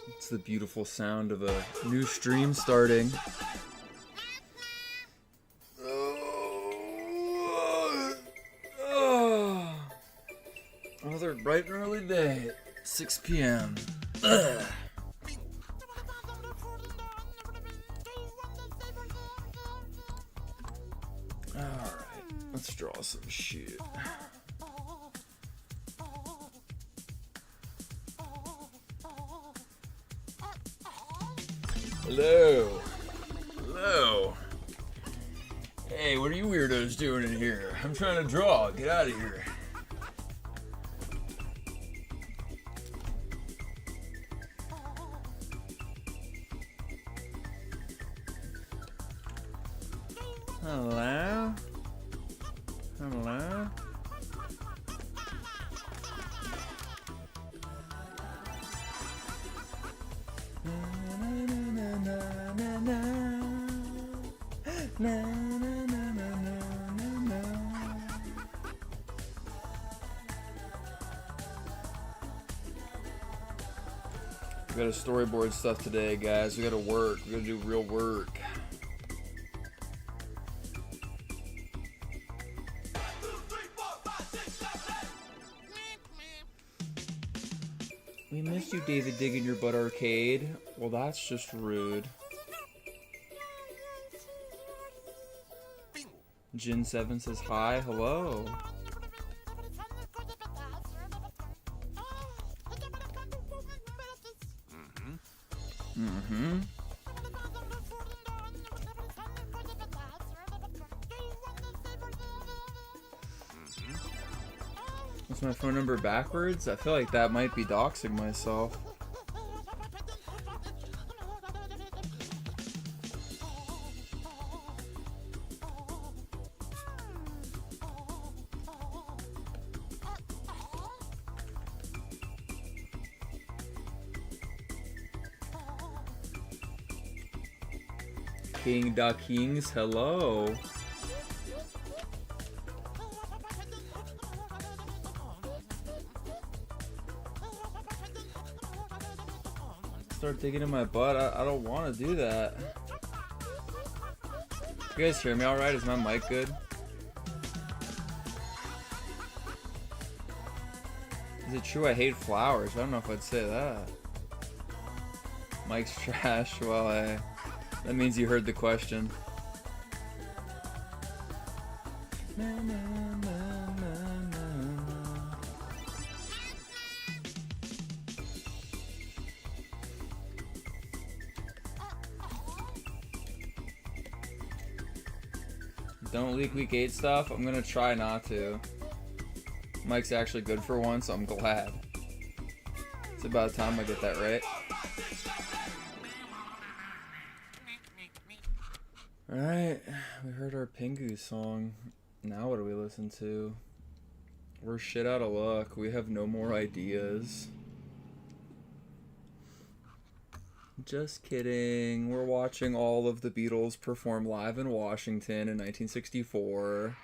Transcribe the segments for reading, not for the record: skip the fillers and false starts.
It's the beautiful sound of a new stream starting. Another bright and early day, 6 p.m. Alright, let's draw some shit. Hello. Hello. Hey, what are you weirdos doing in here? I'm trying to draw. Get out of here. Hello? Hello? We gotta storyboard stuff today, guys. We gotta work. We gotta do real work. We missed you, David Digging Your Butt Arcade. Well, that's just rude. Jin7 says hi. Hello. Mm-hmm. What's my phone number backwards? I feel like that might be doxing myself. King da Kings, hello. Start digging in my butt. I don't want to do that. You guys hear me all right? Is my mic good? Is it true I hate flowers? I don't know if I'd say that. Mic's trash. Well, that means you heard the question. Don't leak week 8 stuff. I'm gonna try not to. Mike's actually good for once, so I'm glad. It's about time I get that right. Alright, we heard our Pingu song. Now what do we listen to? We're shit out of luck. We have no more ideas. Just kidding. We're watching all of the Beatles perform live in Washington in 1964.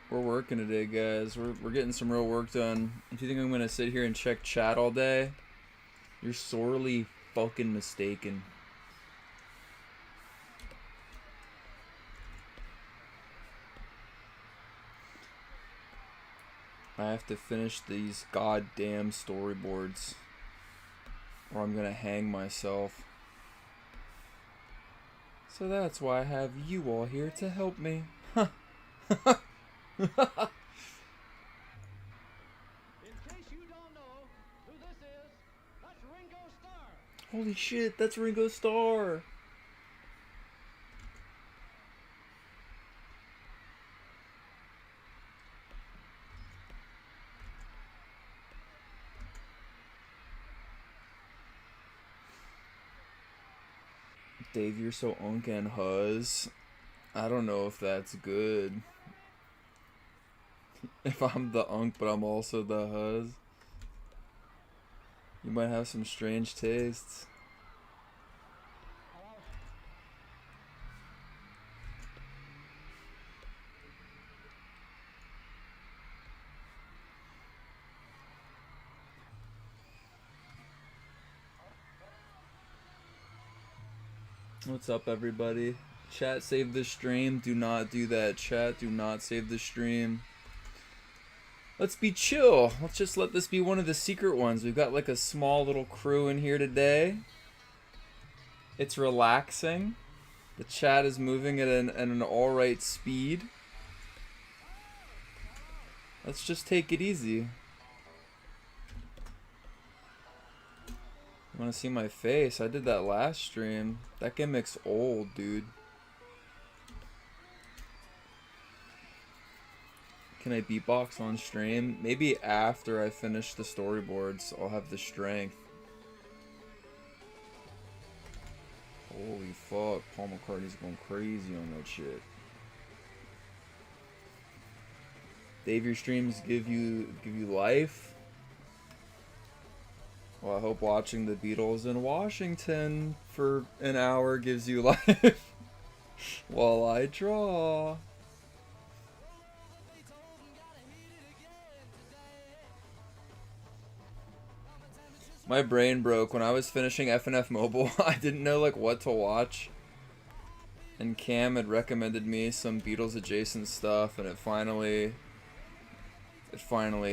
We're working today, guys. We're getting some real work done. If you think I'm gonna sit here and check chat all day, you're sorely fucking mistaken. I have to finish these goddamn storyboards, or I'm gonna hang myself. So that's why I have you all here to help me. Huh. In case you don't know who this is, that's Ringo Starr. Holy shit, that's Ringo Starr. Dave, you're so unk and huzz. I don't know if that's good. If I'm the unk, but I'm also the huzz. You might have some strange tastes. What's up, everybody? Chat, save the stream. Do not do that. Chat, do not save the stream. Let's be chill. Let's just let this be one of the secret ones. We've got like a small little crew in here today. It's relaxing. The chat is moving at an alright speed. Let's just take it easy. You wanna see my face? I did that last stream. That gimmick's old, dude. Can I beatbox on stream? Maybe after I finish the storyboards, I'll have the strength. Holy fuck, Paul McCartney's going crazy on that shit. Dave, your streams give you life? Well, I hope watching the Beatles in Washington for an hour gives you life while I draw. My brain broke when I was finishing FNF Mobile. I didn't know like what to watch, and Cam had recommended me some Beatles adjacent stuff, and it finally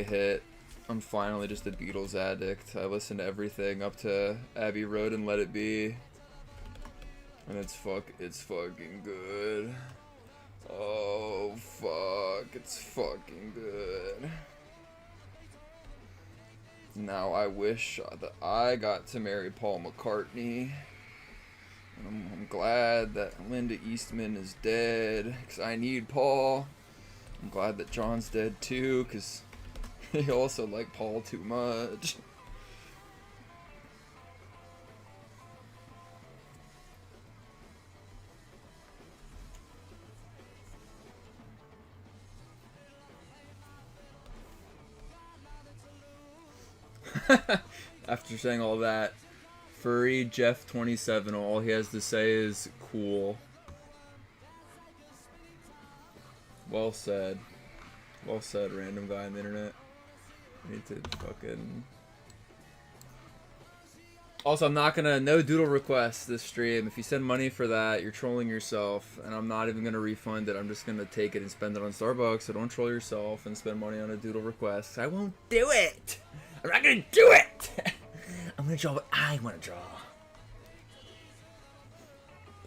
hit. I'm finally just a Beatles addict. I listen to everything up to Abbey Road and Let It Be, and it's fucking good. Oh fuck, it's fucking good. Now I wish that I got to marry Paul McCartney. And I'm glad that Linda Eastman is dead, because I need Paul. I'm glad that John's dead too, because he also liked Paul too much. After saying all that, Furry Jeff 27, all he has to say is cool. Well said. Well said, random guy on the internet. I need to fucking... Also, I'm not gonna... No doodle requests this stream. If you send money for that, you're trolling yourself. And I'm not even gonna refund it. I'm just gonna take it and spend it on Starbucks. So don't troll yourself and spend money on a doodle request. I won't do it! I'm not gonna do it! I'm gonna draw what I wanna draw.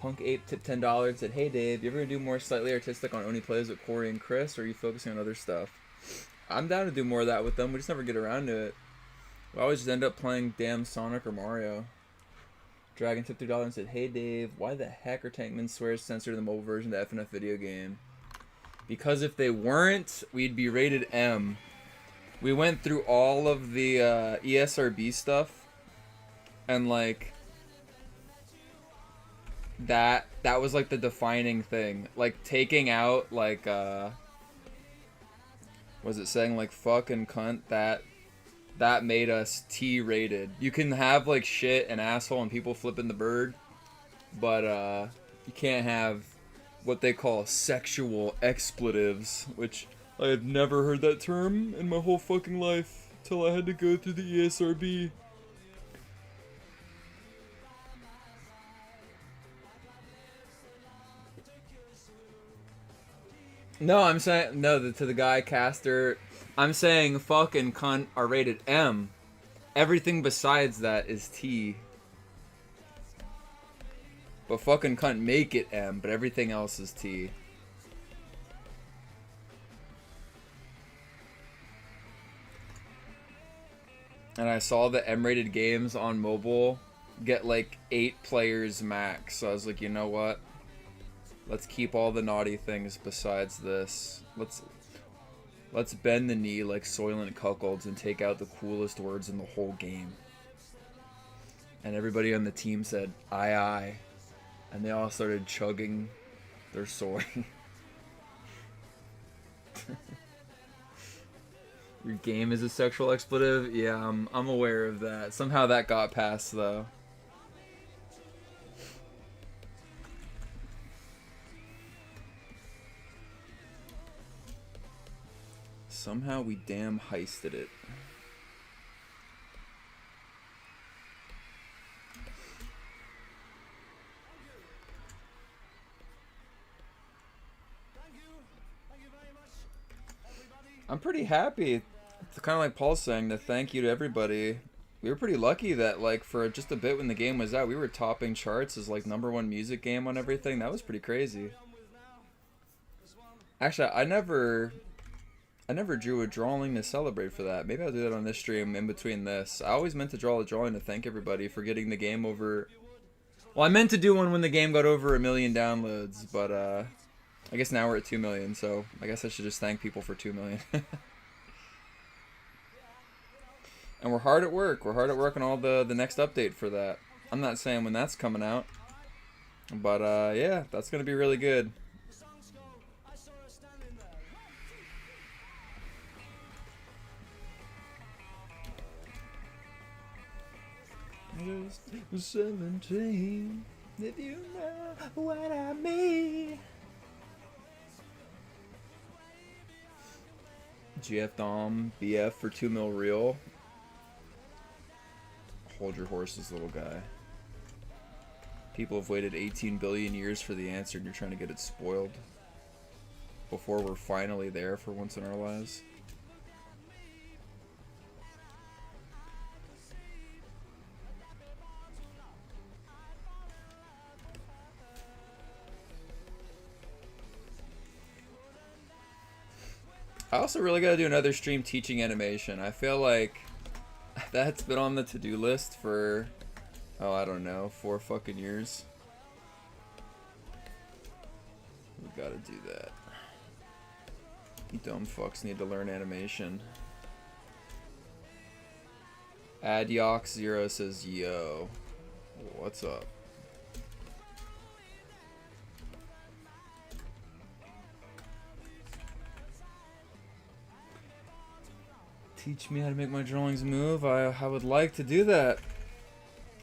Punk Ape tipped $10, said, "Hey Dave, you ever gonna do more slightly artistic on Oni Plays with Corey and Chris, or are you focusing on other stuff?" I'm down to do more of that with them, we just never get around to it. We always just end up playing damn Sonic or Mario. Dragon tipped $3 and said, "Hey Dave, why the heck are Tankman swears censored in the mobile version of the FNF video game?" Because if they weren't, we'd be rated M. We went through all of the ESRB stuff, and like that was like the defining thing. Like taking out like was it saying like fuck and cunt, that made us T rated. You can have like shit and asshole and people flipping the bird, but you can't have what they call sexual expletives, which I had never heard that term in my whole fucking life till I had to go through the ESRB. No, I'm saying, no, to the guy caster, I'm saying fuck and cunt are rated M. Everything besides that is T. But fuck and cunt make it M, but everything else is T. And I saw the M-rated games on mobile get like 8 players max, so I was like, you know what? Let's keep all the naughty things besides this. Let's bend the knee like Soylent Cuckolds and take out the coolest words in the whole game. And everybody on the team said, aye aye. And they all started chugging their soy. Your game is a sexual expletive? Yeah, I'm aware of that. Somehow that got passed though. Somehow we damn heisted it. I'm pretty happy. It's kind of like Paul's saying, to thank you to everybody. We were pretty lucky that like for just a bit when the game was out, we were topping charts as like #1 music game on everything. That was pretty crazy. Actually, I never drew a drawing to celebrate for that. Maybe I'll do that on this stream in between this. I always meant to draw a drawing to thank everybody for getting the game over. Well, I meant to do one when the game got over 1 million downloads, but I guess now we're at 2 million, so I guess I should just thank people for 2 million. And we're hard at work. We're hard at work on all the next update for that. I'm not saying when that's coming out, but yeah, that's gonna be really good. Just 17, if you know what I mean. GF Dom, BF for 2 mil real. Hold your horses, little guy. People have waited 18 billion years for the answer and you're trying to get it spoiled before we're finally there for once in our lives. I also really gotta do another stream teaching animation. I feel like that's been on the to-do list for, oh, I don't know, 4 fucking years. We gotta do that. You dumb fucks need to learn animation. Adyox0 says, yo, what's up? Teach me how to make my drawings move. I would like to do that.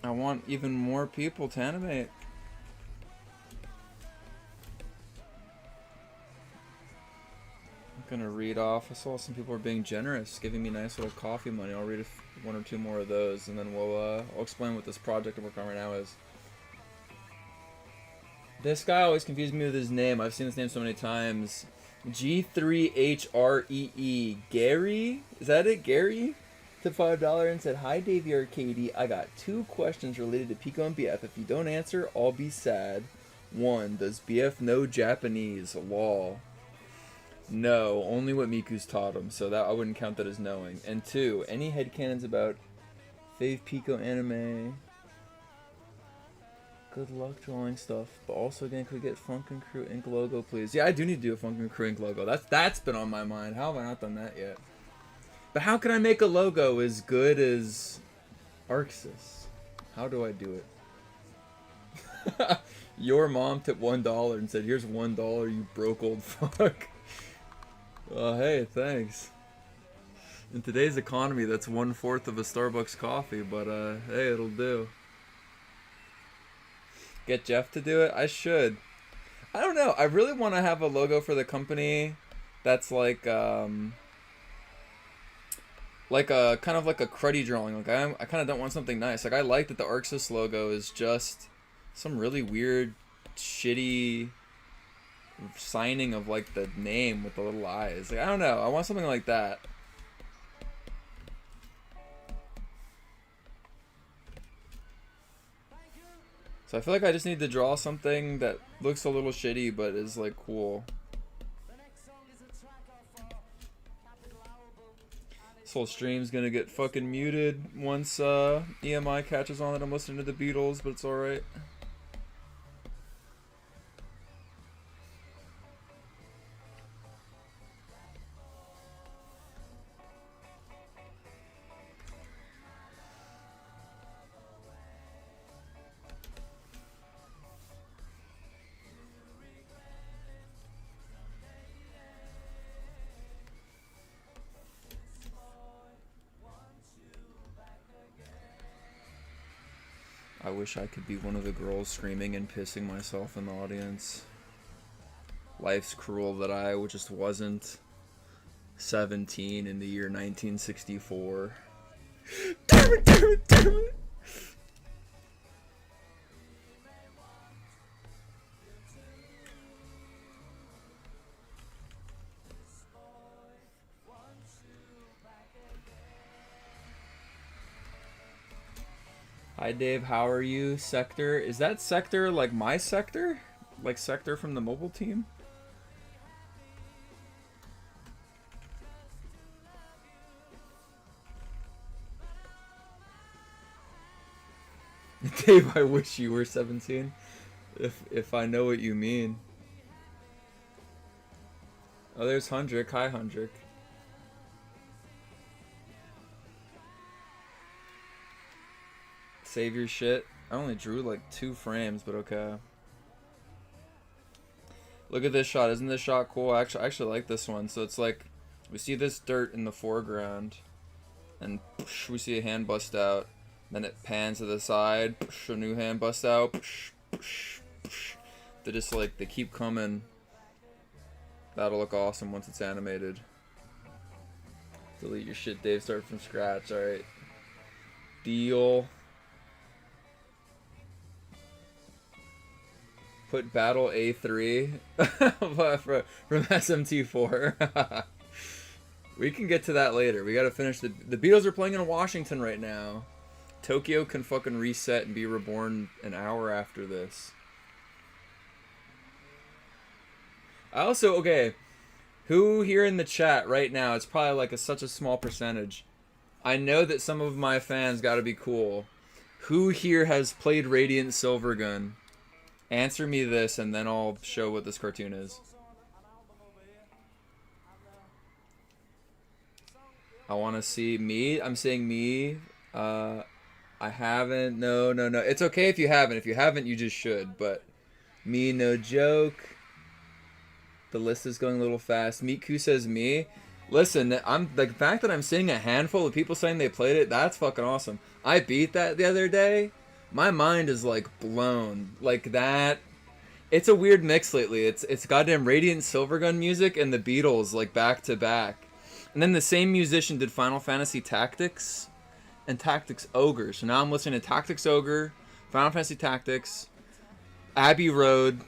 I want even more people to animate. I'm gonna read off. I saw some people are being generous, giving me nice little coffee money. I'll read 1 or 2 more of those, and then I'll explain what this project I'm working on right now is. This guy always confuses me with his name. I've seen this name so many times. G3HREE. Gary? Is that it? Gary? Tipped $5 and said, hi, Davey Arcady. I got 2 questions related to Pico and BF. If you don't answer, I'll be sad. 1. Does BF know Japanese? Lol. No, only what Miku's taught him, so that I wouldn't count that as knowing. And 2. Any headcanons about fave Pico anime? Good luck drawing stuff, but also again, could we get Funkin' Crew Ink logo, please? Yeah, I do need to do a Funkin' Crew Ink logo. That's been on my mind. How have I not done that yet? But how can I make a logo as good as Arxis? How do I do it? Your mom tipped $1 and said, "Here's $1, you broke old fuck." Hey, thanks. In today's economy, that's 1/4 of a Starbucks coffee, but hey, it'll do. Get Jeff to do it? I should. I don't know. I really want to have a logo for the company that's like a kind of like a cruddy drawing. Like I kind of don't want something nice. Like I like that the Arxis logo is just some really weird, shitty signing of like the name with the little eyes. Like I don't know. I want something like that. So I feel like I just need to draw something that looks a little shitty but is like cool. This whole stream's gonna get fucking muted once EMI catches on that I'm listening to the Beatles, but it's alright. I wish I could be one of the girls screaming and pissing myself in the audience. Life's cruel that I just wasn't 17 in the year 1964. Damn it, damn it, damn it! Hi Dave, how are you? Sector. Is that Sector like my Sector? Like Sector from the mobile team? Dave, I wish you were 17. If I know what you mean. Oh, there's Hundrick. Hi, Hundrick. Save your shit. I only drew like 2 frames, but okay. Look at this shot. Isn't this shot cool? I actually like this one. So it's like we see this dirt in the foreground, and we see a hand bust out. Then it pans to the side. A new hand bust out. They just like they keep coming. That'll look awesome once it's animated. Delete your shit, Dave. Start from scratch. All right. Deal. Put Battle A3 from SMT4. We can get to that later. We gotta finish the Beatles are playing in Washington right now. Tokyo can fucking reset and be reborn an hour after this. I also, okay, who here in the chat right now, it's probably like such a small percentage. I know that some of my fans gotta be cool. Who here has played Radiant Silvergun? Answer me this, and then I'll show what this cartoon is. I want to see me. I'm saying me. I haven't. No. It's okay if you haven't. If you haven't, you just should. But me, no joke. The list is going a little fast. Miku says me. Listen, I'm the fact that I'm seeing a handful of people saying they played it. That's fucking awesome. I beat that the other day. My mind is like blown. Like that. It's a weird mix lately. It's goddamn Radiant Silvergun music and the Beatles like back to back. And then the same musician did Final Fantasy Tactics and Tactics Ogre. So now I'm listening to Tactics Ogre, Final Fantasy Tactics, Abbey Road,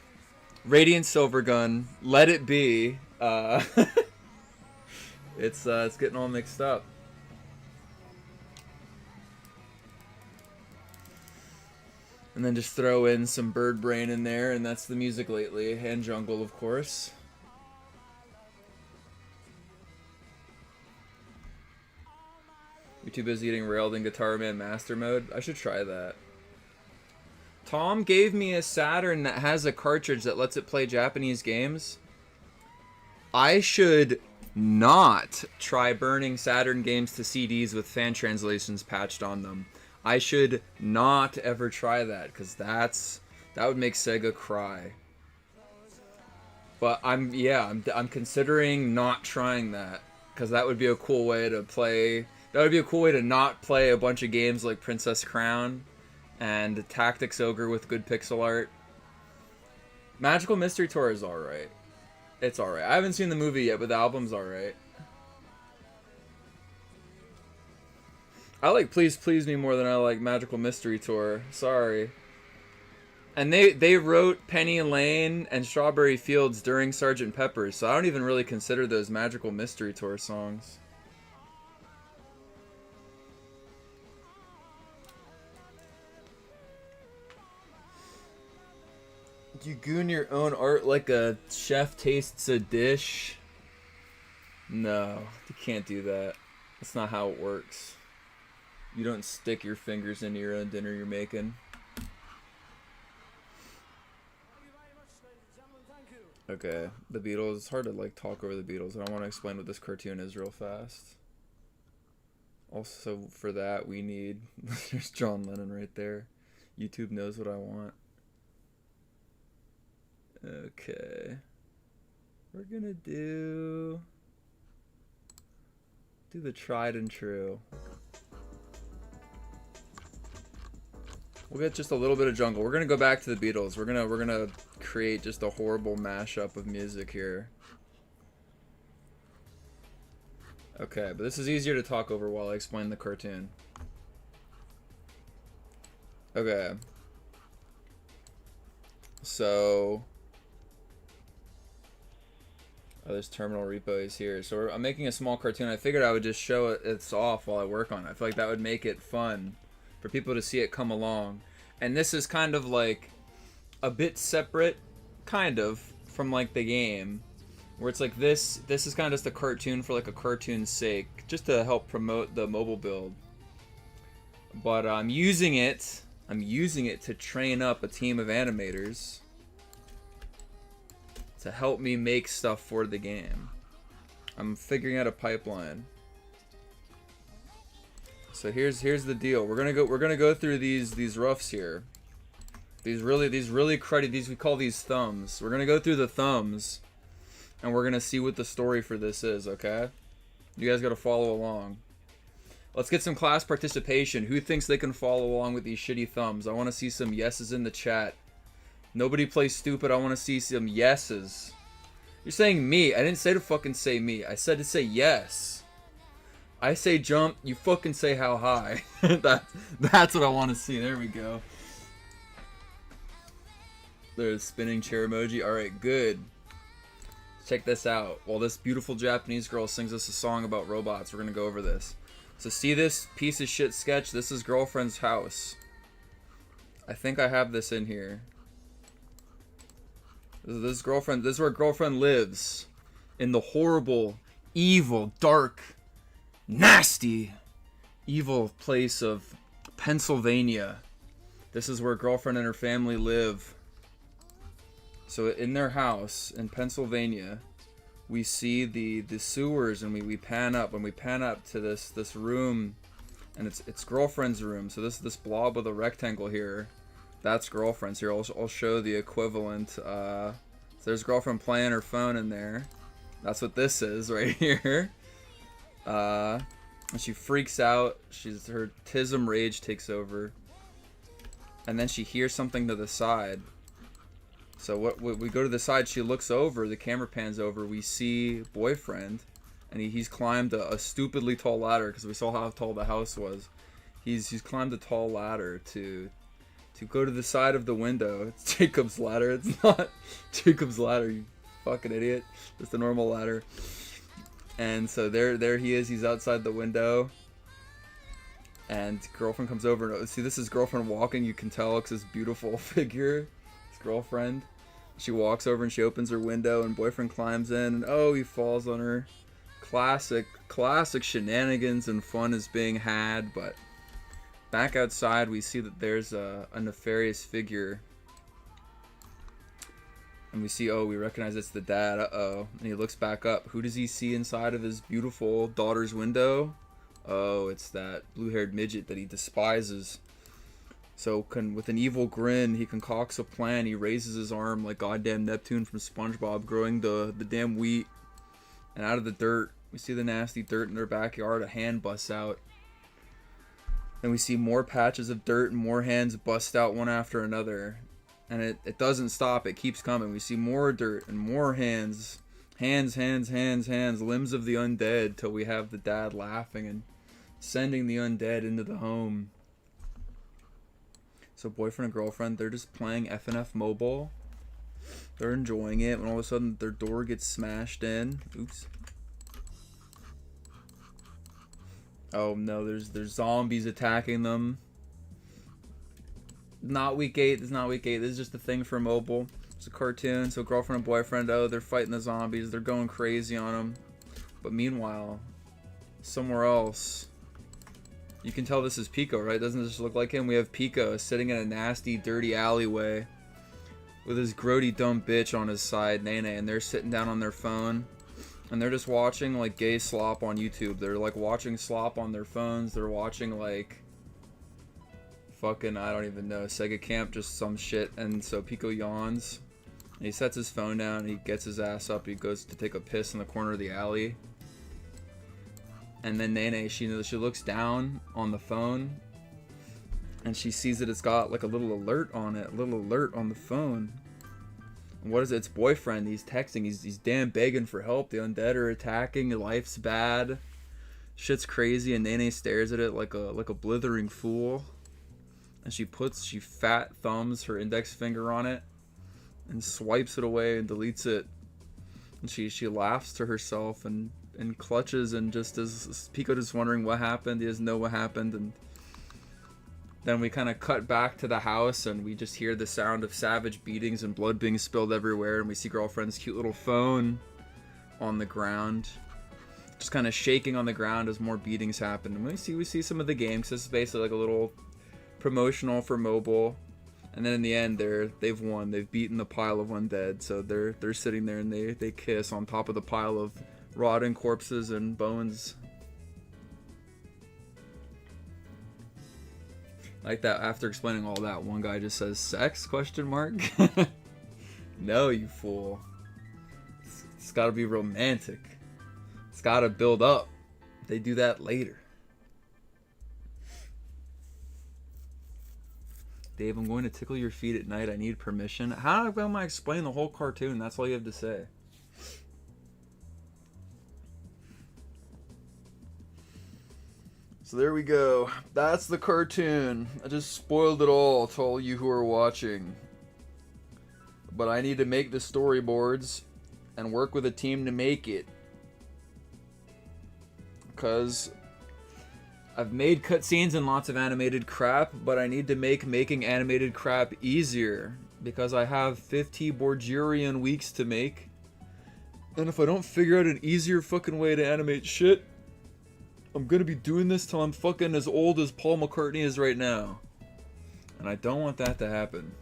Radiant Silvergun, Let It Be. It's getting all mixed up. And then just throw in some Bird Brain in there, and that's the music lately. And Jungle, of course. You're too busy getting railed in Guitar Man Master Mode? I should try that. Tom gave me a Saturn that has a cartridge that lets it play Japanese games. I should not try burning Saturn games to CDs with fan translations patched on them. I should not ever try that, because that would make Sega cry. But I'm considering not trying that, because that would be a cool way to play. That would be a cool way to not play a bunch of games like Princess Crown and Tactics Ogre with good pixel art. Magical Mystery Tour is alright. It's alright. I haven't seen the movie yet, but the album's alright. I like Please Please Me more than I like Magical Mystery Tour. Sorry. And they wrote Penny Lane and Strawberry Fields during Sgt. Pepper's, so I don't even really consider those Magical Mystery Tour songs. Do you goon your own art like a chef tastes a dish? No, you can't do that. That's not how it works. You don't stick your fingers into your own dinner you're making. Okay, the Beatles. It's hard to like talk over the Beatles, and I want to explain what this cartoon is real fast. Also, for that, we need... There's John Lennon right there. YouTube knows what I want. Okay. We're gonna do the tried and true. We'll get just a little bit of jungle. We're gonna go back to the Beatles. We're gonna create just a horrible mashup of music here. Okay, but this is easier to talk over while I explain the cartoon. Okay. So... Oh, there's terminal repos here. So I'm making a small cartoon. I figured I would just show it's off while I work on it. I feel like that would make it fun. for people to see it come along. And this is kind of like a bit separate, kind of, from like the game, where it's like this is kind of just a cartoon for like a cartoon's sake, just to help promote the mobile build. But I'm using it to train up a team of animators to help me make stuff for the game. I'm figuring out a pipeline. So here's the deal. We're gonna go through these roughs here. These really cruddy, we call these thumbs. We're gonna go through the thumbs, and we're gonna see what the story for this is. Okay, you guys gotta follow along. Let's get some class participation. Who thinks they can follow along with these shitty thumbs? I want to see some yeses in the chat. Nobody play stupid. I want to see some yeses. You're saying me. I didn't say to fucking say me. I said to say yes. I say jump. You fucking say how high. That's what I want to see. There we go. There's spinning chair emoji. Alright, good. Check this out. While this beautiful Japanese girl sings us a song about robots, we're going to go over this. So see this piece of shit sketch? This is girlfriend's house. I think I have this in here. This is where girlfriend lives. In the horrible, evil, dark, nasty, evil place of Pennsylvania. This is where girlfriend and her family live. So in their house in Pennsylvania, we see the sewers, and we pan up, and we pan up to this room, and it's girlfriend's room. So this blob with a rectangle here, that's girlfriend's. Here, I'll show the equivalent. So there's girlfriend playing her phone in there. That's what this is right here. And she freaks out. Her tism rage takes over, and then she hears something to the side. So what we go to the side, she looks over, the camera pans over, we see boyfriend, and he's climbed a stupidly tall ladder, because we saw how tall the house was. He's climbed a tall ladder to go to the side of the window. It's Jacob's ladder. It's not Jacob's ladder, you fucking idiot. Just a normal ladder. And so there he is, he's outside the window. And girlfriend comes over, and see, this is girlfriend walking, you can tell, because this beautiful figure. Girlfriend, she walks over and she opens her window, and boyfriend climbs in, and oh, he falls on her. Classic shenanigans and fun is being had. But back outside, we see that there's a nefarious figure, and we see, oh, we recognize it's the dad. Uh-oh. And he looks back up. Who does he see inside of his beautiful daughter's window? Oh, it's that blue-haired midget that he despises. So with an evil grin, he concocts a plan. He raises his arm like goddamn Neptune from SpongeBob, growing the damn wheat. And out of the dirt, we see the nasty dirt in their backyard. A hand busts out. Then we see more patches of dirt, and more hands bust out one after another. And it doesn't stop. It keeps coming. We see more dirt and more hands. Hands, limbs of the undead, till we have the dad laughing and sending the undead into the home. So boyfriend and girlfriend, they're just playing FNF Mobile. They're enjoying it, when all of a sudden their door gets smashed in. Oops. Oh no, there's zombies attacking them. Not week 8, this is not week 8, this is just a thing for mobile. It's a cartoon, so girlfriend and boyfriend, oh, they're fighting the zombies, they're going crazy on them. But meanwhile, somewhere else, you can tell this is Pico, right? Doesn't this look like him? We have Pico sitting in a nasty, dirty alleyway with his grody dumb bitch on his side, Nene, and they're sitting down on their phone, and they're just watching like gay slop on YouTube. They're like watching slop on their phones. They're watching like fucking, I don't even know, Sega Camp, just some shit. And so Pico yawns, and he sets his phone down, and he gets his ass up. He goes to take a piss in the corner of the alley. And then Nene, she looks down on the phone, and she sees that it's got like a little alert on it, a little alert on the phone. And what is it? It's boyfriend. He's texting. He's damn begging for help. The undead are attacking. Life's bad. Shit's crazy. And Nene stares at it like a blithering fool. And she fat thumbs her index finger on it, and swipes it away and deletes it. And she laughs to herself and clutches, and just as Pico just wondering what happened, he doesn't know what happened, and Then we kind of cut back to the house and we just hear the sound of savage beatings and blood being spilled everywhere. And we see girlfriend's cute little phone on the ground, just kind of shaking on the ground as more beatings happen. And we see some of the game, because this is basically like a little promotional for mobile. And then in the end, they've won. They've beaten the pile of undead. So they're sitting there and they kiss on top of the pile of rotting corpses and bones. Like that, after explaining all that, one guy just says, "Sex?" ? No, you fool. It's gotta be romantic. It's gotta build up. They do that later. Dave, I'm going to tickle your feet at night. I need permission. How am I explaining the whole cartoon? That's all you have to say. So there we go. That's the cartoon. I just spoiled it all to all you who are watching. But I need to make the storyboards and work with a team to make it. Because I've made cutscenes and lots of animated crap, but I need to make making animated crap easier. Because I have 50 Borgerian weeks to make. And if I don't figure out an easier fucking way to animate shit, I'm gonna be doing this till I'm fucking as old as Paul McCartney is right now. And I don't want that to happen.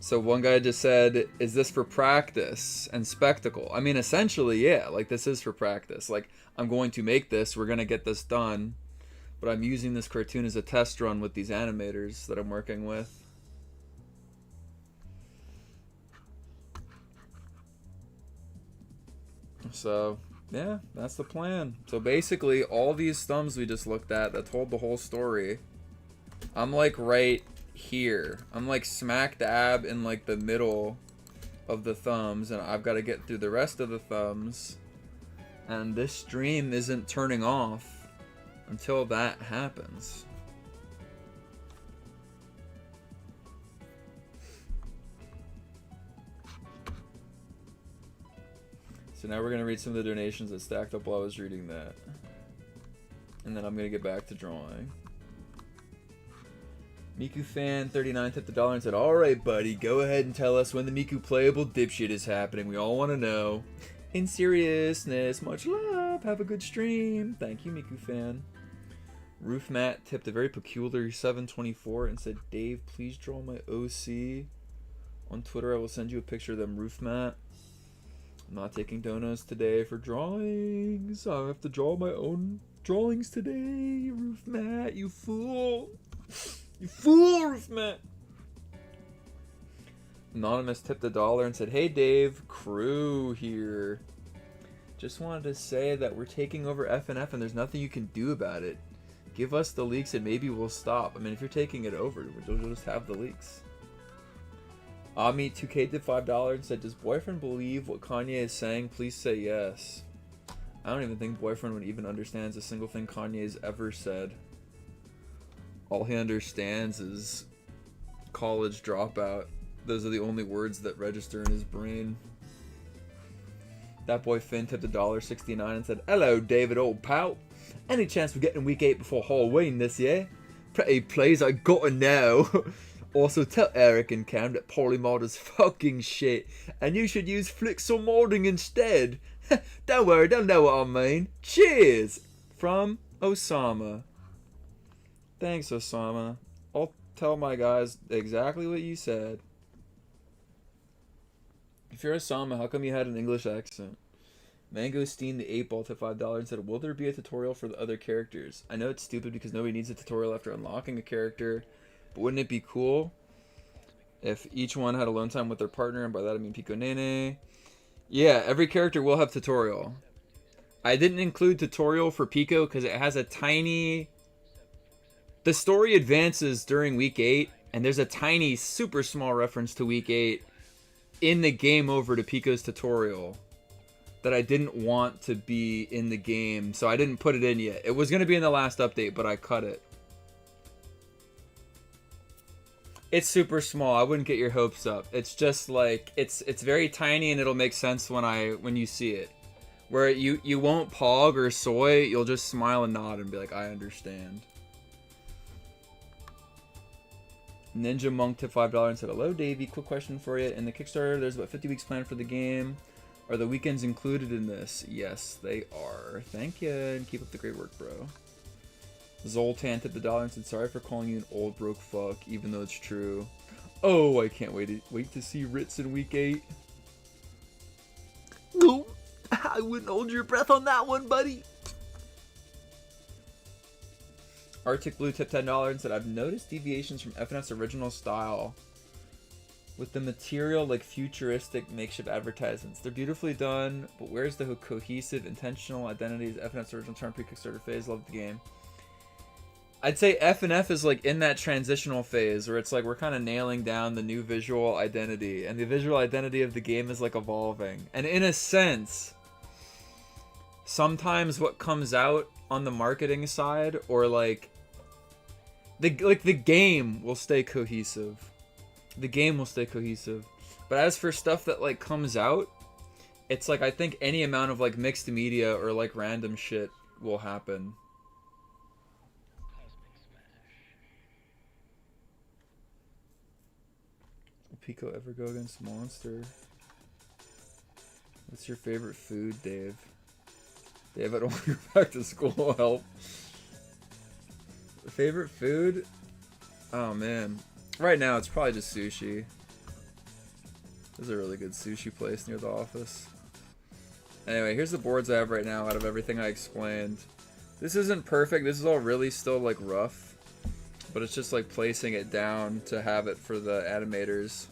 So one guy just said, is this for practice and spectacle? I mean, essentially, yeah, like this is for practice. Like, I'm going to make this, we're gonna get this done, but I'm using this cartoon as a test run with these animators that I'm working with. So, yeah, that's the plan. So basically, all these thumbs we just looked at that told the whole story, I'm like right here. I'm like smack dab in like the middle of the thumbs, and I've got to get through the rest of the thumbs. And this stream isn't turning off until that happens. So now we're going to read some of the donations that stacked up while I was reading that. And then I'm going to get back to drawing. Miku fan 39 tipped $1 and said, "Alright buddy, go ahead and tell us when the Miku playable dipshit is happening. We all want to know. In seriousness, much love. Have a good stream." Thank you, Miku fan. Roof Matt tipped a very peculiar 724 and said, "Dave, please draw my OC. On Twitter, I will send you a picture of them, Roof Matt. I'm not taking donos today for drawings. I have to draw my own drawings today, Roof Matt, you fool. You fool, Roof Matt." Anonymous tipped $1 and said, "Hey Dave, crew here. Just wanted to say that we're taking over FNF and there's nothing you can do about it. Give us the leaks and maybe we'll stop." I mean, if you're taking it over, we'll just have the leaks. Ami2K did $5 and said, "Does boyfriend believe what Kanye is saying? Please say yes." I don't even think boyfriend would even understands a single thing Kanye's ever said. All he understands is college dropout. Those are the only words that register in his brain. That boy Finn tipped $1.69 and said, "Hello David, old pal. Any chance we're getting week 8 before Halloween this year? Pretty please, I gotta know. Also, tell Eric and Cam that Polymod is fucking shit, and you should use Flixel modding instead. Don't worry, they'll know what I mean. Cheers!" From Osama. Thanks, Osama. I'll tell my guys exactly what you said. If you're Osama, how come you had an English accent? Mangosteen the 8 ball to $5 and said, "Will there be a tutorial for the other characters? I know it's stupid because nobody needs a tutorial after unlocking a character, but wouldn't it be cool if each one had alone time with their partner?" And by that I mean Pico Nene. Yeah, every character will have tutorial. I didn't include tutorial for Pico because it has a tiny... The story advances during week 8, and there's a tiny, super small reference to week 8 in the game over to Pico's tutorial that I didn't want to be in the game, so I didn't put it in yet. It was going to be in the last update, but I cut it. It's super small. I wouldn't get your hopes up. It's just like it's very tiny and it'll make sense when you see it. Where you won't pog or soy, you'll just smile and nod and be like, I understand. Ninja Monk tipped $5 and said, hello, Davey. Quick question for you. In the Kickstarter, there's about 50 weeks planned for the game. Are the weekends included in this? Yes, they are. Thank you, and keep up the great work, bro. Zoltan tipped $1 and said, sorry for calling you an old broke fuck, even though it's true. Oh, I can't wait to see Ritz in week 8. No, I wouldn't hold your breath on that one, buddy. Arctic Blue tipped $10 and said, I've noticed deviations from FNF's original style with the material like futuristic makeshift advertisements. They're beautifully done, but where's the cohesive, intentional identities? FNF's original term pre-Kickstarter phase. Love the game. I'd say FNF is like in that transitional phase where it's like we're kind of nailing down the new visual identity, and the visual identity of the game is like evolving. And in a sense, sometimes what comes out on the marketing side or like the game will stay cohesive. The game will stay cohesive. But as for stuff that like comes out, it's like I think any amount of like mixed media or like random shit will happen. Will Pico ever go against Monster? What's your favorite food, Dave? Dave, I don't want to go back to school. Help. Favorite food? Oh man. Right now it's probably just sushi. There's a really good sushi place near the office. Anyway, here's the boards I have right now out of everything I explained. This isn't perfect. This is all really still like rough. But it's just like placing it down to have it for the animators.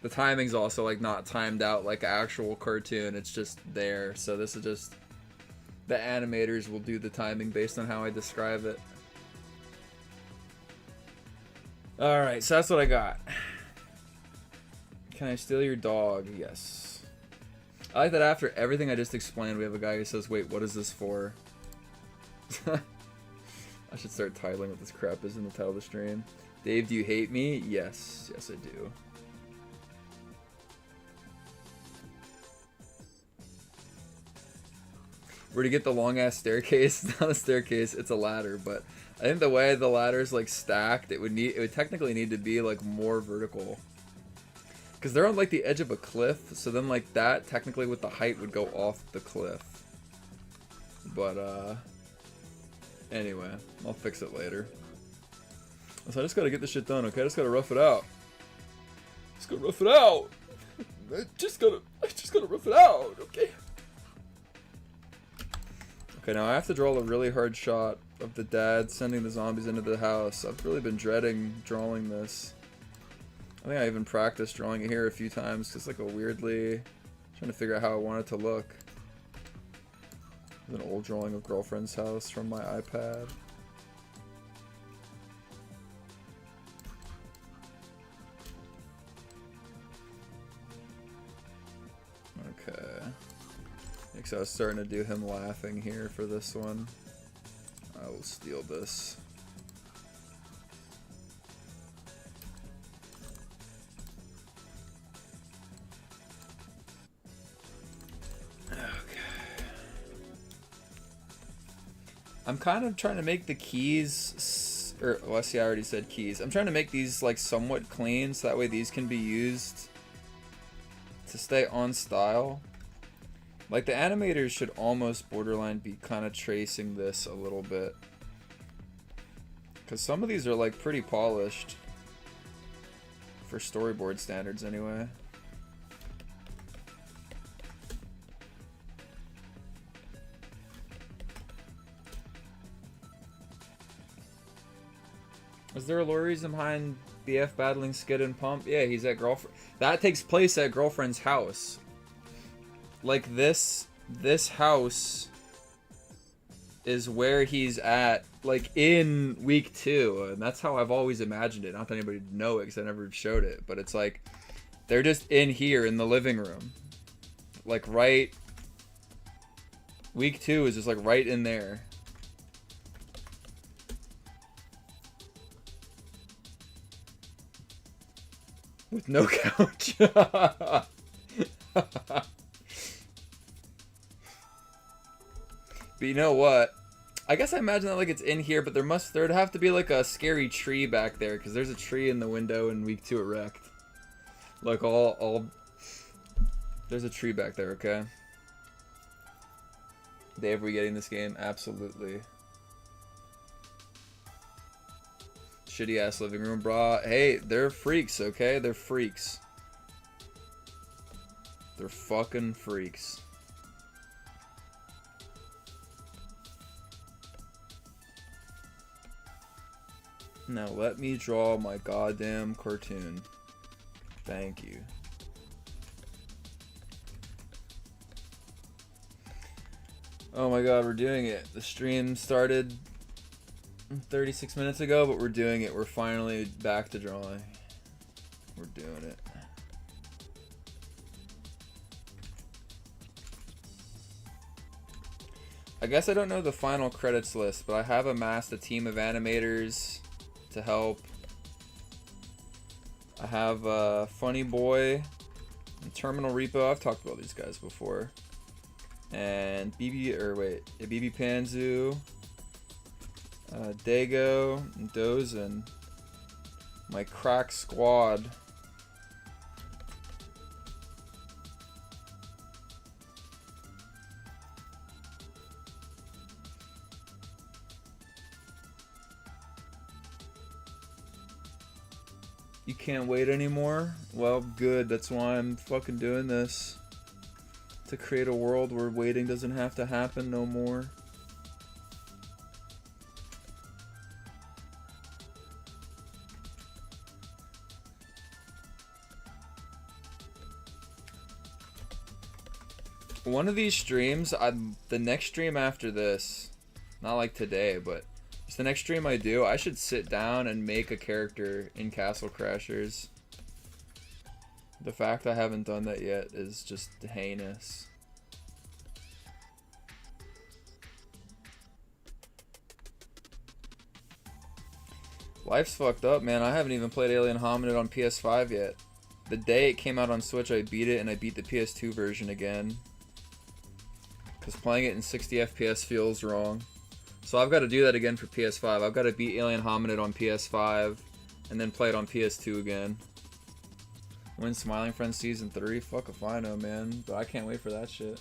The timing's also like not timed out like an actual cartoon. It's just there. So this is just... the animators will do the timing based on how I describe it. Alright, so that's what I got. Can I steal your dog? Yes. I like that after everything I just explained, we have a guy who says, wait, what is this for? I should start titling what this crap is in the title of the stream. Dave, do you hate me? Yes. Yes, I do. Where to get the long ass staircase? It's not a staircase, it's a ladder, but I think the way the ladder's like stacked, it would technically need to be like more vertical. Cause they're on like the edge of a cliff, so then like that technically with the height would go off the cliff. But anyway, I'll fix it later. So I just gotta get this shit done, okay? I just gotta rough it out. Just gotta rough it out. I just gotta rough it out, okay? Okay, now I have to draw a really hard shot of the dad sending the zombies into the house. I've really been dreading drawing this. I think I even practiced drawing it here a few times, just like a weirdly... trying to figure out how I want it to look. There's an old drawing of girlfriend's house from my iPad. Okay. Because I was starting to do him laughing here for this one. I will steal this. Okay. I'm kind of trying to make the keys, or well, see, I already said keys. I'm trying to make these like somewhat clean, so that way these can be used to stay on style. Like the animators should almost borderline be kind of tracing this a little bit. Because some of these are like pretty polished. For storyboard standards anyway. Is there a lore reason behind BF battling Skid and Pump? Yeah, he's at girlfriend. That takes place at girlfriend's house. Like this house is where he's at, like in week 2, and that's how I've always imagined it. Not that anybody would know it because I never showed it, but it's like they're just in here in the living room, like right. Week 2 is just like right in there. With no couch. But you know what? I guess I imagine that like it's in here, but there'd have to be like a scary tree back there, because there's a tree in the window in week 2 at Wrecked. Like all there's a tree back there, okay? Dave, are we getting this game? Absolutely. Shitty ass living room, brah. Hey, they're freaks, okay? They're freaks. They're fucking freaks. Now let me draw my goddamn cartoon. Thank you. Oh my god, we're doing it. The stream started 36 minutes ago, but we're doing it. We're finally back to drawing. We're doing it. I guess I don't know the final credits list, but I have amassed a team of animators to help. I have Funny Boy and Terminal Repo. I've talked about these guys before. And BB Panzu, Dago, and Dozen. My crack squad. You can't wait anymore? Well, good. That's why I'm fucking doing this. To create a world where waiting doesn't have to happen no more. One of these streams, the next stream after this, not like today, but it's the next stream I do, I should sit down and make a character in Castle Crashers. The fact I haven't done that yet is just heinous. Life's fucked up, man. I haven't even played Alien Hominid on PS5 yet. The day it came out on Switch, I beat it, and I beat the PS2 version again. Because playing it in 60 FPS feels wrong. So I've got to do that again for PS5. I've got to beat Alien Hominid on PS5, and then play it on PS2 again. When Smiling Friends Season 3? Fuck if I know, man. But I can't wait for that shit.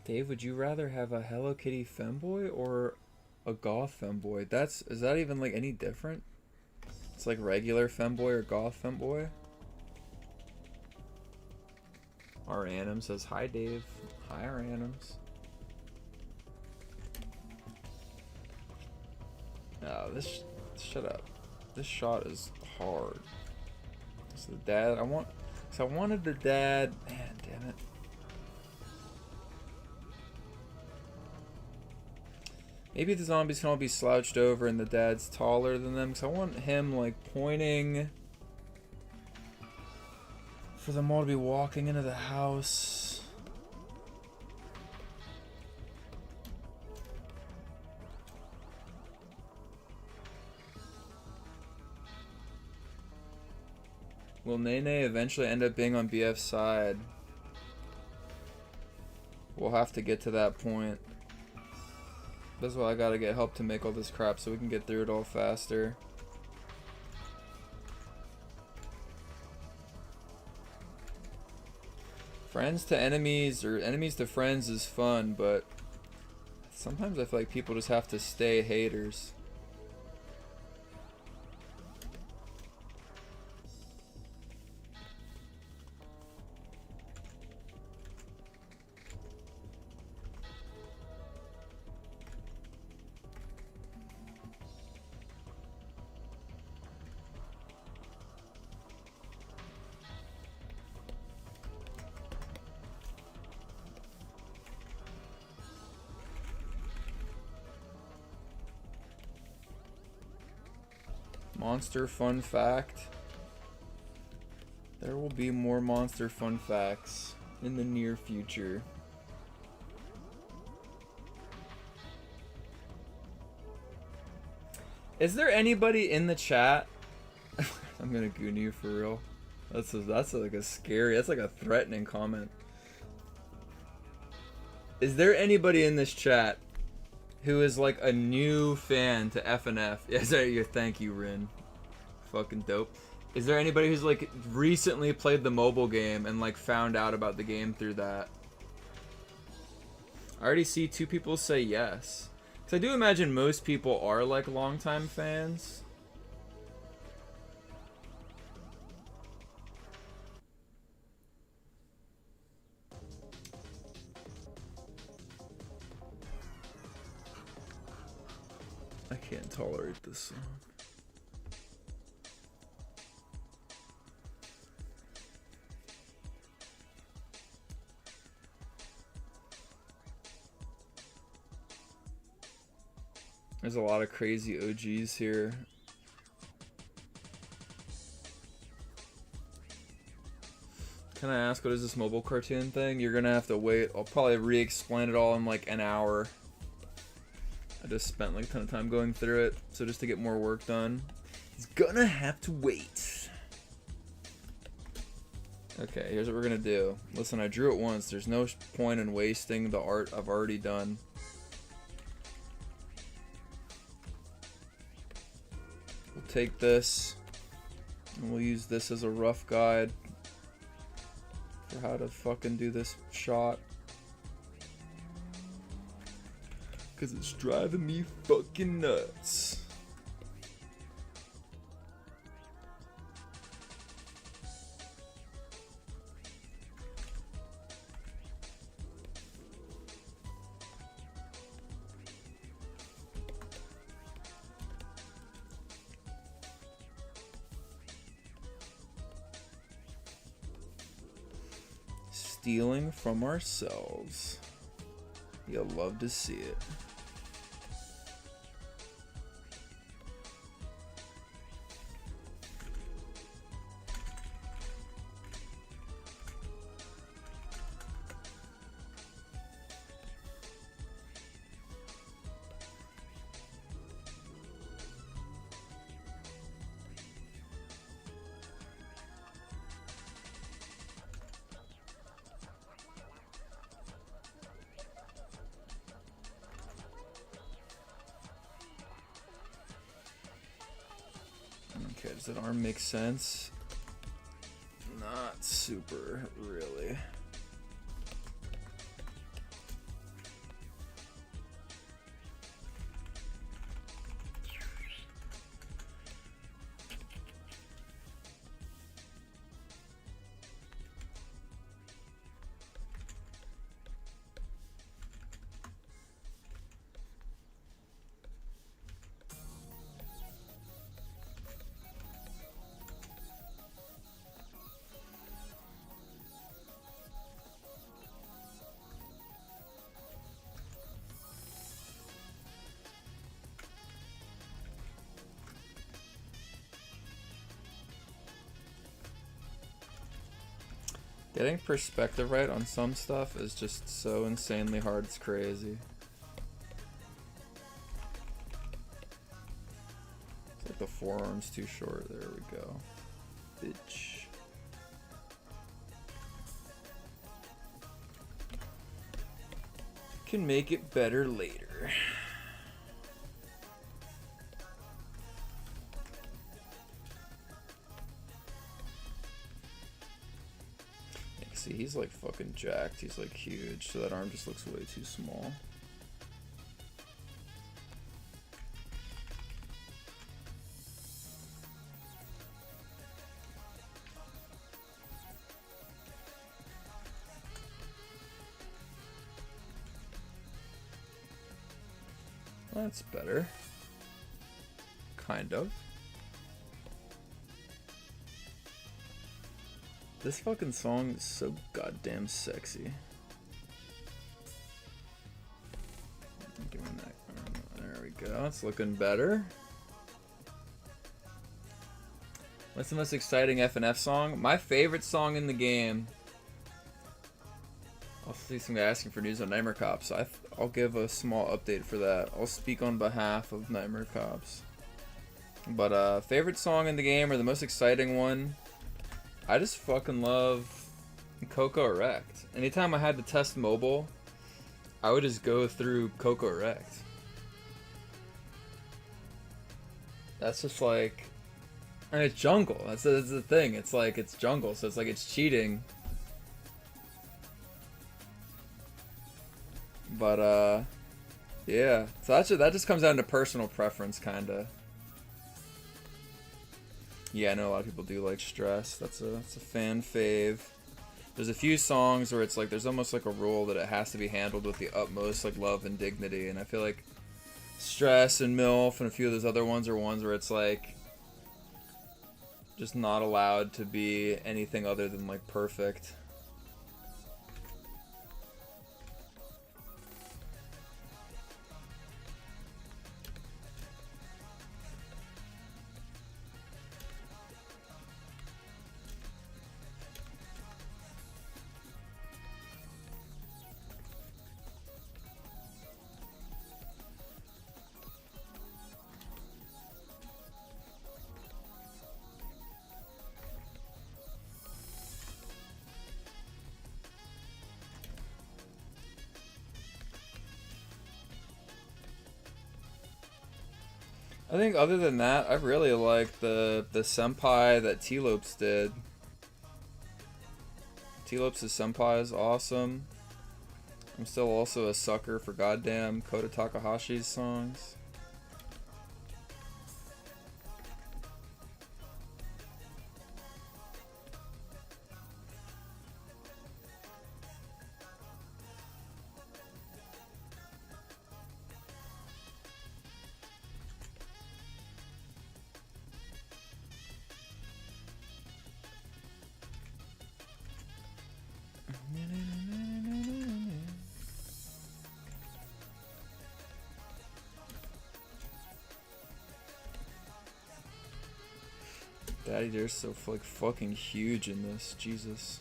Dave, would you rather have a Hello Kitty femboy or a goth femboy? Is that even like any different? It's like regular femboy or goth femboy? R. Annam says, hi Dave. Hi R. Annams. No, shut up. This shot is hard. It's the dad. I wanted the dad. Man, damn it. Maybe the zombies can all be slouched over and the dad's taller than them, because I want him, like, pointing for them all to be walking into the house. Will Nene eventually end up being on BF's side? We'll have to get to that point. That's why I gotta get help to make all this crap so we can get through it all faster. Friends to enemies or enemies to friends is fun, but sometimes I feel like people just have to stay haters. Monster fun fact. There will be more monster fun facts in the near future. Is there anybody in the chat? I'm gonna goon you for real. That's like a scary, that's like a threatening comment. Is there anybody in this chat who is like a new fan to FNF? Yes, thank you, Rin. Fucking dope. Is there anybody who's like recently played the mobile game and like found out about the game through that? I already see 2 people say yes. Because I do imagine most people are like longtime fans. I can't tolerate this song. There's a lot of crazy OGs here. Can I ask, what is this mobile cartoon thing? You're gonna have to wait. I'll probably re-explain it all in like an hour. I just spent like a ton of time going through it, so just to get more work done, he's gonna have to wait. Okay, here's what we're gonna do. Listen, I drew it once. There's no point in wasting the art I've already done. We'll take this, and we'll use this as a rough guide for how to fucking do this shot. Cause it's driving me fucking nuts. Stealing from ourselves. You'll love to see it. Okay, does that arm make sense? Not super, really. Getting perspective right on some stuff is just so insanely hard, it's crazy. It's like the forearm's too short, there we go. Bitch. Can make it better later. See, he's like fucking jacked. He's like huge, so that arm just looks way too small. That's better. Kind of. This fucking song is so goddamn sexy. Give me that. There we go. It's looking better. What's the most exciting FNF song? My favorite song in the game. I'll see some guy asking for news on Nightmare Cops. So I'll give a small update for that. I'll speak on behalf of Nightmare Cops. But favorite song in the game, or the most exciting one? I just fucking love Coco Erect. Anytime I had to test mobile, I would just go through Coco Erect. That's just like, and it's jungle. That's the thing. It's like it's jungle, so it's like it's cheating. But yeah. So that just comes down to personal preference, kinda. Yeah, I know a lot of people do like Stress. That's a fan fave. There's a few songs where it's like there's almost like a rule that it has to be handled with the utmost like love and dignity, and I feel like Stress and MILF and a few of those other ones are ones where it's like just not allowed to be anything other than like perfect. I think other than that, I really like the senpai that T-Lopes did. T-Lopes' senpai is awesome. I'm still also a sucker for goddamn Kota Takahashi's songs. Daddy Dear's so like fucking huge in this. Jesus.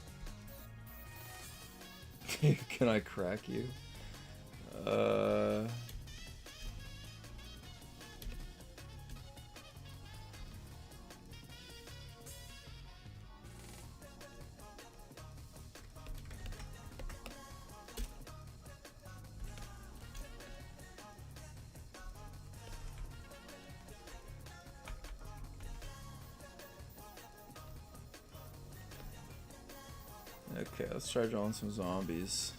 Can I crack you? Okay, let's try drawing some zombies.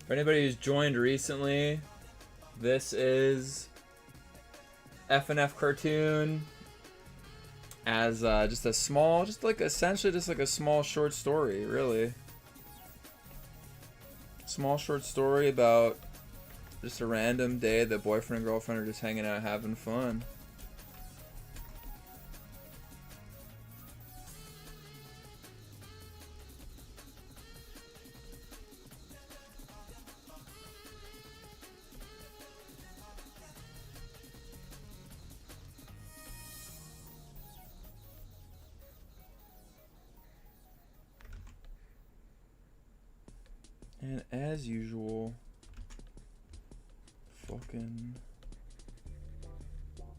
For anybody who's joined recently, this is FNF cartoon as just a small, essentially just like a small short story, really. Small short story about just a random day that boyfriend and girlfriend are just hanging out having fun. And as usual, fucking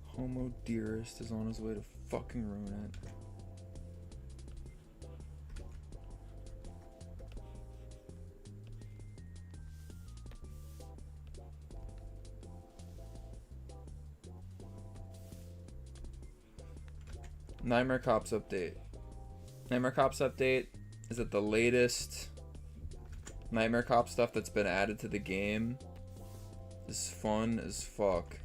Homo Dearest is on his way to fucking ruin it. Nightmare Cops update. Nightmare Cops update is that the latest Nightmare Cop stuff that's been added to the game is fun as fuck.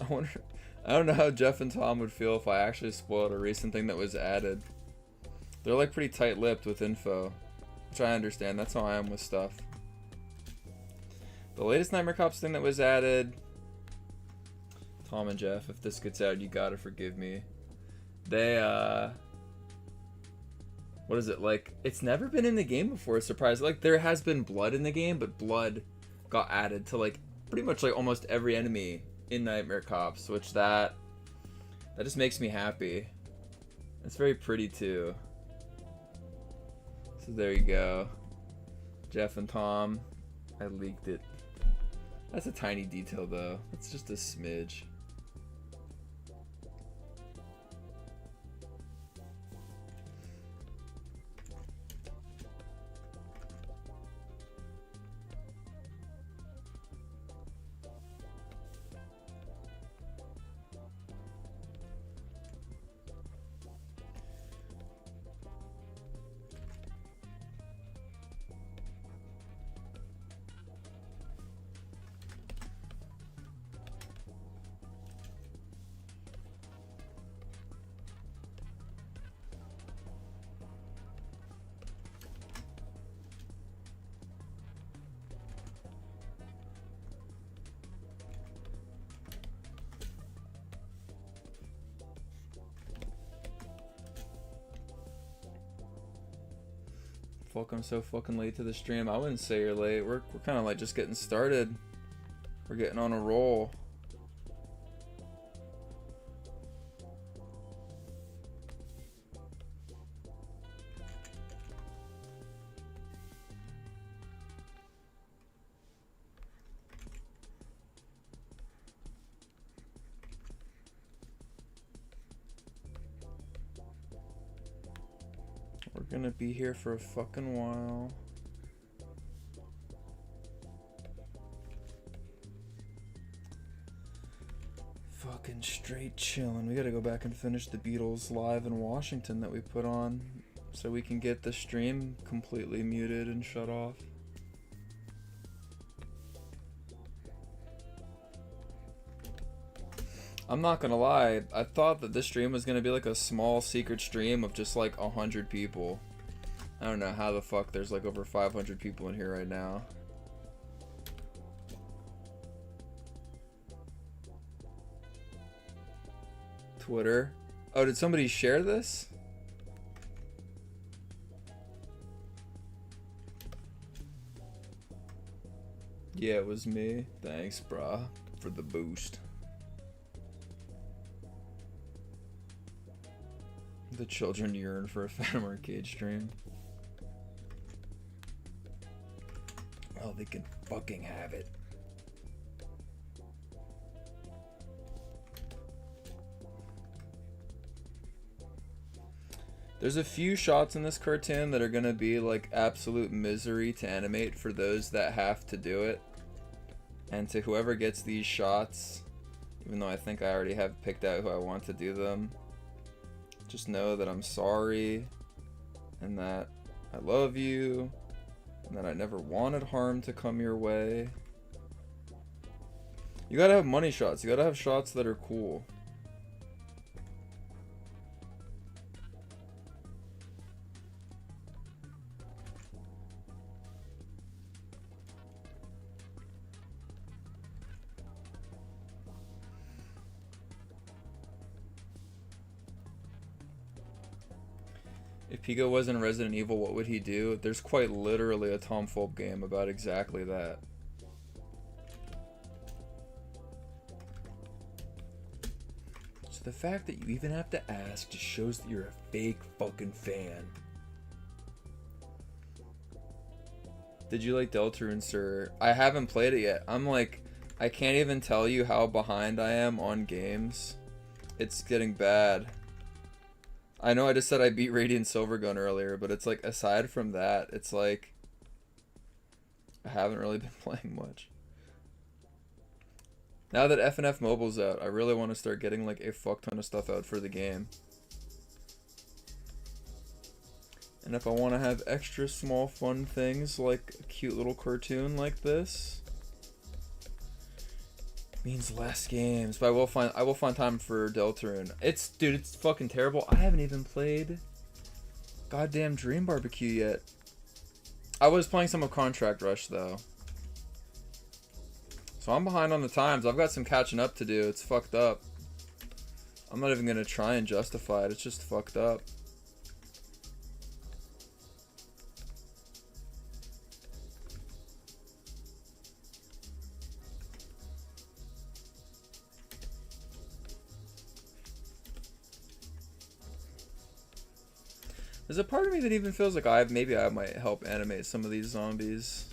I don't know how Jeff and Tom would feel if I actually spoiled a recent thing that was added. They're like pretty tight-lipped with info, which I understand. That's how I am with stuff. The latest Nightmare Cops thing that was added, Tom and Jeff, if this gets out, you gotta forgive me. They what is it like? It's never been in the game before. Surprise! Like there has been blood in the game, but blood got added to like pretty much like almost every enemy in Nightmare Cops, which that just makes me happy. It's very pretty too. So there you go, Jeff and Tom. I leaked it. That's a tiny detail though. It's just a smidge. Fuck, I'm so fucking late to the stream. I wouldn't say you're late. We're kind of like just getting started. We're getting on a roll. We're gonna be here for a fucking while. Fucking straight chilling. We gotta go back and finish the Beatles live in Washington that we put on so we can get the stream completely muted and shut off. I'm not gonna lie, I thought that this stream was gonna be like a small secret stream of just like 100 people. I don't know how the fuck there's like over 500 people in here right now. Twitter. Oh, did somebody share this? Yeah, it was me. Thanks, brah, for the boost. The children yearn for a Phantom Arcade stream. Well, they can fucking have it. There's a few shots in this cartoon that are gonna be like absolute misery to animate for those that have to do it. And to whoever gets these shots, even though I think I already have picked out who I want to do them, just know that I'm sorry, and that I love you, and that I never wanted harm to come your way. You gotta have money shots. You gotta have shots that are cool. If Pico wasn't Resident Evil, what would he do? There's quite literally a Tom Fulp game about exactly that. So the fact that you even have to ask just shows that you're a fake fucking fan. Did you like Deltarune, sir? I haven't played it yet. I'm like, I can't even tell you how behind I am on games. It's getting bad. I know I just said I beat Radiant Silvergun earlier, but it's like, aside from that, it's like, I haven't really been playing much. Now that FNF Mobile's out, I really want to start getting like a fuck ton of stuff out for the game. And if I want to have extra small fun things like a cute little cartoon like this, means less games, but I will find time for Deltarune. Dude, it's fucking terrible. I haven't even played goddamn Dream Barbecue yet. I was playing some of Contract Rush though, so I'm behind on the times. I've got some catching up to do. It's fucked up. I'm not even gonna try and justify it. It's just fucked up. There's a part of me that even feels like maybe I might help animate some of these zombies.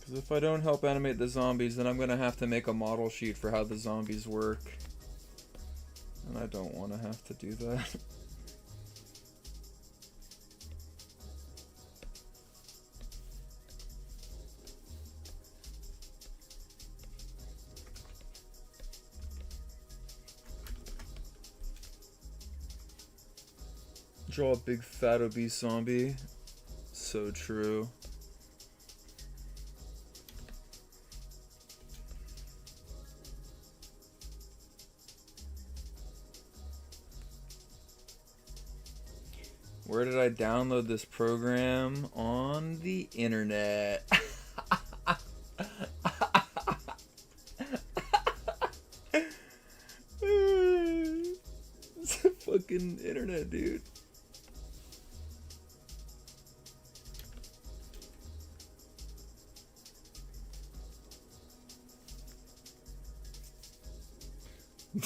Because if I don't help animate the zombies, then I'm going to have to make a model sheet for how the zombies work. And I don't want to have to do that. Draw a big fat obese zombie. So true. Where did I download this program? On the internet. It's a fucking internet, dude.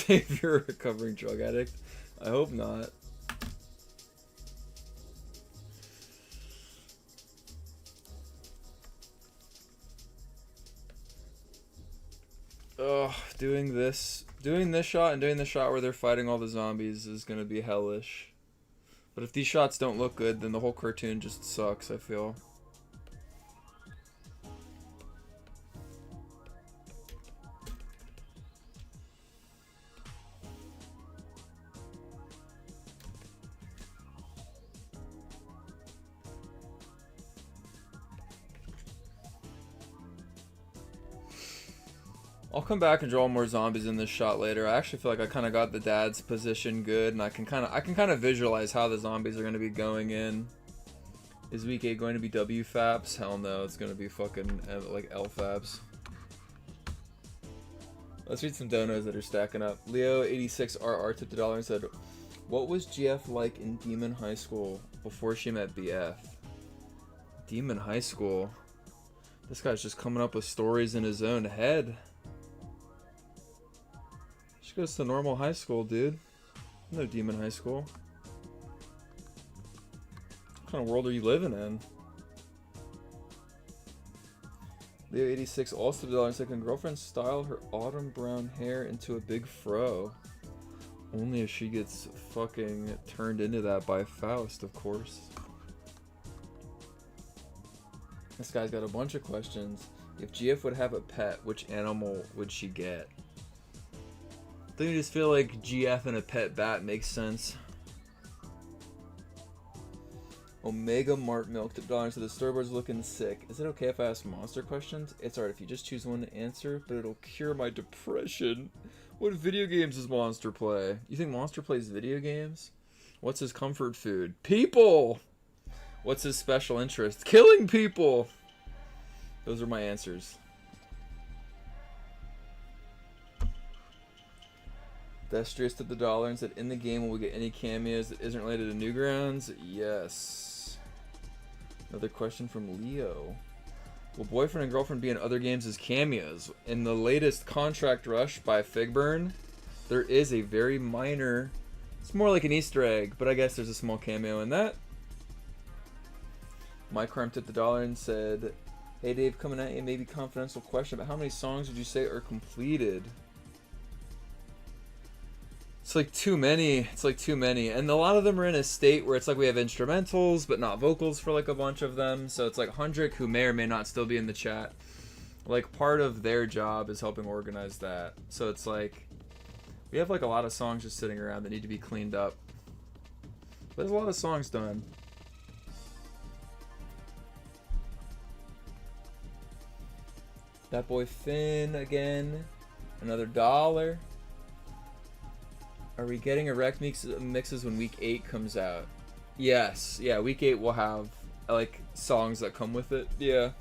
Dave, you're a recovering drug addict? I hope not. Ugh, doing this shot and doing the shot where they're fighting all the zombies is gonna be hellish. But if these shots don't look good, then the whole cartoon just sucks, I feel. I'll come back and draw more zombies in this shot later. I actually feel like I kind of got the dad's position good, and I can kind of visualize how the zombies are going to be going in. Is week 8 going to be W-Faps? Hell no, it's going to be fucking like L-Faps. Let's read some donos that are stacking up. Leo86RR tipped $1 and said, "What was GF like in Demon High School before she met BF?" Demon High School? This guy's just coming up with stories in his own head. She goes to normal high school, dude. No Demon High School. What kind of world are you living in? Leo86 also $1 said, "Can girlfriend style her autumn brown hair into a big fro? Only if she gets fucking turned into that by Faust, of course." This guy's got a bunch of questions. If GF would have a pet, which animal would she get? Don't you just feel like GF and a pet bat makes sense? Omega Mart Milk to $1 so the storyboard's looking sick. Is it okay if I ask monster questions? It's alright if you just choose one to answer, but it'll cure my depression. What video games does Monster play? You think Monster plays video games? What's his comfort food? People! What's his special interest? Killing people! Those are my answers. Destrius took the $1 and said, "In the game, will we get any cameos that isn't related to Newgrounds?" Yes. Another question from Leo. Will boyfriend and girlfriend be in other games as cameos? In the latest Contract Rush by Figburn, there is a very minor... It's more like an Easter egg, but I guess there's a small cameo in that. Mike Harm took the $1 and said, "Hey Dave, coming at you, maybe confidential question, but how many songs would you say are completed?" It's like too many. It's like too many. And a lot of them are in a state where it's like we have instrumentals, but not vocals for like a bunch of them. So it's like Hundrick, who may or may not still be in the chat. Like part of their job is helping organize that. So it's like we have like a lot of songs just sitting around that need to be cleaned up. But there's a lot of songs done. That boy Finn again. Another $1. Are we getting erect mixes when week 8 comes out? Yes. Yeah, week 8 will have like songs that come with it. Yeah.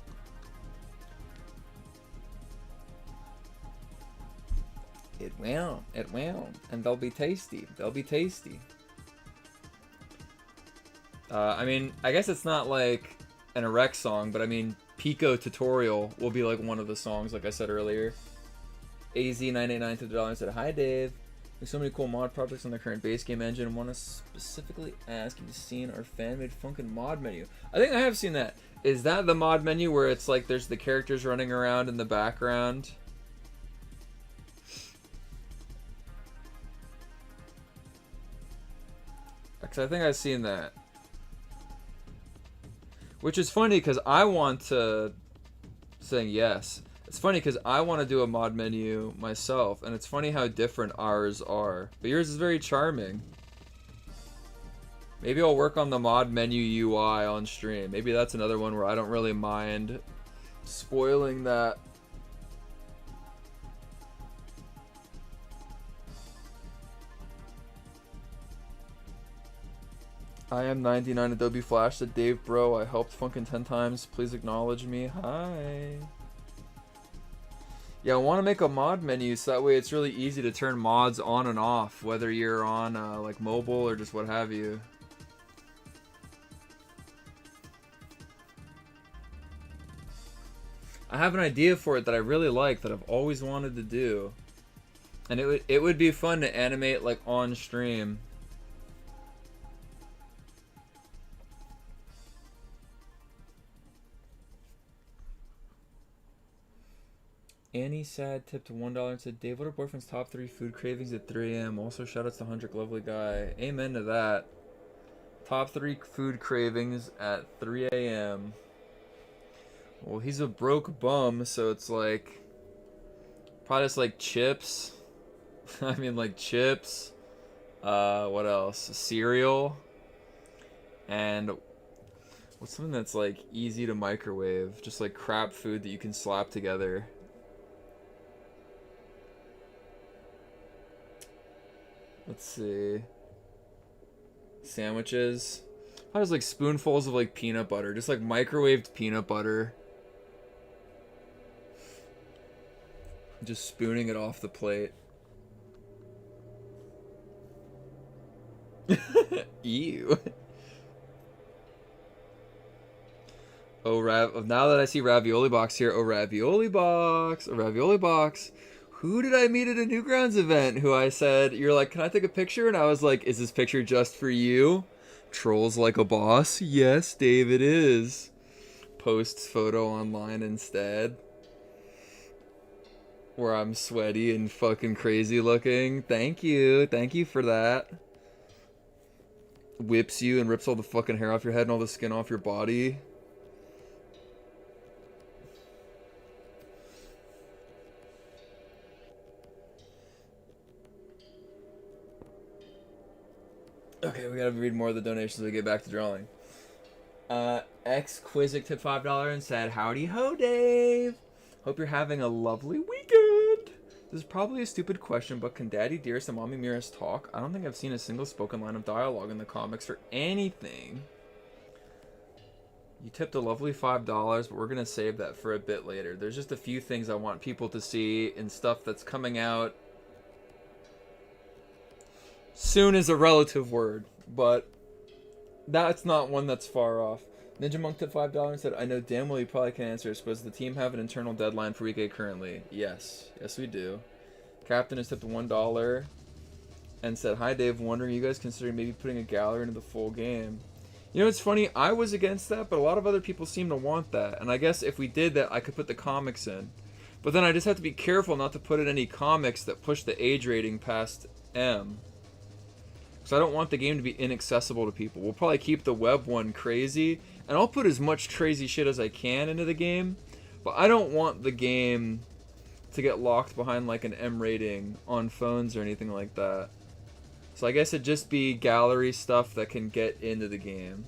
It will. It will. And they'll be tasty. They'll be tasty. I mean, I guess it's not like an erect song, but I mean, Pico Tutorial will be like one of the songs, like I said earlier. AZ989 $50 said, "Hi Dave. There's so many cool mod projects on the current base game engine. I want to specifically ask if you've seen our fan-made Funkin' mod menu." I think I have seen that. Is that the mod menu where it's like there's the characters running around in the background? Because I think I've seen that. Which is funny because I want to... Saying yes. It's funny because I want to do a mod menu myself, and it's funny how different ours are. But yours is very charming. Maybe I'll work on the mod menu UI on stream. Maybe that's another one where I don't really mind spoiling that. I am 99 Adobe Flash said, "Dave bro, I helped Funkin' 10 times. Please acknowledge me. Hi." Yeah, I want to make a mod menu so that way it's really easy to turn mods on and off, whether you're on like mobile or just what have you. I have an idea for it that I really like that I've always wanted to do. And it would be fun to animate like on stream. Annie Sad tipped $1 and said, "Dave, what are boyfriend's top 3 food cravings at 3 a.m.? Also, shoutouts to Hundred, lovely guy." Amen to that. Top 3 food cravings at 3 a.m. Well, he's a broke bum, so it's like... probably just like chips. I mean, like chips. What else? Cereal. And... what's something that's like easy to microwave? Just like crap food that you can slap together. Let's see. Sandwiches. How does like spoonfuls of like peanut butter? Just like microwaved peanut butter. Just spooning it off the plate. Ew. Oh, now that I see Ravioli Box here, oh, Ravioli Box, oh, Ravioli Box. Who did I meet at a Newgrounds event who I said, you're like, "Can I take a picture?" And I was like, "Is this picture just for you?" Trolls like a boss. Yes, Dave, it is. Posts photo online instead. Where I'm sweaty and fucking crazy looking. Thank you. Thank you for that. Whips you and rips all the fucking hair off your head and all the skin off your body. Okay, we gotta read more of the donations as we get back to drawing. X-Quizic tipped $5 and said, "Howdy ho, Dave. Hope you're having a lovely weekend. This is probably a stupid question, but can Daddy Dearest and Mommy Mirrors talk? I don't think I've seen a single spoken line of dialogue in the comics for anything." You tipped a lovely $5, but we're gonna save that for a bit later. There's just a few things I want people to see and stuff that's coming out. Soon is a relative word, but that's not one that's far off. Ninja Monk tipped $5 and said, "I know damn well you probably can't answer this, but does the team have an internal deadline for week 8 currently?" Yes. Yes, we do. Captain has tipped $1 and said, "Hi Dave, wondering you guys considering maybe putting a gallery into the full game?" You know, it's funny, I was against that, but a lot of other people seem to want that. And I guess if we did that, I could put the comics in. But then I just have to be careful not to put in any comics that push the age rating past M. So I don't want the game to be inaccessible to people. We'll probably keep the web one crazy, and I'll put as much crazy shit as I can into the game, but I don't want the game to get locked behind like an M rating on phones or anything like that. So I guess it'd just be gallery stuff that can get into the game.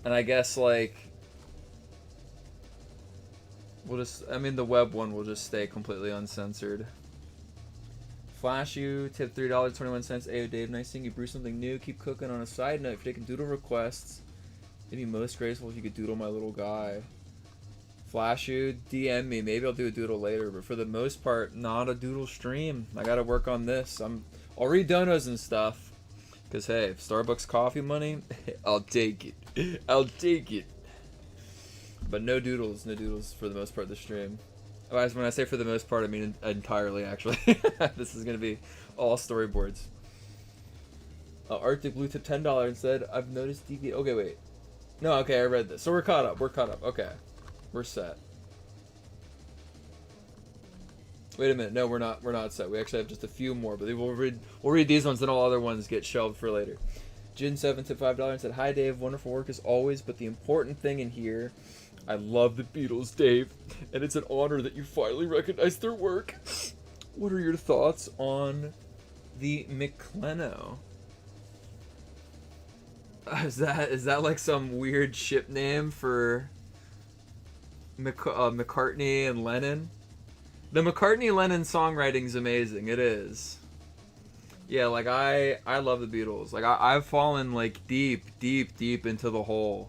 And I guess like We'll just, I mean, the web one will just stay completely uncensored. Flash you, tip $3.21. Ayo Dave, nice seeing you brew something new. Keep cooking. On a side note, if you're taking doodle requests, it'd be most graceful if you could doodle my little guy. Flash you, DM me. Maybe I'll do a doodle later, but for the most part, not a doodle stream. I gotta work on this. I'll read donos and stuff. Cause hey, if Starbucks coffee money, I'll take it. I'll take it. But no doodles for the most part of the stream. When I say for the most part, I mean entirely, actually. This is going to be all storyboards. Arctic Blue tip $10 and said, I've noticed DV... Okay, wait. No, okay, I read this. So we're caught up. Okay. We're set. Wait a minute. No, we're not set. We actually have just a few more, but we'll read these ones, and all other ones get shelved for later. Jin7 tip $5 and said, hi, Dave. Wonderful work as always, but the important thing in here... I love the Beatles, Dave, and it's an honor that you finally recognize their work. What are your thoughts on the McLeno? Is that like some weird ship name for McCartney and Lennon? The McCartney-Lennon songwriting's amazing. It is. Yeah, like I love the Beatles. Like I've fallen like deep into the hole.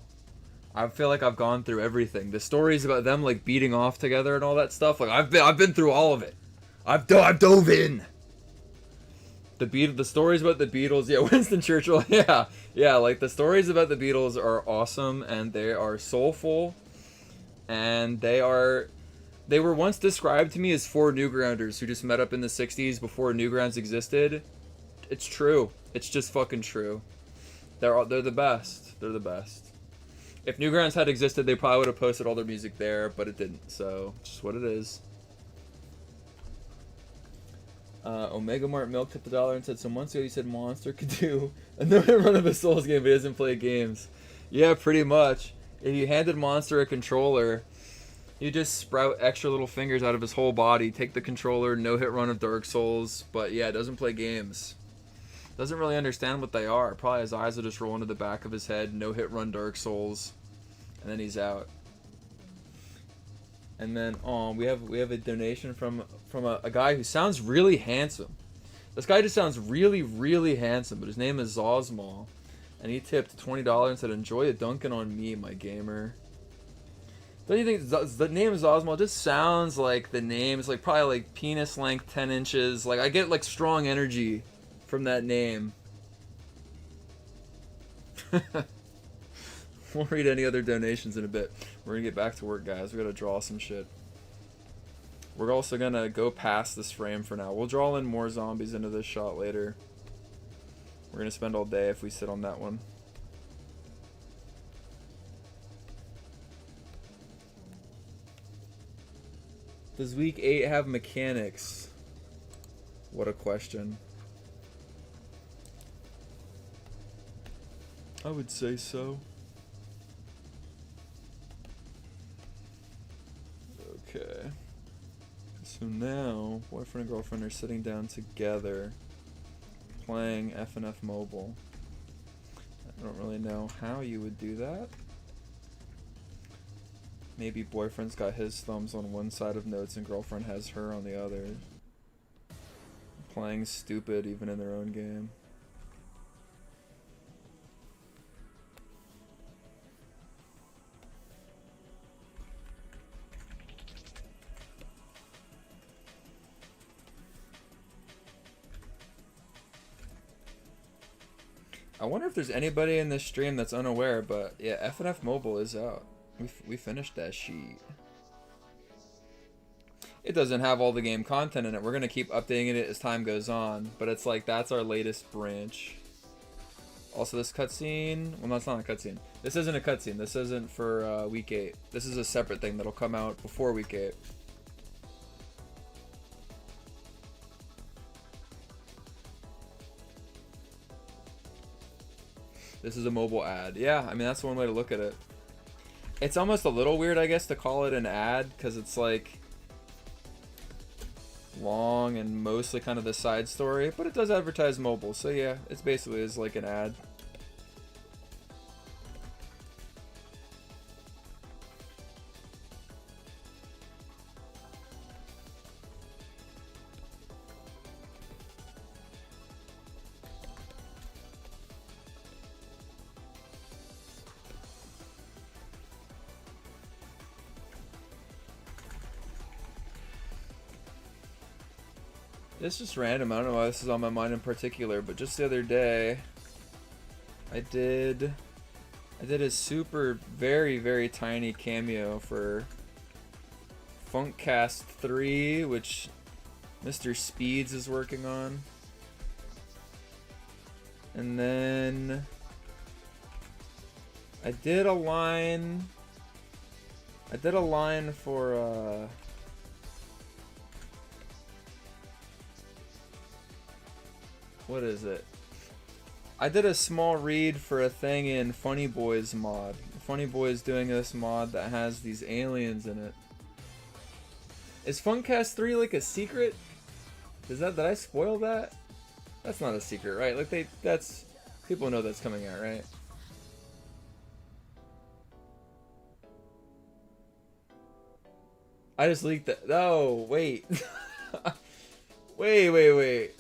I feel like I've gone through everything. The stories about them like beating off together and all that stuff. Like I've been through all of it. I've dove in. The stories about the Beatles. Yeah, Winston Churchill. Yeah. Like the stories about the Beatles are awesome, and they are soulful, and they were once described to me as four Newgrounders who just met up in the '60s before Newgrounds existed. It's true. It's just fucking true. They're the best. They're the best. If Newgrounds had existed, they probably would have posted all their music there, but it didn't, so it's just what it is. Omega Mart Milk tipped $1 and said, some months ago you said Monster could do a no-hit run of a Souls game, but he doesn't play games. Yeah, pretty much. If you handed Monster a controller, you just sprout extra little fingers out of his whole body, take the controller, no-hit run of Dark Souls, but yeah, doesn't play games. Doesn't really understand what they are. Probably his eyes will just roll into the back of his head, no-hit run Dark Souls, and then he's out. And then we have a donation from a guy who sounds really handsome. This guy just sounds really handsome, but his name is Zosmal, and he tipped $20 and said, enjoy a dunking on me, my gamer. Don't you think the name Zosmal just sounds like the name? It's like probably like penis length 10 inches. Like I get like strong energy from that name. We'll read any other donations in a bit. We're gonna get back to work, guys. We gotta draw some shit. We're also gonna go past this frame for now. We'll draw in more zombies into this shot later. We're gonna spend all day if we sit on that one. Does week 8 have mechanics? What a question. I would say so. Okay. So now, boyfriend and girlfriend are sitting down together, playing FNF Mobile. I don't really know how you would do that. Maybe boyfriend's got his thumbs on one side of notes and girlfriend has her on the other. Playing stupid even in their own game. I wonder if there's anybody in this stream that's unaware, but yeah, FNF Mobile is out. We finished that sheet. It doesn't have all the game content in it. We're gonna keep updating it as time goes on, but it's like that's our latest branch. Also, this cutscene. Well, no, it's not a cutscene. This isn't a cutscene. This isn't for week 8. This is a separate thing that'll come out before week 8. This is a mobile ad. Yeah, I mean, that's one way to look at it. It's almost a little weird, I guess, to call it an ad, because it's like long and mostly kind of the side story, but it does advertise mobile, so yeah, it's basically is like an ad. It's just random. I don't know why this is on my mind in particular, but just the other day, I did a super, very, very tiny cameo for Funkcast 3, which Mr. Speeds is working on. And then I did a line for what is it? I did a small read for a thing in Funny Boys mod. Funny Boys doing this mod that has these aliens in it. Is Funkcast 3 like a secret? Did I spoil that? That's not a secret, right? Like people know that's coming out, right? I just leaked that. Oh, wait. Wait.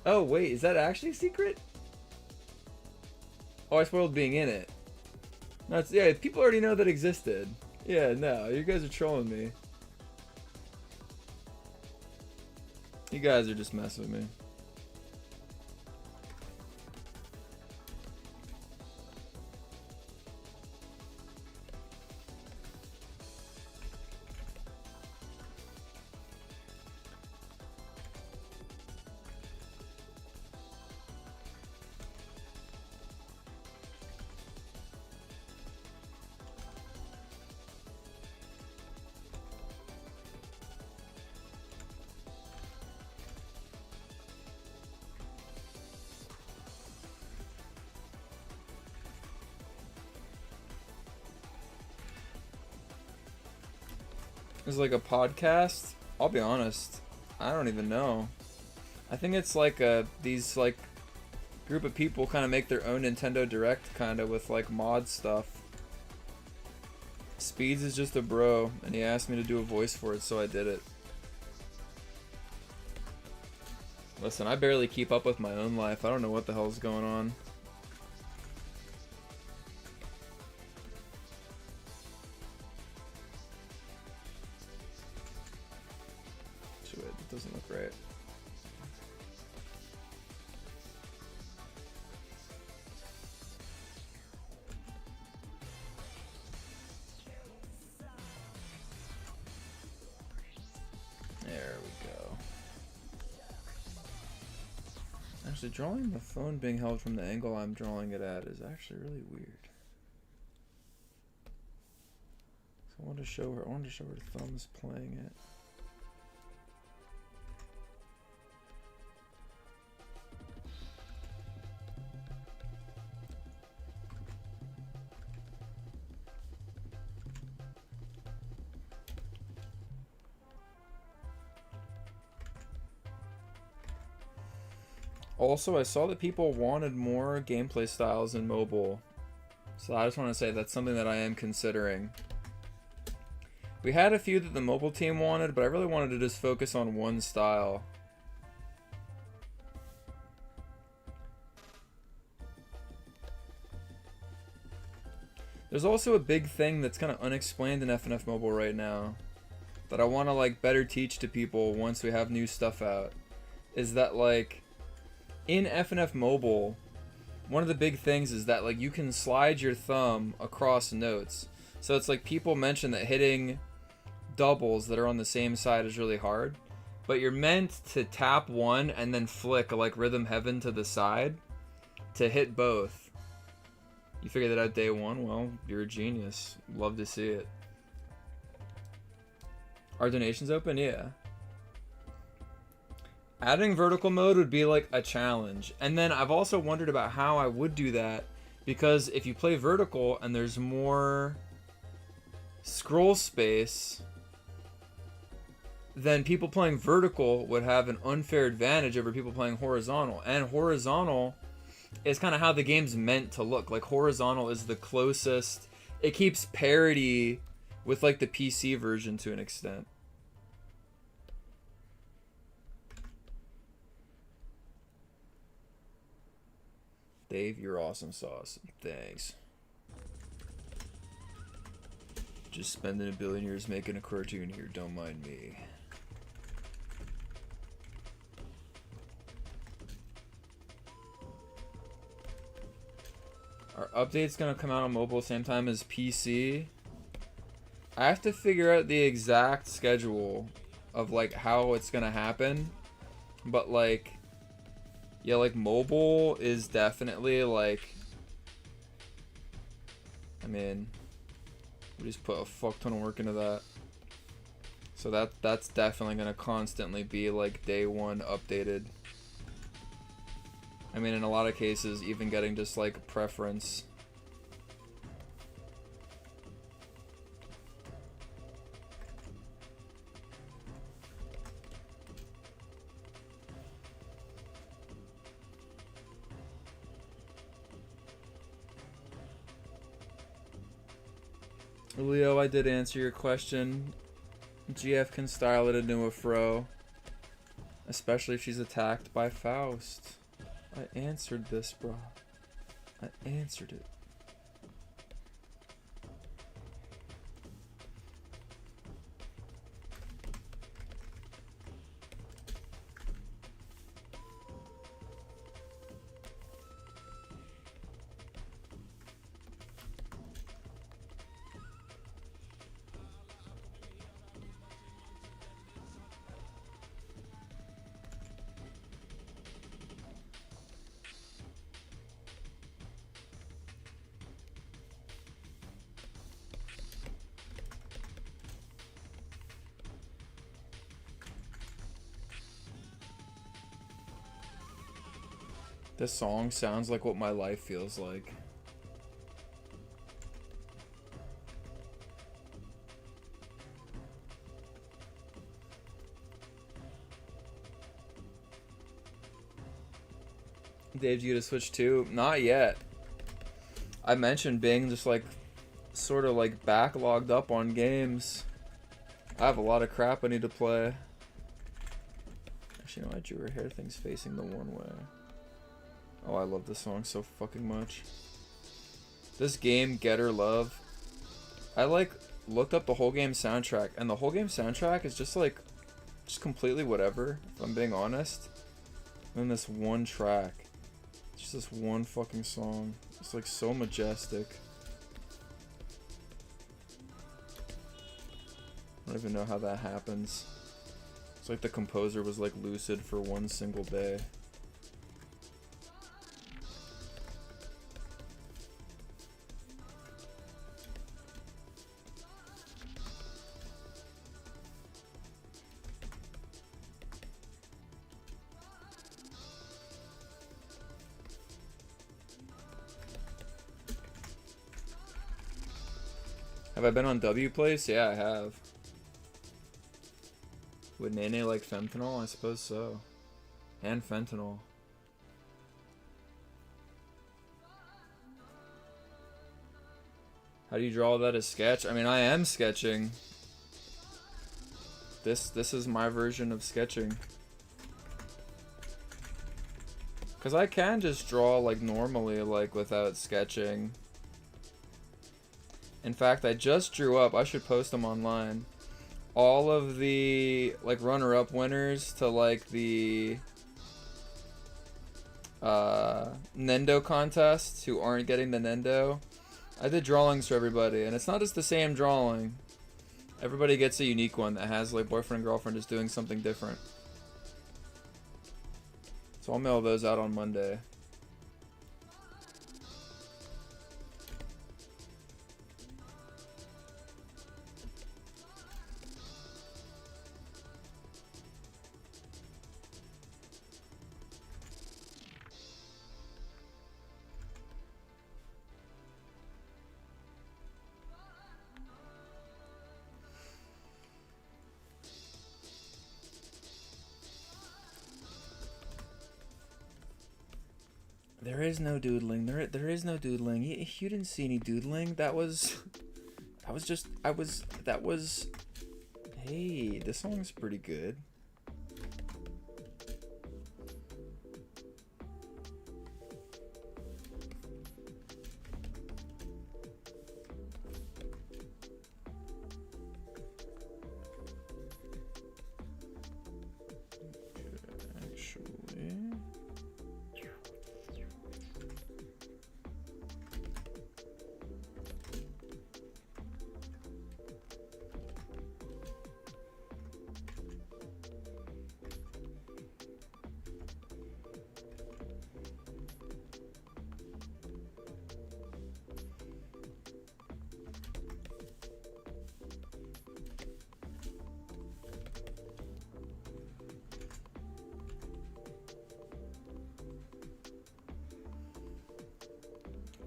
Oh, wait, is that actually a secret? Oh, I spoiled being in it. No, yeah, people already know that existed. Yeah, no, you guys are trolling me. You guys are just messing with me. It's like a podcast? I'll be honest, I don't even know. I think it's like these like group of people kind of make their own Nintendo Direct kind of with like mod stuff. Speeds is just a bro, and he asked me to do a voice for it, so I did it. Listen, I barely keep up with my own life. I don't know what the hell's going on. It doesn't look right. There we go. Actually, drawing the phone being held from the angle I'm drawing it at is actually really weird. So I wanted to show her thumbs playing it. Also, I saw that people wanted more gameplay styles in mobile, so I just want to say that's something that I am considering. We had a few that the mobile team wanted, but I really wanted to just focus on one style. There's also a big thing that's kind of unexplained in FNF Mobile right now that I want to like better teach to people once we have new stuff out, is that like in FNF Mobile, one of the big things is that like you can slide your thumb across notes. So it's like people mention that hitting doubles that are on the same side is really hard, but you're meant to tap one and then flick like Rhythm Heaven to the side to hit both. You figured that out day one? Well, you're a genius. Love to see it. Are donations open? Yeah. Adding vertical mode would be like a challenge. And then I've also wondered about how I would do that, because if you play vertical and there's more scroll space, then people playing vertical would have an unfair advantage over people playing horizontal. And horizontal is kind of how the game's meant to look. Like horizontal is the closest. It keeps parity with like the PC version to an extent. Dave, you're awesome sauce. Thanks. Just spending a billion years making a cartoon here. Don't mind me. Our update's gonna come out on mobile same time as PC. I have to figure out the exact schedule of like how it's gonna happen. But like, yeah, like mobile is definitely like, I mean, we just put a fuck ton of work into that. So that's definitely gonna constantly be like day one updated. I mean, in a lot of cases, even getting just like preference. Leo, I did answer your question. GF can style it into a fro, especially if she's attacked by Faust. I answered this, bro. I answered it. This song sounds like what my life feels like. Dave, you get a Switch 2? Not yet. I mentioned being just like sort of like backlogged up on games. I have a lot of crap I need to play. Actually, no, I drew her hair things facing the one way. Oh, I love this song so fucking much. This game, Get Her Love, I like looked up the whole game soundtrack, and the whole game soundtrack is just like, just completely whatever, if I'm being honest. And then this one track, just this one fucking song, it's like so majestic. I don't even know how that happens. It's like the composer was like lucid for one single day. Have I been on W Place? Yeah, I have. Would Nene like fentanyl? I suppose so. And fentanyl. How do you draw that as sketch? I mean, I am sketching. This is my version of sketching. Cause I can just draw like normally, like without sketching. In fact, I just drew up, I should post them online, all of the like runner-up winners to like the Nendo contests who aren't getting the Nendo. I did drawings for everybody, and it's not just the same drawing. Everybody gets a unique one that has like boyfriend and girlfriend just doing something different. So I'll mail those out on Monday. There is no doodling. There is no doodling. You didn't see any doodling. That was just, hey, this song's pretty good.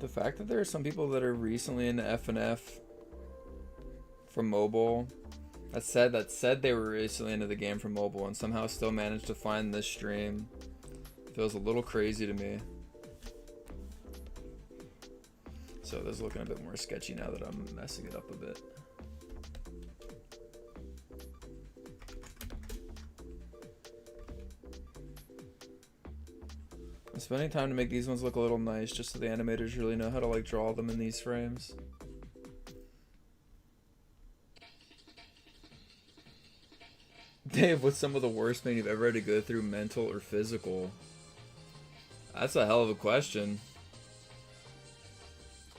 The fact that there are some people that are recently into FNF from mobile that said they were recently into the game from mobile and somehow still managed to find this stream feels a little crazy to me. So this is looking a bit more sketchy now that I'm messing it up a bit. I'm spending time to make these ones look a little nice just so the animators really know how to like draw them in these frames. Dave, what's some of the worst pain you've ever had to go through, mental or physical? That's a hell of a question.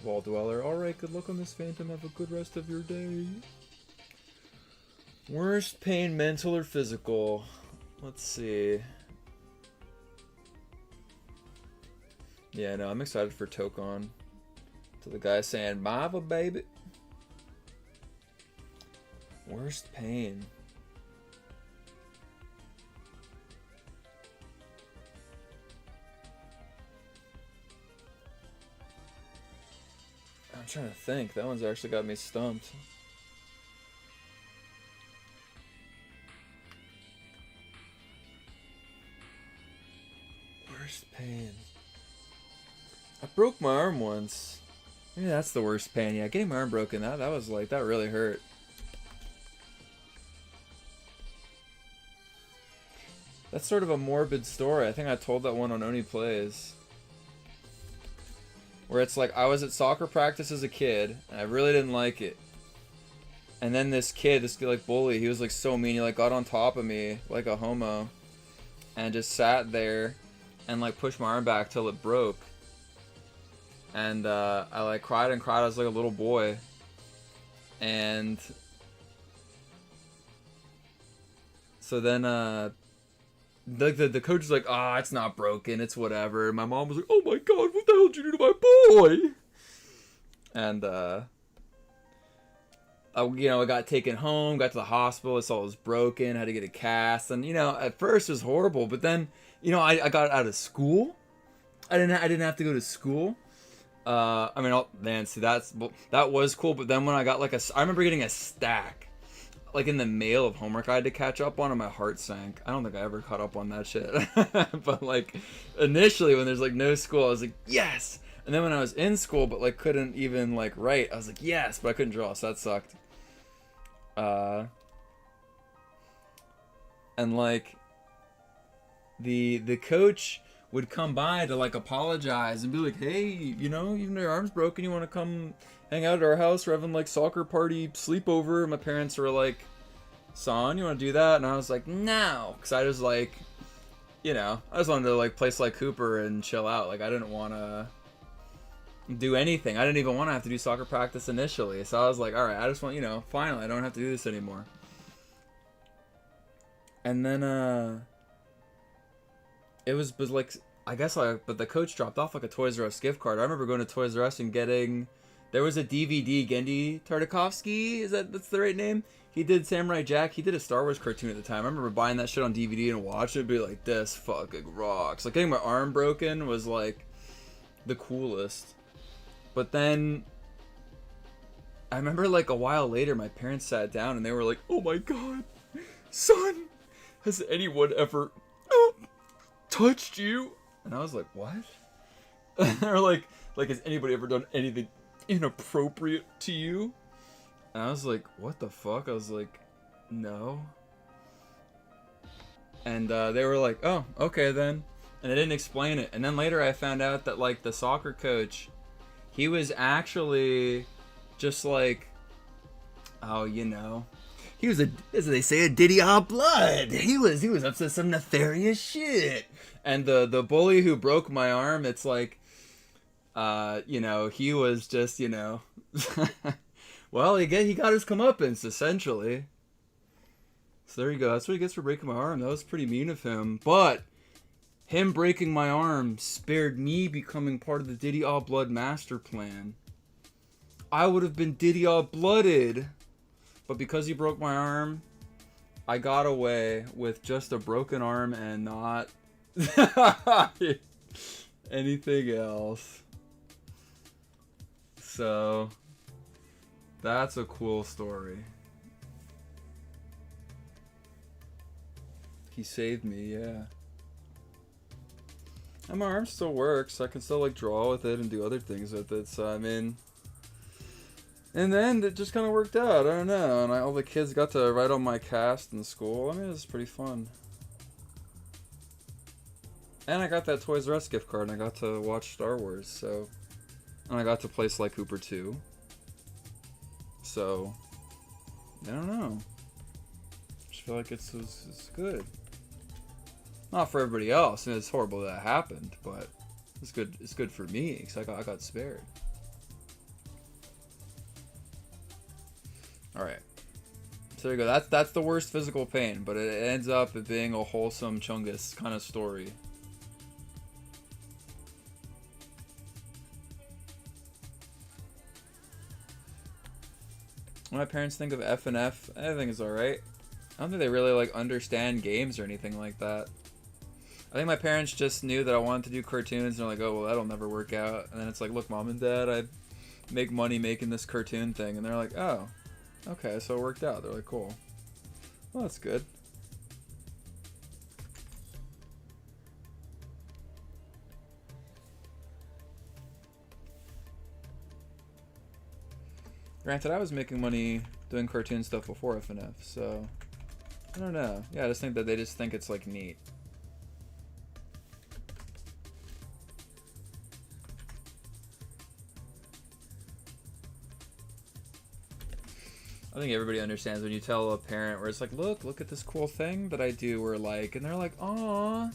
Wall Dweller, alright, good luck on this Phantom, have a good rest of your day. Worst pain, mental or physical? Let's see. Yeah, no, I'm excited for Tokon. To the guy saying, Mava, baby. Worst pain. I'm trying to think. That one's actually got me stumped. Worst pain. I broke my arm once. Maybe that's the worst pain. Yeah, getting my arm broken, that was like, that really hurt. That's sort of a morbid story. I think I told that one on Oni Plays. Where it's like, I was at soccer practice as a kid, and I really didn't like it. And then this like bully, he was like so mean, he like got on top of me, like a homo. And just sat there, and like pushed my arm back till it broke. And I like cried and cried, I was like a little boy. And so then the coach was like, it's not broken, it's whatever. My mom was like, oh my god, what the hell did you do to my boy? And I got taken home, got to the hospital, I saw it was broken, had to get a cast, and at first it was horrible, but then I got out of school. I didn't have to go to school. I mean, see, that was cool, but then when I got I remember getting a stack like in the mail of homework I had to catch up on, and my heart sank. I don't think I ever caught up on that shit. But like initially when there's like no school, I was like, yes. And then when I was in school but like couldn't even like write, I was like, yes, but I couldn't draw, so that sucked. And like the coach would come by to like apologize and be like, hey, even though your arm's broken, you want to come hang out at our house? We're having like soccer party sleepover. And my parents were like, son, you want to do that? And I was like, no, because I was like, I just wanted to like play Sly Cooper and chill out. Like I didn't want to do anything. I didn't even want to have to do soccer practice initially. So I was like, all right, I just want, finally I don't have to do this anymore. And then it was like, I guess but the coach dropped off like a Toys R Us gift card. I remember going to Toys R Us and getting, there was a DVD, Gendy Tartakovsky, that's the right name? He did Samurai Jack, he did a Star Wars cartoon at the time. I remember buying that shit on DVD and watching it, be like, this fucking rocks. Like getting my arm broken was like the coolest. But then I remember like a while later my parents sat down and they were like, oh my god, son, has anyone ever touched you? And I was like, what? Or like has anybody ever done anything inappropriate to you? And I was like, what the fuck? I was like, no. And they were like, oh, okay then. And they didn't explain it. And then later I found out that like the soccer coach, he was actually just like, he was as they say, a Diddy of blood. He was up to some nefarious shit. And the bully who broke my arm, it's like, he was just, well, he got his comeuppance, essentially. So there you go. That's what he gets for breaking my arm. That was pretty mean of him. But him breaking my arm spared me becoming part of the Diddy All Blood master plan. I would have been Diddy All Blooded. But because he broke my arm, I got away with just a broken arm and not anything else. So that's a cool story. He saved me, yeah. And my arm still works. I can still like draw with it and do other things with it. So I mean, in the end, it just kind of worked out. I don't know. And all the kids got to write on my cast in school. I mean, it was pretty fun. And I got that Toys R Us gift card, and I got to watch Star Wars. So, and I got to play Sly Cooper 2. So, I don't know. I just feel like it's good. Not for everybody else. I mean, it's horrible that happened, but it's good. It's good for me because I got spared. All right. So there you go. That's the worst physical pain, but it ends up being a wholesome Chungus kind of story. What my parents think of FNF, I think it's alright. I don't think they really like understand games or anything like that. I think my parents just knew that I wanted to do cartoons and they're like, oh, well, that'll never work out. And then it's like, look, Mom and Dad, I make money making this cartoon thing. And they're like, oh, okay, so it worked out. They're like, cool. Well, that's good. Granted, I was making money doing cartoon stuff before FNF, so I don't know. Yeah, I just think that they just think it's like neat. I think everybody understands when you tell a parent where it's like, look at this cool thing that I do, or like, and they're like, aw,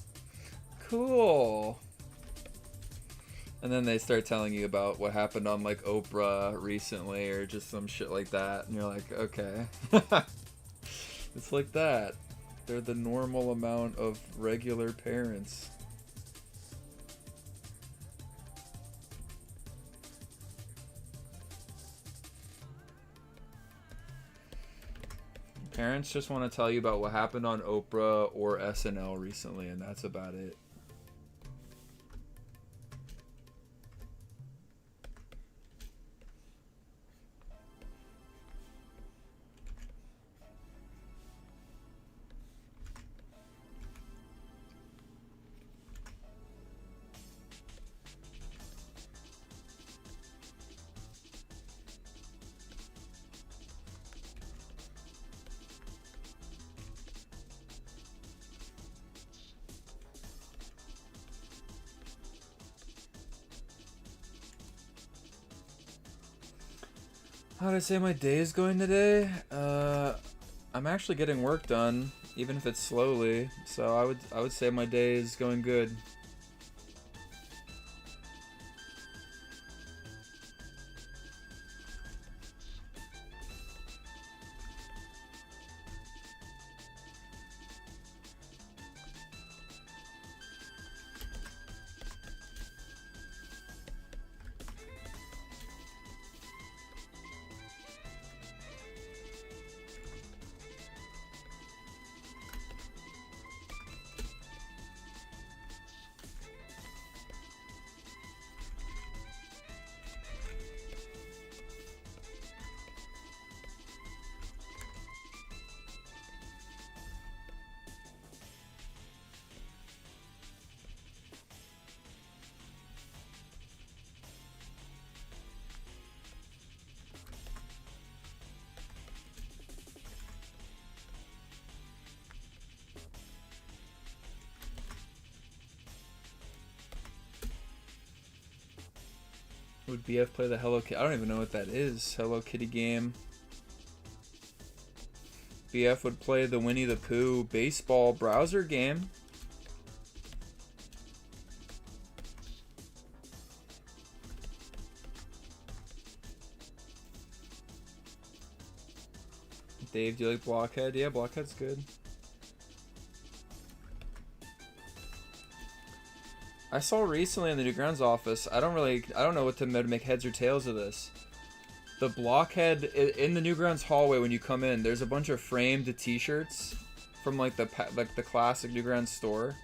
cool. And then they start telling you about what happened on like Oprah recently or just some shit like that. And you're like, okay. It's like that. They're the normal amount of regular parents. Parents just want to tell you about what happened on Oprah or SNL recently, and that's about it. How would I say my day is going today? I'm actually getting work done, even if it's slowly. So I would say my day is going good. Would BF play the Hello Kitty? I don't even know what that is. Hello Kitty game. BF would play the Winnie the Pooh baseball browser game. Dave, do you like Blockhead? Yeah, Blockhead's good. I saw recently in the Newgrounds office, I don't know what to make heads or tails of this. The Blockhead, in the Newgrounds hallway when you come in, there's a bunch of framed t-shirts from like the classic Newgrounds store.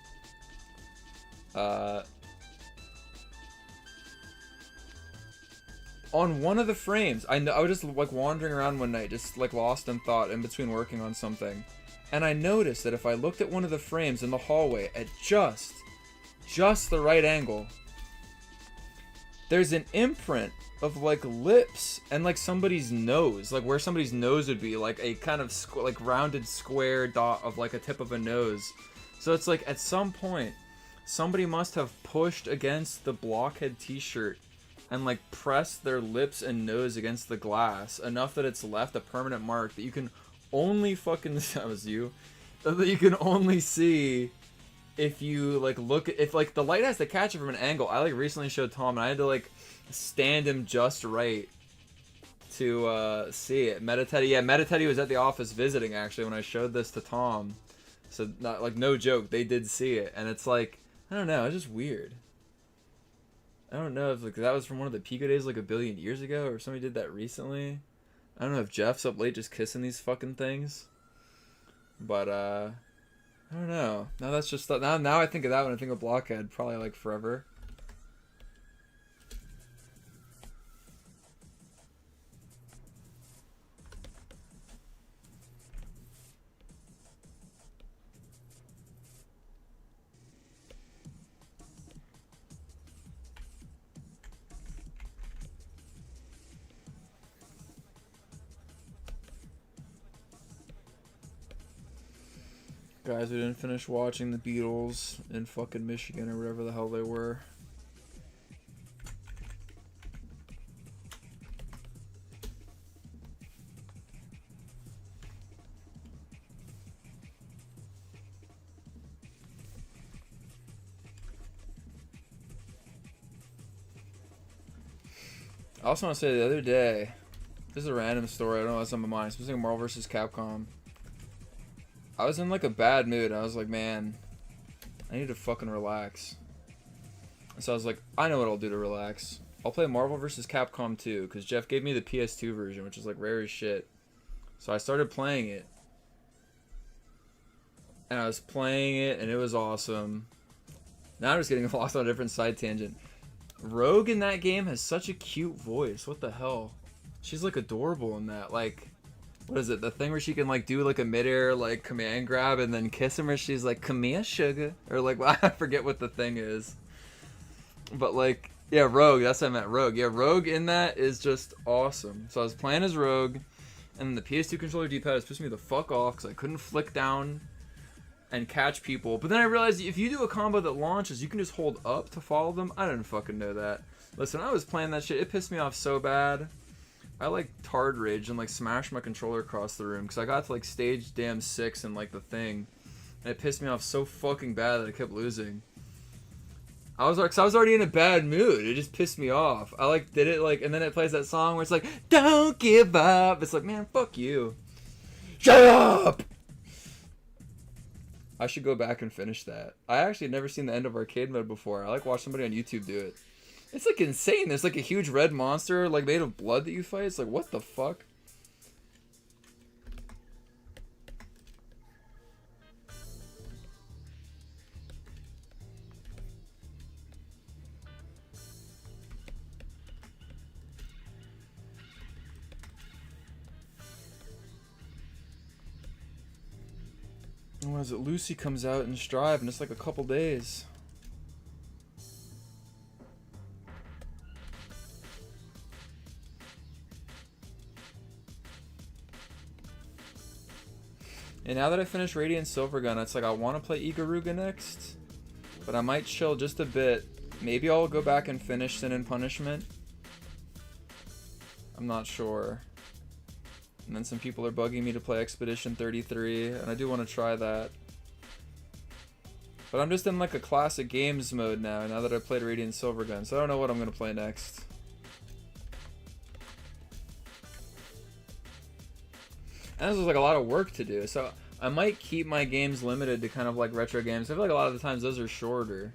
on one of the frames, I was just like wandering around one night, just like lost in thought in between working on something, and I noticed that if I looked at one of the frames in the hallway at just the right angle, there's an imprint of like lips and like somebody's nose, like where somebody's nose would be, like a kind of like rounded square dot of like a tip of a nose. So it's like at some point somebody must have pushed against the blockhead t-shirt and like pressed their lips and nose against the glass enough that it's left a permanent mark that you can only fucking that was you that you can only see if you like look, if like the light has to catch it from an angle. I like recently showed Tom and I had to like stand him just right to see it. Metateddy was at the office visiting actually when I showed this to Tom, so not like no joke, they did see it, and it's like I don't know, it's just weird. I don't know if like that was from one of the Pico days like a billion years ago or somebody did that recently. I don't know if Jeff's up late just kissing these fucking things, but I don't know. Now that's just now I think of that when I think of Blockhead, probably like forever. Guys, we didn't finish watching the Beatles in fucking Michigan or wherever the hell they were. I also want to say the other day, this is a random story, I don't know what's on my mind, specifically Marvel vs. Capcom. I was in like a bad mood. I was like, man, I need to fucking relax. And so I was like, I know what I'll do to relax. I'll play Marvel vs. Capcom 2, because Jeff gave me the PS2 version, which is like rare as shit. So I started playing it. And I was playing it, and it was awesome. Now I'm just getting lost on a different side tangent. Rogue in that game has such a cute voice. What the hell? She's like adorable in that. Like, what is it? The thing where she can like do like a midair like command grab and then kiss him, or she's like, "Come here, sugar," or like I forget what the thing is. But like, yeah, Rogue. That's what I meant. Rogue. Yeah, Rogue in that is just awesome. So I was playing as Rogue, and the PS2 controller D-pad has pissed me the fuck off because I couldn't flick down and catch people. But then I realized if you do a combo that launches, you can just hold up to follow them. I didn't fucking know that. Listen, I was playing that shit. It pissed me off so bad. I like tard rage and like smashed my controller across the room because I got to like stage damn 6 and like the thing, and it pissed me off so fucking bad that I kept losing. I was already in a bad mood. It just pissed me off. I like did it like, and then it plays that song where it's like, "Don't give up." It's like, man, fuck you. Shut up. I should go back and finish that. I actually had never seen the end of arcade mode before. I like watched somebody on YouTube do it. It's like insane. There's like a huge red monster like made of blood that you fight. It's like, what the fuck? What is it? Lucy comes out in Strive and it's like a couple days. And now that I finished Radiant Silvergun, it's like I want to play Ikaruga next, but I might chill just a bit. Maybe I'll go back and finish Sin and Punishment. I'm not sure. And then some people are bugging me to play Expedition 33, and I do want to try that. But I'm just in like a classic games mode now that I played Radiant Silvergun, so I don't know what I'm going to play next. And this is like a lot of work to do, so I might keep my games limited to kind of like retro games. I feel like a lot of the times those are shorter.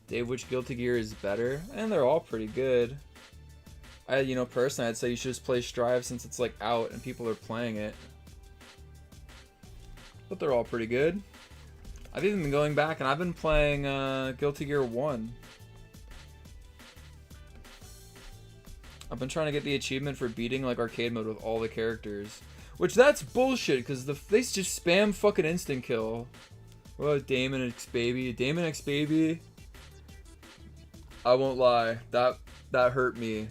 Dave, which Guilty Gear is better? And they're all pretty good. Personally, I'd say you should just play Strive since it's like out and people are playing it. But they're all pretty good. I've even been going back and I've been playing Guilty Gear 1. I've been trying to get the achievement for beating like arcade mode with all the characters. Which that's bullshit, because they just spam fucking instant kill. What about Damon X Baby? Damon X Baby, I won't lie, that hurt me.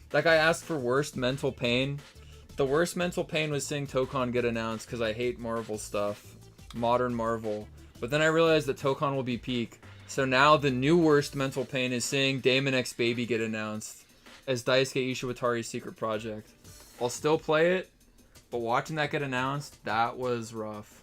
That guy asked for worst mental pain. The worst mental pain was seeing Tokon get announced, because I hate Marvel stuff. Modern Marvel. But then I realized that Tokon will be peak. So now the new worst mental pain is seeing Damon X Baby get announced as Daisuke Ishiwatari's secret project. I'll still play it, but watching that get announced, that was rough.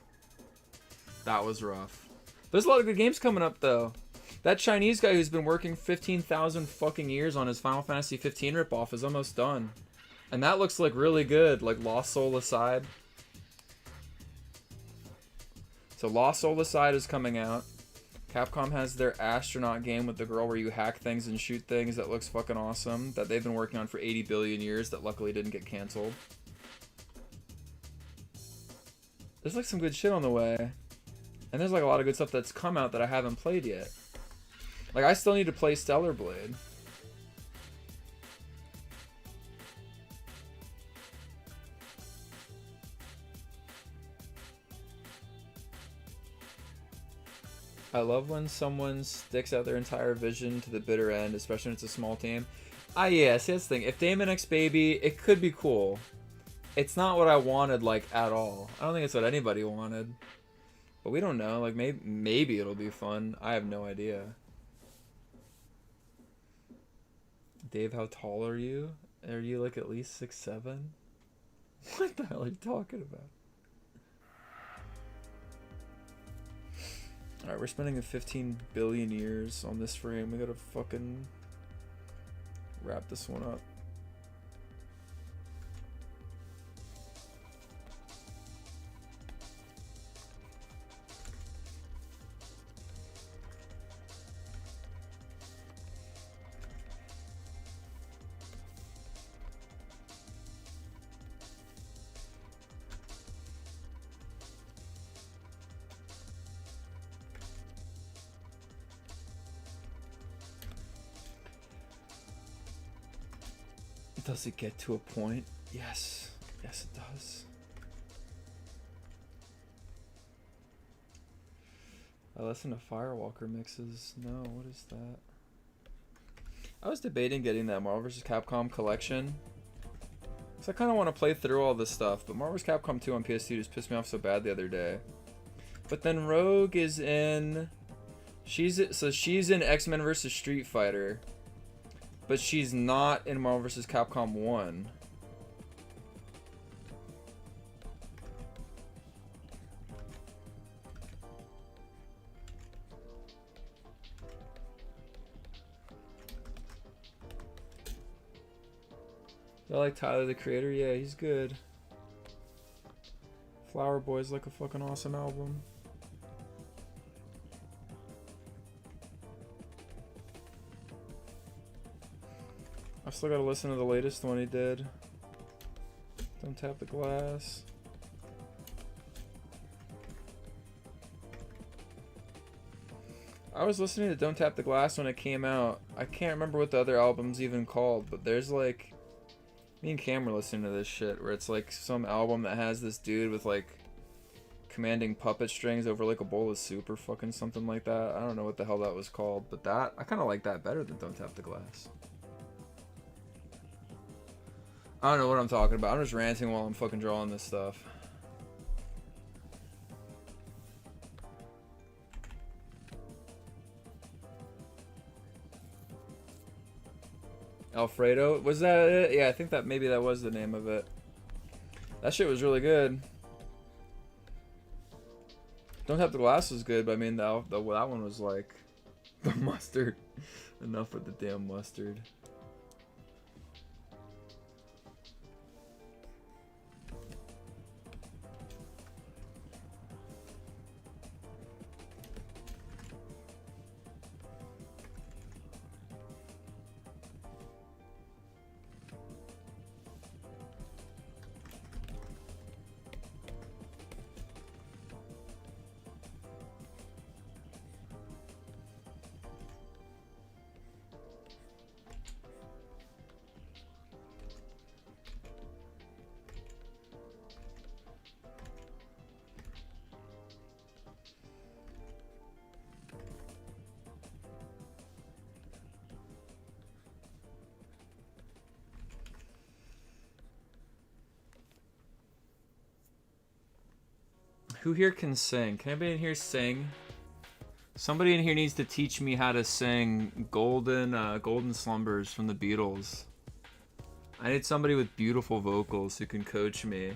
That was rough. There's a lot of good games coming up, though. That Chinese guy who's been working 15,000 fucking years on his Final Fantasy 15 ripoff is almost done. And that looks like really good, like Lost Soul aside. So Lost Soul aside is coming out. Capcom has their astronaut game with the girl where you hack things and shoot things that looks fucking awesome, that they've been working on for 80 billion years, that luckily didn't get canceled. There's like some good shit on the way. And there's like a lot of good stuff that's come out that I haven't played yet. Like, I still need to play Stellar Blade. I love when someone sticks out their entire vision to the bitter end, especially when it's a small team. Yeah, see, that's the thing. If Damon X Baby, it could be cool. It's not what I wanted, like, at all. I don't think it's what anybody wanted. But we don't know. Like, maybe it'll be fun. I have no idea. Dave, how tall are you? Are you, like, at least 6'7"? What the hell are you talking about? Alright, we're spending 15 billion years on this frame. We gotta fucking wrap this one up. Does it get to a point? Yes. Yes, it does. I listen to Firewalker mixes. No, what is that? I was debating getting that Marvel vs. Capcom collection. Because I kind of want to play through all this stuff. But Marvel vs. Capcom 2 on PS2 just pissed me off so bad the other day. But then Rogue is in... She's in X-Men vs. Street Fighter. But she's not in Marvel vs. Capcom 1. I like Tyler the Creator. Yeah, he's good. Flower Boy's like a fucking awesome album. I still gotta listen to the latest one he did. Don't Tap the Glass. I was listening to Don't Tap the Glass when it came out. I can't remember what the other album's even called, but there's like... Me and Cam were listening to this shit where it's like some album that has this dude with like commanding puppet strings over like a bowl of soup or fucking something like that. I don't know what the hell that was called, but that... I kind of like that better than Don't Tap the Glass. I don't know what I'm talking about. I'm just ranting while I'm fucking drawing this stuff. Alfredo? Was that it? Yeah, I think that maybe that was the name of it. That shit was really good. Don't Have the Glass was good, but I mean, that one was like the mustard. Enough with the damn mustard. Who here can sing? Can anybody in here sing? Somebody in here needs to teach me how to sing Golden Slumbers from the Beatles. I need somebody with beautiful vocals who can coach me.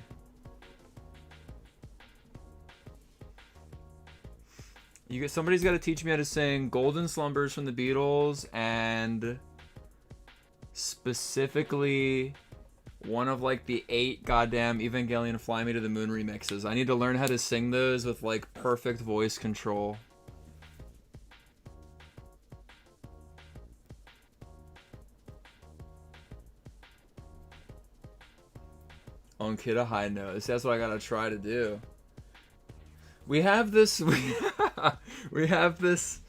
Somebody's got to teach me how to sing Golden Slumbers from the Beatles, and specifically one of like the 8 goddamn Evangelion Fly Me to the Moon remixes. I need to learn how to sing those with like perfect voice control. On Kid a High Note. That's what I gotta try to do. We have this we have this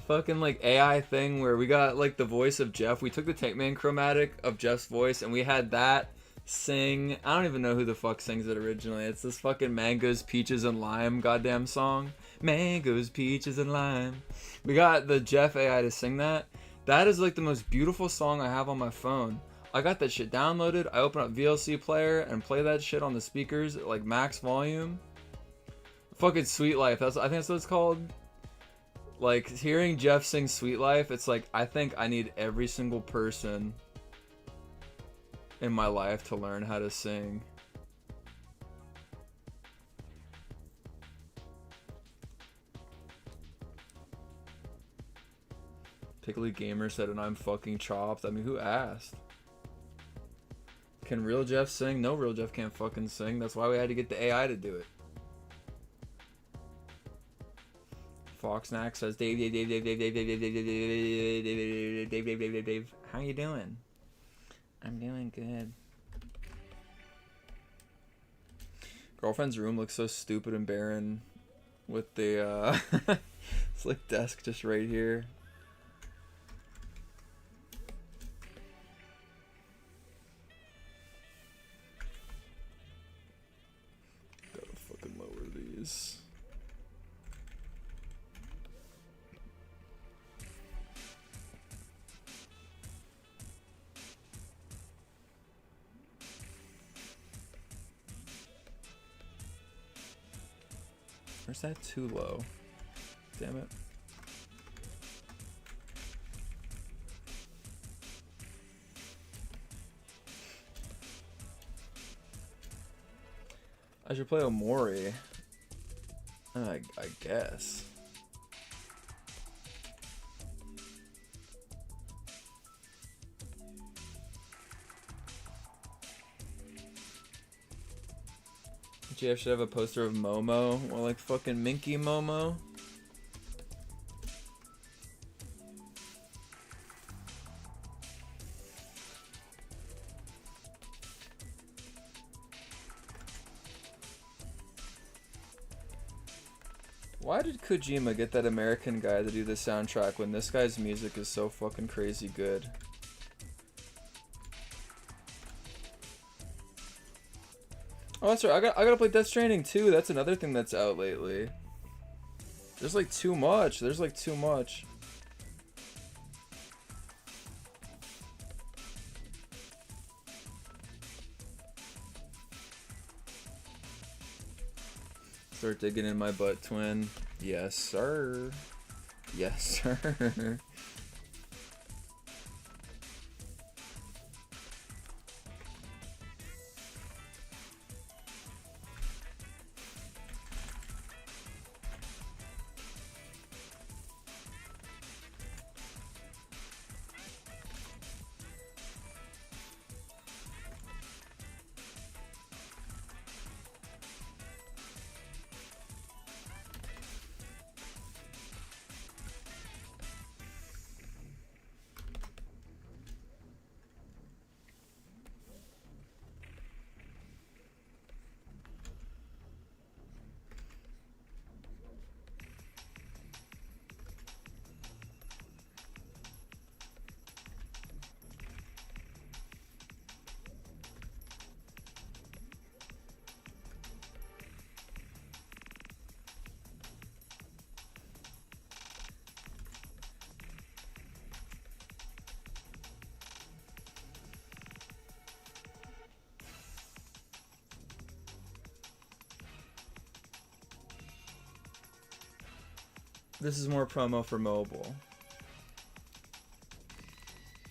fucking like AI thing where we got like the voice of Jeff. We took the Tankman chromatic of Jeff's voice and we had that sing. I don't even know who the fuck sings it originally. It's this fucking Mangoes, Peaches, and Lime goddamn song. Mangoes, Peaches, and Lime. We got the Jeff AI to sing that. That is like the most beautiful song I have on my phone. I got that shit downloaded. I open up VLC player and play that shit on the speakers at like max volume. Fucking Sweet Life. I think that's what it's called. Like hearing Jeff sing Sweet Life, it's like I think I need every single person in my life to learn how to sing. Pickly Gamer said, and I'm fucking chopped. I mean, who asked? Can real Jeff sing? No, real Jeff can't fucking sing. That's why we had to get the AI to do it. Foxnack says, Dave. How you doing? I'm doing good. Girlfriend's room looks so stupid and barren with the it's like desk just right here. Gotta fucking lower these. Or is that too low? Damn it. I should play Omori. I guess. GF should have a poster of Momo, or like fucking Minky Momo. Why did Kojima get that American guy to do the soundtrack when this guy's music is so fucking crazy good? Oh, that's right. I gotta play Death Stranding too. That's another thing that's out lately. There's like too much. There's like too much. Start digging in my butt, twin. Yes, sir. Yes, sir. This is more promo for mobile.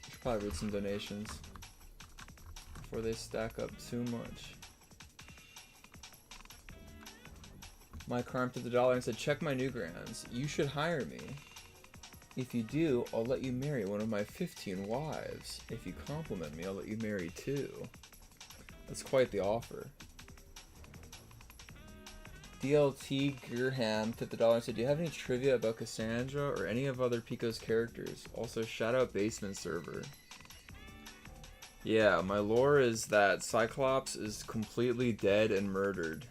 Should probably read some donations before they stack up too much. My car to the dollar and said, check my Newgrounds. You should hire me. If you do, I'll let you marry one of my 15 wives. If you compliment me, I'll let you marry 2. That's quite the offer. DLT Gerham tipped the dollar and said, do you have any trivia about Cassandra or any of other Pico's characters? Also, shout out Basement Server. Yeah, my lore is that Cyclops is completely dead and murdered.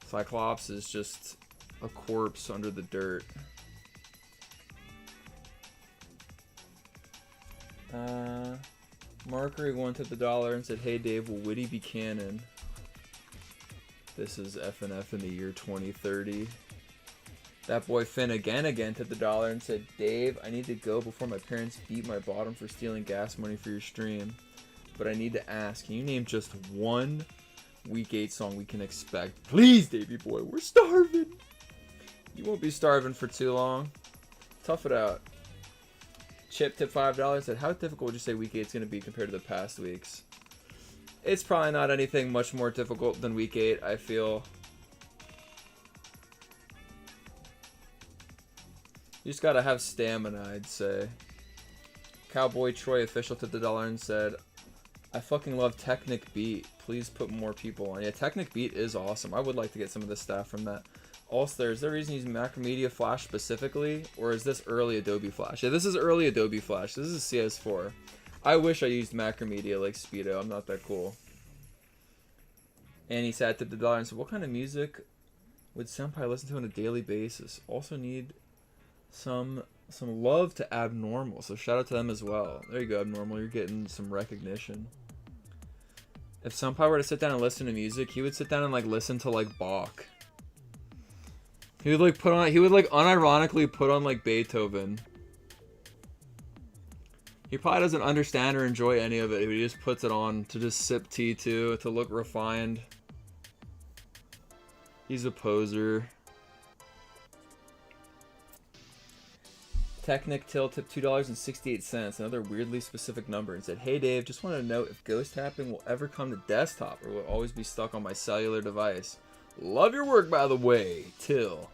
Cyclops is just a corpse under the dirt. Markery one tipped the dollar and said, hey Dave, will Witty be canon? This is FNF in the year 2030. That boy Finn again tipped the dollar and said, Dave, I need to go before my parents beat my bottom for stealing gas money for your stream. But I need to ask, can you name just one Week 8 song we can expect? Please, Davey boy, we're starving. You won't be starving for too long. Tough it out. Chip tipped $5 said, how difficult would you say Week 8 is going to be compared to the past weeks? It's probably not anything much more difficult than Week 8, I feel. You just gotta have stamina, I'd say. Cowboy Troy official tipped the dollar and said, I fucking love Technic Beat. Please put more people on. Yeah, Technic Beat is awesome. I would like to get some of the staff from that. Also, is there a reason to use Macromedia Flash specifically? Or is this early Adobe Flash? Yeah, this is early Adobe Flash. This is CS4. I wish I used Macromedia like Speedo. I'm not that cool. And he sat tipped the dollar and said, what kind of music would Senpai listen to on a daily basis? Also need some love to Abnormal. So shout out to them as well. There you go, Abnormal. You're getting some recognition. If Senpai were to sit down and listen to music, he would sit down and like listen to like Bach. He would like unironically put on like Beethoven. He probably doesn't understand or enjoy any of it. He just puts it on to just sip tea to look refined. He's a poser. Technic Till tipped $2.68, another weirdly specific number, and said, hey Dave, just wanted to know if ghost tapping will ever come to desktop or will it always be stuck on my cellular device. Love your work, by the way, Till.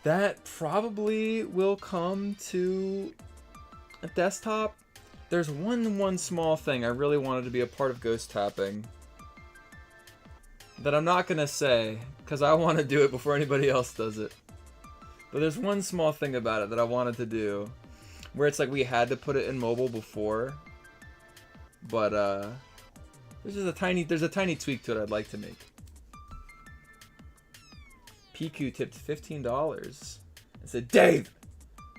That probably will come to a desktop. There's one small thing I really wanted to be a part of ghost tapping that I'm not going to say because I want to do it before anybody else does it. But there's one small thing about it that I wanted to do where it's like we had to put it in mobile before, but there's a tiny tweak to it I'd like to make. PQ tipped $15 and said, Dave,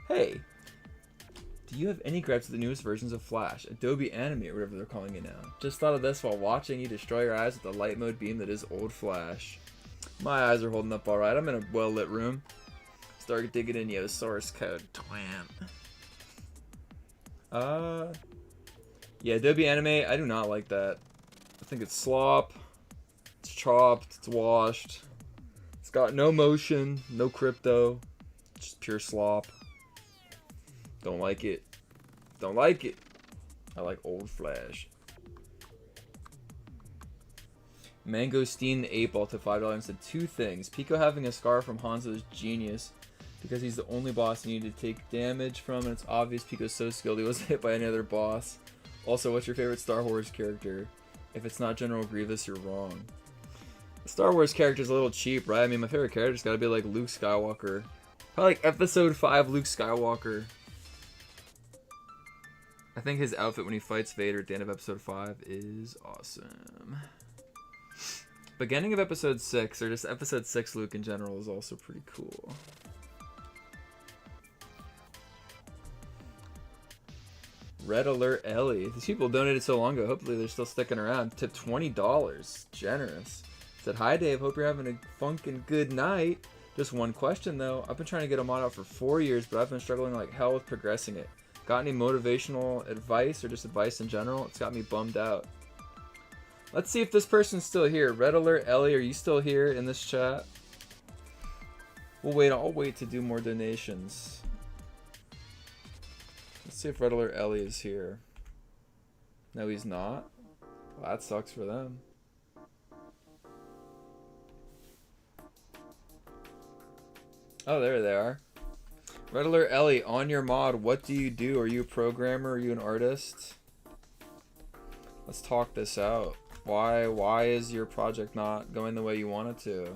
hey, do you have any gripes with the newest versions of Flash, Adobe Anime, or whatever they're calling it now? Just thought of this while watching you destroy your eyes with the light mode beam that is old Flash. My eyes are holding up alright. I'm in a well-lit room. Start digging in your source code, twam. Yeah, Adobe Anime, I do not like that. I think it's slop, it's chopped, it's washed. It's got no motion, no crypto, just pure slop. Don't like it. Don't like it. I like old Flash. Mangosteen 8-ball to $5 and said 2 things. Pico having a scar from Hanzo's genius because he's the only boss you need to take damage from, and it's obvious Pico's so skilled he wasn't hit by any other boss. Also, what's your favorite Star Wars character? If it's not General Grievous, you're wrong. The Star Wars character's a little cheap, right? I mean, my favorite character's gotta be like Luke Skywalker. Probably like Episode 5 Luke Skywalker. I think his outfit when he fights Vader at the end of Episode 5 is awesome. Beginning of Episode 6, or just Episode 6 Luke in general, is also pretty cool. Red Alert Ellie. These people donated so long ago. Hopefully they're still sticking around. Tipped $20. Generous. Said, hi Dave, hope you're having a funkin' good night. Just one question though. I've been trying to get a mod out for 4 years, but I've been struggling like hell with progressing it. Got any motivational advice or just advice in general? It's got me bummed out. Let's see if this person's still here. Red Alert Ellie, are you still here in this chat? We'll wait. I'll wait to do more donations. Let's see if Redler Ellie is here. No, he's not. Well, that sucks for them. Oh, there they are. Redler Ellie, on your mod, what do you do? Are you a programmer? Are you an artist? Let's talk this out. Why is your project not going the way you want it to?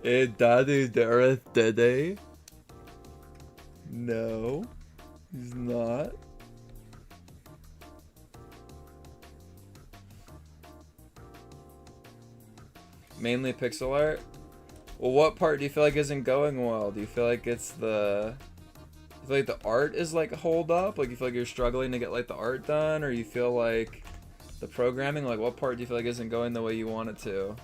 Daddy Dareth Dede? No, he's not. Mainly pixel art? Well, what part do you feel like isn't going well? Do you feel like it's the... You feel like the art is like hold up? Like you feel like you're struggling to get like the art done? Or you feel like the programming? Like what part do you feel like isn't going the way you want it to?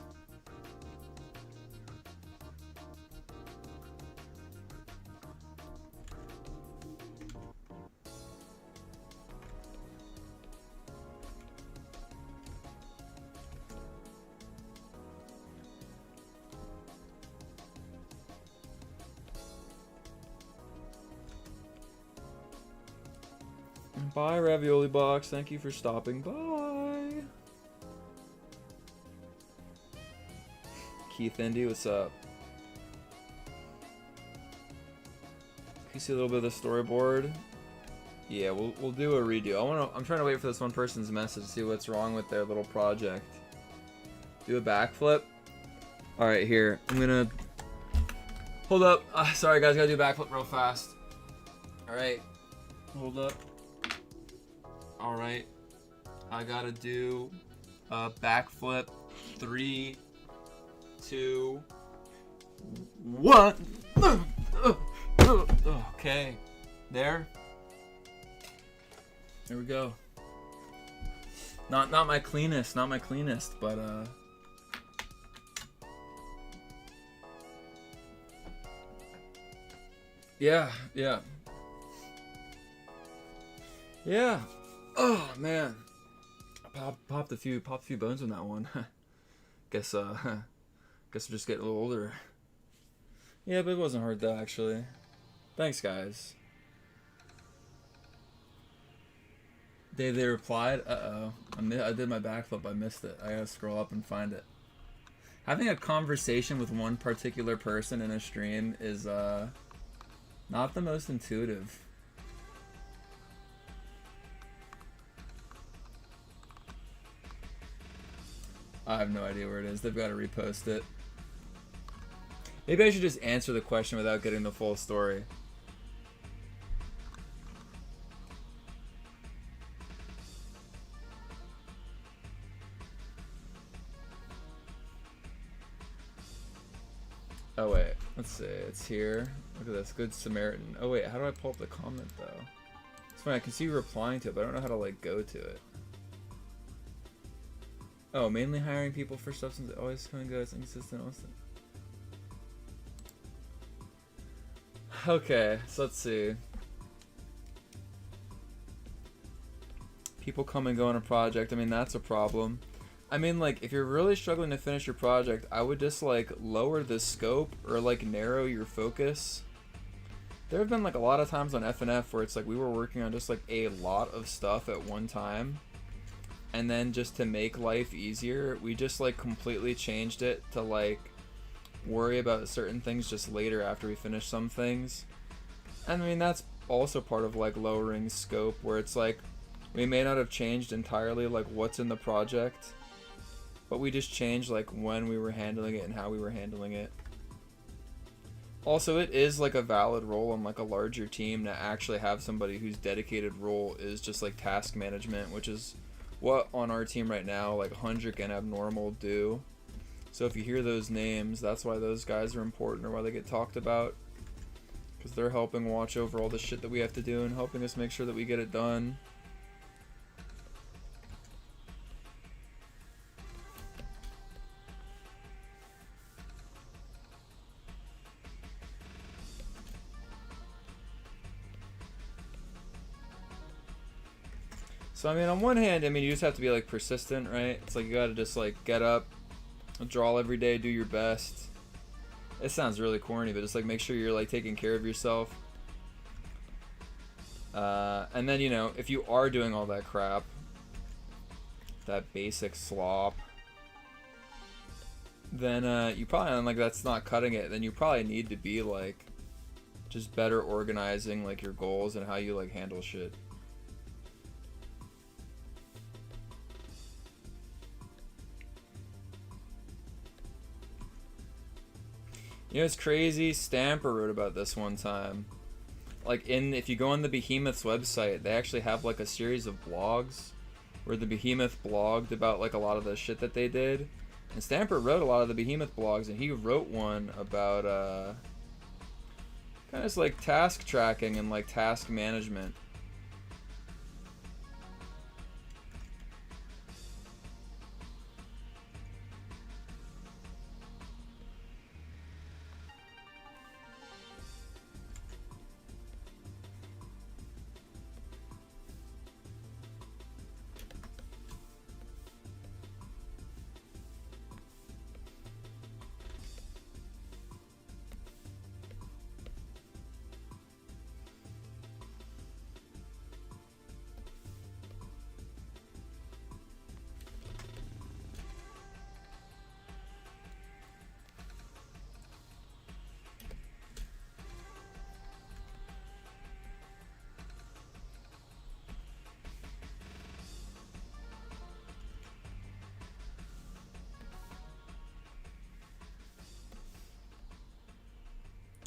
Bye, Ravioli Box. Thank you for stopping by. Keith Indy, what's up? Can you see a little bit of the storyboard? Yeah, we'll do a redo. I'm trying to wait for this one person's message to see what's wrong with their little project. Do a backflip. All right, here. I'm gonna hold up. Sorry guys, gotta do a backflip real fast. All right, hold up. All right, I gotta do a backflip. 3, 2, 1. Okay, there we go. Not my cleanest, but yeah. Oh man, popped a few bones on that one. guess we're just getting a little older. Yeah, but it wasn't hard though, actually. Thanks, guys. They replied. Uh-oh. I did my backflip. I missed it. I gotta scroll up and find it. Having a conversation with one particular person in a stream is not the most intuitive. I have no idea where it is. They've got to repost it. Maybe I should just answer the question without getting the full story. Oh wait, let's see. It's here. Look at this. Good Samaritan. Oh wait, how do I pull up the comment though? It's funny. I can see you replying to it, but I don't know how to like go to it. Oh, mainly hiring people for substance. Always come and go. It's inconsistent. Okay, so let's see. People come and go on a project. I mean, that's a problem. I mean, like, if you're really struggling to finish your project, I would just, like, lower the scope or, like, narrow your focus. There have been, like, a lot of times on FNF where it's, like, we were working on just, like, a lot of stuff at one time. And then just to make life easier, we just, like, completely changed it to, like, worry about certain things just later after we finish some things. And, I mean, that's also part of, like, lowering scope where it's, like, we may not have changed entirely, like, what's in the project, but we just changed, like, when we were handling it and how we were handling it. Also, it is, like, a valid role on, like, a larger team to actually have somebody whose dedicated role is just, like, task management, which is what on our team right now, like, Hundrick and Abnormal do. So if you hear those names, that's why those guys are important or why they get talked about. Because they're helping watch over all the shit that we have to do and helping us make sure that we get it done. So I mean, on one hand, I mean, you just have to be like persistent, right? It's like you gotta just like get up, draw every day, do your best. It sounds really corny, but just like make sure you're like taking care of yourself. And then, you know, if you are doing all that crap, that basic slop, then you probably, like, that's not cutting it. Then you probably need to be like just better organizing like your goals and how you like handle shit. You know, it's crazy. Stamper wrote about this one time. Like, if you go on the Behemoth's website, they actually have like a series of blogs where the Behemoth blogged about like a lot of the shit that they did. And Stamper wrote a lot of the Behemoth blogs, and he wrote one about kind of just like task tracking and like task management.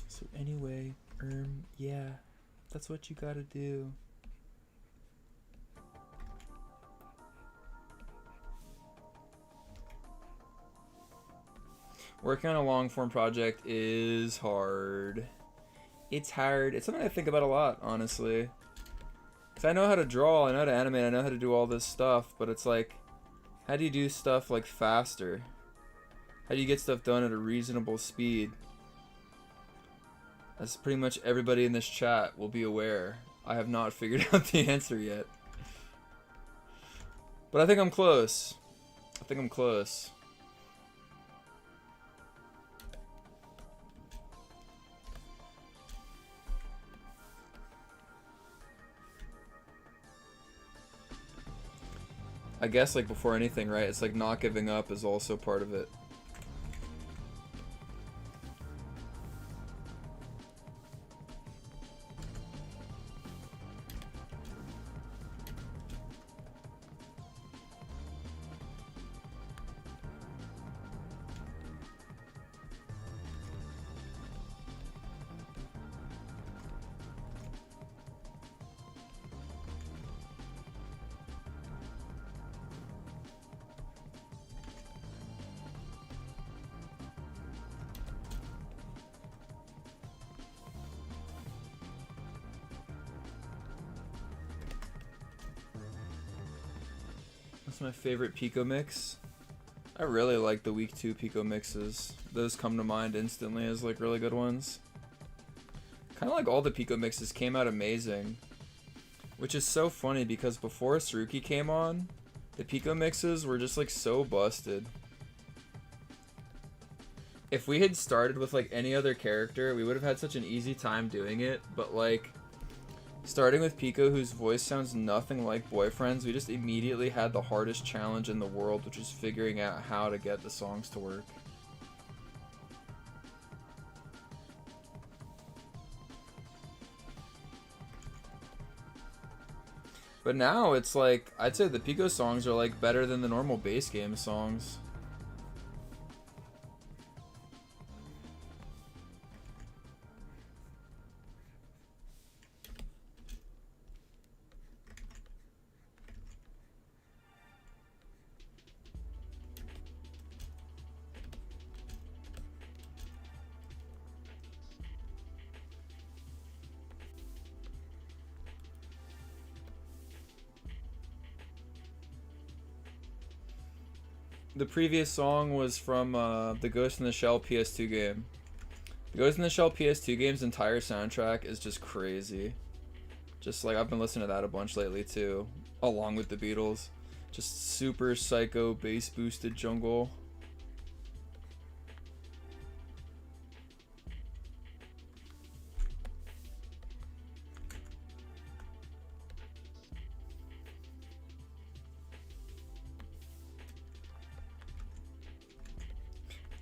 So anyway, yeah, that's what you gotta do. Working on a long form project is hard. It's hard. It's something I think about a lot, honestly. Because I know how to draw, I know how to animate, I know how to do all this stuff, but it's like, how do you do stuff like faster? How do you get stuff done at a reasonable speed? As pretty much everybody in this chat will be aware, I have not figured out the answer yet. But I think I'm close. I think I'm close. I guess like before anything, right? It's like not giving up is also part of it. That's my favorite Pico mix. I really like the week 2 Pico mixes. Those come to mind instantly as like really good ones. Kind of like all the Pico mixes came out amazing. Which is so funny because before Saruki came on, the Pico mixes were just like so busted. If we had started with like any other character, we would have had such an easy time doing it, but like starting with Pico, whose voice sounds nothing like Boyfriend's, we just immediately had the hardest challenge in the world, which is figuring out how to get the songs to work. But now it's like, I'd say the Pico songs are like better than the normal base game songs. The previous song was from the Ghost in the Shell PS2 game. The Ghost in the Shell PS2 game's entire soundtrack is just crazy. Just like, I've been listening to that a bunch lately too. along with the Beatles. Just super psycho bass boosted jungle.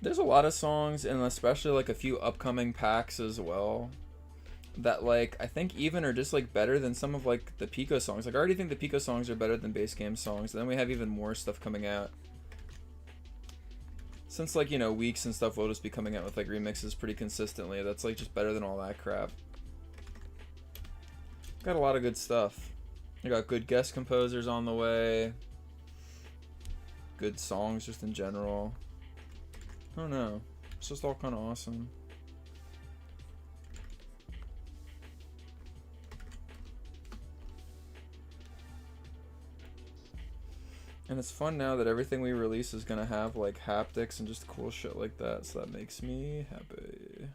There's a lot of songs, and especially like a few upcoming packs as well, that like I think even are just like better than some of like the Pico songs. Like I already think the Pico songs are better than base game songs, and then we have even more stuff coming out. Since like, you know, Weeks and stuff will just be coming out with like remixes pretty consistently. That's like just better than all that crap. Got a lot of good stuff. I got good guest composers on the way. Good songs just in general. I don't know. It's just all kind of awesome. And it's fun now that everything we release is gonna have like haptics and just cool shit like that, so that makes me happy.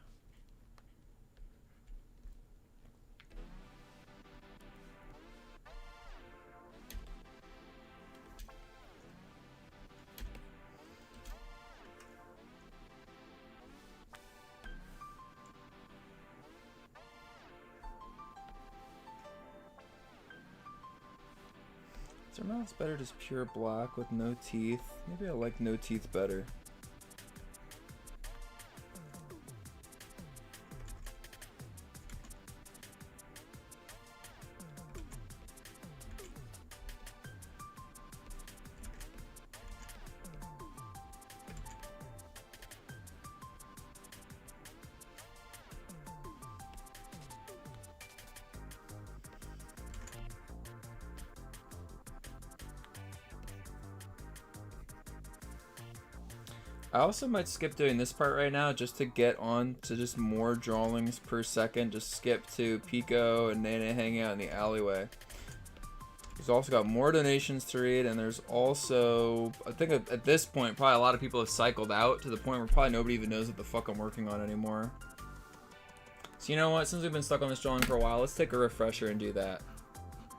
Is their mouth's better just pure black with no teeth? Maybe I like no teeth better. I also might skip doing this part right now just to get on to just more drawings per second. Just skip to Pico and Nana hanging out in the alleyway. There's also got more donations to read, and there's also, I think at this point, probably a lot of people have cycled out to the point where probably nobody even knows what the fuck I'm working on anymore. So you know what, since we've been stuck on this drawing for a while, let's take a refresher and do that.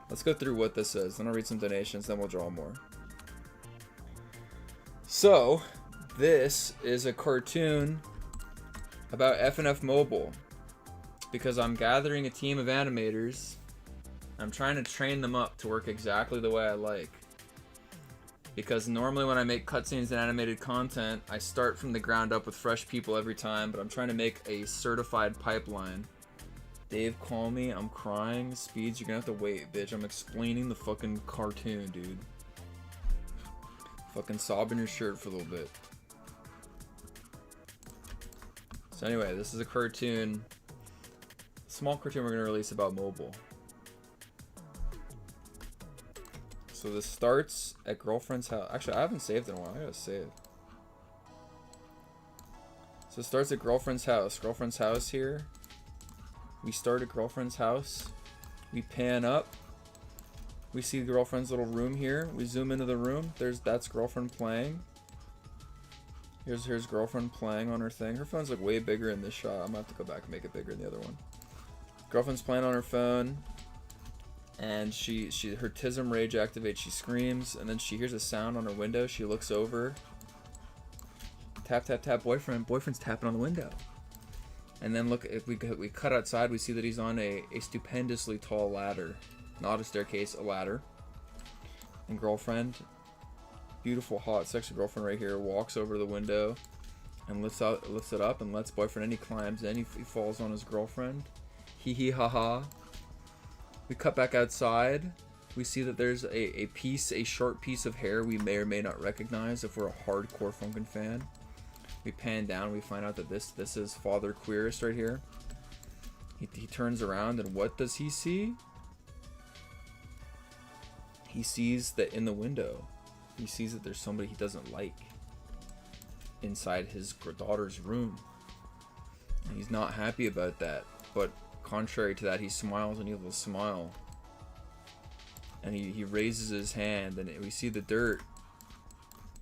Let's go through what this is, then I'll read some donations, then we'll draw more. So, this is a cartoon about FNF Mobile, because I'm gathering a team of animators. I'm trying to train them up to work exactly the way I like. Because normally when I make cutscenes and animated content, I start from the ground up with fresh people every time, but I'm trying to make a certified pipeline. Dave, call me. I'm crying. Speeds, you're gonna have to wait, bitch. I'm explaining the fucking cartoon, dude. Fucking sob in your shirt for a little bit. So anyway, this is a cartoon, small cartoon we're going to release about mobile. So this starts at girlfriend's house. Actually, I haven't saved in a while. I gotta save. So it starts at girlfriend's house. Girlfriend's house here. We start at girlfriend's house. We pan up. We see girlfriend's little room here. We zoom into the room. That's girlfriend playing. Here's girlfriend playing on her thing. Her phone's like way bigger in this shot. I'm gonna have to go back and make it bigger in the other one. Girlfriend's playing on her phone, and her tism rage activates. She screams, and then she hears a sound on her window. She looks over. Tap tap tap. Boyfriend's tapping on the window. And then look, if we cut outside, we see that he's on a stupendously tall ladder, not a staircase, a ladder. And girlfriend, beautiful, hot, sexy girlfriend right here, walks over to the window and lifts it up and lets boyfriend in. He climbs in. He falls on his girlfriend. Hee hee ha ha. We cut back outside. We see that there's a short piece of hair we may or may not recognize if we're a hardcore Funkin' fan. We pan down. We find out that this is Father Queerest right here. He turns around, and what does he see? He sees that in the window, he sees that there's somebody he doesn't like inside his daughter's room. And he's not happy about that, but contrary to that, he smiles an evil smile. And he raises his hand, and we see the dirt.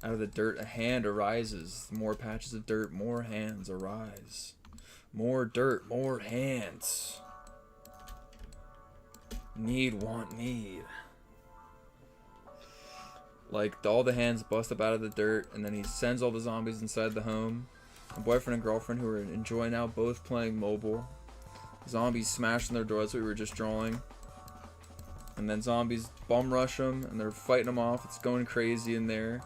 Out of the dirt, a hand arises. More patches of dirt, more hands arise. More dirt, more hands. Need, want, need. Like, all the hands bust up out of the dirt, and then he sends all the zombies inside the home. A boyfriend and girlfriend who are enjoying now, both playing mobile. Zombies smashing their doors that we were just drawing. And then zombies bum rush them, and they're fighting them off. It's going crazy in there.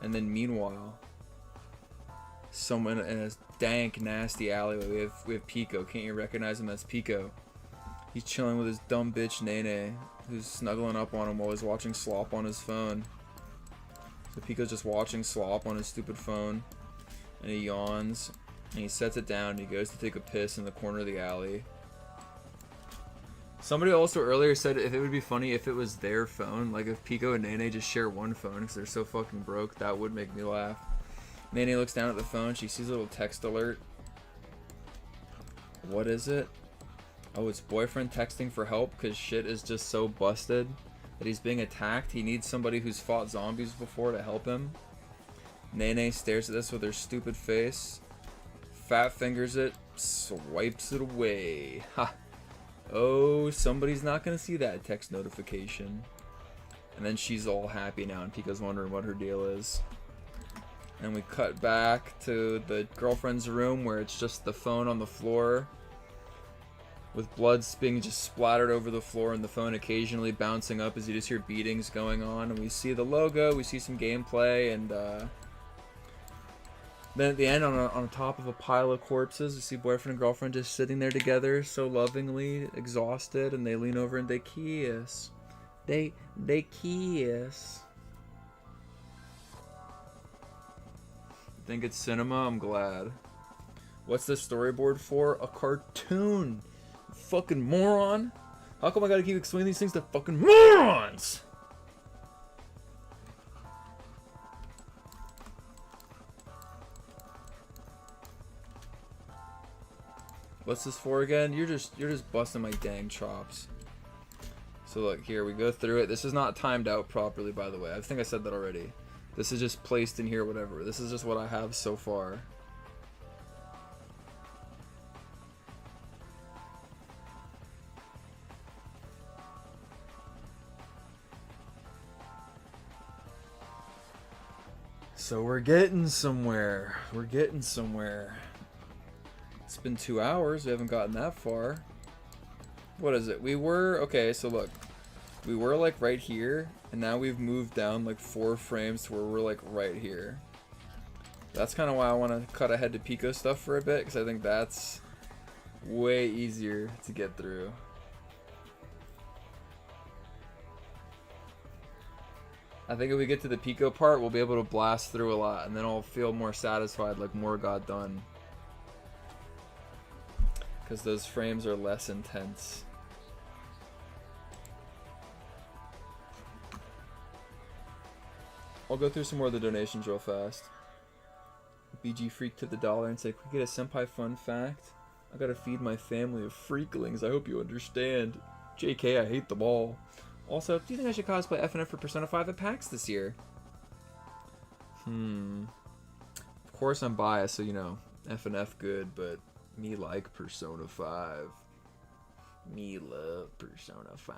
And then meanwhile, someone in a dank, nasty alleyway. We have Pico. Can't you recognize him as Pico? He's chilling with his dumb bitch Nene, who's snuggling up on him while he's watching Slop on his phone. So Pico's just watching Slop on his stupid phone, and he yawns, and he sets it down, and he goes to take a piss in the corner of the alley. Somebody also earlier said if it would be funny if it was their phone, like if Pico and Nene just share one phone because they're so fucking broke, that would make me laugh. Nene looks down at the phone, she sees a little text alert. What is it? Oh, it's boyfriend texting for help because shit is just so busted that he's being attacked. He needs somebody who's fought zombies before to help him. Nene stares at this with her stupid face, fat fingers it, swipes it away. Ha! Oh, somebody's not gonna see that text notification. And then she's all happy now, and Pico's wondering what her deal is. And we cut back to the girlfriend's room where it's just the phone on the floor, with blood being just splattered over the floor, and the phone occasionally bouncing up as you just hear beatings going on. And we see the logo, we see some gameplay, and then at the end, on top of a pile of corpses, we see boyfriend and girlfriend just sitting there together, so lovingly, exhausted, and they lean over and they kiss. They kiss. Think it's cinema? I'm glad. What's this storyboard for? A cartoon. Fucking moron. How come I gotta keep explaining these things to fucking morons? What's this for again? You're just busting my dang chops. So look, here we go through it. This is not timed out properly, by the way. I think I said that already. This is just placed in here, whatever. This is just what I have so far. So we're getting somewhere. We're getting somewhere. It's been 2 hours. We haven't gotten that far. What is it? We were... Okay, so look. We were like right here, and now we've moved down like 4 frames to where we're like right here. That's kind of why I want to cut ahead to Pico stuff for a bit, because I think that's way easier to get through. I think if we get to the Pico part, we'll be able to blast through a lot, and then I'll feel more satisfied, like more got done. Because those frames are less intense. I'll go through some more of the donations real fast. BG Freak tipped $1 and said, "Could we get a senpai fun fact? I gotta feed my family of freaklings. I hope you understand. JK, I hate them all. Also, do you think I should cosplay FNF for Persona 5 at PAX this year?" Of course I'm biased, so you know, FNF good, but me like Persona 5. Me love Persona 5.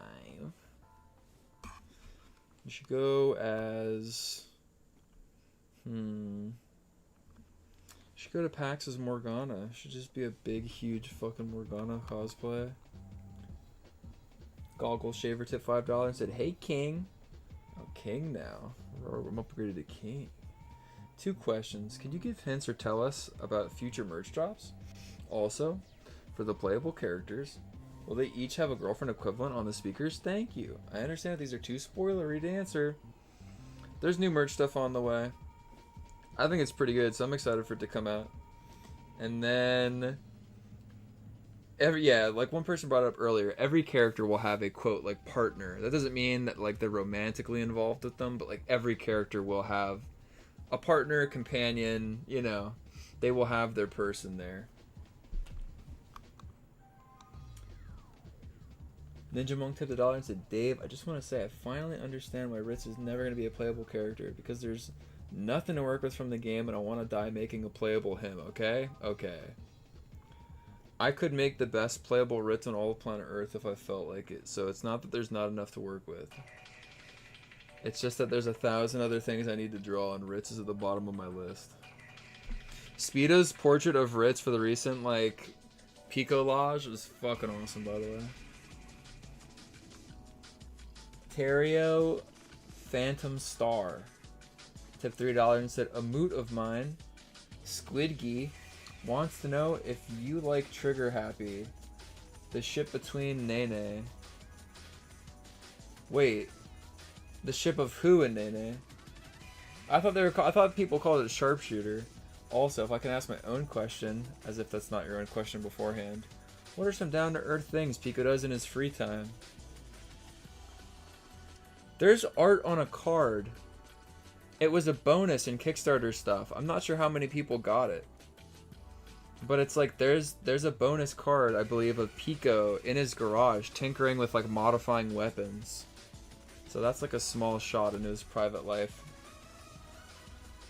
You should go as... should go to PAX as Morgana. Should just be a big, huge fucking Morgana cosplay. Goggle Shaver tipped $5 and said, "Hey King." Oh, King now. I'm upgraded to King. 2 questions. Can you give hints or tell us about future merch drops? Also, for the playable characters, will they each have a girlfriend equivalent on the speakers? Thank you. I understand these are too spoilery to answer. There's new merch stuff on the way. I think it's pretty good, so I'm excited for it to come out. And then... like one person brought up earlier, every character will have a quote like partner. That doesn't mean that like they're romantically involved with them, but like every character will have a partner, companion, you know, they will have their person there. Ninja Monk tipped $1 and said, "Dave, I just want to say I finally understand why Ritz is never going to be a playable character, because there's nothing to work with from the game and I want to die making a playable him, okay? Okay. I could make the best playable Ritz on all of planet Earth if I felt like it, so it's not that there's not enough to work with." It's just that there's 1,000 other things I need to draw, and Ritz is at the bottom of my list. Speedo's portrait of Ritz for the recent, like, Picolage was fucking awesome, by the way. Terrio Phantom Star. Tip $3 and said, a moot of mine, Squidgy, wants to know if you like Trigger Happy, the ship between Nene. Wait, the ship of who and Nene? I thought people called it Sharpshooter. Also, if I can ask my own question, as if that's not your own question beforehand, what are some down-to-earth things Pico does in his free time? There's art on a card. It was a bonus in Kickstarter stuff. I'm not sure how many people got it. But it's like there's a bonus card, I believe, of Pico in his garage tinkering with like modifying weapons. So that's like a small shot into his private life.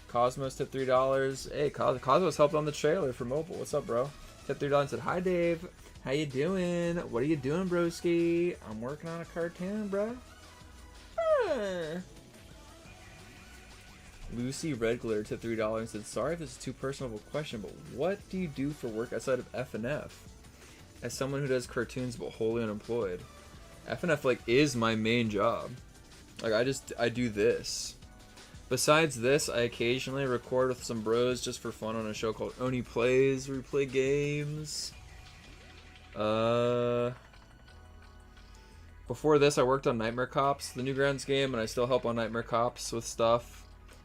Cosmos tip $3. Hey, Cosmos helped on the trailer for mobile. What's up, bro? Tip $3 and said, hi, Dave. How you doing? What are you doing, broski? I'm working on a cartoon, bro. Lucy Red Glitter tip $3 and said, sorry if this is too personal of a question, but what do you do for work outside of FNF? As someone who does cartoons but wholly unemployed. FNF, like, is my main job. Like, I do this. Besides this, I occasionally record with some bros just for fun on a show called Oni Plays, where we play games. Before this, I worked on Nightmare Cops, the Newgrounds game, and I still help on Nightmare Cops with stuff.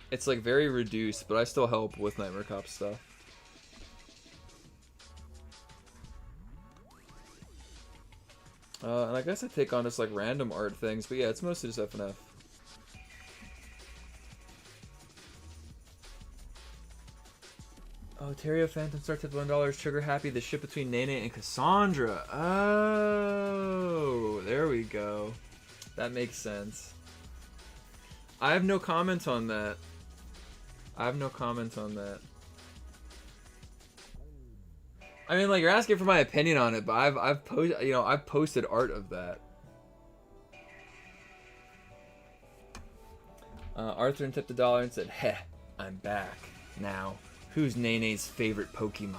It's like very reduced, but I still help with Nightmare Cops stuff. And I guess I take on just like random art things, but yeah, it's mostly just FNF. Oh, Terrio Phantom Star tip $1. Trigger Happy, the ship between Nene and Cassandra. Oh, there we go. That makes sense. I have no comment on that. I mean, like, you're asking for my opinion on it, but I've posted art of that. Arthur tipped $1 and said, heh, I'm back. Now, who's Nene's favorite Pokemon?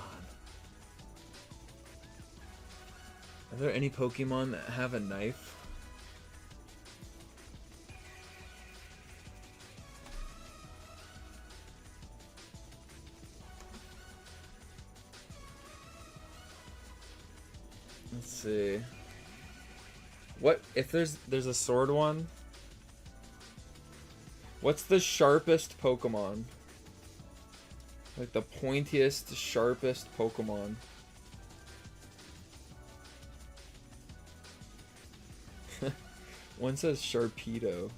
Are there any Pokemon that have a knife? Let's see. What if there's a sword one? What's the sharpest Pokemon? Like the pointiest, sharpest Pokemon. One says Sharpedo.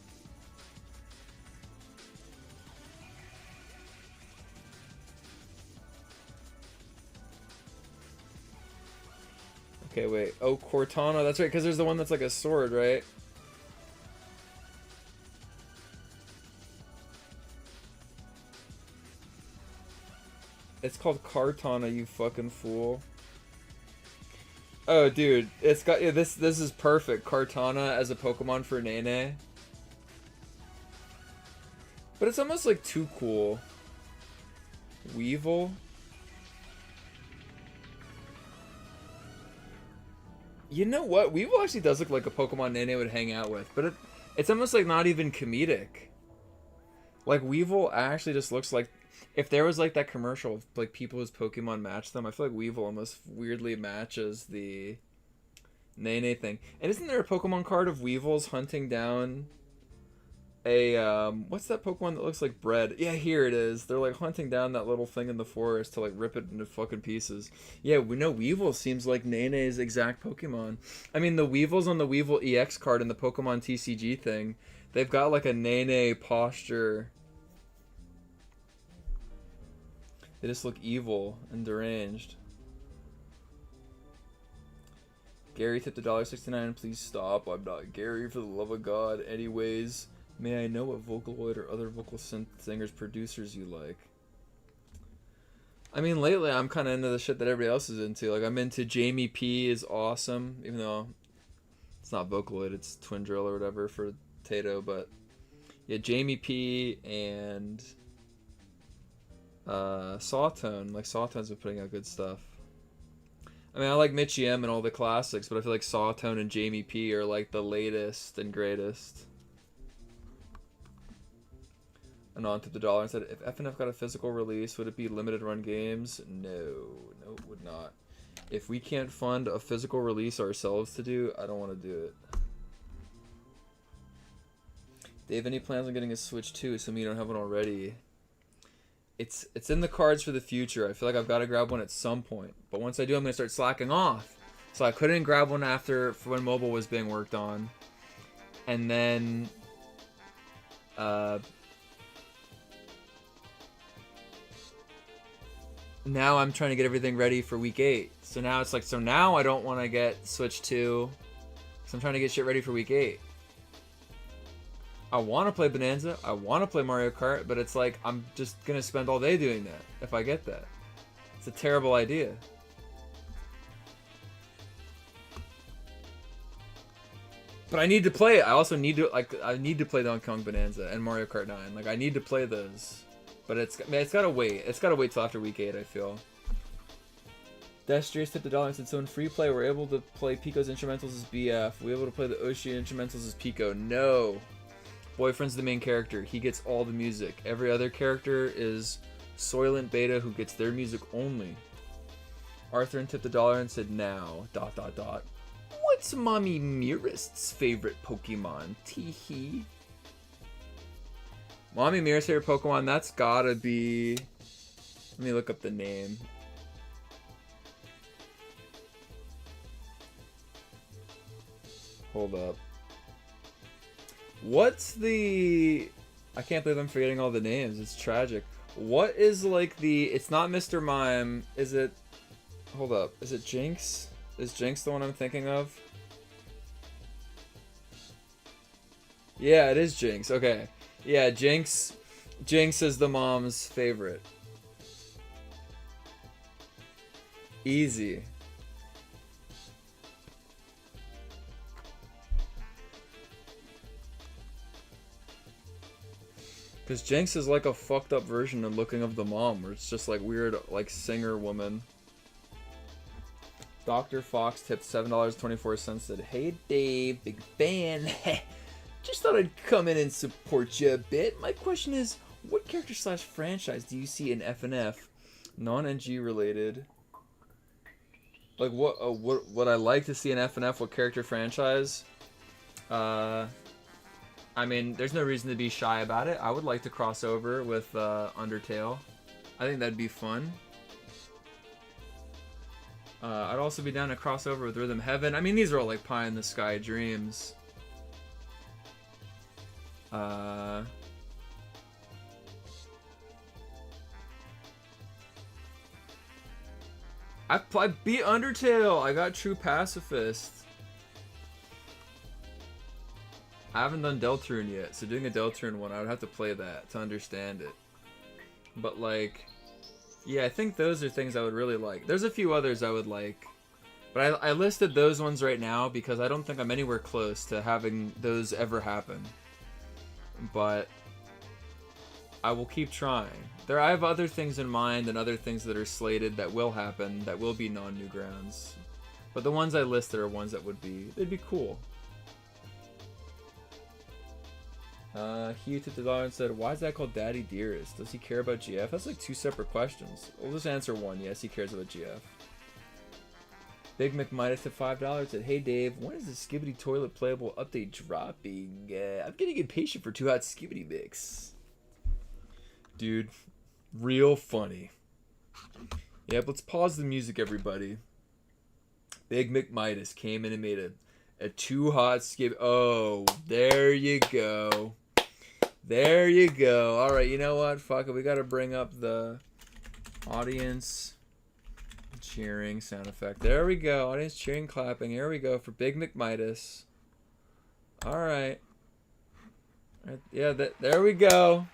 Okay, wait. Oh, Cortana. That's right, because there's the one that's like a sword, right? It's called Kartana, you fucking fool. Oh, dude, it's got, yeah, this is perfect. Kartana as a Pokemon for Nene. But it's almost like too cool. Weevil. You know what? Weevil actually does look like a Pokemon Nene would hang out with, but it's almost like not even comedic. Like Weevil actually just looks like, if there was like that commercial of like people whose Pokemon match them, I feel like Weevil almost weirdly matches the Nene thing. And isn't there a Pokemon card of Weevils hunting down a what's that Pokemon that looks like bread? Yeah, here it is. They're like hunting down that little thing in the forest to like rip it into fucking pieces. Yeah, we know Weevil seems like Nene's exact Pokemon. I mean, the Weevils on the Weevil EX card in the Pokemon TCG thing, they've got like a Nene posture. They just look evil and deranged. Gary tipped $1.69. Please stop. I'm not Gary, for the love of God. Anyways, may I know what Vocaloid or other vocal singers, producers you like? I mean, lately I'm kind of into the shit that everybody else is into. Like, I'm into Jamie P is awesome, even though it's not Vocaloid, it's Twin Drill or whatever for Tato, but Yeah, Jamie P and Sawtone. Like Sawtone's been putting out good stuff. I mean, I like Mitchie M and all the classics, but I feel like Sawtone and Jamie P are like the latest and greatest. And on to the dollar and said, if FNF got a physical release, would it be limited run games? No, it would not. If we can't fund a physical release ourselves to do, I don't want to do it. Dave, any plans on getting a Switch 2? Assuming you don't have one already. It's in the cards for the future. I feel like I've got to grab one at some point. But once I do, I'm going to start slacking off. So I couldn't grab one for when mobile was being worked on. And then... now I'm trying to get everything ready for week 8. So now it's like, so now I don't want to get Switch 2. So I'm trying to get shit ready for week 8. I want to play Bonanza. I want to play Mario Kart, but it's like, I'm just going to spend all day doing that if I get that. It's a terrible idea. But I need to play it. I also need to, like, I need to play Donkey Kong Bonanza and Mario Kart 9. Like, I need to play those. But it's got to wait. It's got to wait till after week 8, I feel. Destrius tipped $1 and said, so in free play, we're able to play Pico's instrumentals as BF. We're able to play the Oshi instrumentals as Pico. No. Boyfriend's the main character. He gets all the music. Every other character is Soylent Beta, who gets their music only. Arthur tipped $1 and said, now, ... What's Mommy Mirist's favorite Pokemon? Teehee. Mommy Mirror's favorite Pokemon, that's gotta be... Let me look up the name. Hold up. What's the... I can't believe I'm forgetting all the names. It's tragic. What is like the... It's not Mr. Mime. Is it... Hold up. Is it Jinx? Is Jinx the one I'm thinking of? Yeah, it is Jinx. Okay. Yeah, Jinx is the mom's favorite. Easy. Because Jinx is like a fucked up version of looking of the mom, where it's just like weird, like singer woman. Dr. Fox tipped $7.24, said, hey Dave, big fan. Just thought I'd come in and support you a bit. My question is, what character / franchise do you see in FNF, non-NG related? Like what I like to see in FNF, what character franchise? I mean, there's no reason to be shy about it. I would like to cross over with Undertale. I think that'd be fun. I'd also be down to cross over with Rhythm Heaven. I mean, these are all like pie in the sky dreams. I beat Undertale. I got True Pacifist. I haven't done Deltarune yet, so doing a Deltarune one, I would have to play that to understand it. But like, yeah, I think those are things I would really like. There's a few others I would like, but I listed those ones right now because I don't think I'm anywhere close to having those ever happen. But I will keep trying. I have other things in mind and other things that are slated that will happen, that will be non-Newgrounds. But the ones I listed are ones that they'd be cool. He took the dollar and said, why is that called Daddy Dearest? Does he care about GF? That's like two separate questions. We'll just answer one. Yes, he cares about GF. Big McMidas to $5 said, hey Dave, when is the Skibidi Toilet Playable update dropping? I'm getting impatient for Too Hot Skibidi Mix. Dude, real funny. Yep, let's pause the music, everybody. Big McMidas came in and made a Too Hot Skib. Oh, there you go. There you go. All right, you know what? Fuck it. We got to bring up the audience cheering sound effect. There we go. Audience cheering, clapping. Here we go for Big McMidas. All right. Yeah, there we go.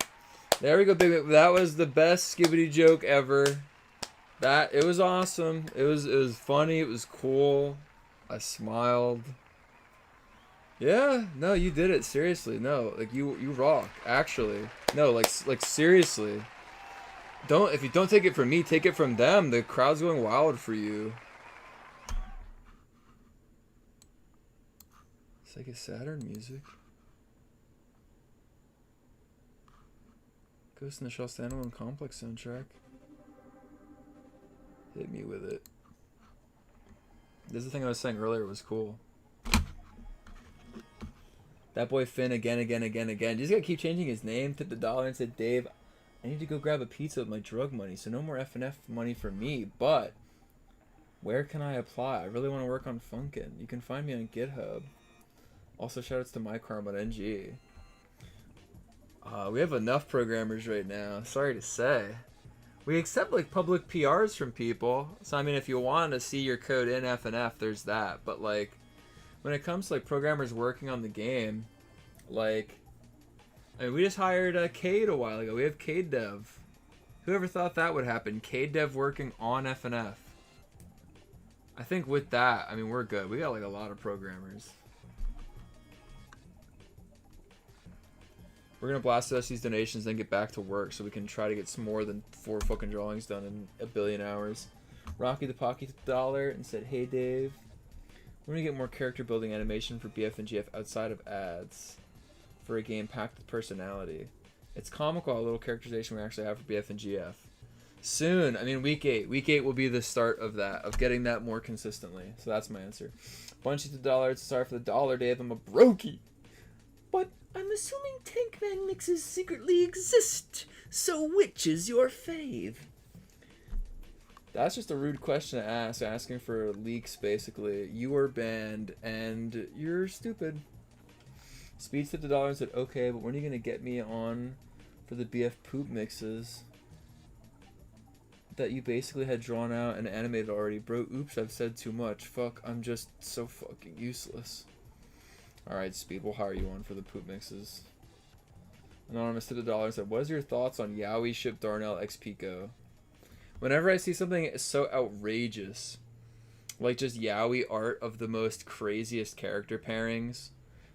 There we go, Big Mc. That was the best Skibidi joke ever. It was awesome. It was funny. It was cool. I smiled. Yeah, no, you did it. Seriously, no, like you rock. Actually, no, like seriously. Don't if you don't take it from me, take it from them. The crowd's going wild for you. Sega Saturn music. Ghost in the Shell standalone complex soundtrack. Hit me with it. This is the thing I was saying earlier was cool. That boy Finn again. You just gotta keep changing his name. Took the dollar and said, Dave, I need to go grab a pizza with my drug money, so no more FNF money for me. But where can I apply? I really want to work on Funkin'. You can find me on GitHub. Also, shoutouts to mykarma.ng. We have enough programmers right now. Sorry to say. We accept like public PRs from people. So I mean, if you want to see your code in FNF, there's that. But like, when it comes to like programmers working on the game, like, I mean, we just hired Cade a while ago. We have Cade Dev. Whoever thought that would happen? Cade Dev working on FNF. I think with that, I mean, we're good. We got like a lot of programmers. We're gonna blast us these donations, then get back to work so we can try to get some more than 4 fucking drawings done in a billion hours. Rocky the Pocky took $1 and said, "Hey Dave, we're gonna get more character building animation for BF and GF outside of ads for a game packed with personality. It's comical how little characterization we actually have for BF and GF. Soon, I mean week 8. Week 8 will be the start of that, of getting that more consistently. So that's my answer. Bunchy to $1. Sorry for the dollar, Dave. I'm a brokey. But I'm assuming Tankman mixes secretly exist. So which is your fave? That's just a rude question to ask, asking for leaks basically. You are banned and you're stupid. Speeds to $1 and said, okay, but when are you gonna get me on for the BF poop mixes that you basically had drawn out and animated already? Bro, oops, I've said too much. Fuck, I'm just so fucking useless. Alright, Speed, we'll hire you on for the poop mixes. Anonymous to $1 and said, what is your thoughts on Yowie Ship Darnell X Pico? Whenever I see something so outrageous, like just Yowie art of the most craziest character pairings,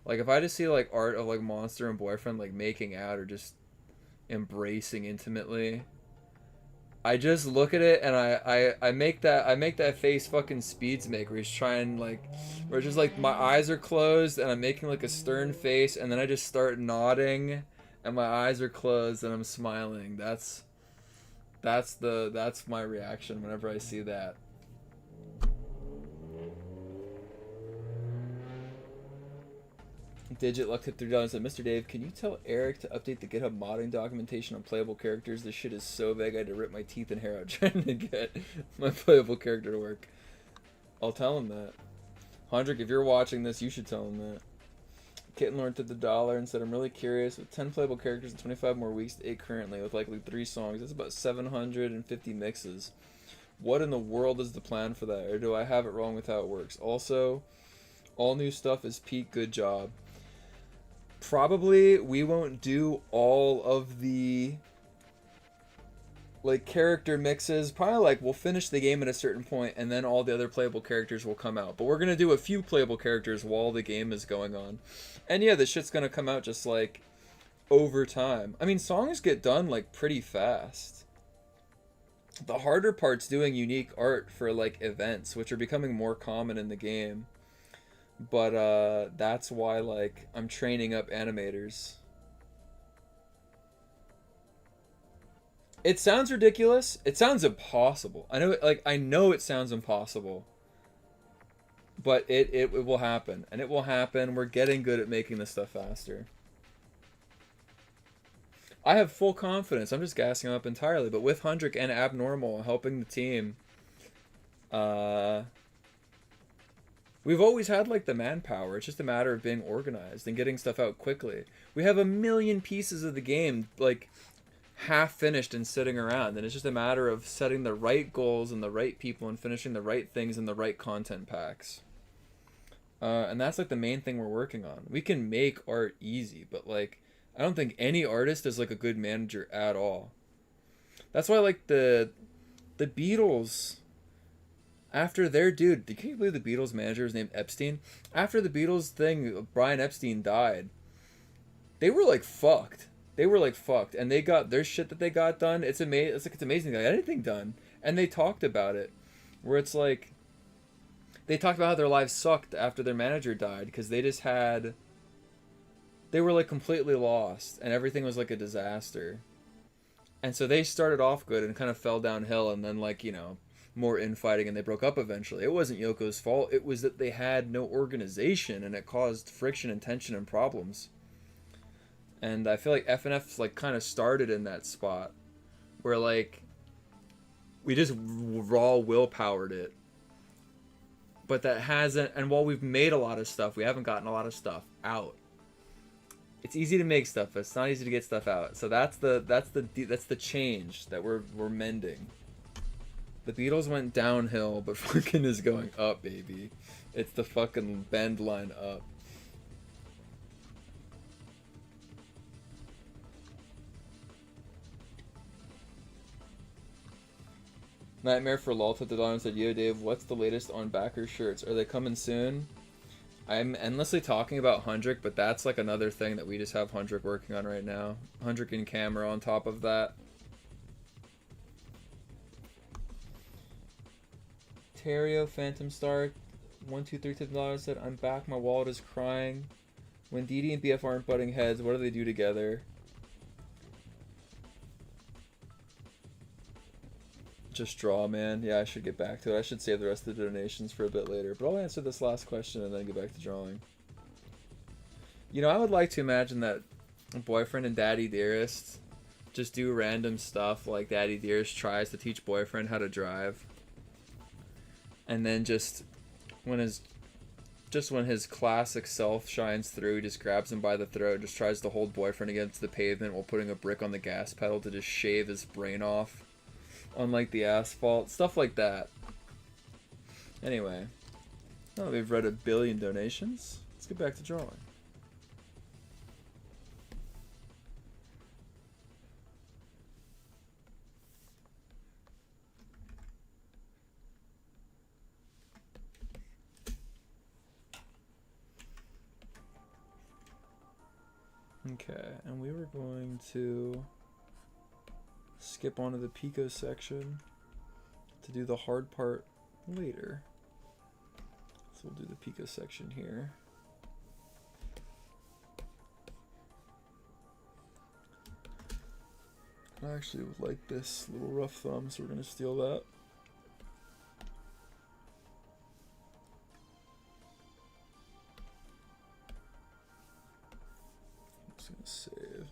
like if I just see like art of like Monster and Boyfriend like making out or just embracing intimately, I just look at it and I make that face fucking Speeds make, where he's trying like, where it's just like my eyes are closed and I'm making like a stern face and then I just start nodding and my eyes are closed and I'm smiling. That's my reaction whenever I see that. Digit Luck tipped $3 and said, Mr. Dave, can you tell Eric to update the GitHub modding documentation on playable characters? This shit is so vague I had to rip my teeth and hair out trying to get my playable character to work. I'll tell him that. Hondrick, if you're watching this, you should tell him that. Kitten Lord tipped $1 and said, I'm really curious. With 10 playable characters and 25 more weeks to 8 currently, with likely 3 songs, that's about 750 mixes. What in the world is the plan for that? Or do I have it wrong with how it works? Also, all new stuff is peak, good job. Probably we won't do all of the like character mixes. Probably like we'll finish the game at a certain point and then all the other playable characters will come out. But we're gonna do a few playable characters while the game is going on. And yeah, this shit's gonna come out just like over time. I mean, songs get done like pretty fast. The harder part's doing unique art for like events, which are becoming more common in the game. But that's why like I'm training up animators. It sounds ridiculous. It sounds impossible. I know it sounds impossible. But it will happen. And it will happen. We're getting good at making this stuff faster. I have full confidence. I'm just gassing up entirely. But with Hundrick and Abnormal helping the team, we've always had like the manpower. It's just a matter of being organized and getting stuff out quickly. We have a million pieces of the game like half finished and sitting around, and it's just a matter of setting the right goals and the right people and finishing the right things in the right content packs. And that's like the main thing we're working on. We can make art easy, but like I don't think any artist is like a good manager at all. That's why like the Beatles, After their dude, can you believe the Beatles manager was named Epstein? After the Beatles thing, Brian Epstein died. They were like fucked. They were like fucked, and they got their shit that they got done. It's amazing. It's like it's amazing they got anything done, and they talked about it, where it's like they talked about how their lives sucked after their manager died because they just had they were like completely lost and everything was like a disaster. And so they started off good and kind of fell downhill, and then like, more infighting, and they broke up eventually. It wasn't Yoko's fault. It was that they had no organization, and it caused friction and tension and problems. And I feel like FNF like kind of started in that spot where like we just raw willpowered it. But that hasn't, and while we've made a lot of stuff, we haven't gotten a lot of stuff out. It's easy to make stuff, but it's not easy to get stuff out. So that's the change that we're mending. The Beatles went downhill, but fucking is going up, baby. It's the fucking bend line up. Nightmare for Lalta Dodon said, "Yo, Dave, what's the latest on backer shirts? Are they coming soon?" I'm endlessly talking about Hundrick, but that's like another thing that we just have Hundrick working on right now. Hundrick and camera on top of that. Terrio Phantom Star 123 $10 said, "I'm back. My wallet is crying. When DD and BF aren't butting heads, what do they do together?" Just draw, man. Yeah, I should get back to it. I should save the rest of the donations for a bit later. But I'll answer this last question and then get back to drawing. I would like to imagine that Boyfriend and Daddy Dearest just do random stuff like Daddy Dearest tries to teach Boyfriend how to drive. And then just when his classic self shines through, he just grabs him by the throat, just tries to hold Boyfriend against the pavement while putting a brick on the gas pedal to just shave his brain off on like the asphalt, stuff like that. Anyway, now that we've read 1 billion donations, let's get back to drawing. Okay, and we were going to skip onto the Pico section to do the hard part later. So we'll do the Pico section here. I actually would like this little rough thumb, so we're going to steal that. I'm just going to save.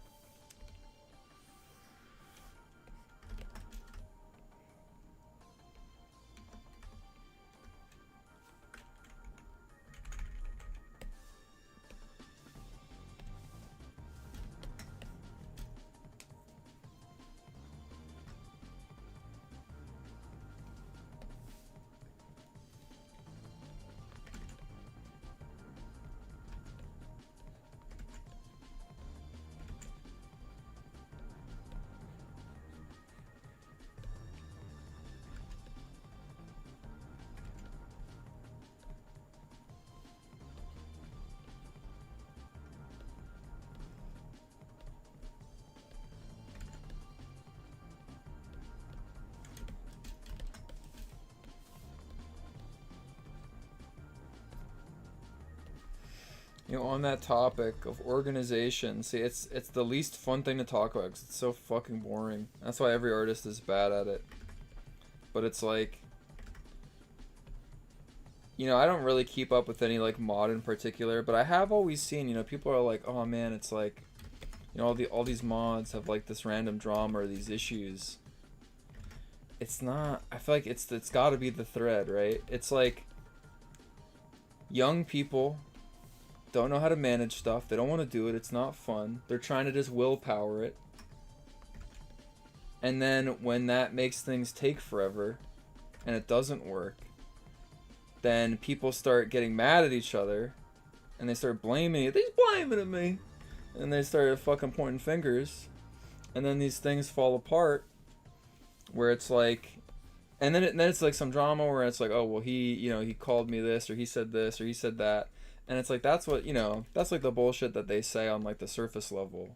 On that topic of organization, see, it's the least fun thing to talk about because it's so fucking boring. That's why every artist is bad at it. But it's like, I don't really keep up with any like mod in particular, but I have always seen, people are like, oh man, it's like, all these mods have like this random drama or these issues. It's not. I feel like it's got to be the thread, right? It's like young people don't know how to manage stuff. They don't want to do it. It's not fun. They're trying to just willpower it. And then when that makes things take forever and it doesn't work, then people start getting mad at each other and they start blaming it. They're blaming at me. And they start fucking pointing fingers. And then these things fall apart where it's like And then it's like some drama where it's like, oh well, he called me this, or he said this, or he said that, and it's like that's what that's like the bullshit that they say on like the surface level,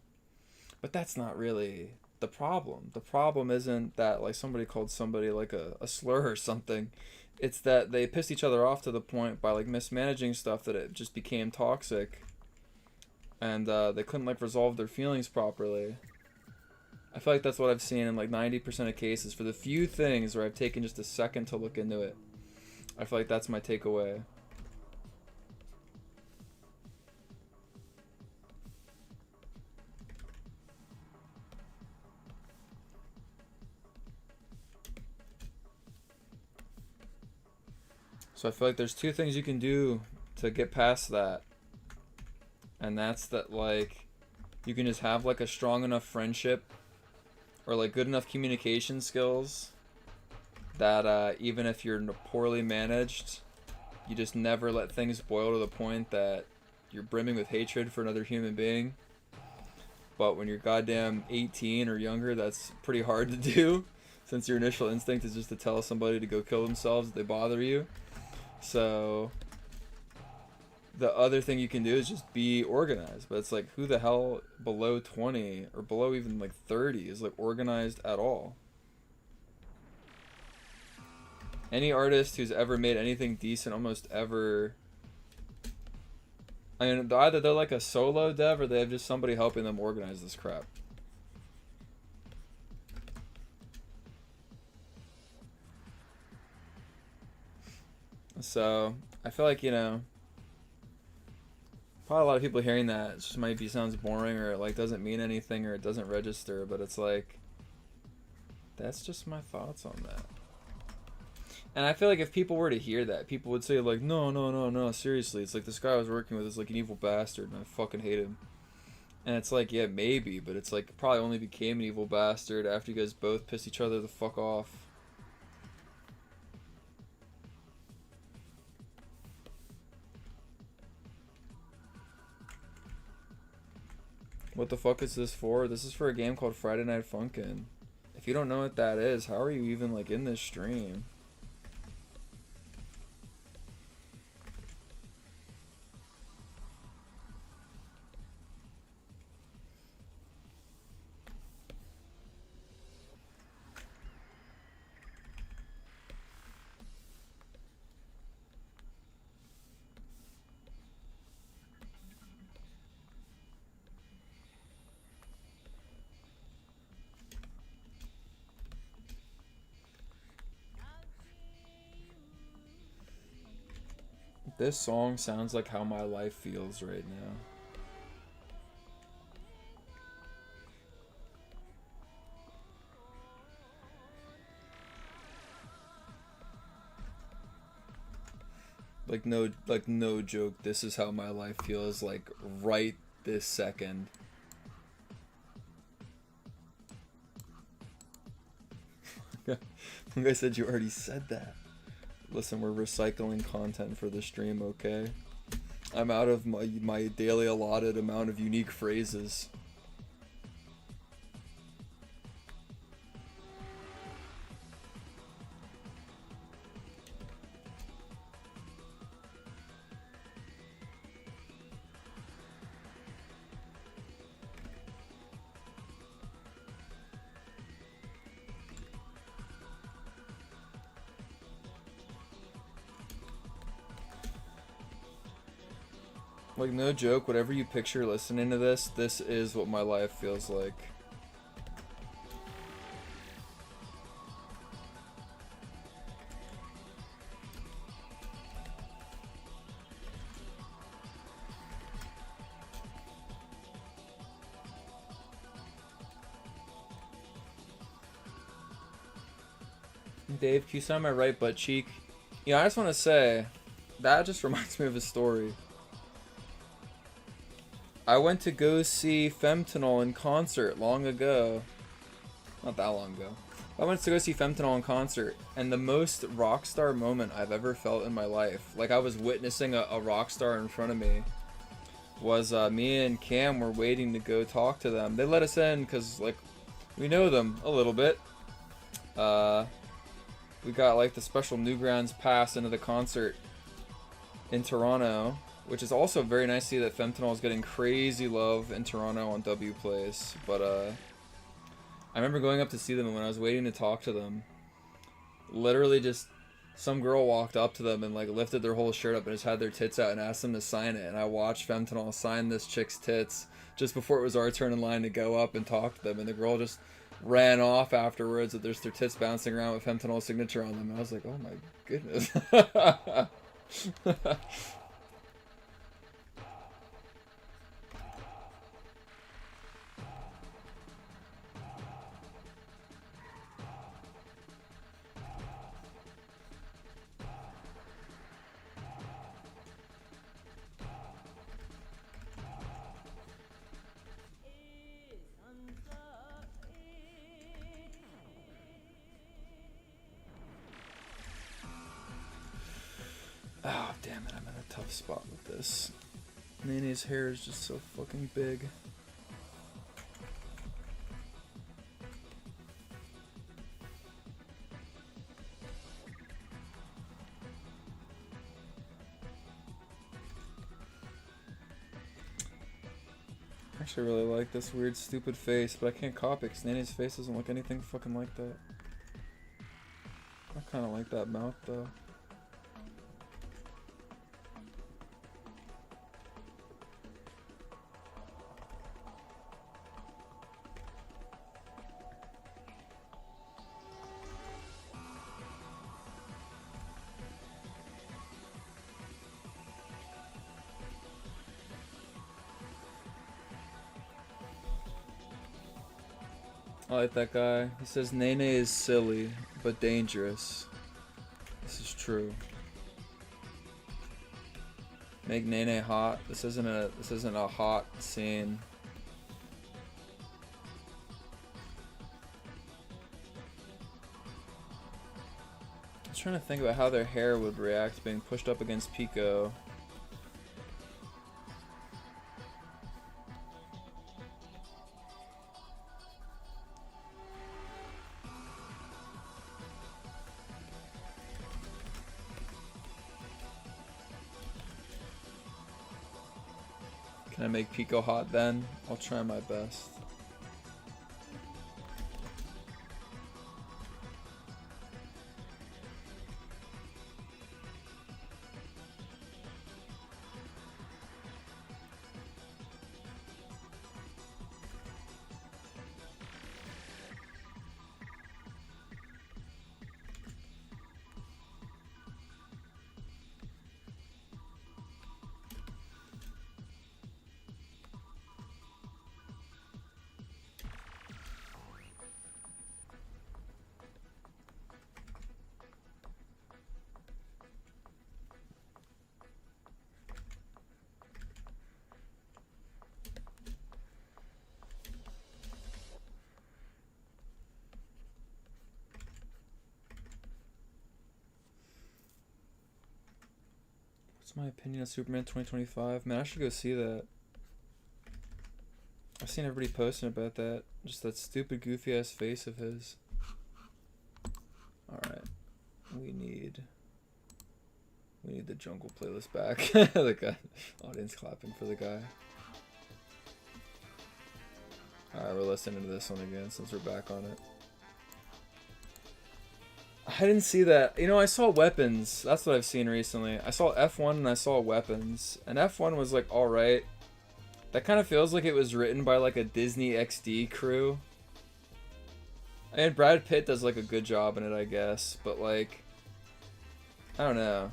but that's not really the problem. The problem isn't that like somebody called somebody like a slur or something. It's that they pissed each other off to the point by like mismanaging stuff that it just became toxic, and they couldn't like resolve their feelings properly. I feel like that's what I've seen in like 90% of cases. For the few things where I've taken just a second to look into it, I feel like that's my takeaway. So I feel like there's two things you can do to get past that. And that's that like you can just have like a strong enough friendship or like good enough communication skills that even if you're poorly managed, you just never let things boil to the point that you're brimming with hatred for another human being. But when you're goddamn 18 or younger, that's pretty hard to do, since your initial instinct is just to tell somebody to go kill themselves if they bother you. So the other thing you can do is just be organized. But it's like, who the hell below 20 or below even like 30 is like organized at all? Any artist who's ever made anything decent almost ever, I mean, either they're like a solo dev or they have just somebody helping them organize this crap. So I feel like, probably a lot of people hearing that it just might be sounds boring, or it like doesn't mean anything, or it doesn't register, but it's like, that's just my thoughts on that. And I feel like if people were to hear that, people would say like, no, seriously, it's like this guy I was working with is like an evil bastard and I fucking hate him. And it's like, yeah, maybe, but it's like probably only became an evil bastard after you guys both pissed each other the fuck off. What the fuck is this for? This is for a game called Friday Night Funkin'. If you don't know what that is, how are you even like in this stream? This song sounds like how my life feels right now. Like no joke, this is how my life feels like right this second. Like I said, you already said that. Listen, we're recycling content for the stream, okay? I'm out of my daily allotted amount of unique phrases. Like, no joke, whatever you picture listening to this, this is what my life feels like. Dave, can you sign my right butt cheek? Yeah, I just want to say, that just reminds me of a story. I went to go see Femtonol in concert long ago. Not that long ago. I went to go see Femtonol in concert, and the most rock star moment I've ever felt in my life, like I was witnessing a rock star in front of me, was me and Cam were waiting to go talk to them. They let us in because, like, we know them a little bit. we got like the special Newgrounds pass into the concert in Toronto, which is also very nice to see that Fentanyl is getting crazy love in Toronto on W Plays. But I remember going up to see them, and when I was waiting to talk to them, literally just some girl walked up to them and like lifted their whole shirt up and just had their tits out and asked them to sign it. And I watched Fentanyl sign this chick's tits just before it was our turn in line to go up and talk to them, and the girl just ran off afterwards with their tits bouncing around with Fentanyl's signature on them. And I was like, oh my goodness. Oh, damn it, I'm in a tough spot with this. Nene's hair is just so fucking big. I actually really like this weird stupid face, but I can't copy it because Nene's face doesn't look anything fucking like that. I kinda like that mouth though. I like that guy. He says Nene is silly, but dangerous. This is true. Make Nene hot. This isn't a hot scene. I was trying to think about how their hair would react being pushed up against Pico. Can I make Pico hot then? I'll try my best. What's my opinion of Superman 2025? Man, I should go see that. I've seen everybody posting about that. Just that stupid goofy ass face of his. Alright. We need the jungle playlist back. The guy, audience clapping for the guy. Alright, we're listening to this one again since we're back on it. I didn't see that. You know, I saw Weapons. That's what I've seen recently. I saw F1 and I saw Weapons. And F1 was like alright. That kind of feels like it was written by like a Disney XD crew. And Brad Pitt does like a good job in it, I guess. But like, I don't know.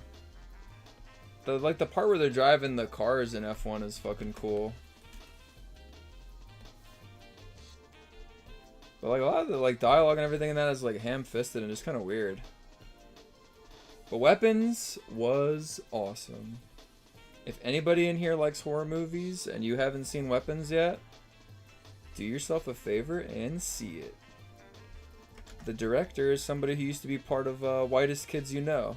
The part where they're driving the cars in F1 is fucking cool. But like a lot of the like dialogue and everything in that is like ham-fisted and just kind of weird. But Weapons was awesome. If anybody in here likes horror movies and you haven't seen Weapons yet, do yourself a favor and see it. The director is somebody who used to be part of Whitest Kids You Know.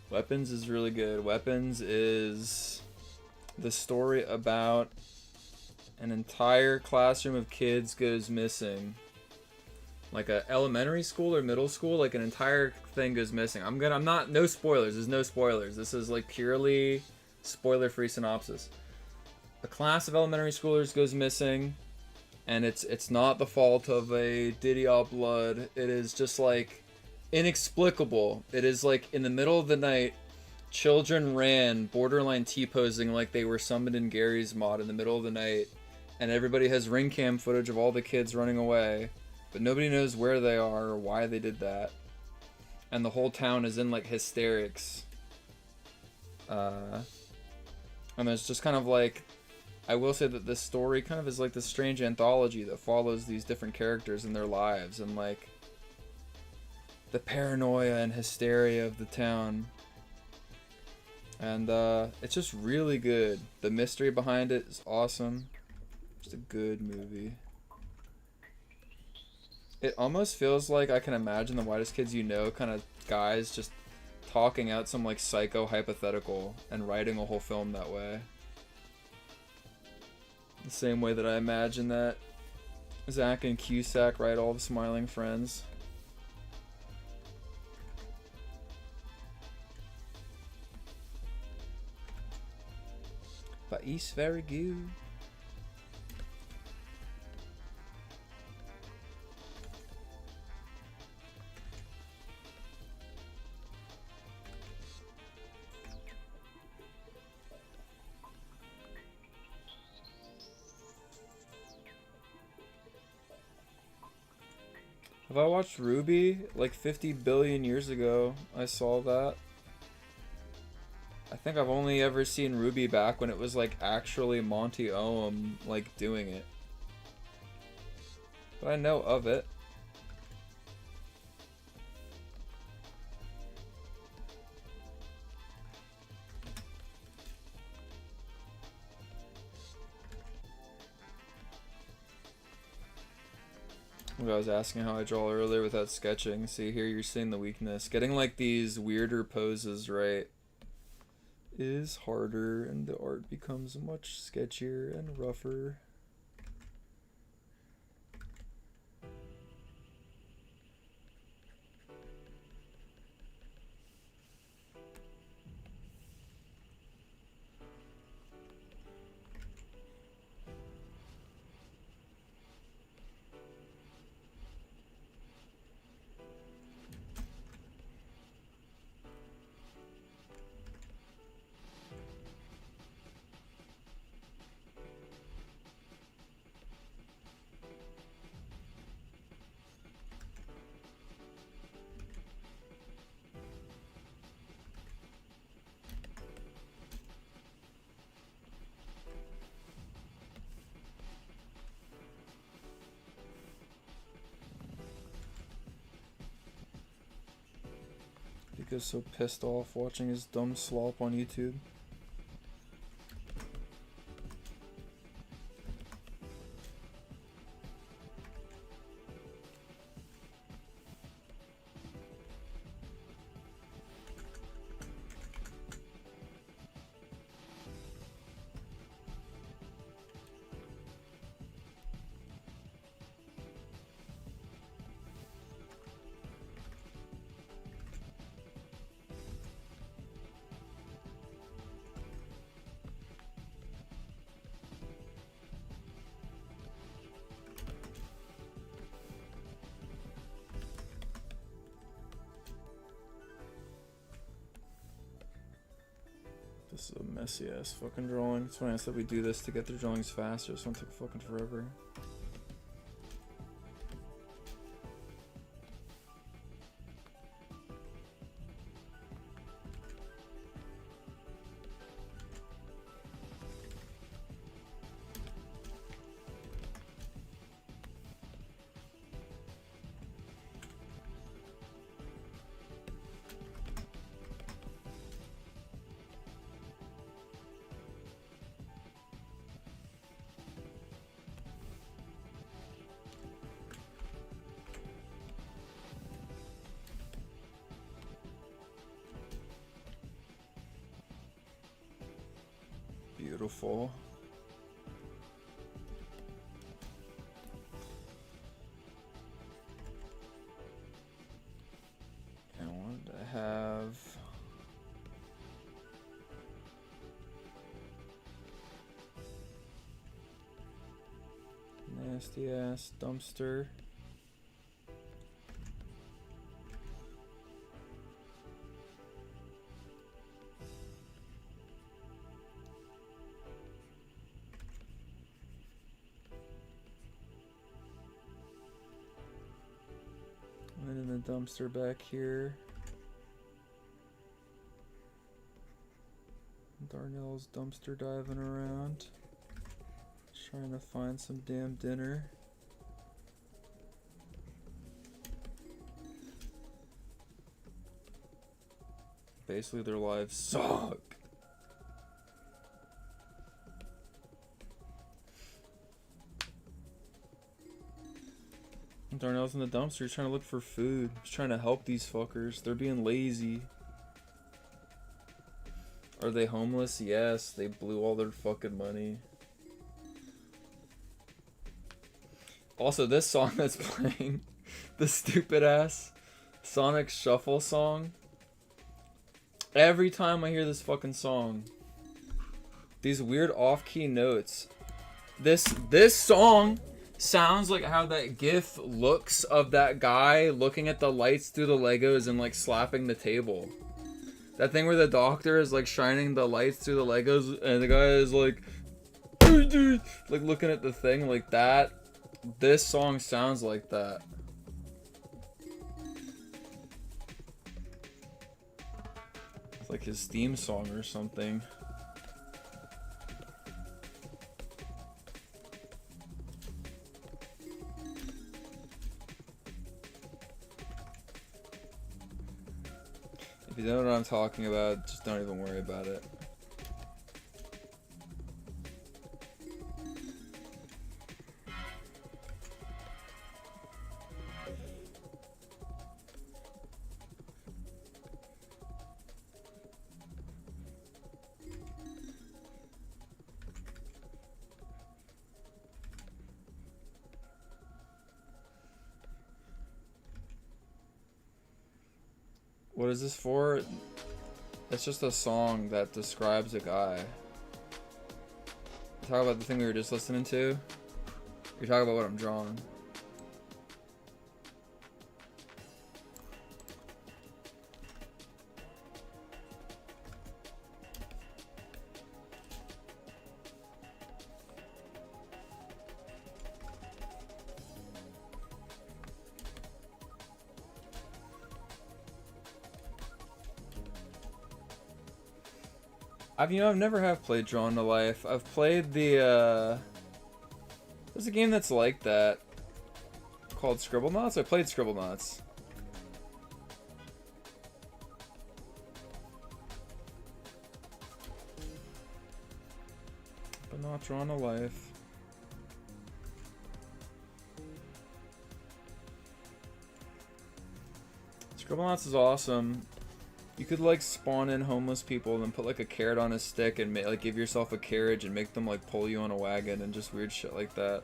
Weapons is really good. Weapons is the story about an entire classroom of kids goes missing. Like a elementary school or middle school, like an entire thing goes missing. I'm not, no spoilers. There's no spoilers. This is like purely spoiler-free synopsis. A class of elementary schoolers goes missing, and it's not the fault of a Diddy All Blood. It is just like inexplicable. It is like in the middle of the night, children ran borderline T-posing like they were summoned in Gary's mod in the middle of the night, and everybody has ring cam footage of all the kids running away, but nobody knows where they are or why they did that, and the whole town is in like hysterics. And there's just kind of like, I will say that this story kind of is like this strange anthology that follows these different characters in their lives and like the paranoia and hysteria of the town. And it's just really good. The mystery behind it is awesome. Just a good movie. It almost feels like I can imagine the Whitest Kids You Know kind of guys just talking out some like psycho hypothetical and writing a whole film that way. The same way that I imagine that Zach and Cusack write All the Smiling Friends. But it's very good. Have I watched Ruby? Like 50 billion years ago, I saw that. I think I've only ever seen Ruby back when it was like actually Monty Oum like doing it. But I know of it. I was asking how I draw earlier without sketching. See, here you're seeing the weakness. Getting like these weirder poses right is harder, and the art becomes much sketchier and rougher. Because so pissed off watching his dumb slop on YouTube. This is a messy ass fucking drawing. It's funny I said we do this to get their drawings faster. This one took fucking forever. beautiful. And I wanted to have nasty ass dumpster. And then the dumpster back here. Darnell's dumpster diving around, trying to find some damn dinner. Basically, their lives suck. Darnell's in the dumpster. He's trying to look for food. He's trying to help these fuckers. They're being lazy. Are they homeless? Yes. They blew all their fucking money. Also, this song that's playing, the stupid ass Sonic Shuffle song. Every time I hear this fucking song, these weird off-key notes. This song sounds like how that gif looks of that guy looking at the lights through the Legos and like slapping the table. That thing where the doctor is like shining the lights through the Legos and the guy is like like looking at the thing like that. This song sounds like that. It's like his theme song or something. If you don't know what I'm talking about, just don't even worry about it. What is this for? It's just a song that describes a guy. Talk about the thing we were just listening to? You're talking about what I'm drawing. I've never have played Drawn to Life. I've played the there's a game that's like that called Scribblenauts. I played Scribblenauts. But not Drawn to Life. Scribblenauts is awesome. You could like spawn in homeless people and then put like a carrot on a stick and like give yourself a carriage and make them like pull you on a wagon and just weird shit like that.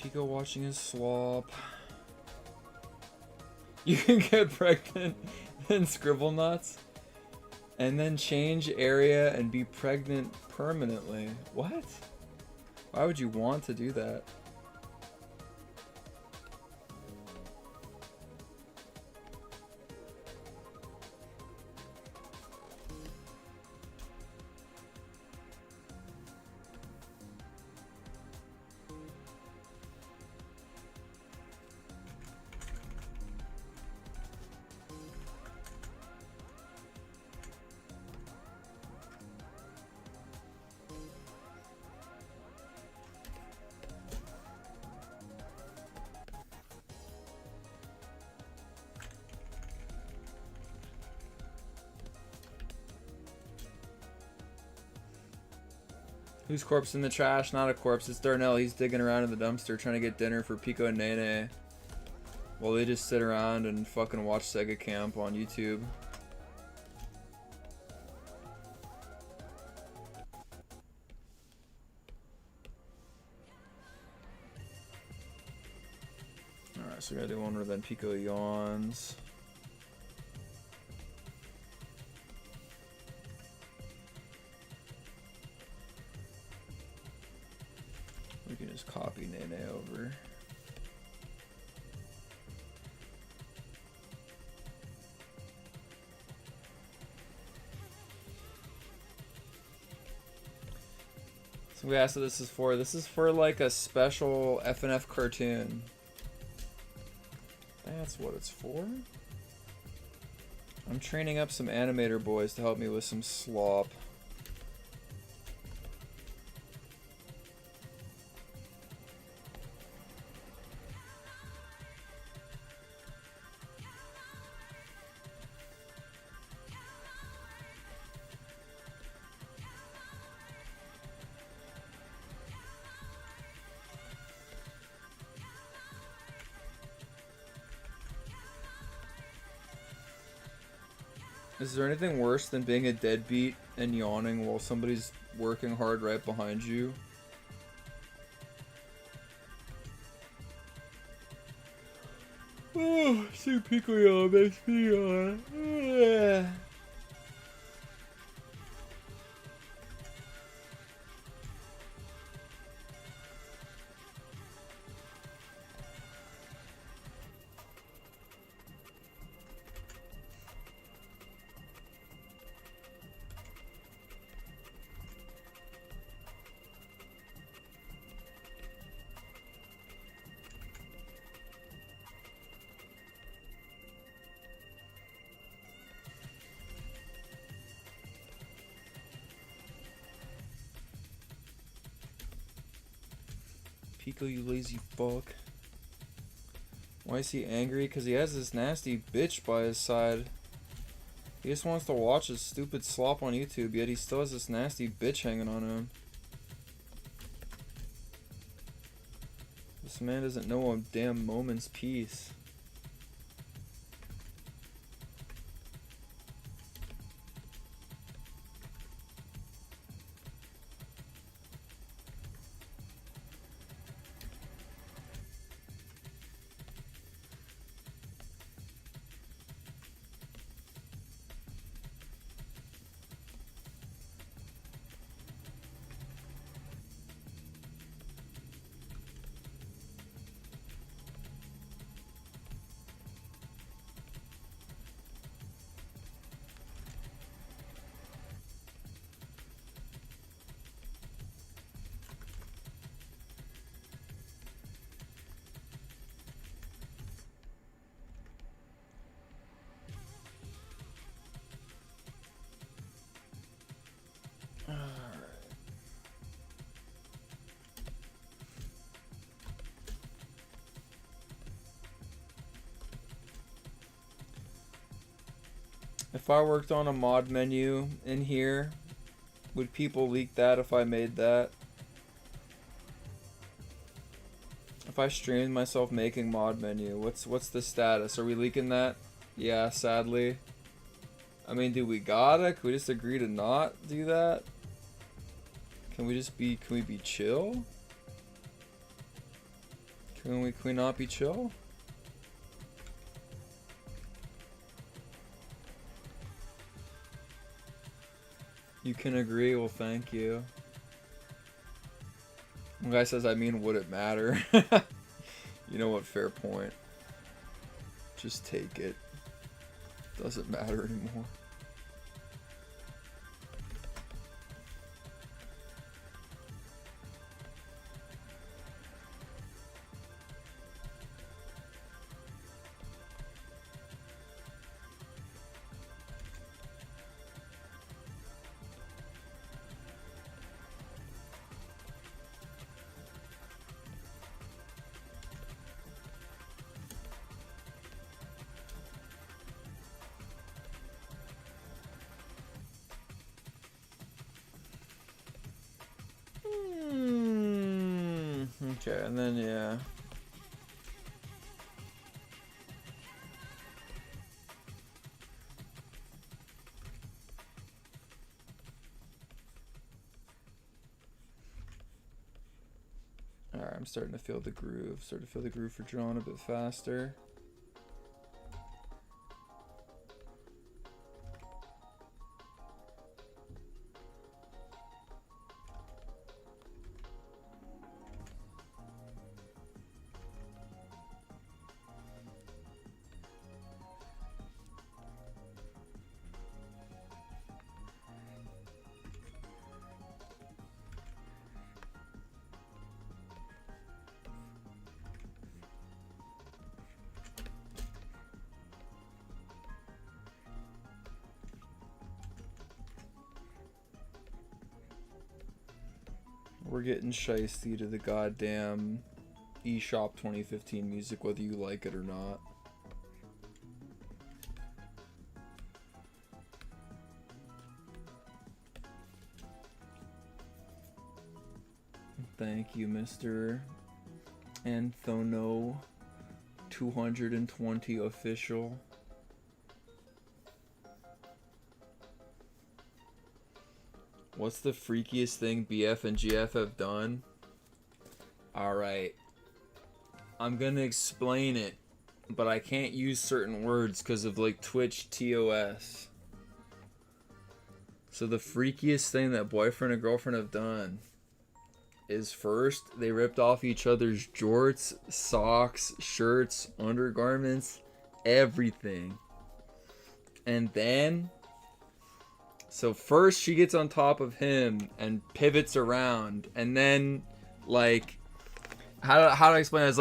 Pico watching his slop. You can get pregnant in Scribblenauts and then change area and be pregnant permanently. What? Why would you want to do that? Whose corpse in the trash? Not a corpse. It's Darnell. He's digging around in the dumpster trying to get dinner for Pico and Nene. While they just sit around and fucking watch Sega Camp on YouTube. Alright, so we gotta do one where then Pico yawns. We can just copy Nene over. So we asked what this is for. This is for like a special FNF cartoon. That's what it's for. I'm training up some animator boys to help me with some slop. Is there anything worse than being a deadbeat and yawning while somebody's working hard right behind you? Oh, see Pico yawn makes me yawn. Pico, you lazy fuck. Why is he angry? Because he has this nasty bitch by his side. He just wants to watch his stupid slop on YouTube, yet he still has this nasty bitch hanging on him. This man doesn't know a damn moment's peace. If I worked on a mod menu in here, would people leak that if I made that? If I streamed myself making mod menu, what's the status? Are we leaking that? Yeah, sadly. I mean, do we gotta? Can we just agree to not do that? Can we be chill? Can we not be chill? You can agree, well thank you. One guy says, I mean, would it matter? You know what, fair point. Just take it. Doesn't matter anymore. Okay, and then yeah. Alright, I'm starting to feel the groove. Starting to feel the groove for drawing a bit faster. We're getting shiesty to the goddamn eShop 2015 music, whether you like it or not. Thank you, Mr. Anthono 220 official. What's the freakiest thing BF and GF have done? Alright. I'm gonna explain it, but I can't use certain words because of like Twitch TOS. So the freakiest thing that boyfriend and girlfriend have done is first, they ripped off each other's jorts, socks, shirts, undergarments, everything. And then... So first she gets on top of him and pivots around, and then like how do I explain it? It's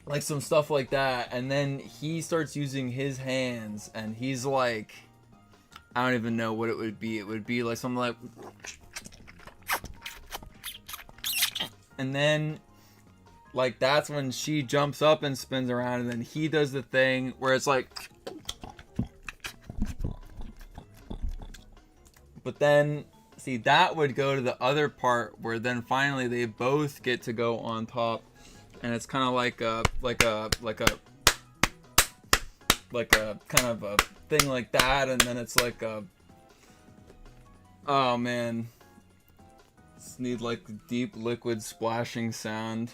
like some stuff like that, and then he starts using his hands and he's like, I don't even know what it would be. It would be like something like, and then like that's when she jumps up and spins around, and then he does the thing where it's like, but then, see, that would go to the other part where then finally they both get to go on top, and it's kind of like a kind of a thing like that, and then it's like a, oh man, just need like deep liquid splashing sound.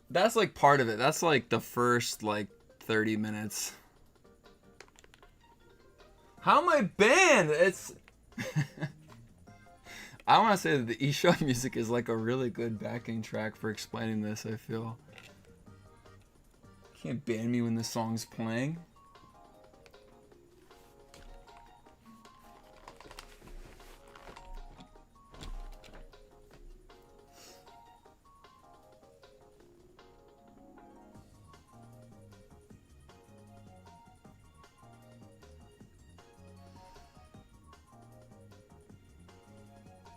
That's like part of it. That's like the first like 30 minutes. How am I banned? It's... I want to say that the eShop music is like a really good backing track for explaining this, I feel. You can't ban me when the song's playing.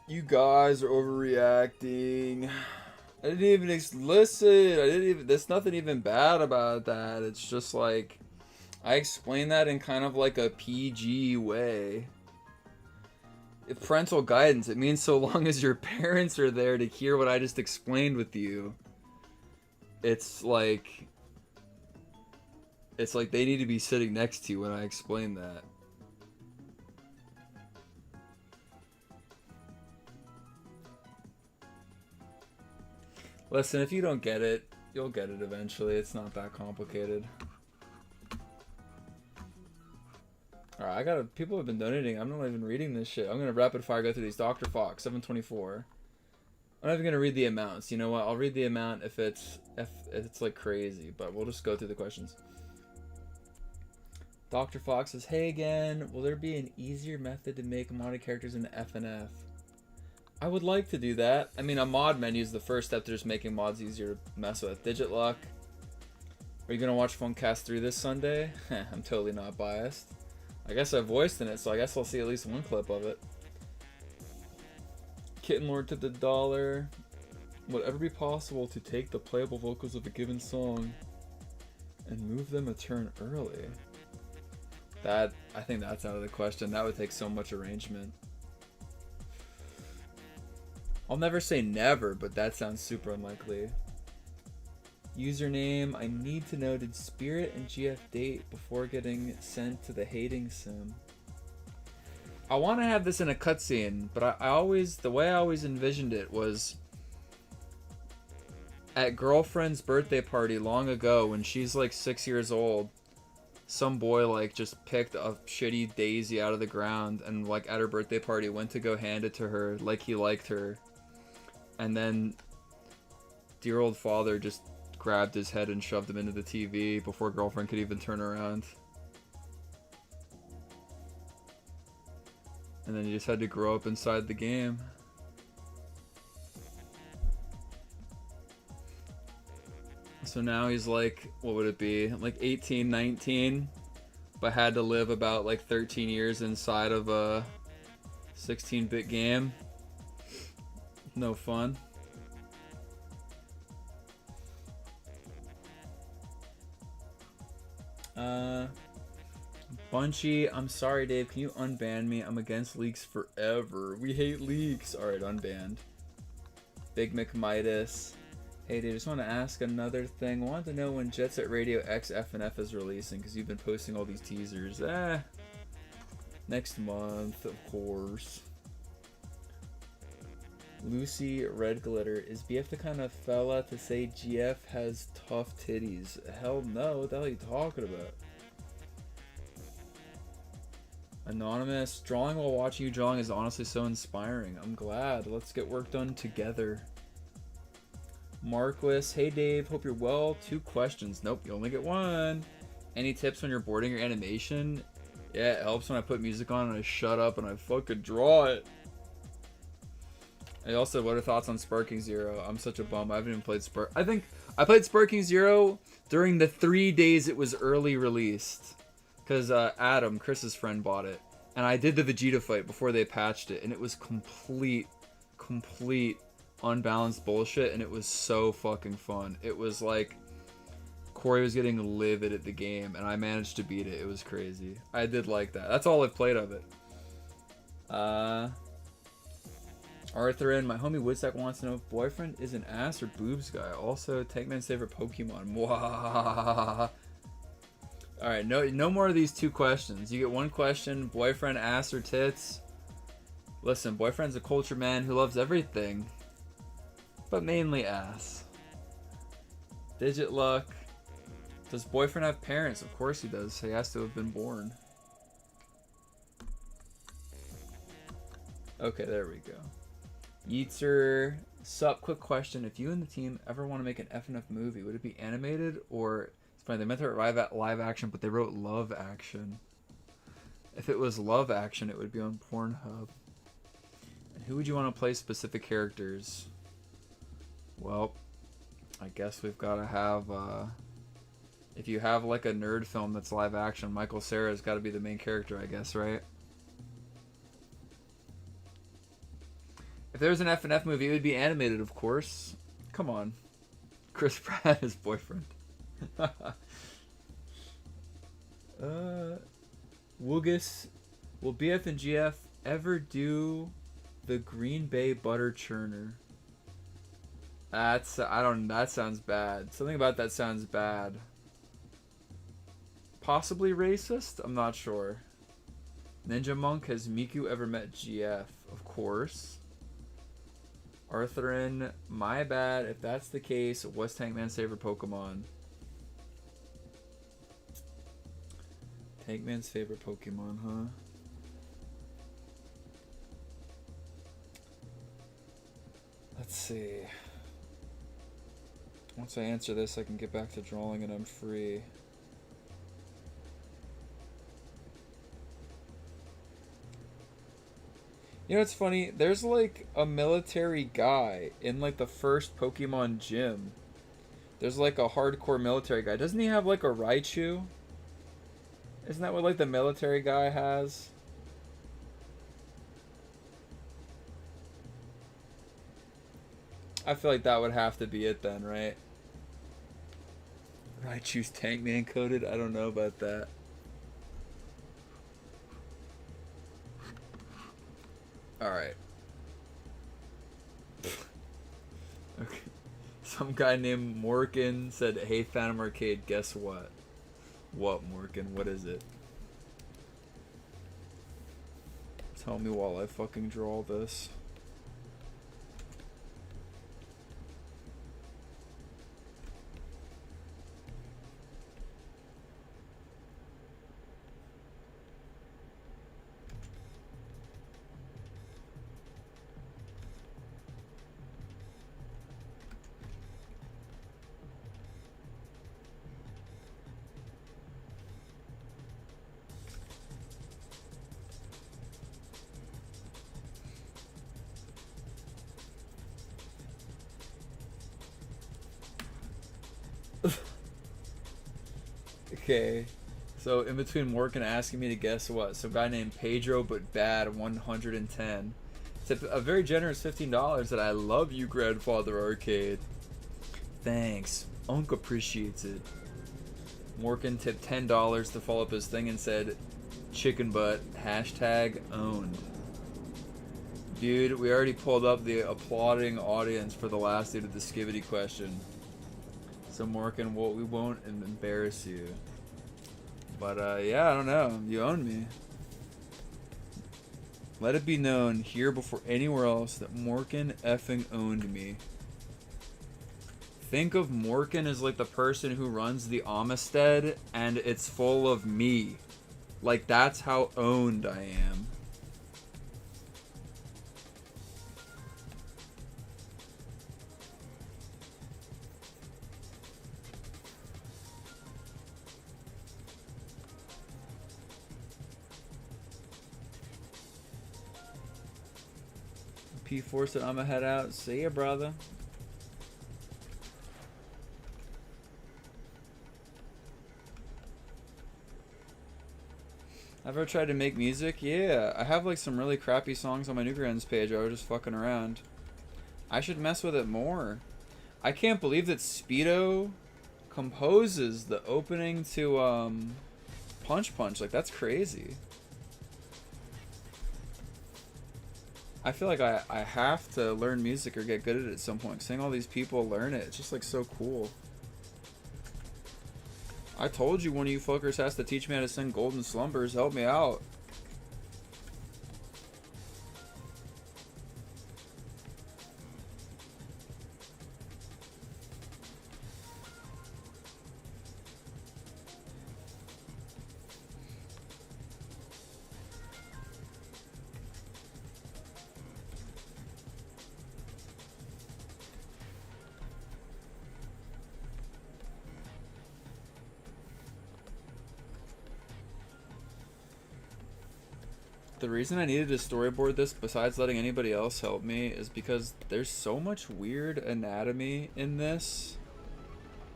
You guys are overreacting. I didn't even listen. There's nothing even bad about that. It's just like, I explain that in kind of like a PG way. If parental guidance, it means so long as your parents are there to hear what I just explained with you. It's like they need to be sitting next to you when I explain that. Listen, if you don't get it, you'll get it eventually. It's not that complicated. Alright, people have been donating. I'm not even reading this shit. I'm gonna rapid fire go through these. Dr. Fox, 724. I'm not even gonna read the amounts. You know what? I'll read the amount if it's like crazy, but we'll just go through the questions. Dr. Fox says, hey again, will there be an easier method to make modded characters in FNF? I would like to do that. I mean, a mod menu is the first step to just making mods easier to mess with. Digit Luck. Are you going to watch Funkcast 3 this Sunday? I'm totally not biased. I guess I voiced in it, so I guess I'll see at least one clip of it. Kitten Lord to the $1. Would it ever be possible to take the playable vocals of a given song and move them a turn early? I think that's out of the question. That would take so much arrangement. I'll never say never, but that sounds super unlikely. Username, I need to know, did Spirit and GF date before getting sent to the hating sim? I want to have this in a cutscene, but the way I always envisioned it was at girlfriend's birthday party long ago when she's like 6 years old, some boy like just picked a shitty daisy out of the ground and like at her birthday party went to go hand it to her like he liked her. And then dear old father just grabbed his head and shoved him into the TV before girlfriend could even turn around. And then he just had to grow up inside the game. So now he's like, what would it be? Like 18, 19, but had to live about like 13 years inside of a 16-bit game. No fun. Bunchy, I'm sorry, Dave. Can you unban me? I'm against leaks forever. We hate leaks. Alright, unbanned. Big McMidas. Hey, Dave, just want to ask another thing. Wanted to know when Jet Set Radio X FNF is releasing, because you've been posting all these teasers. Next month, of course. Lucy Red Glitter, is BF the kind of fella to say GF has tough titties? Hell no, what the hell are you talking about? Anonymous, drawing while watching you drawing is honestly so inspiring. I'm glad. Let's get work done together. Marquis, hey Dave, hope you're well. 2 questions. Nope, you only get 1. Any tips when you're boarding your animation? Yeah, it helps when I put music on and I shut up and I fucking draw it. And also, what are thoughts on Sparking Zero? I'm such a bum. I haven't even played Spark. I think I played Sparking Zero during the 3 days it was early released. Because Adam, Chris's friend, bought it. And I did the Vegeta fight before they patched it. And it was complete unbalanced bullshit. And it was so fucking fun. It was like Corey was getting livid at the game. And I managed to beat it. It was crazy. I did like that. That's all I've played of it. Arthur and my homie Woodstock wants to know if boyfriend is an ass or boobs guy. Also, Tankman's favorite Pokemon. Mwah. Alright, no more of these 2 questions. You get 1 question, boyfriend, ass or tits. Listen, boyfriend's a culture man who loves everything, but mainly ass. Digit Luck. Does boyfriend have parents? Of course he does. He has to have been born. Okay, there we go. Yeetzer. Sup, quick question. If you and the team ever want to make an FNF movie, would it be animated or... Funny, they meant to write live action, but they wrote love action. If it was love action, it would be on Pornhub. And who would you want to play specific characters? Well, I guess we've got to have, if you have like a nerd film that's live action, Michael Cera's got to be the main character, I guess, right? If there was an FNF movie, it would be animated, of course. Come on. Chris Pratt is boyfriend. Woogus, will BF and GF ever do the Green Bay butter churner? That sounds bad. Something about that sounds bad. Possibly racist? I'm not sure. Ninja Monk, has Miku ever met GF? Of course. Arthurin, my bad. If that's the case, what's Tankman's favorite Pokemon? Tankman's favorite Pokemon, huh? Let's see. Once I answer this, I can get back to drawing and I'm free. You know what's funny? There's like a military guy in like the first Pokemon gym. There's like a hardcore military guy. Doesn't he have like a Raichu? Isn't that what like the military guy has? I feel like that would have to be it then, right? Raichu's Tankman coded? I don't know about that. Alright. Okay. Some guy named Morgan said, "Hey, Phantom Arcade, guess what?" What, Morgan? What is it? Tell me while I fucking draw this. Okay. So in between Morgan asking me to guess what, some guy named Pedro but bad 110 tipped a very generous $15 that I love you, Grandfather Arcade. Thanks. Unc appreciates it. Morgan tipped $10 to follow up his thing and said, "Chicken butt, hashtag owned." Dude, we already pulled up the applauding audience for the last dude of the skivity question. So Morgan, we won't embarrass you. But yeah, I don't know. You own me. Let it be known here before anywhere else that Morgan effing owned me. Think of Morgan as like the person who runs the Amistad and it's full of me. Like that's how owned I am. P4 said, "I'ma head out. See ya, brother." Ever tried to make music? Yeah, I have like some really crappy songs on my Newgrounds page. I was just fucking around. I should mess with it more. I can't believe that Speedo composes the opening to Punch Punch. Like that's crazy. I feel like I have to learn music or get good at it at some point. Seeing all these people learn it, it's just like so cool. I told you one of you fuckers has to teach me how to sing Golden Slumbers. Help me out. The reason I needed to storyboard this, besides letting anybody else help me, is because there's so much weird anatomy in this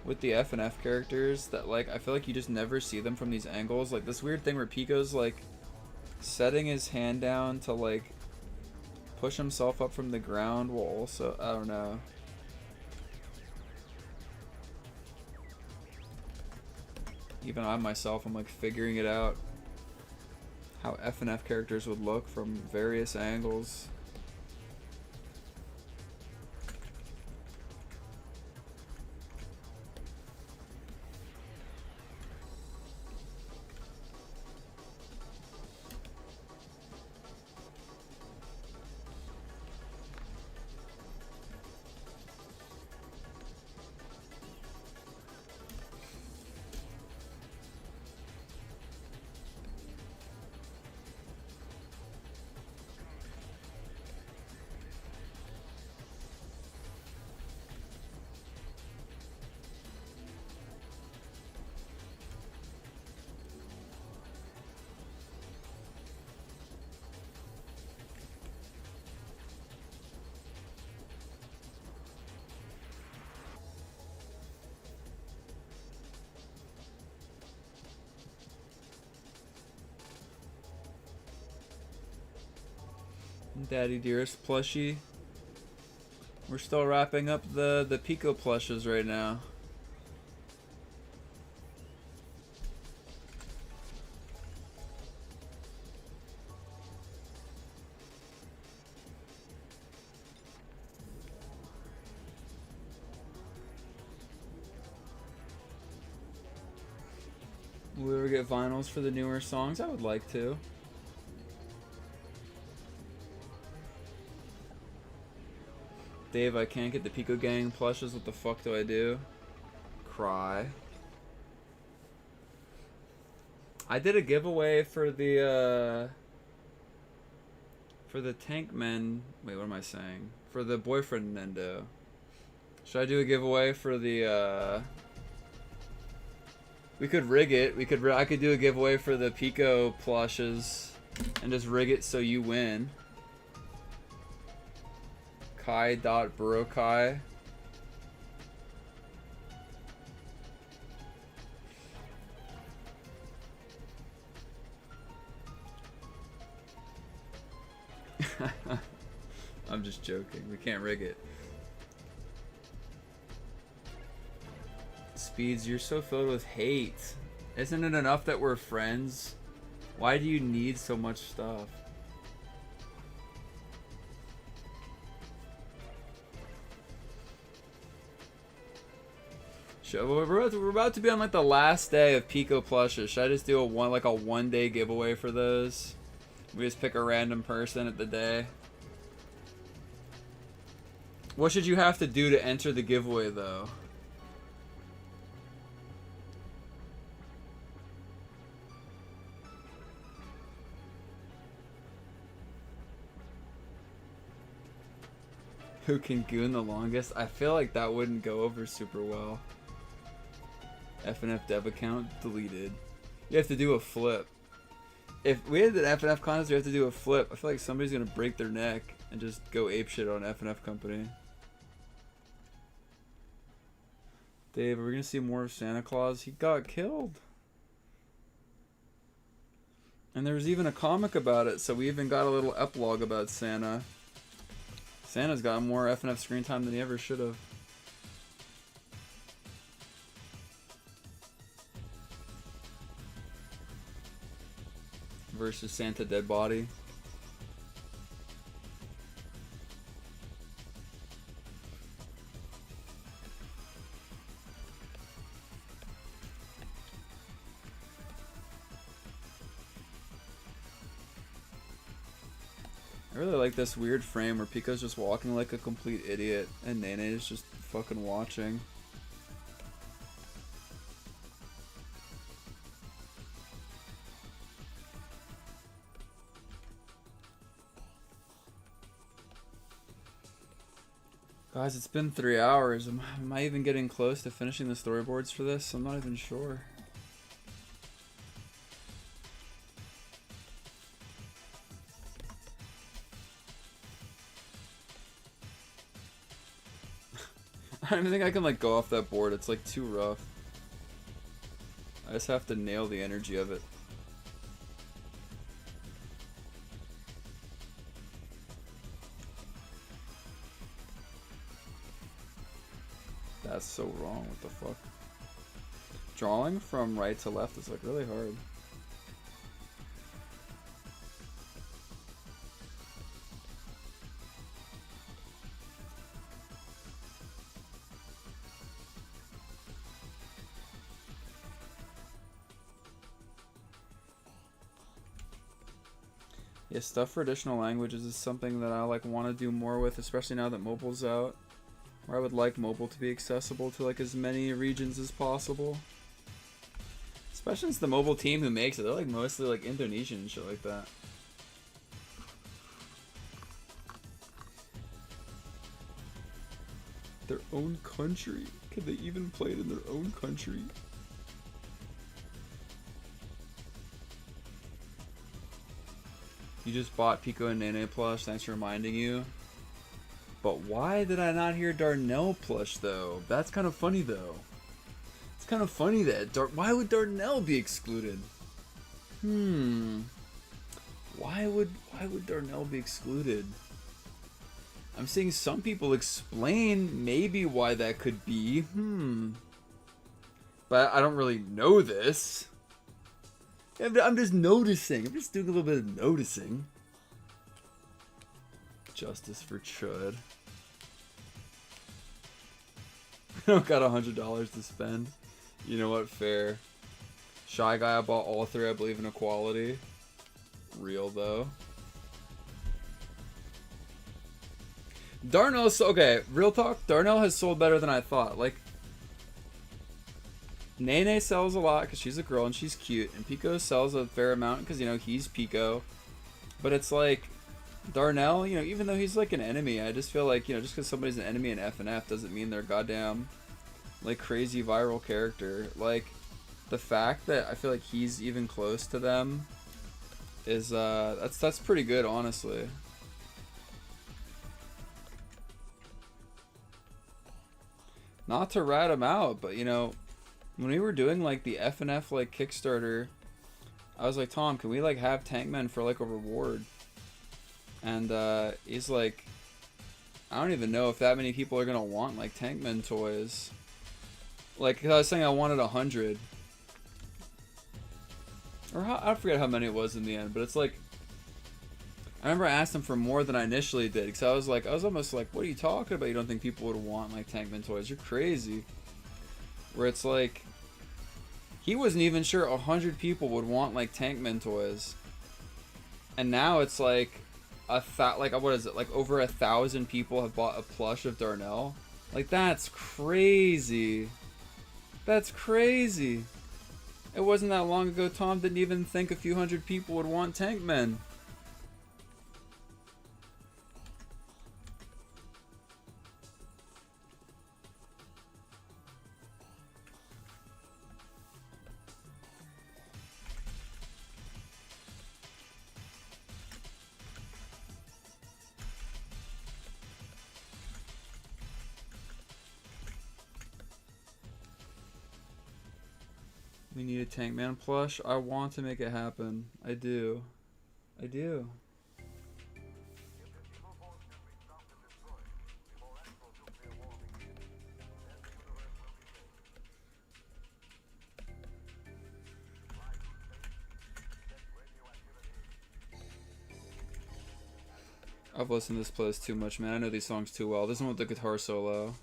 with the FNF characters that, like, I feel like you just never see them from these angles. Like, this weird thing where Pico's, like, setting his hand down to, like, push himself up from the ground while also, I don't know. Even I myself, I'm, like, figuring it out. How FNF characters would look from various angles. Daddy Dearest plushie. We're still wrapping up the Pico plushes right now. Will we ever get vinyls for the newer songs? I would like to. Dave, I can't get the Pico Gang plushes. What the fuck do I do? Cry. I did a giveaway for the Tank Men. Wait, what am I saying? For the Boyfriend Nendo. Should I do a giveaway for the we could rig it. I could do a giveaway for the Pico plushes and just rig it so you win. Kai.Burokai. I'm just joking. We can't rig it. Speeds, you're so filled with hate. Isn't it enough that we're friends? Why do you need so much stuff? We're about to be on like the last day of Pico plushes. Should I just do a one day giveaway for those? We just pick a random person at the day. What should you have to do to enter the giveaway though? Who can goon the longest? I feel like that wouldn't go over super well. FNF dev account deleted. You have to do a flip. If we had an FNF contest, we have to do a flip. I feel like somebody's gonna break their neck and just go apeshit on FNF company. Dave, are we gonna see more of Santa Claus? He got killed. And there was even a comic about it, so we even got a little epilogue about Santa. Santa's got more FNF screen time than he ever should have. Versus Santa Dead Body. I really like this weird frame where Pico's just walking like a complete idiot and Nene is just fucking watching. Guys, it's been 3 hours. Am I even getting close to finishing the storyboards for this? I'm not even sure. I don't even think I can like go off that board. It's like too rough. I just have to nail the energy of it. That's so wrong. What the fuck? Drawing from right to left is like really hard. Yeah, stuff for additional languages is something that I like want to do more with, especially now that mobile's out. Or I would like mobile to be accessible to like as many regions as possible. Especially since the mobile team who makes it, they're like mostly like Indonesian and shit like that. Their own country. Can they even play it in their own country? You just bought Pico and Nene plush, thanks for reminding you. But why did I not hear Darnell plush though? That's kind of funny though. It's kind of funny that why would Darnell be excluded? Why would Darnell be excluded? I'm seeing some people explain maybe why that could be. But I don't really know this. I'm just noticing. I'm just doing a little bit of noticing. Justice for Chud. I don't got $100 to spend. You know what? Fair. Shy Guy, I bought all three. I believe in equality. Real though. Darnell's okay. Real talk. Darnell has sold better than I thought. Like, Nene sells a lot because she's a girl and she's cute, and Pico sells a fair amount because, you know, he's Pico. But it's like Darnell, you know, even though he's like an enemy, I just feel like, you know, just because somebody's an enemy in FNF doesn't mean they're goddamn like crazy viral character. Like, the fact that I feel like he's even close to them is that's pretty good, honestly. Not to rat him out, but you know, when we were doing like the FNF like Kickstarter, I was like, Tom, can we like have Tankmen for like a reward? And he's like, I don't even know if that many people are gonna want like Tankmen toys. Like, 'cause I was saying I wanted 100, or I forget how many it was in the end, but it's like, I remember I asked him for more than I initially did, because I was almost like, what are you talking about? You don't think people would want like Tankman toys? You're crazy. Where it's like, he wasn't even sure 100 people would want like Tankman toys, and now it's like what is it? Like over 1,000 people have bought a plush of Darnell. Like, that's crazy. That's crazy. It wasn't that long ago Tom didn't even think a few hundred people would want Tankmen. We need a Tankman plush. I want to make it happen. I do. I do. I've listened to this playlist too much, man. I know these songs too well. This one with the guitar solo.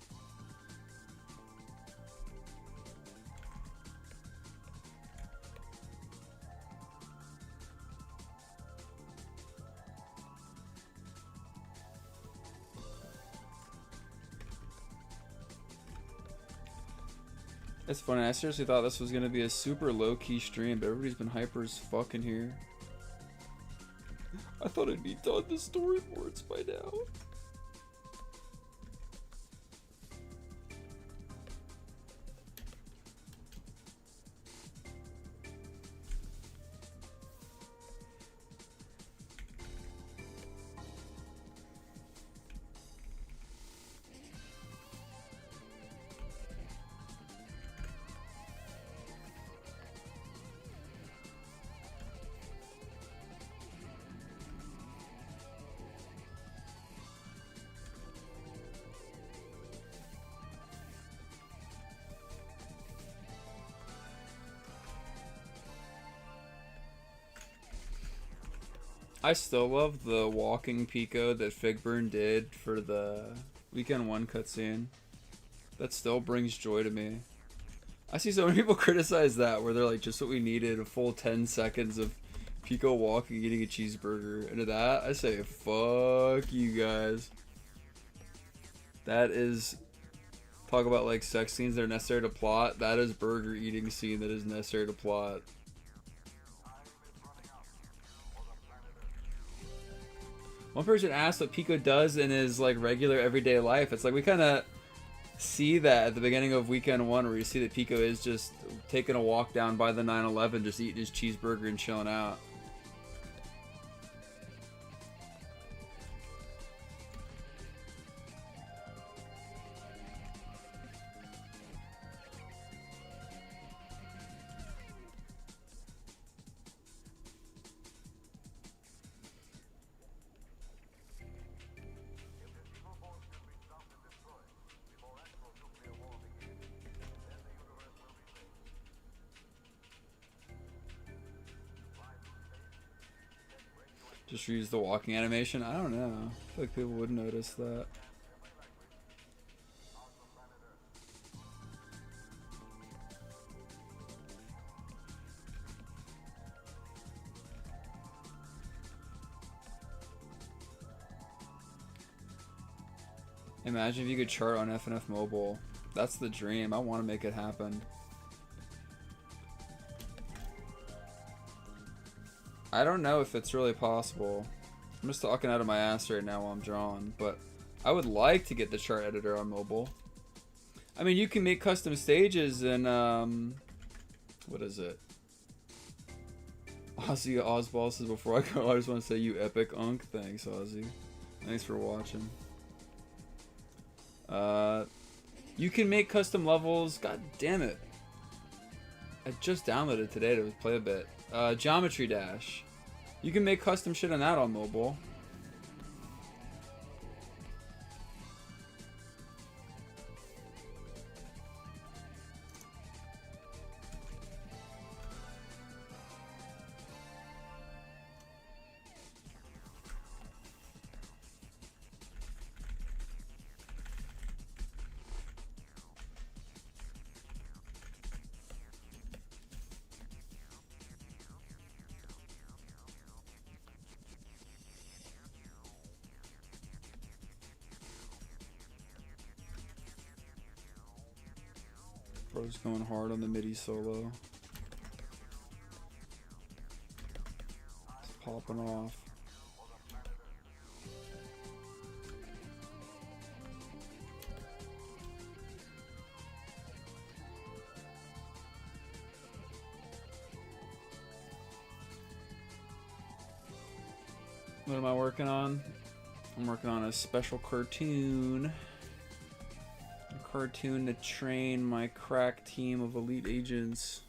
It's funny, I seriously thought this was gonna be a super low-key stream, but everybody's been hyper as fuck in here. I thought I'd be done the storyboards by now. I still love the walking Pico that Figburn did for the Weekend 1 cutscene. That still brings joy to me. I see so many people criticize that, where they're like, just what we needed, a full 10 seconds of Pico walking, eating a cheeseburger. And to that, I say, fuck you guys. That is, talk about like sex scenes that are necessary to plot. That is burger eating scene that is necessary to plot. One person asked what Pico does in his like regular everyday life. It's like we kind of see that at the beginning of Weekend 1, where you see that Pico is just taking a walk down by the 9/11, just eating his cheeseburger and chilling out. Just reuse the walking animation? I don't know. I feel like people would notice that. Imagine if you could chart on FNF Mobile. That's the dream. I want to make it happen. I don't know if it's really possible. I'm just talking out of my ass right now while I'm drawing, but I would like to get the chart editor on mobile. I mean, you can make custom stages in, what is it? Ozzy Osball says, before I go, I just want to say you epic unk. Thanks, Ozzy. Thanks for watching. You can make custom levels. God damn it. I just downloaded today to play a bit. Geometry Dash. You can make custom shit on that on mobile. Bro's going hard on the MIDI solo. It's popping off. What am I working on? I'm working on a special cartoon. Cartoon to train my crack team of elite agents.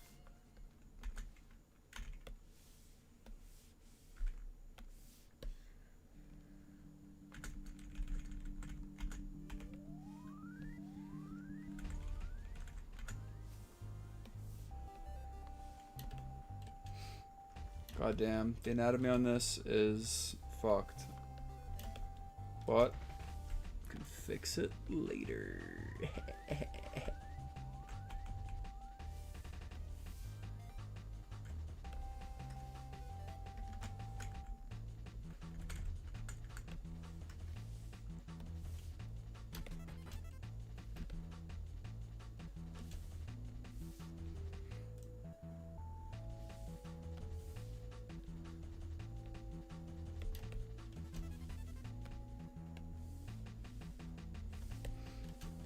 God damn, the anatomy on this is fucked. But can fix it later.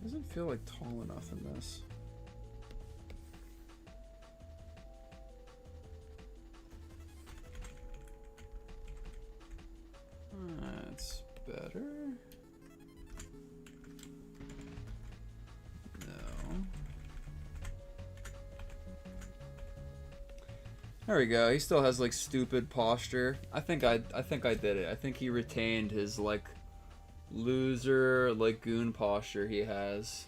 Doesn't feel like tall enough in this. That's better. No. There we go. He still has like stupid posture. I think I did it. I think he retained his like loser, like goon posture he has.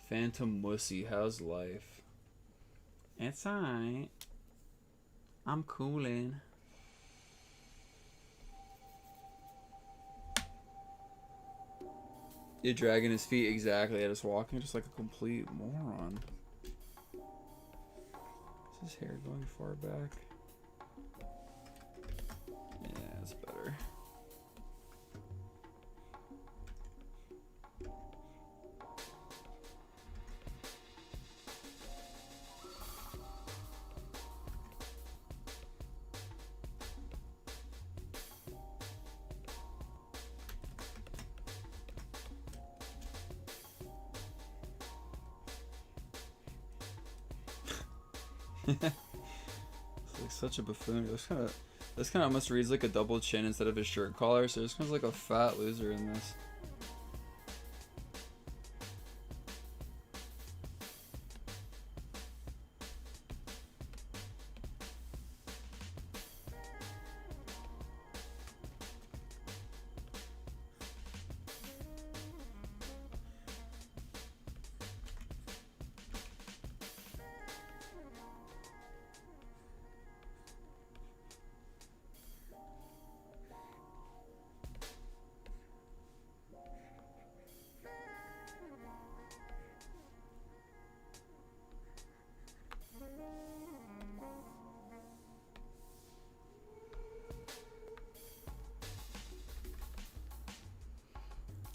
Phantom Wussy, how's life? It's alright. I'm coolin'. You're dragging his feet exactly at us walking just like a complete moron. Is his hair going far back? Yeah, that's better. It's like such a buffoon. This kind of almost reads like a double chin instead of his shirt collar, so this comes like a fat loser in this.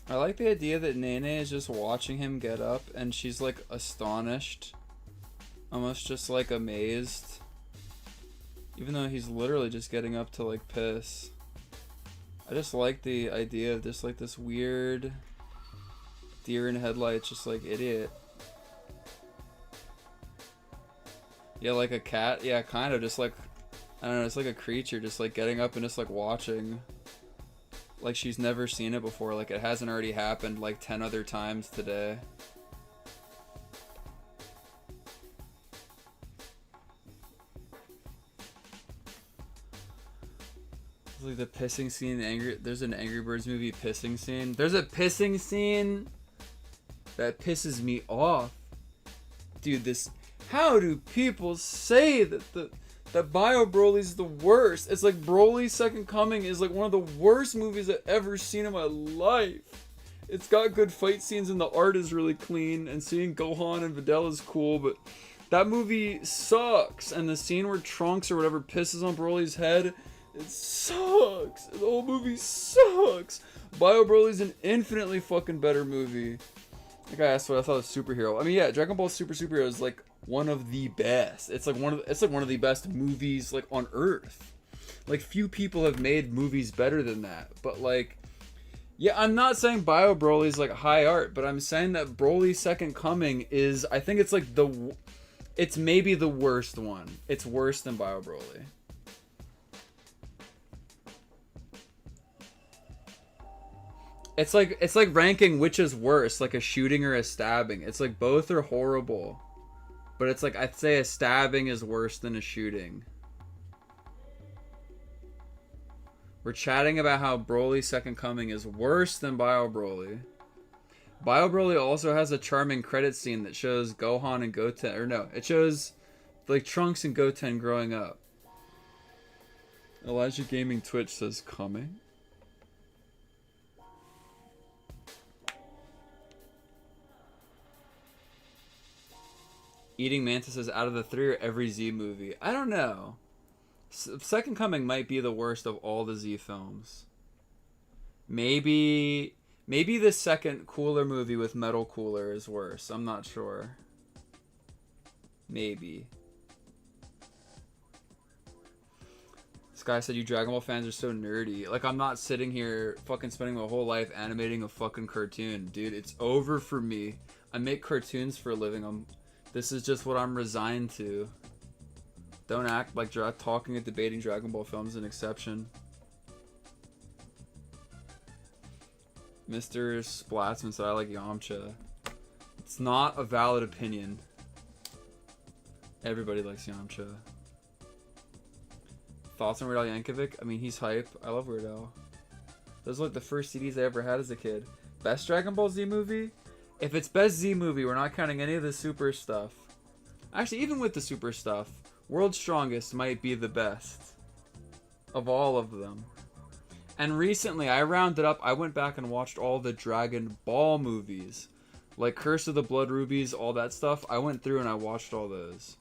I like the idea that Nene is just watching him get up and she's like astonished. Almost just like amazed. Even though he's literally just getting up to like piss. I just like the idea of just like this weird deer in headlights, just like idiot. Yeah, like a cat. Yeah, kind of just like, I don't know, it's like a creature just like getting up and just like watching. Like she's never seen it before, like it hasn't already happened like 10 other times today. It's like the pissing scene, there's an Angry Birds movie pissing scene. There's a pissing scene that pisses me off. Dude, how do people say that Bio Broly's the worst? It's like Broly's Second Coming is like one of the worst movies I've ever seen in my life. It's got good fight scenes and the art is really clean, and seeing Gohan and Videl is cool, but that movie sucks. And the scene where Trunks or whatever pisses on Broly's head, it sucks. The whole movie sucks. Bio Broly's an infinitely fucking better movie. Like I asked what I thought of superhero. I mean, yeah, Dragon Ball Super Superhero is like one of the best. It's like one of the best movies like on Earth. Like few people have made movies better than that. But like, yeah, I'm not saying Bio Broly's like high art, but I'm saying that Broly's Second Coming is, I think it's like it's maybe the worst one. It's worse than Bio Broly. It's like ranking which is worse, like a shooting or a stabbing. It's like both are horrible. But it's like I'd say a stabbing is worse than a shooting. We're chatting about how Broly's Second Coming is worse than Bio Broly. Bio Broly also has a charming credit scene that shows Gohan and Goten, or no, it shows like Trunks and Goten growing up. Elijah Gaming Twitch says coming. Eating Mantises out of the three or every Z movie. I don't know. Second Coming might be the worst of all the Z films. Maybe the second Cooler movie with Metal Cooler is worse. I'm not sure. Maybe. This guy said you Dragon Ball fans are so nerdy. Like, I'm not sitting here fucking spending my whole life animating a fucking cartoon. Dude, it's over for me. I make cartoons for a living. This is just what I'm resigned to. Don't act like talking and debating Dragon Ball films is an exception. Mr. Splatsman said I like Yamcha. It's not a valid opinion. Everybody likes Yamcha. Thoughts on Weird Al Yankovic? I mean, he's hype. I love Weird Al. Those are like the first CDs I ever had as a kid. Best Dragon Ball Z movie? If it's best Z movie, we're not counting any of the super stuff. Actually, even with the super stuff, World's Strongest might be the best of all of them. And recently, I rounded up, I went back and watched all the Dragon Ball movies. Like Curse of the Blood Rubies, all that stuff. I went through and I watched all those.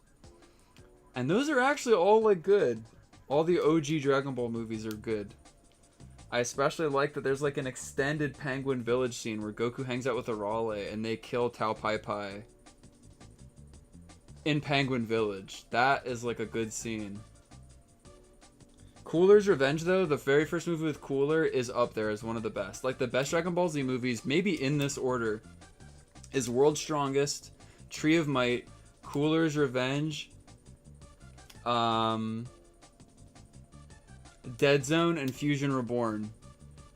And those are actually all like good. All the OG Dragon Ball movies are good. I especially like that there's like an extended Penguin Village scene where Goku hangs out with Arale and they kill Tao Pai Pai in Penguin Village. That is like a good scene. Cooler's Revenge though, the very first movie with Cooler is up there as one of the best. Like the best Dragon Ball Z movies, maybe in this order, is World's Strongest, Tree of Might, Cooler's Revenge, Dead Zone, and Fusion Reborn.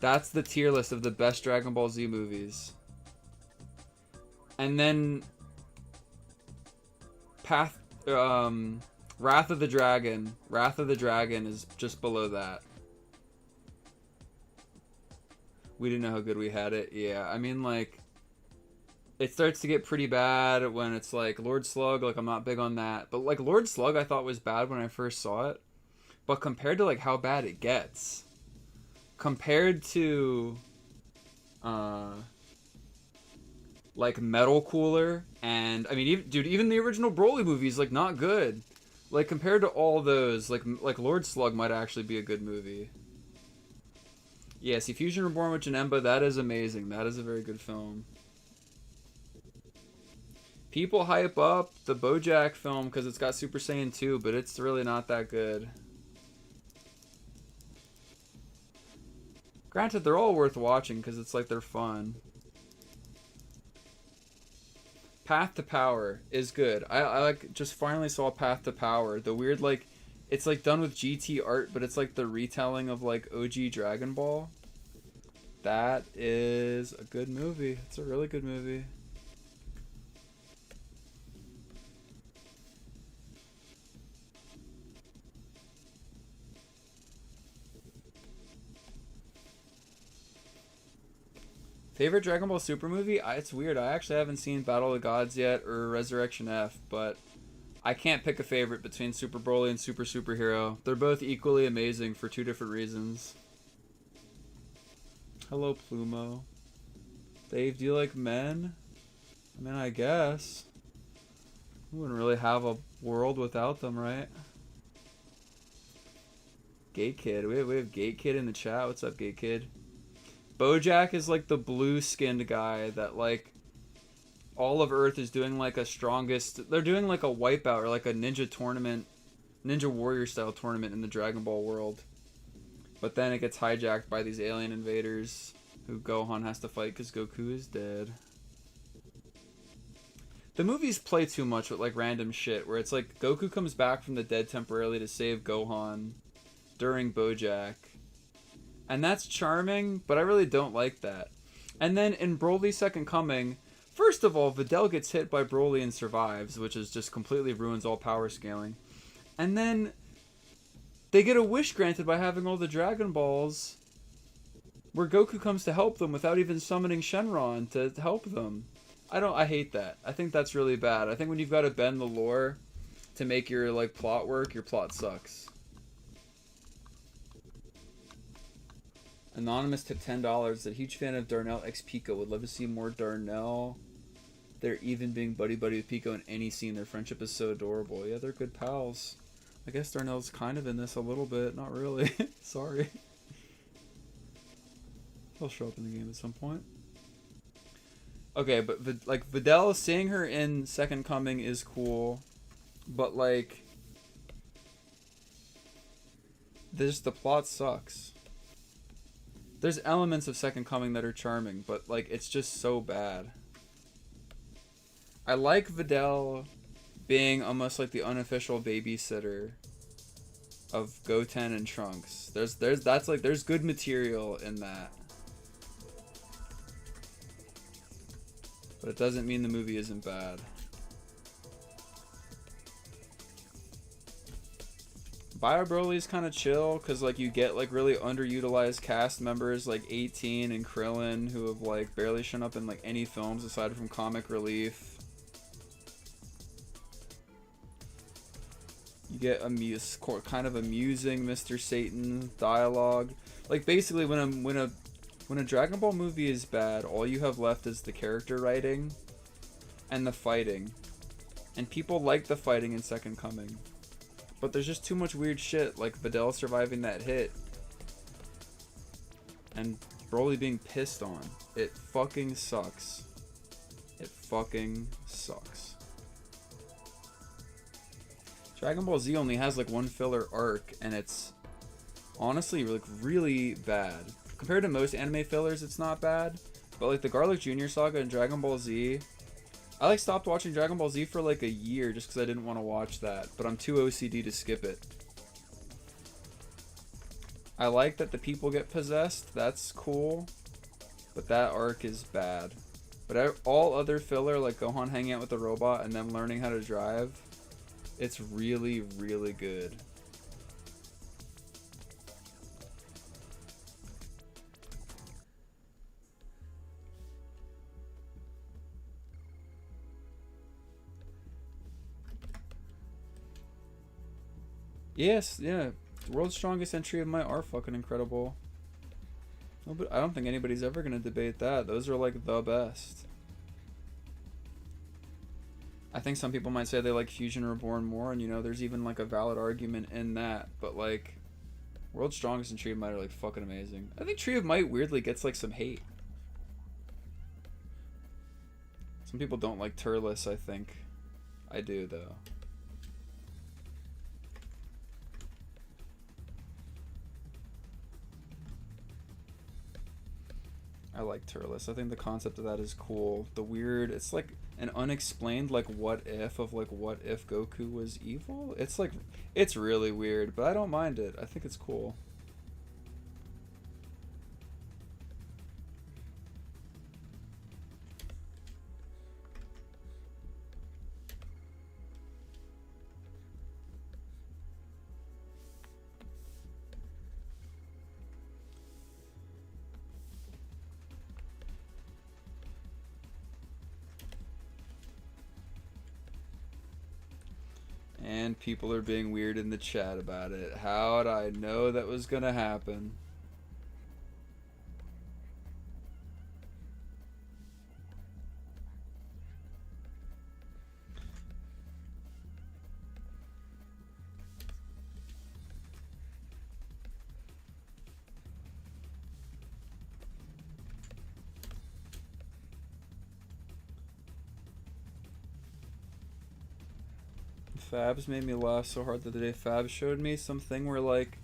That's the tier list of the best Dragon Ball Z movies. And then Wrath of the Dragon. Wrath of the Dragon is just below that. We didn't know how good we had it. Yeah, I mean, like, it starts to get pretty bad when it's like Lord Slug. Like, I'm not big on that. But like Lord Slug I thought was bad when I first saw it. But compared to like how bad it gets, compared to like Metal Cooler, and I mean, even the original Broly movie's like not good. Like compared to all those, like Lord Slug might actually be a good movie. Yeah, see, Fusion Reborn with Janemba, that is amazing. That is a very good film. People hype up the BoJack film because it's got Super Saiyan 2, but it's really not that good. Granted, they're all worth watching because it's like they're fun. Path to Power is good. I like just finally saw Path to Power. The weird like, it's like done with GT art, but it's like the retelling of like OG Dragon Ball. That is a good movie. It's a really good movie. Favorite Dragon Ball Super movie? It's weird. I actually haven't seen Battle of the Gods yet or Resurrection F, but I can't pick a favorite between Super Broly and Super Superhero. They're both equally amazing for two different reasons. Hello, Plumo. Dave, do you like men? I mean, I guess. We wouldn't really have a world without them, right? Gay Kid. We have Gay Kid in the chat. What's up, Gay Kid? BoJack is like the blue-skinned guy that like all of Earth is doing like a strongest. They're doing like a wipeout or like a ninja tournament, Ninja Warrior style tournament in the Dragon Ball world. But then it gets hijacked by these alien invaders who Gohan has to fight because Goku is dead. The movies play too much with like random shit where it's like Goku comes back from the dead temporarily to save Gohan during BoJack. And that's charming, but I really don't like that. And then in Broly's Second Coming, first of all, Videl gets hit by Broly and survives, which is just completely ruins all power scaling. And then they get a wish granted by having all the Dragon Balls, where Goku comes to help them without even summoning Shenron to help them. I hate that. I think that's really bad. I think when you've got to bend the lore to make your like plot work, your plot sucks. Anonymous tip $10. A huge fan of Darnell x Pico. Would love to see more Darnell. They're even being buddy-buddy with Pico in any scene. Their friendship is so adorable. Yeah, they're good pals. I guess Darnell's kind of in this a little bit. Not really. Sorry. He'll show up in the game at some point. Okay, but like Videl, seeing her in Second Coming is cool. But like, the plot sucks. There's elements of Second Coming that are charming, but like it's just so bad. I like Videl being almost like the unofficial babysitter of Goten and Trunks. There's good material in that. But it doesn't mean the movie isn't bad. Bio Broly is kind of chill because like you get like really underutilized cast members like 18 and Krillin who have like barely shown up in like any films aside from comic relief. You get kind of amusing Mr. Satan dialogue. Like basically when a Dragon Ball movie is bad, all you have left is the character writing and the fighting. And people like the fighting in Second Coming. But there's just too much weird shit, like Videl surviving that hit. And Broly being pissed on. It fucking sucks. It fucking sucks. Dragon Ball Z only has like one filler arc, and it's honestly like really bad. Compared to most anime fillers, it's not bad. But like the Garlic Jr. saga and Dragon Ball Z, I like stopped watching Dragon Ball Z for like a year just because I didn't want to watch that, but I'm too OCD to skip it. I like that the people get possessed, that's cool, but that arc is bad. But all other filler, like Gohan hanging out with the robot and them learning how to drive, it's really, really good. Yes, yeah. World's Strongest Entry of Might are fucking incredible. No, but I don't think anybody's ever gonna debate that. Those are like the best. I think some people might say they like Fusion Reborn more, and you know, there's even like a valid argument in that. But like, World's Strongest and Tree of Might are like fucking amazing. I think Tree of Might weirdly gets like some hate. Some people don't like Turles, I think. I do though. I like Turles. I think the concept of that is cool. The weird, it's like an unexplained like what if of like what if Goku was evil? It's like, it's really weird, but I don't mind it. I think it's cool. And people are being weird in the chat about it. How'd I know that was gonna happen? Fabs made me laugh so hard the other day. Fabs showed me something where like,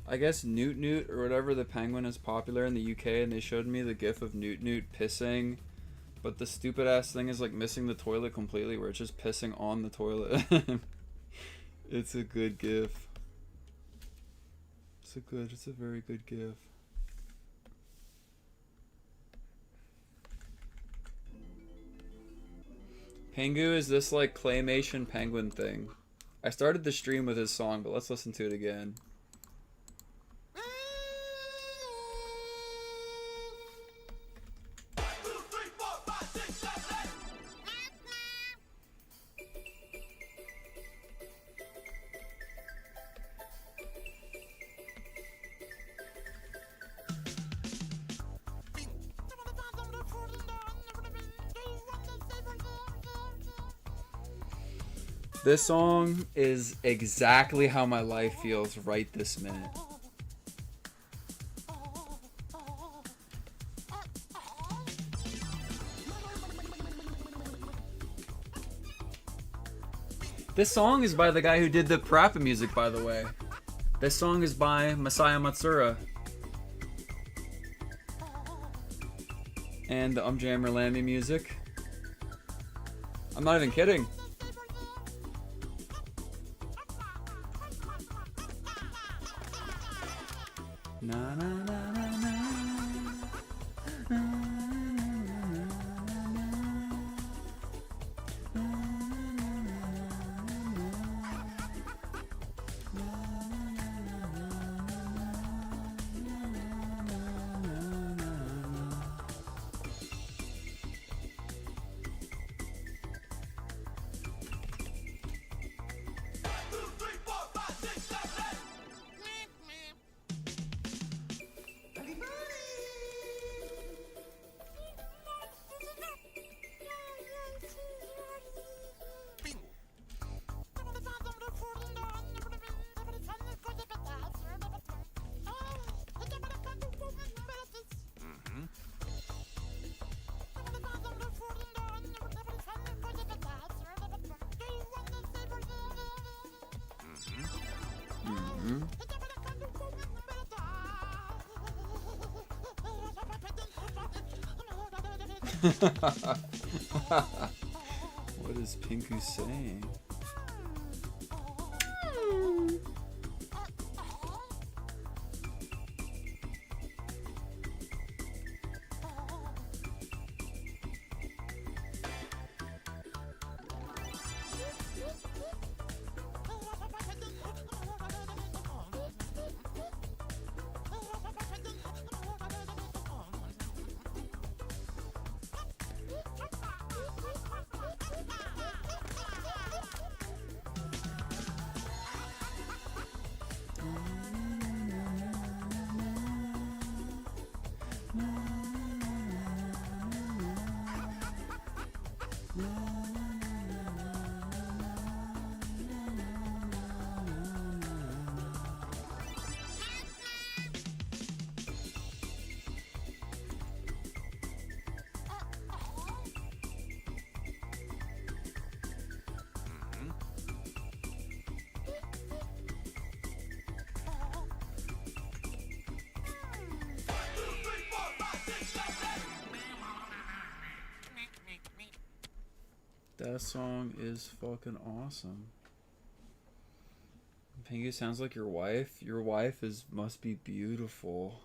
I guess Newt Newt or whatever, the penguin is popular in the UK, and they showed me the gif of Newt Newt pissing, but the stupid ass thing is like missing the toilet completely, where it's just pissing on the toilet. It's a good gif. It's a very good gif. Pengu is this like claymation penguin thing. I started the stream with his song, but let's listen to it again. This song is exactly how my life feels right this minute. This song is by the guy who did the Parappa music, by the way. This song is by Masaya Matsura. And the Jammer Lammy music. I'm not even kidding. Na na na na na. What is Pinku saying? That song is fucking awesome. Pinky sounds like your wife. Your wife must be beautiful.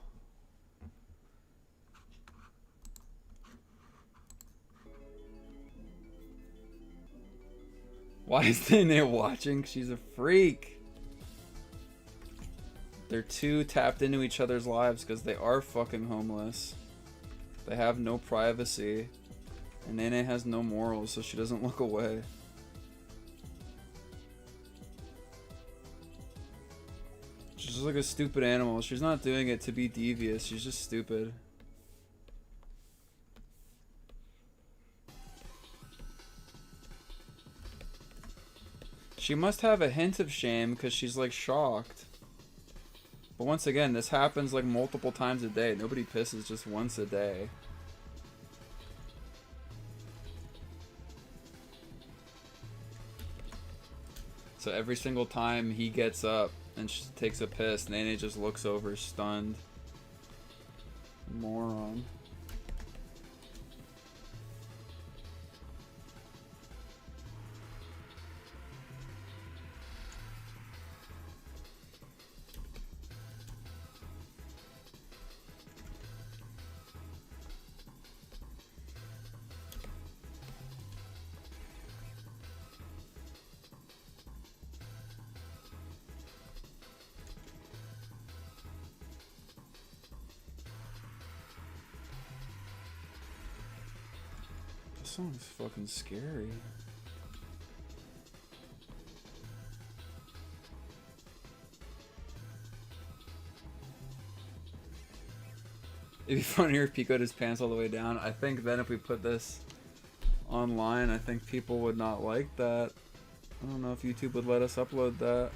Why is Nene watching? She's a freak. They're too tapped into each other's lives because they are fucking homeless. They have no privacy. And Nene has no morals, so she doesn't look away. She's just like a stupid animal. She's not doing it to be devious. She's just stupid. She must have a hint of shame because she's like shocked. But once again, this happens like multiple times a day. Nobody pisses just once a day. So every single time he gets up and takes a piss, Nene just looks over stunned. Moron. This song's fucking scary. It'd be funnier if Pico had his pants all the way down. I think then if we put this online, I think people would not like that. I don't know if YouTube would let us upload that.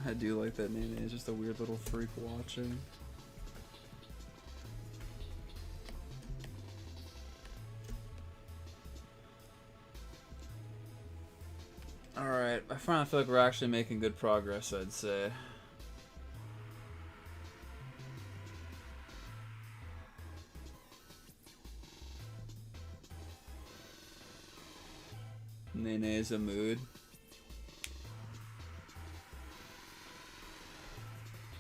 I do like that Nene is just a weird little freak watching. Alright, I finally feel like we're actually making good progress, I'd say. Nene is a mood.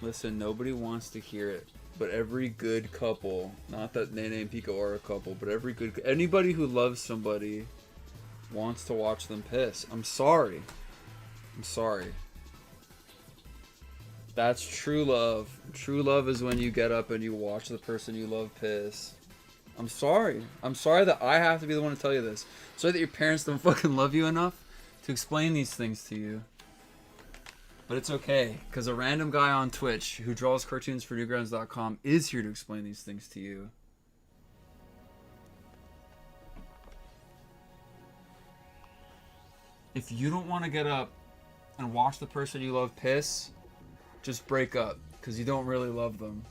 Listen, nobody wants to hear it, but every good couple, not that Nene and Pico are a couple, but anybody who loves somebody wants to watch them piss. I'm sorry. I'm sorry. That's true love. True love is when you get up and you watch the person you love piss. I'm sorry. I'm sorry that I have to be the one to tell you this. Sorry that your parents don't fucking love you enough to explain these things to you. But it's okay, because a random guy on Twitch who draws cartoons for Newgrounds.com is here to explain these things to you. If you don't want to get up and watch the person you love piss, just break up, because you don't really love them.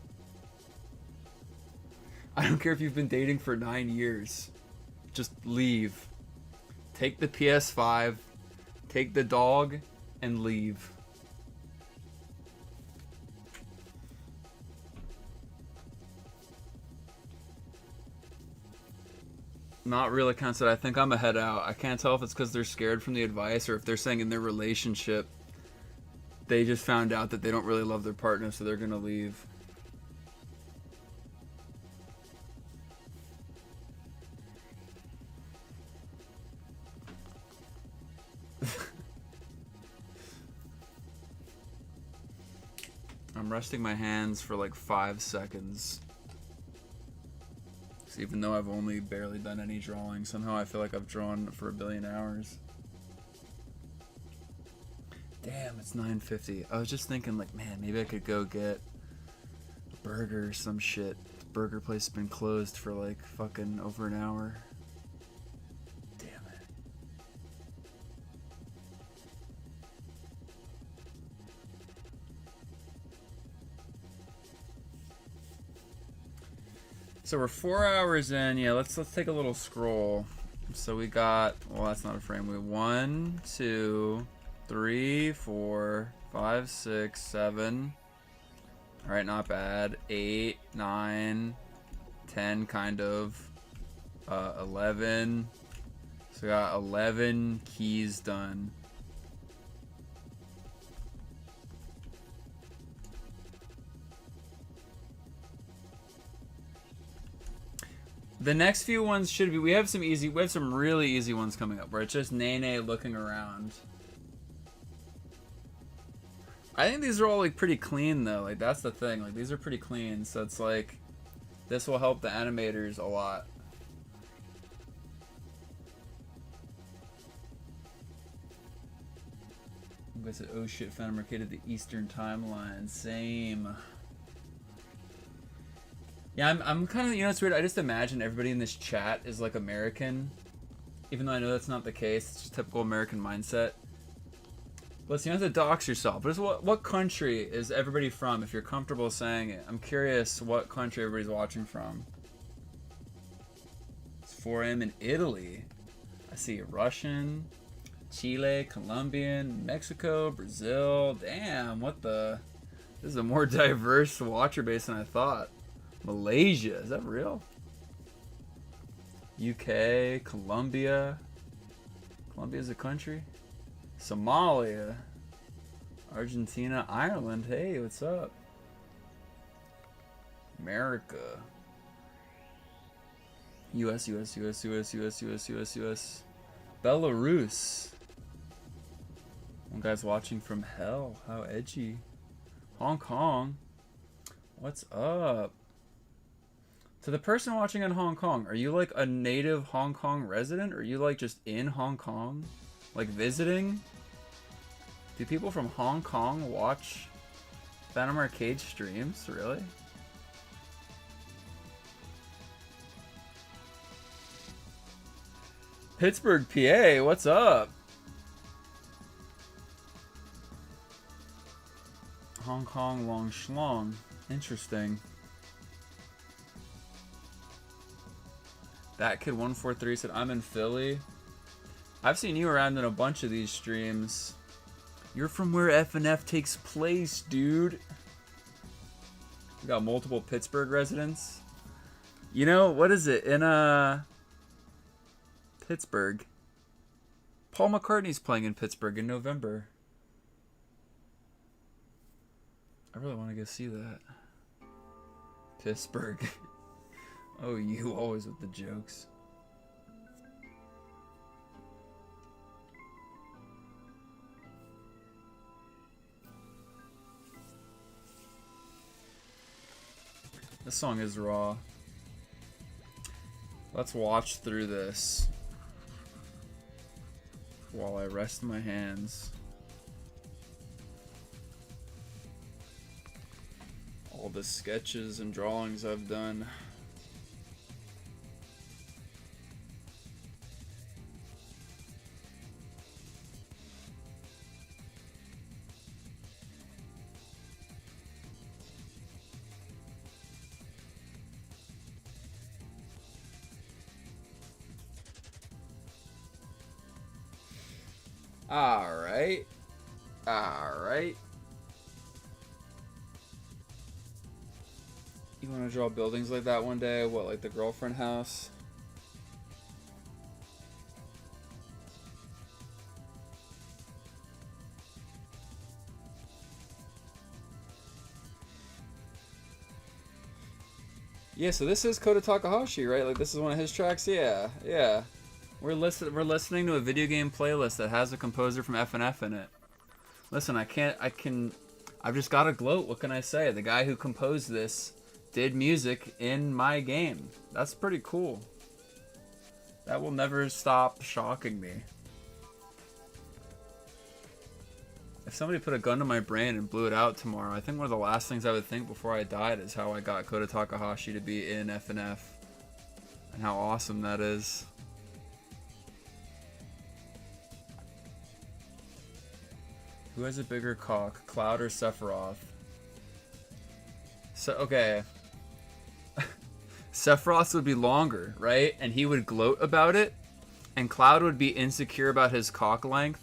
I don't care if you've been dating for 9 years. Just leave. Take the PS5, take the dog, and leave. Not really, kind of said, I think I'm a head out. I can't tell if it's because they're scared from the advice or if they're saying in their relationship they just found out that they don't really love their partner, so they're gonna leave. I'm resting my hands for like 5 seconds. Even though I've only barely done any drawing, somehow I feel like I've drawn for 1 billion hours. Damn, it's 9:50. I was just thinking, like, man, maybe I could go get a burger or some shit. The burger place has been closed for like fucking over an hour. Damn it. So we're 4 hours in. Yeah, let's take a little scroll. So we got, well, that's not a frame. We 1, 2, 3, 4, 5, 6, 7. All right, not bad. 8, 9, 10, kind of. 11. So we got 11 keys done. The next few ones should be, we have some really easy ones coming up where it's just Nene looking around. I think these are all like pretty clean though, like that's the thing, like these are pretty clean, so it's like, this will help the animators a lot. I said, oh shit, Phantom Arcade at the Eastern Timeline, same. Yeah, I'm kind of, you know, it's weird. I just imagine everybody in this chat is like American, even though I know that's not the case. It's just typical American mindset. Listen, you don't have to dox yourself. But it's what country is everybody from? If you're comfortable saying it, I'm curious what country everybody's watching from. It's 4 a.m. in Italy. I see Russian, Chile, Colombian, Mexico, Brazil. Damn, what the? This is a more diverse watcher base than I thought. Malaysia, is that real? UK, Colombia. Colombia's a country. Somalia. Argentina, Ireland. Hey, what's up? America. US. Belarus. One guy's watching from hell. How edgy. Hong Kong. What's up? To the person watching in Hong Kong, are you like a native Hong Kong resident? Or are you like just in Hong Kong? Like visiting? Do people from Hong Kong watch Phantom Arcade streams? Really? Pittsburgh, PA, what's up? Hong Kong Long Schlong. Interesting. That kid 143 said, I'm in Philly. I've seen you around in a bunch of these streams. You're from where FNF takes place, dude. We got multiple Pittsburgh residents. You know, what is it? In Pittsburgh. Paul McCartney's playing in Pittsburgh in November. I really want to go see that. Pittsburgh. Oh, you always with the jokes. This song is raw. Let's watch through this while I rest my hands. All the sketches and drawings I've done. Alright. Alright. You want to draw buildings like that one day? What, like the girlfriend house? Yeah, so this is Kota Takahashi, right? Like this is one of his tracks? Yeah, yeah. We're listening to a video game playlist that has a composer from FNF in it. Listen, I've just got to gloat. What can I say? The guy who composed this did music in my game. That's pretty cool. That will never stop shocking me. If somebody put a gun to my brain and blew it out tomorrow, I think one of the last things I would think before I died is how I got Kota Takahashi to be in FNF. And how awesome that is. Who has a bigger cock, Cloud or Sephiroth? So, okay. Sephiroth's would be longer, right? And he would gloat about it. And Cloud would be insecure about his cock length.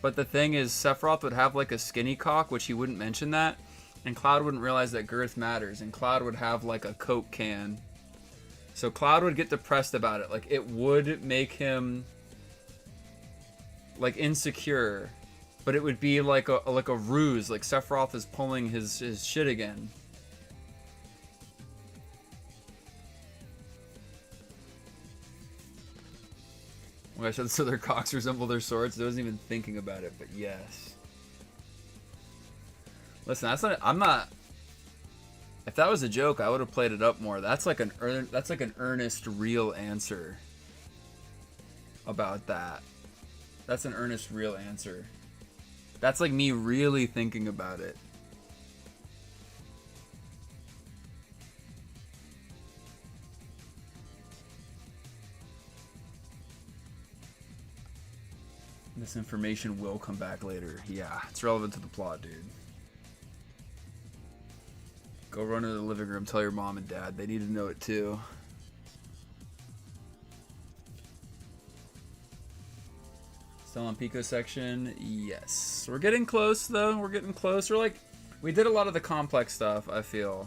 But the thing is, Sephiroth would have like a skinny cock, which he wouldn't mention that. And Cloud wouldn't realize that girth matters. And Cloud would have like a Coke can. So Cloud would get depressed about it. Like, it would make him like insecure. But it would be like a ruse. Like Sephiroth is pulling his shit again. When I said so their cocks resemble their swords, I wasn't even thinking about it, but yes. Listen, that's not. I'm not. If that was a joke, I would have played it up more. That's like an earnest, real answer about that. That's an earnest, real answer. That's like me really thinking about it. This information will come back later. Yeah, it's relevant to the plot, dude. Go run into the living room, tell your mom and dad. They need to know it too. Still on Pico section? Yes. We're getting close, though. We're getting close. We did a lot of the complex stuff, I feel.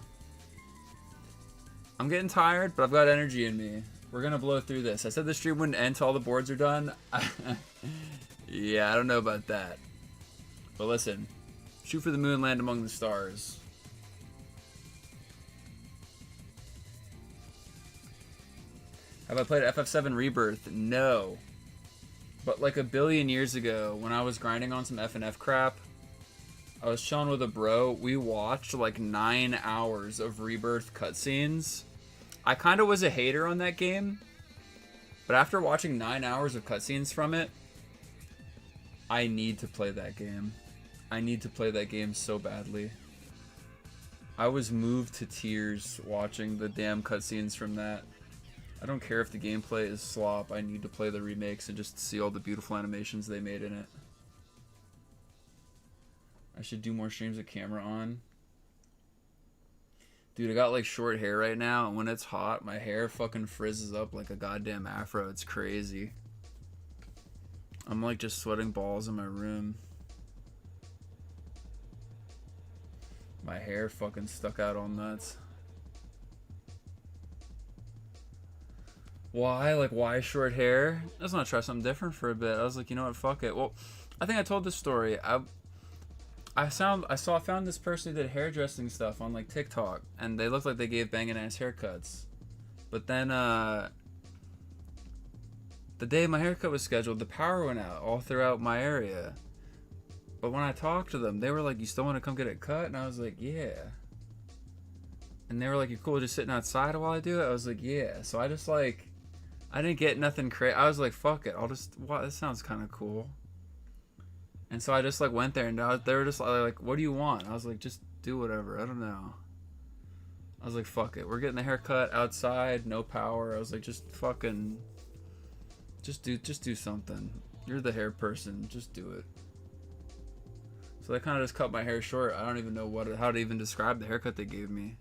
I'm getting tired, but I've got energy in me. We're gonna blow through this. I said the stream wouldn't end till all the boards are done. Yeah, I don't know about that. But listen, shoot for the moon, land among the stars. Have I played FF7 Rebirth? No. But like a billion years ago, when I was grinding on some FNF crap, I was chilling with a bro. We watched like 9 hours of Rebirth cutscenes. I kind of was a hater on that game. But after watching 9 hours of cutscenes from it, I need to play that game. I need to play that game so badly. I was moved to tears watching the damn cutscenes from that. I don't care if the gameplay is slop. I need to play the remakes and just see all the beautiful animations they made in it. I should do more streams with camera on. Dude, I got like short hair right now, and when it's hot, my hair fucking frizzes up like a goddamn afro. It's crazy. I'm like just sweating balls in my room. My hair fucking stuck out all nuts. Why? Like, why short hair? I just want to try something different for a bit. I was like, you know what? Fuck it. Well, I think I told this story. I found this person who did hairdressing stuff on like TikTok, and they looked like they gave banging ass haircuts. But then the day my haircut was scheduled, the power went out all throughout my area. But when I talked to them, they were like, "You still want to come get it cut?" And I was like, "Yeah." And they were like, "You cool just sitting outside while I do it?" I was like, "Yeah." So I just like, I didn't get nothing crazy. I was like, "Fuck it, I'll just." Wow, this sounds kind of cool. And so I just like went there, and they were just like, "What do you want?" I was like, "Just do whatever." I don't know. I was like, "Fuck it, we're getting the haircut outside, no power." I was like, "Just fucking, just do something. You're the hair person, just do it." So they kind of just cut my hair short. I don't even know how to even describe the haircut they gave me.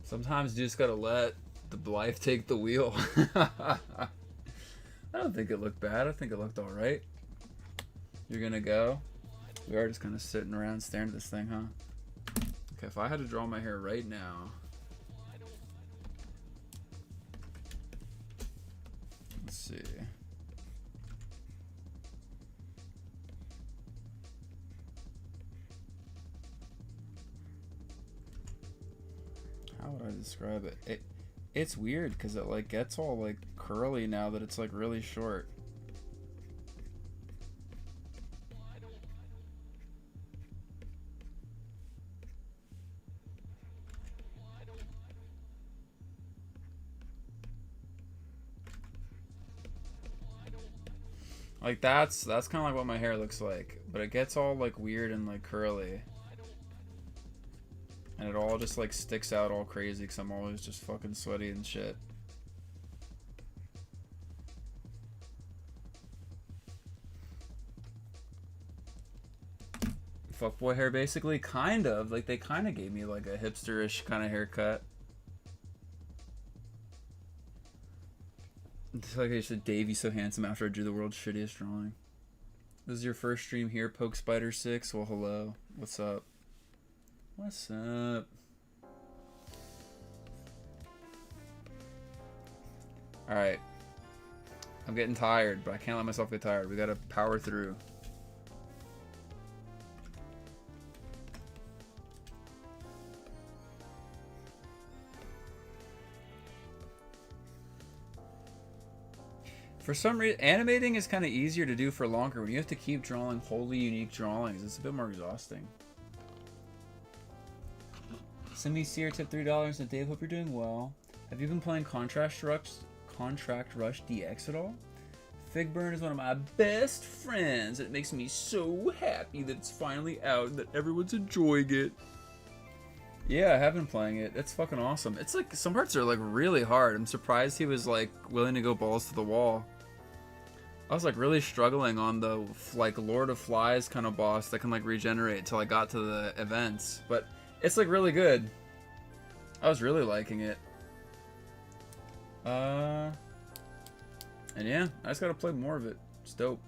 Sometimes you just gotta let the life take the wheel. I don't think it looked bad. I think it looked alright. You're gonna go? We are just kind of sitting around staring at this thing, huh? Okay, if I had to draw my hair right now. Let's see. How would I describe it? It's weird because it like gets all like curly now that it's like really short. Like that's kind of like what my hair looks like, but it gets all like weird and like curly, and it all just like sticks out all crazy because I'm always just fucking sweaty and shit. Fuckboy hair, basically, kind of like they kind of gave me like a hipsterish kind of haircut. It's like I said, Dave, you so handsome after I drew the world's shittiest drawing. This is your first stream here, Poke Spider 6. Well, hello. What's up? What's up? Alright. I'm getting tired, but I can't let myself get tired. We gotta power through. For some reason, animating is kind of easier to do for longer. When you have to keep drawing wholly unique drawings, it's a bit more exhausting. Cindy Sear tip $3. And Dave, hope you're doing well. Have you been playing Contract Rush DX at all? Figburn is one of my best friends. It makes me so happy that it's finally out and that everyone's enjoying it. Yeah, I have been playing it. It's fucking awesome. It's like, some parts are like really hard. I'm surprised he was like willing to go balls to the wall. I was like really struggling on the like Lord of Flies kind of boss that can like regenerate until I got to the events. But it's like really good. I was really liking it. And yeah, I just gotta play more of it. It's dope.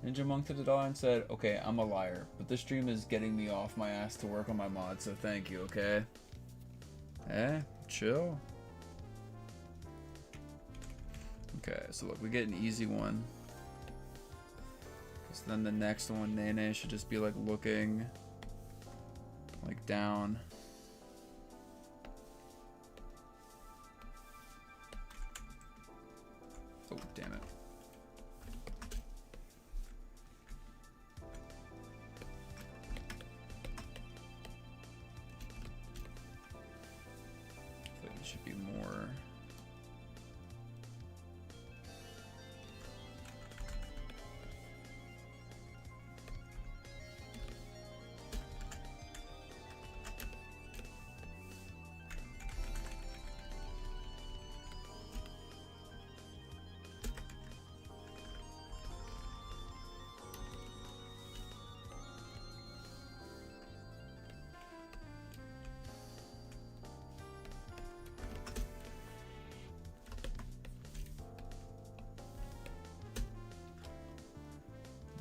Ninja Monk tipped $1 and said, okay, I'm a liar, but this stream is getting me off my ass to work on my mod, so thank you, okay? Eh, chill. Okay, so look, we get an easy one. So then the next one, Nene, should just be like looking like down. Oh, damn it. I think it should be more.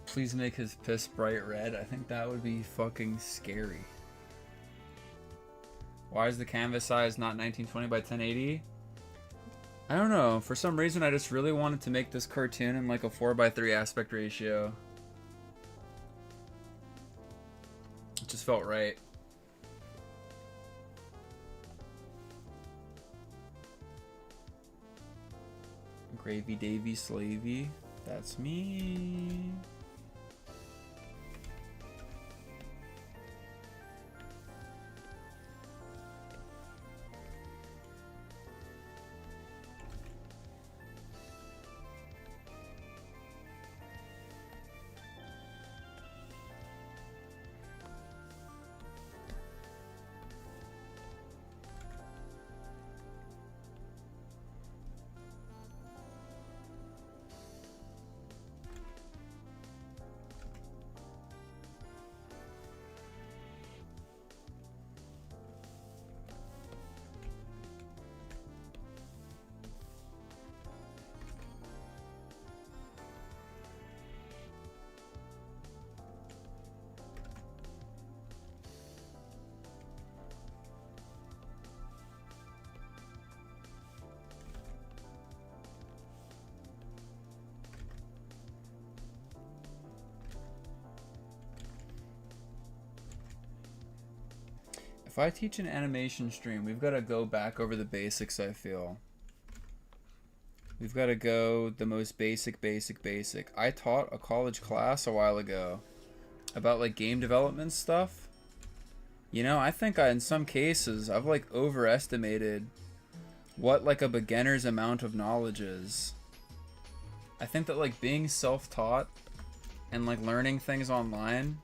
Please make his piss bright red. I think that would be fucking scary. Why is the canvas size not 1920 by 1080? I don't know. For some reason, I just really wanted to make this cartoon in like a 4:3 aspect ratio. It just felt right. Gravy Davy Slavey. That's me. If I teach an animation stream, we've got to go back over the basics, I feel. We've got to go the most basic. I taught a college class a while ago about like game development stuff. You know, I think in some cases I've like overestimated what like a beginner's amount of knowledge is. I think that like being self-taught and like learning things online,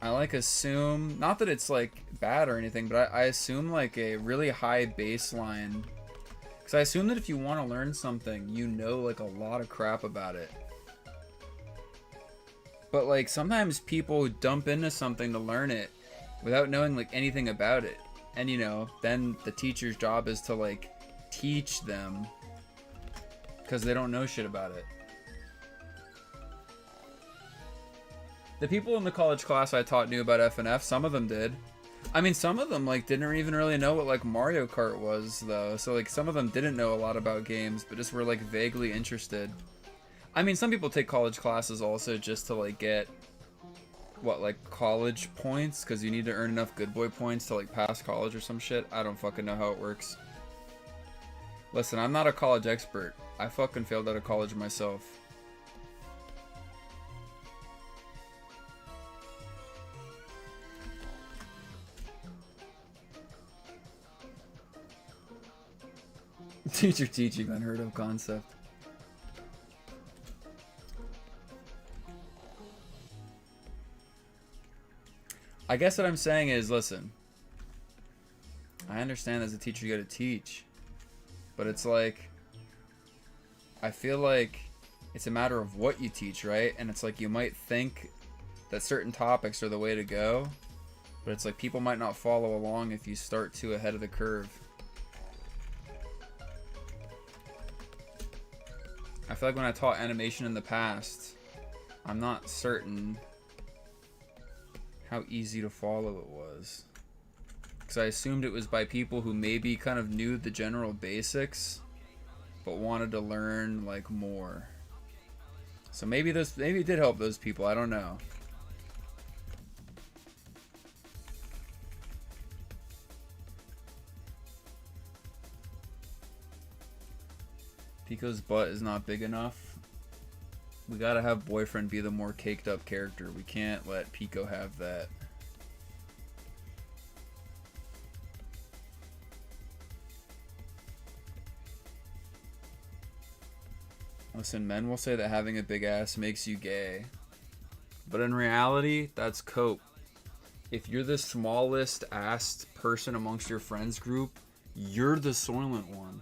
I like assume, not that it's like bad or anything, but I assume like a really high baseline. Because I assume that if you want to learn something, you know like a lot of crap about it. But like sometimes people dump into something to learn it without knowing like anything about it. And you know, then the teacher's job is to like teach them because they don't know shit about it. The people in the college class I taught knew about FNF. Some of them did. I mean, some of them like didn't even really know what like Mario Kart was though. So like some of them didn't know a lot about games, but just were like vaguely interested. I mean, some people take college classes also just to like get what, like college points, because you need to earn enough good boy points to like pass college or some shit. I don't fucking know how it works. Listen, I'm not a college expert. I fucking failed out of college myself. Teacher teaching unheard of concept. I guess what I'm saying is, listen, I understand as a teacher you gotta teach, but it's like, I feel like it's a matter of what you teach, right? And it's like you might think that certain topics are the way to go, but it's like people might not follow along if you start too ahead of the curve. I feel like when I taught animation in the past, I'm not certain how easy to follow it was. Because I assumed it was by people who maybe kind of knew the general basics, but wanted to learn like more. So maybe it did help those people, I don't know. Pico's butt is not big enough. We gotta have boyfriend be the more caked up character. We can't let Pico have that. Listen, men will say that having a big ass makes you gay. But in reality, that's cope. If you're the smallest assed person amongst your friends group, you're the soylent one.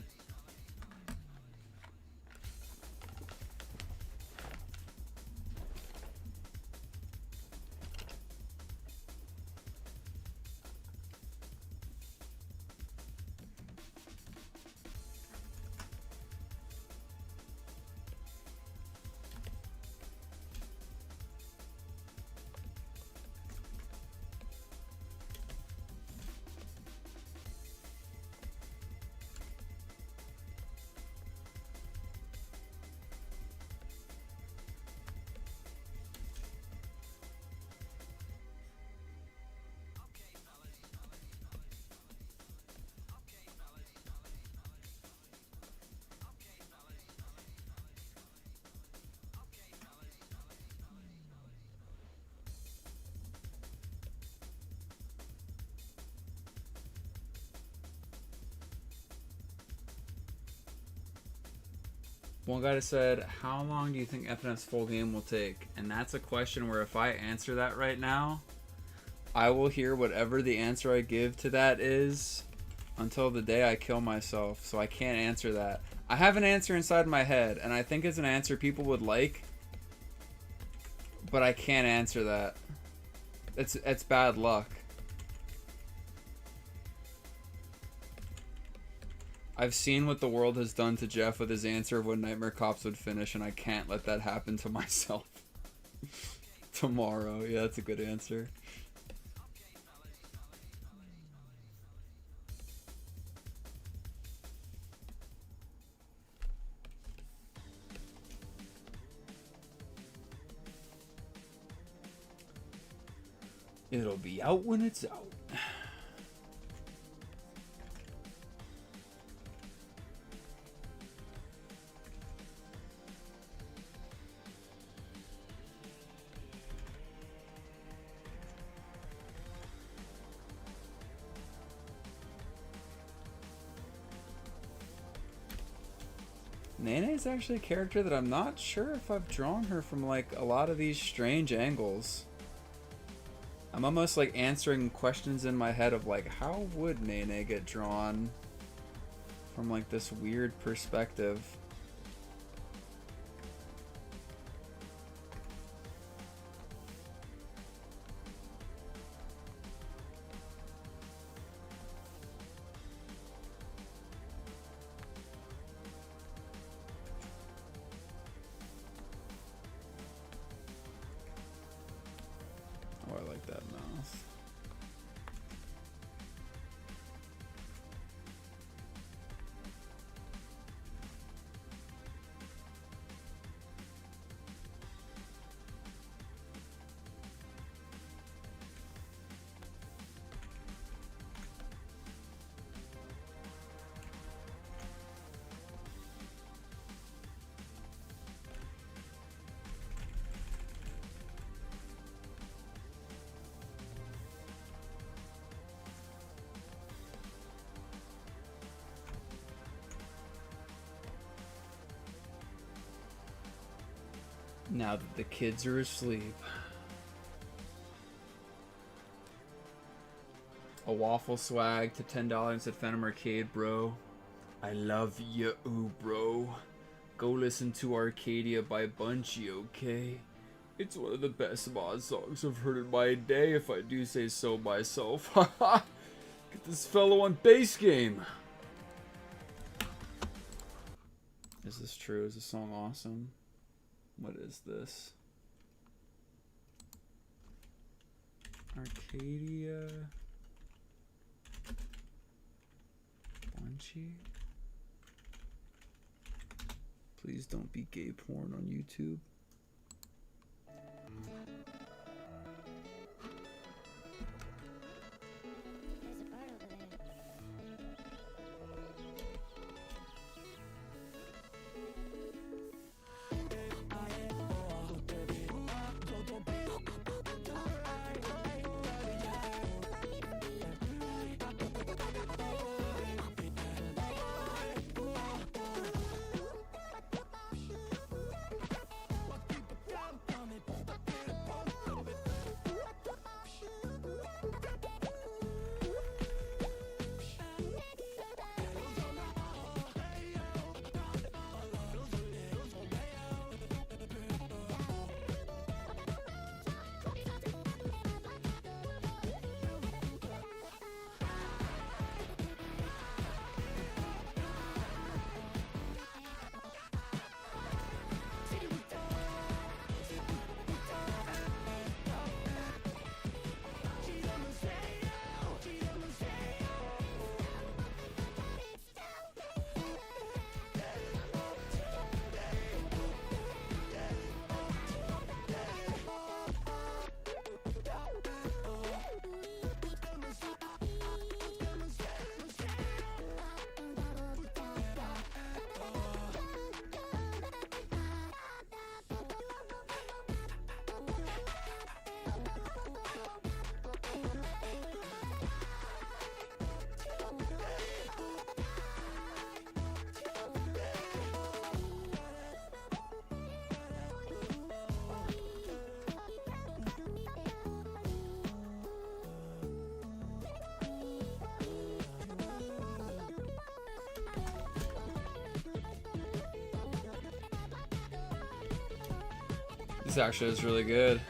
One guy said, how long do you think FNF's full game will take? And that's a question where if I answer that right now, I will hear whatever the answer I give to that is until the day I kill myself. So I can't answer that. I have an answer inside my head, and I think it's an answer people would like, but I can't answer that. It's bad luck. I've seen what the world has done to Jeff with his answer of when Nightmare Cops would finish, and I can't let that happen to myself. Tomorrow. Yeah, that's a good answer. It'll be out when it's out. Nene's actually a character that I'm not sure if I've drawn her from like a lot of these strange angles. I'm almost like answering questions in my head of like, how would Nene get drawn from like this weird perspective? Oh, I like that mouth. Now that the kids are asleep. A waffle swag to $10 at FNF Arcade, bro. I love you, bro. Go listen to Arcadia by Bunchy, okay? It's one of the best mod songs I've heard in my day, if I do say so myself. Haha! Get this fellow on base game! Is this true? Is this song awesome? What is this? Arcadia Bunchy? Please don't be gay porn on YouTube. This actually is really good.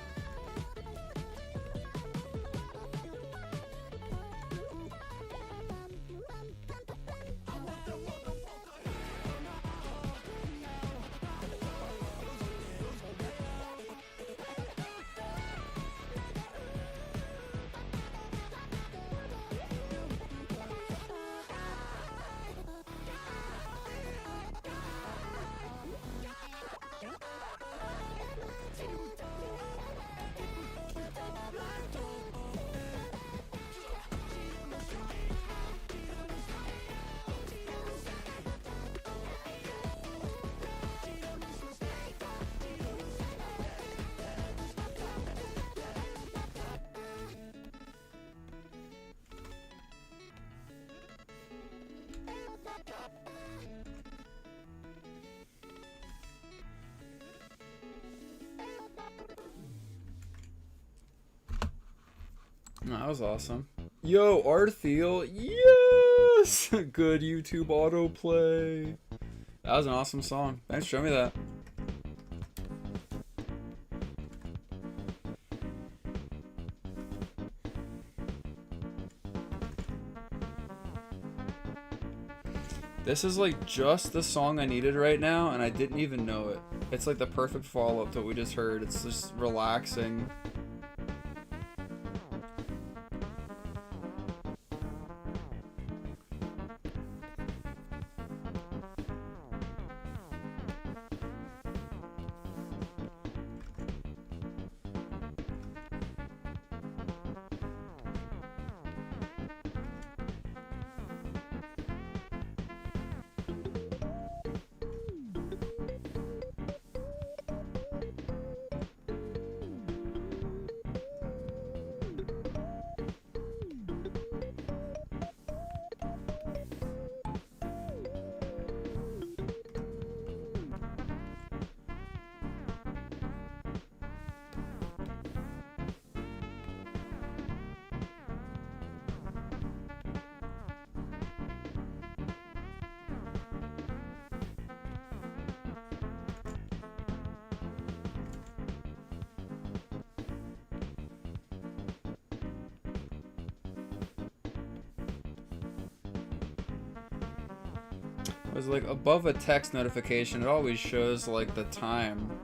That was awesome. Yo, Arthiel, yes! Good YouTube autoplay. That was an awesome song. Thanks for showing me that. This is like just the song I needed right now, and I didn't even know it. It's like the perfect follow-up to what we just heard. It's just relaxing. It was like above a text notification, it always shows like the time.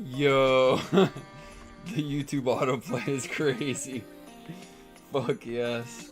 Yo, the YouTube autoplay is crazy. Fuck yes.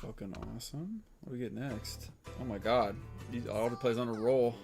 Fucking awesome. What do we get next? Oh my god. These autoplays on a roll.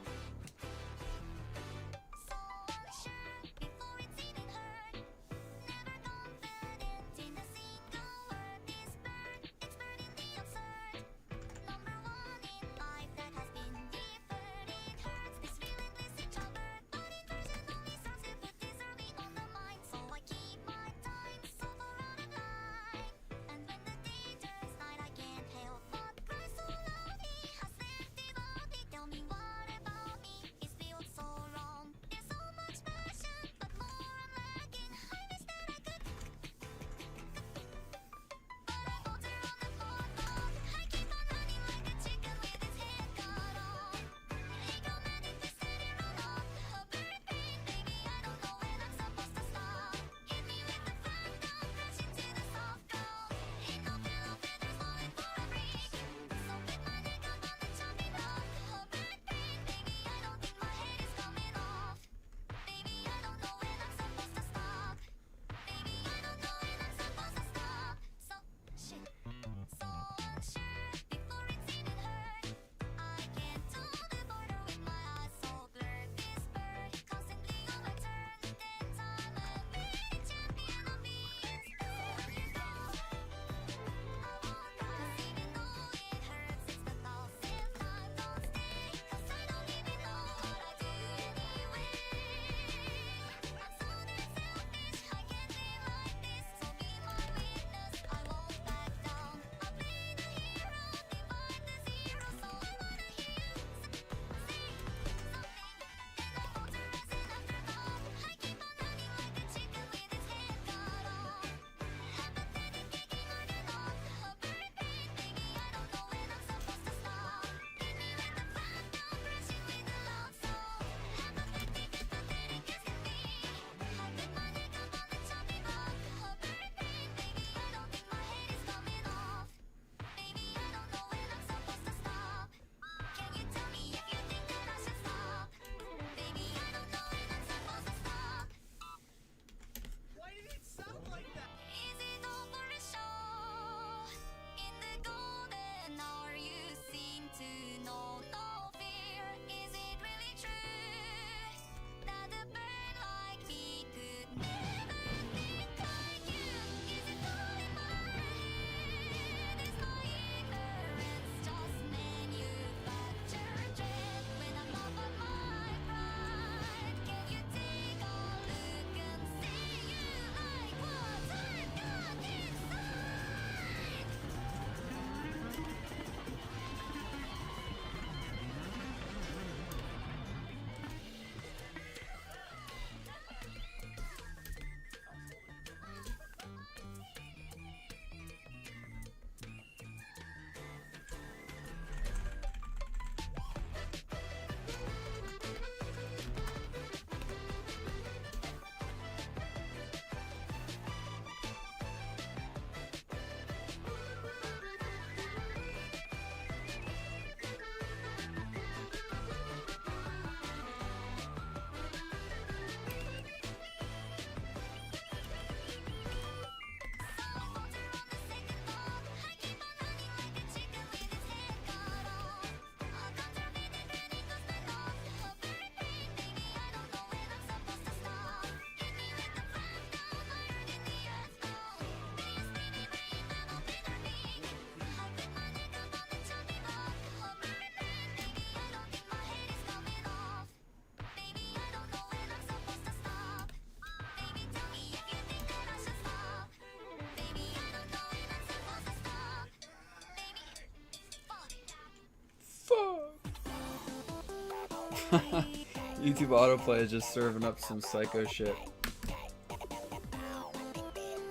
YouTube autoplay is just serving up some psycho shit.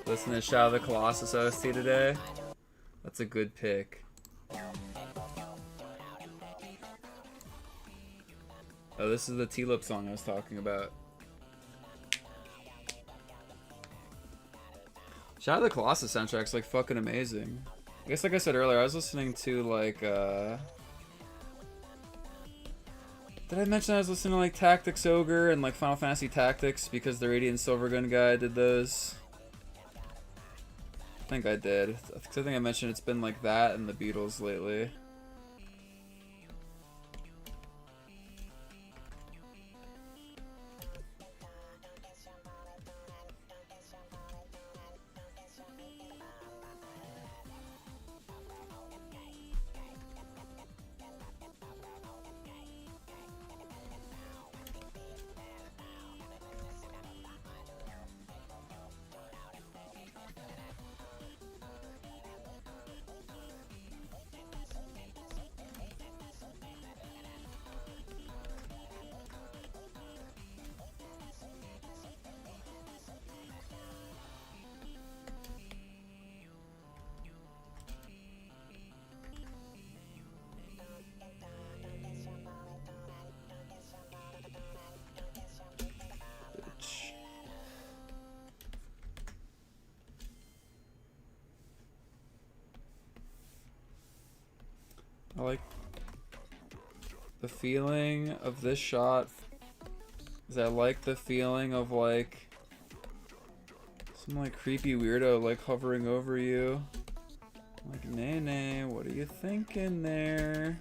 Listen to Shadow of the Colossus OST today. That's a good pick. Oh, this is the T-Lip song I was talking about. Shadow of the Colossus soundtrack's like fucking amazing. I guess like I said earlier, I was listening to like did I mention I was listening to like Tactics Ogre and like Final Fantasy Tactics because the Radiant Silvergun guy did those? I think I did. I think I mentioned it's been like that and the Beatles lately. I like the feeling of this shot. Is I like the feeling of like some like creepy weirdo like hovering over you. Like, Nene, what are you thinking there?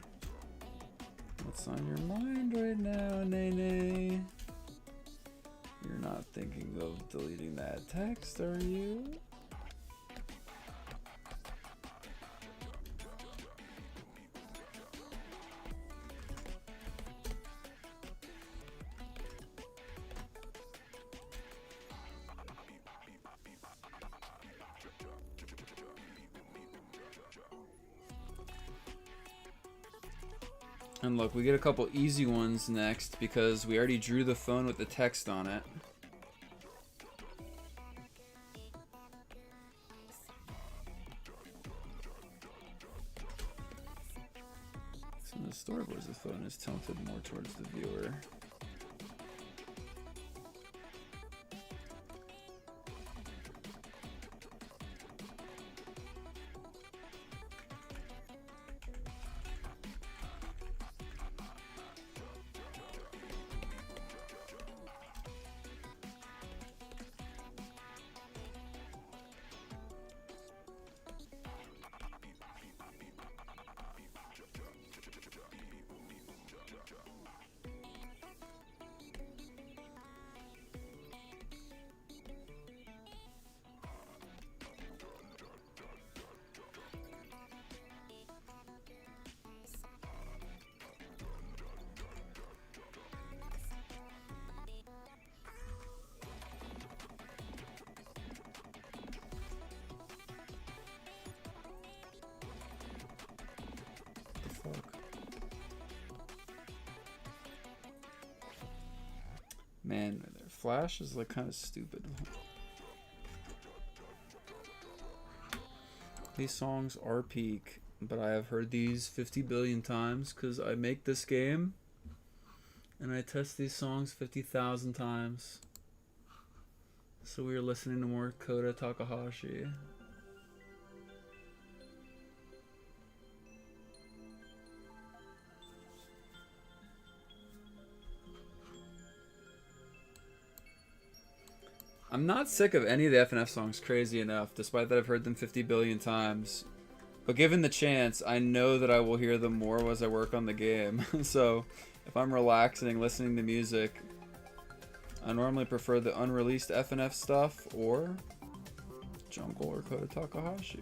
What's on your mind right now, Nene? You're not thinking of deleting that text, are you? And look, we get a couple easy ones next because we already drew the phone with the text on it. So in the storyboards, the phone is tilted more towards the viewer. Man, their flash is like kind of stupid. These songs are peak, but I have heard these 50 billion times because I make this game and I test these songs 50,000 times. So we are listening to more Kota Takahashi. I'm not sick of any of the FNF songs, crazy enough, despite that I've heard them 50 billion times. But given the chance, I know that I will hear them more as I work on the game. So if I'm relaxing, listening to music, I normally prefer the unreleased FNF stuff or Jungle or Kota Takahashi.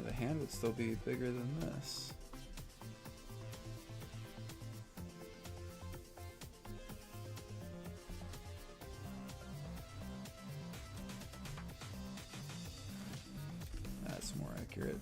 The hand would still be bigger than this. That's more accurate.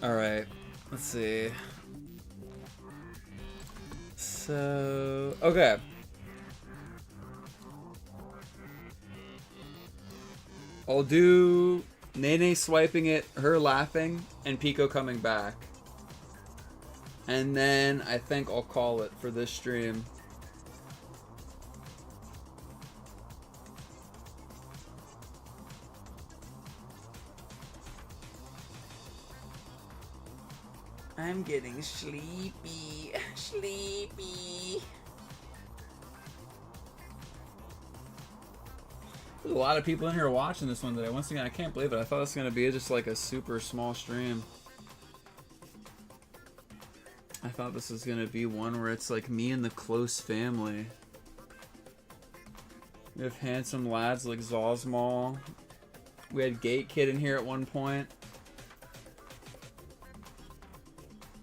All right, let's see. So, okay. I'll do Nene swiping it, her laughing, and Pico coming back. And then I think I'll call it for this stream. I'm getting sleepy. Sleepy. There's a lot of people in here watching this one today. Once again, I can't believe it. I thought it was going to be just like a super small stream. I thought this was going to be one where it's like me and the close family. We have handsome lads like Zosmal. We had Gate Kid in here at one point.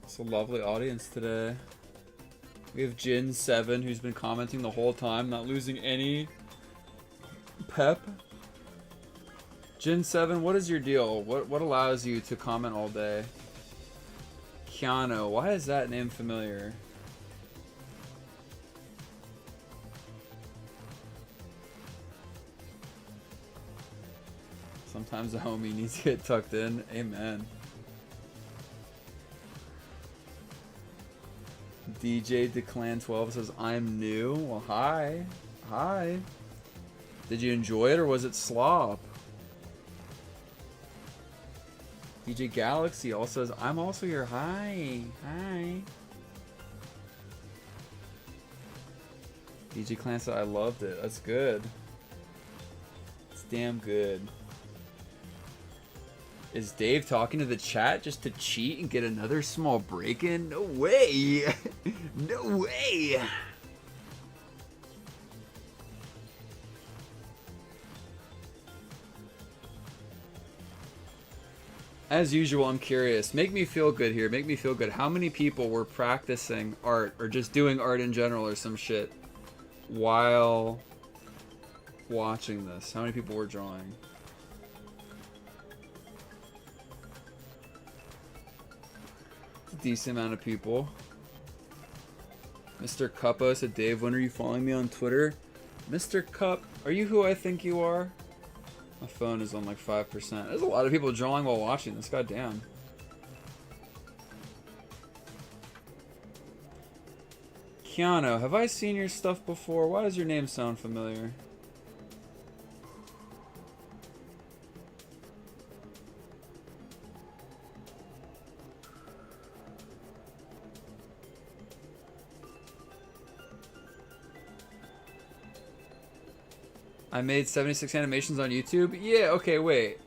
It's a lovely audience today. We have Jin7 who's been commenting the whole time, not losing any pep. Jin7, what is your deal? What allows you to comment all day? Keanu, why is that name familiar? Sometimes a homie needs to get tucked in. Amen. DJ Declan12 says, I'm new. Well, hi. Hi. Did you enjoy it or was it slop? DJ Galaxy also says, I'm also here. Hi. Hi. DJ Clan said, I loved it. That's good. It's damn good. Is Dave talking to the chat just to cheat and get another small break-in? No way! No way! As usual, I'm curious. Make me feel good here. Make me feel good. How many people were practicing art or just doing art in general or some shit while watching this? How many people were drawing? Decent amount of people. Mr. Cuppo said, Dave, when are you following me on Twitter? Mr. Cup, are you who I think you are? My phone is on like 5%. There's a lot of people drawing while watching this. Goddamn. Keanu, have I seen your stuff before? Why does your name sound familiar? I made 76 animations on YouTube? Yeah, okay, wait.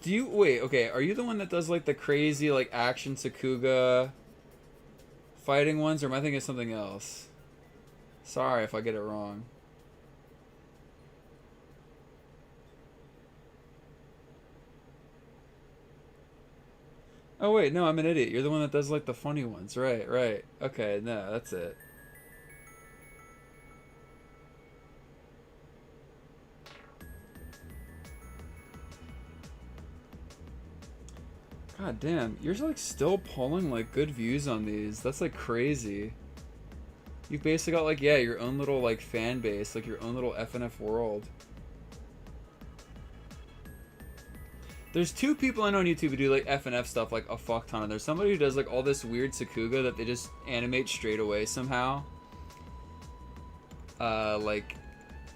Wait, okay, are you the one that does like the crazy like action Sakuga fighting ones, or am I thinking of something else? Sorry if I get it wrong. Oh wait, no, I'm an idiot. You're the one that does like the funny ones. Right, right. Okay, no, that's it. God damn, you're like still pulling like good views on these. That's like crazy. You've basically got like, yeah, your own little like fan base, like your own little FNF world. There's two people I know on YouTube who do like FNF stuff like a fuck ton. And there's somebody who does like all this weird Sakuga that they just animate straight away somehow. Like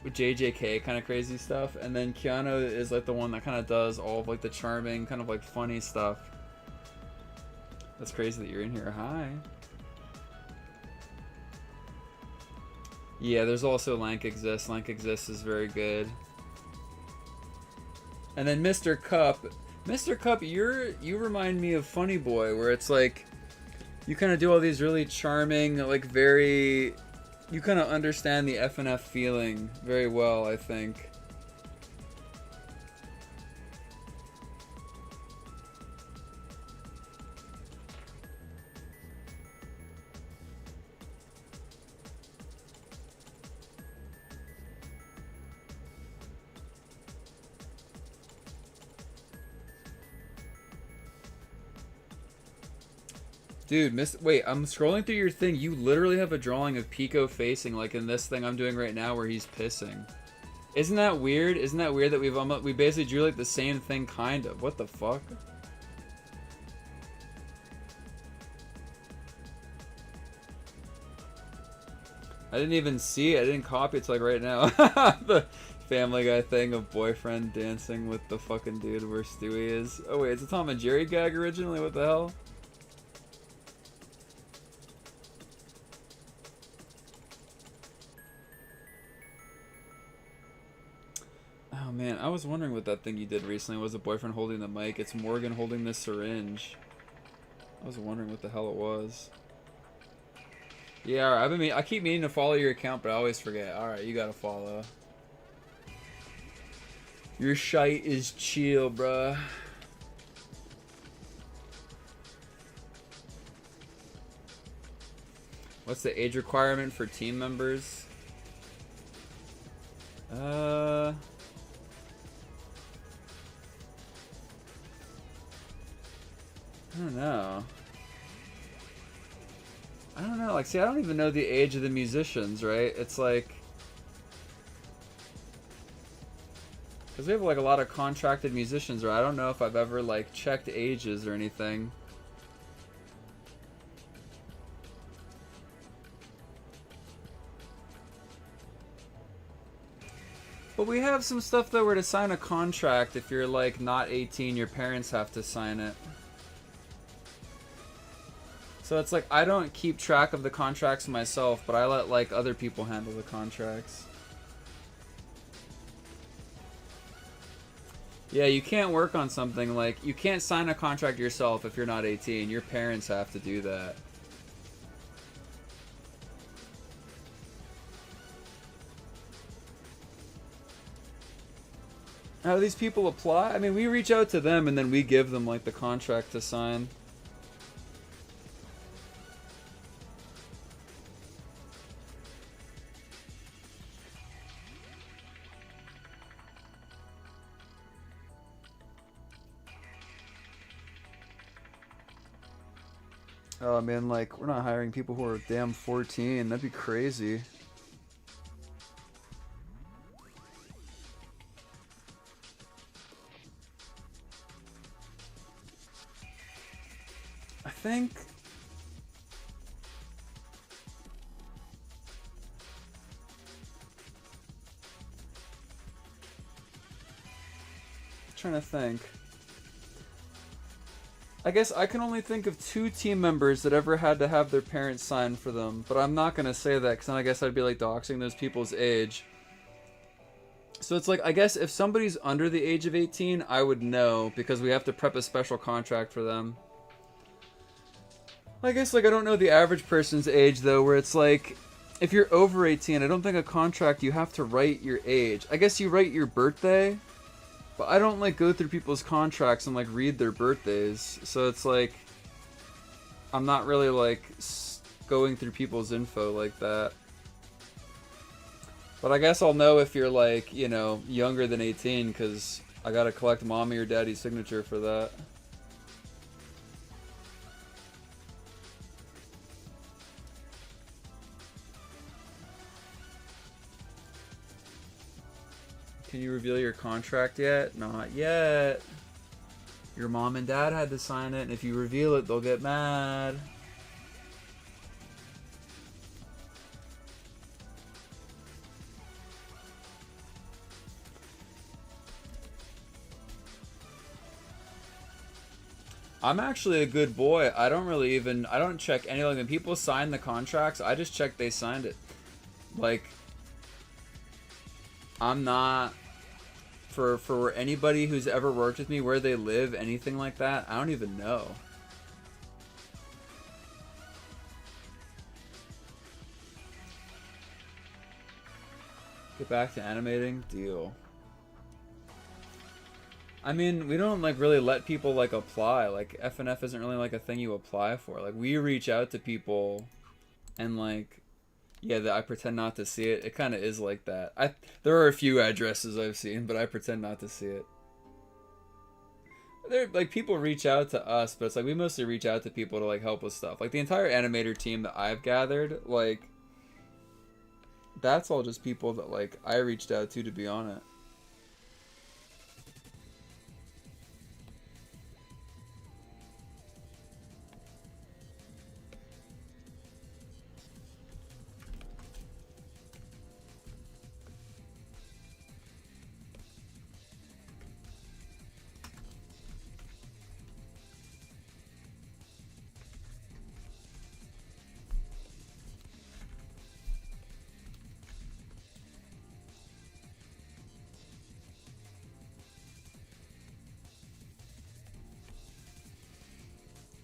with JJK kind of crazy stuff. And then Keanu is like the one that kind of does all of like the charming, kind of like funny stuff. That's crazy that you're in here. Hi. Yeah, there's also Lank Exists. Lank Exists is very good. And then Mr. Cup. Mr. Cup, you remind me of Funny Boy, where it's like you kind of do all these really charming, like very... You kind of understand the FNF feeling very well, I think. Dude, wait, I'm scrolling through your thing. You literally have a drawing of Pico facing, like in this thing I'm doing right now where he's pissing. Isn't that weird? Isn't that weird that we basically drew like the same thing, kind of? What the fuck? I didn't even see it. I didn't copy it till like right now. The Family Guy thing of boyfriend dancing with the fucking dude where Stewie is. Oh wait, it's a Tom and Jerry gag originally? What the hell? Oh man, I was wondering what that thing you did recently was. A boyfriend holding the mic. It's Morgan holding the syringe. I was wondering what the hell it was. Yeah, alright, I keep meaning to follow your account, but I always forget. Alright, you gotta follow. Your shite is chill, bruh. What's the age requirement for team members? I don't know. I don't know. Like, see, I don't even know the age of the musicians, right? It's like... Because we have, like, a lot of contracted musicians, right? I don't know if I've ever, like, checked ages or anything. But we have some stuff, though, where to sign a contract, if you're, like, not 18, your parents have to sign it. So it's like, I don't keep track of the contracts myself, but I let, like, other people handle the contracts. Yeah, you can't work on something like, you can't sign a contract yourself if you're not 18. Your parents have to do that. How do these people apply? I mean, we reach out to them and then we give them, like, the contract to sign. Oh man, like, we're not hiring people who are damn 14. That'd be crazy. I think... I'm trying to think. I guess I can only think of 2 team members that ever had to have their parents sign for them, but I'm not gonna say that because then I guess I'd be like doxing those people's age. So it's like, I guess if somebody's under the age of 18, I would know because we have to prep a special contract for them. I guess, like, I don't know the average person's age though, where it's like, if you're over 18, I don't think a contract you have to write your age. I guess you write your birthday. But I don't, like, go through people's contracts and, like, read their birthdays. So it's like, I'm not really, like, going through people's info like that. But I guess I'll know if you're, like, you know, younger than 18 because I gotta collect mommy or daddy's signature for that. Can you reveal your contract yet? Not yet. Your mom and dad had to sign it, and if you reveal it, they'll get mad. I'm actually a good boy. I don't check any, like, when people sign the contracts, I just check they signed it. Like, I'm not, for anybody who's ever worked with me, where they live, anything like that, I don't even know. Get back to animating? Deal. I mean, we don't, like, really let people, like, apply. Like, FNF isn't really, like, a thing you apply for. Like, we reach out to people and, like, yeah, I pretend not to see it. It kind of is like that. There are a few addresses I've seen, but I pretend not to see it. They're like people reach out to us, but it's like we mostly reach out to people to like help with stuff. Like the entire animator team that I've gathered, like that's all just people that like I reached out to be on it.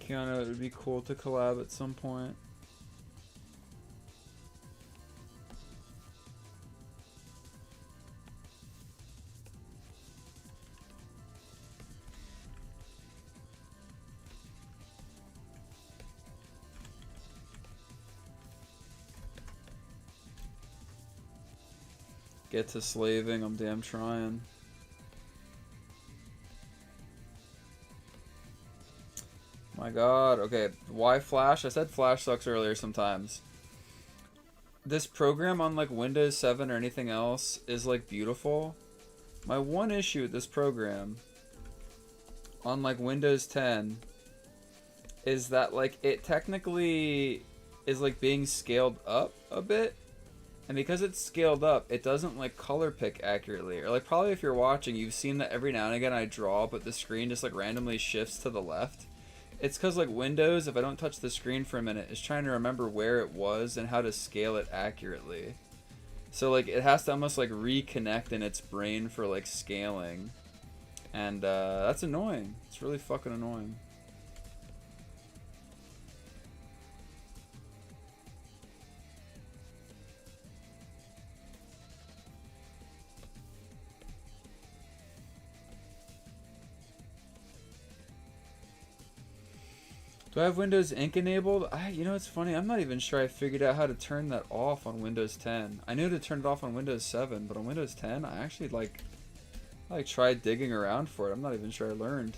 Keanu, it would be cool to collab at some point. Get to slaving, I'm damn trying. My god, okay, why Flash? I said Flash sucks earlier sometimes. This program on like Windows 7 or anything else is like beautiful. My one issue with this program on like Windows 10 is that like it technically is like being scaled up a bit. And because it's scaled up, it doesn't like color pick accurately. Or like probably if you're watching, you've seen that every now and again I draw, but the screen just like randomly shifts to the left. It's because like Windows, if I don't touch the screen for a minute, is trying to remember where it was and how to scale it accurately. So like it has to almost like reconnect in its brain for like scaling. And that's annoying. It's really fucking annoying. Do I have Windows Ink enabled? You know, it's funny. I'm not even sure I figured out how to turn that off on Windows 10. I knew to turn it off on Windows 7, but on Windows 10, I actually I tried digging around for it. I'm not even sure I learned.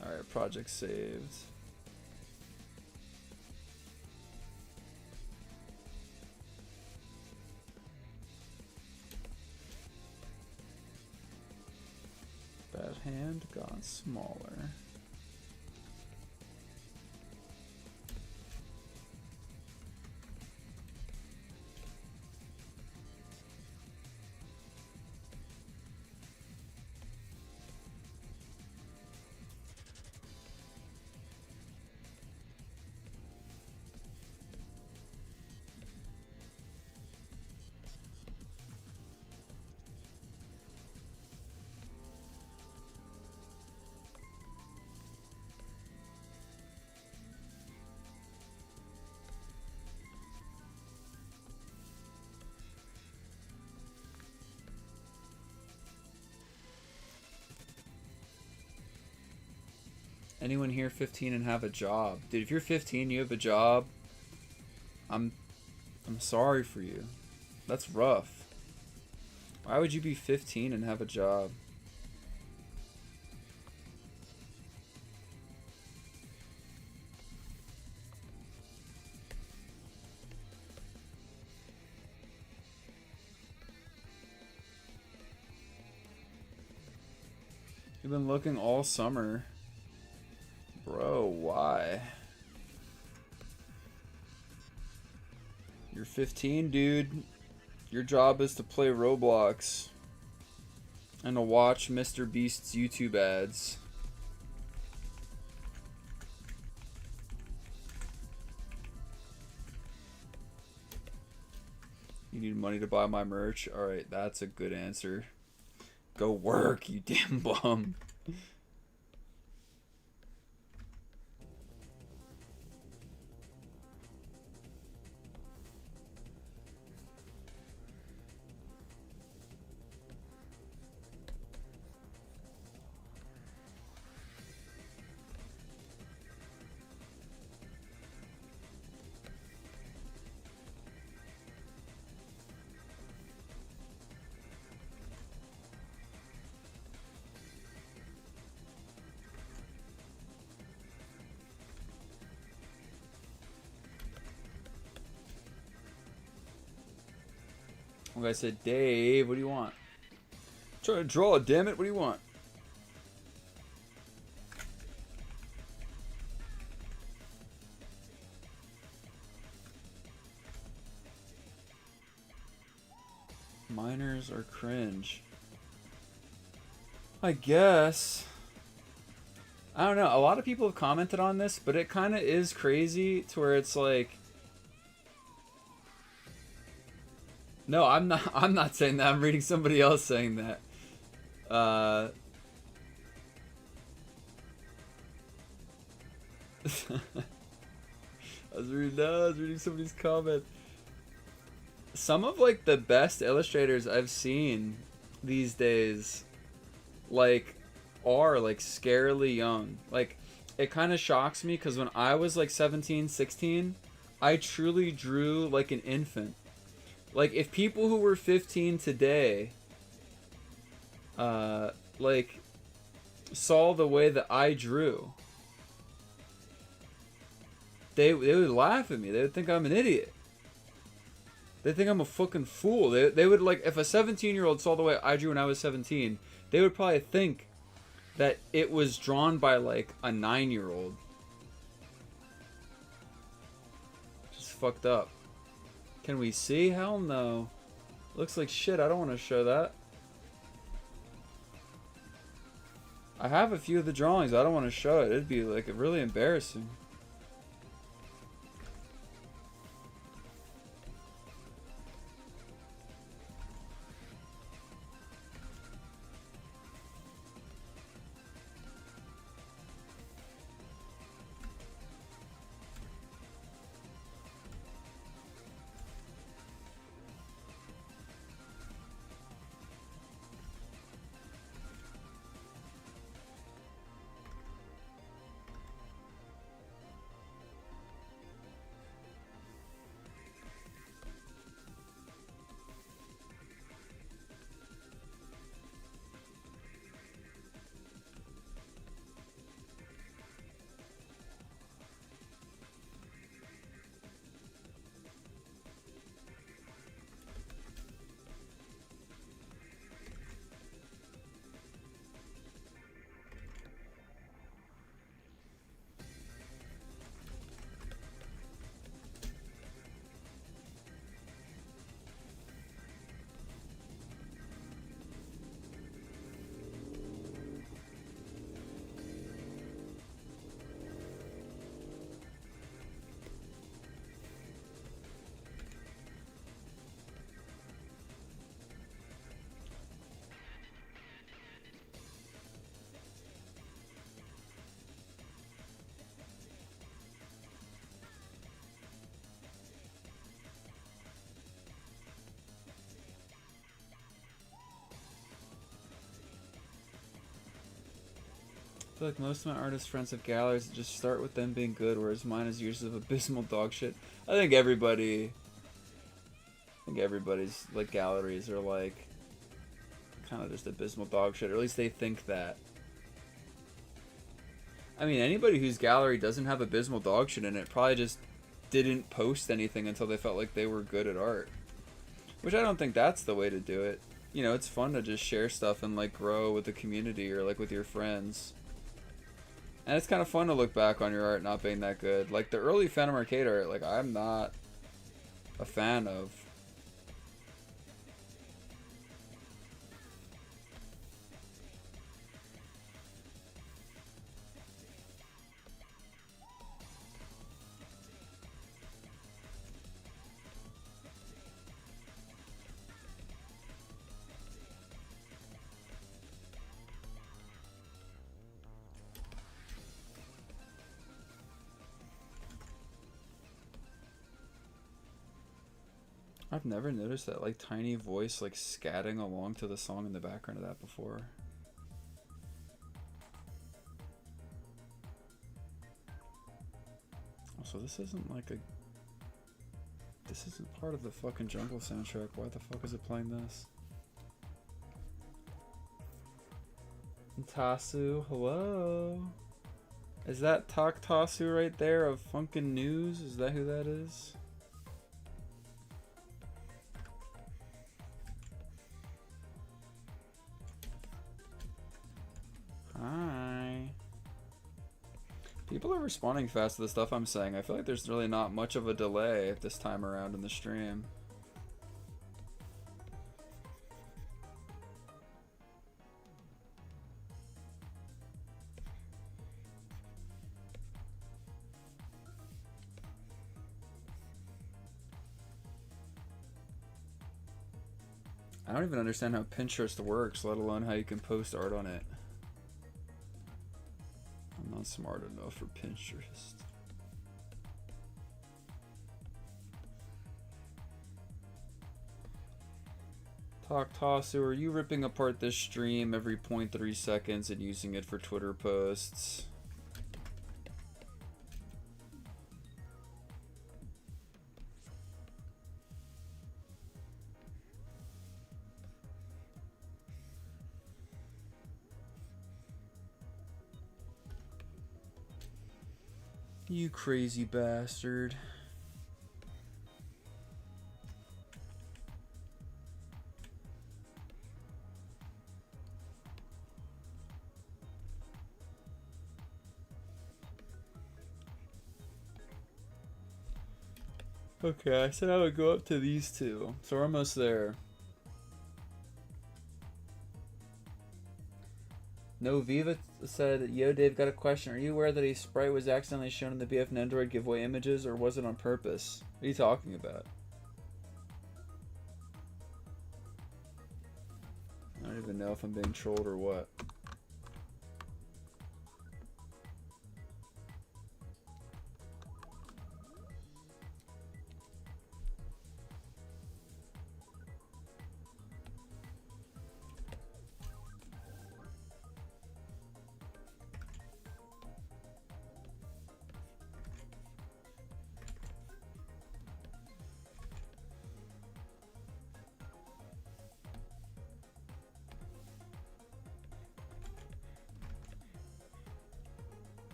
Alright, project saved. Bad hand gone smaller. Anyone here 15 and have a job? Dude, if you're 15, you have a job, I'm sorry for you. That's rough. Why would you be 15 and have a job? You've been looking all summer. Bro, why? You're 15, dude. Your job is to play Roblox and to watch Mr. Beast's YouTube ads. You need money to buy my merch? Alright, that's a good answer. Go work, you damn bum. One guy said, Dave, what do you want? Trying to draw, damn it, what do you want? Minors are cringe. I guess. I don't know. A lot of people have commented on this, but it kind of is crazy to where it's like, no, I'm not. I'm not saying that. I'm reading somebody else saying that. I was reading somebody's comment. Some of like the best illustrators I've seen these days, like, are like scarily young. Like, it kind of shocks me because when I was like 17, 16, I truly drew like an infant. Like, if people who were 15 today, like, saw the way that I drew, they would laugh at me. They would think I'm an idiot. They think I'm a fucking fool. They would, like, if a 17-year-old saw the way I drew when I was 17, they would probably think that it was drawn by, like, a 9-year-old. Just fucked up. Can we see? Hell no. Looks like shit. I don't want to show that. I have a few of the drawings. I don't want to show it. It'd be, like, really embarrassing. I feel like most of my artist friends have galleries that just start with them being good, whereas mine is years of abysmal dog shit. I think everybody's like galleries are like kind of just abysmal dog shit, or at least they think that. I mean, anybody whose gallery doesn't have abysmal dog shit in it probably just didn't post anything until they felt like they were good at art. Which I don't think that's the way to do it. You know, it's fun to just share stuff and like grow with the community or like with your friends. And it's kind of fun to look back on your art not being that good. Like the early Phantom Arcade art, like I'm not a fan of. I've never noticed that like tiny voice like scatting along to the song in the background of that before. Also, this isn't part of the fucking Jungle soundtrack. Why the fuck is it playing this? Tasu, hello? Is that Tak Tasu right there of Funkin' News? Is that who that is? People are responding fast to the stuff I'm saying. I feel like there's really not much of a delay this time around in the stream. I don't even understand how Pinterest works, let alone how you can post art on it. I'm not smart enough for Pinterest. Tasu, are you ripping apart this stream every 0.3 seconds and using it for Twitter posts? You crazy bastard. Okay, I said I would go up to these two, so we're almost there. No, Viva said, yo, Dave, got a question. Are you aware that a sprite was accidentally shown in the BF Nendoroid giveaway images, or was it on purpose? What are you talking about? I don't even know if I'm being trolled or what.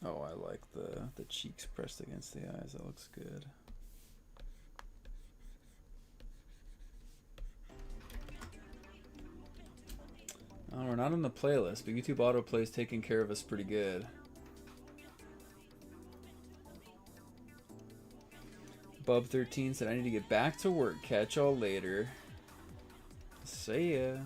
Oh, I like the cheeks pressed against the eyes. That looks good. Oh, we're not on the playlist, but YouTube autoplay is taking care of us pretty good. Bub13 said, I need to get back to work. Catch y'all later. See ya.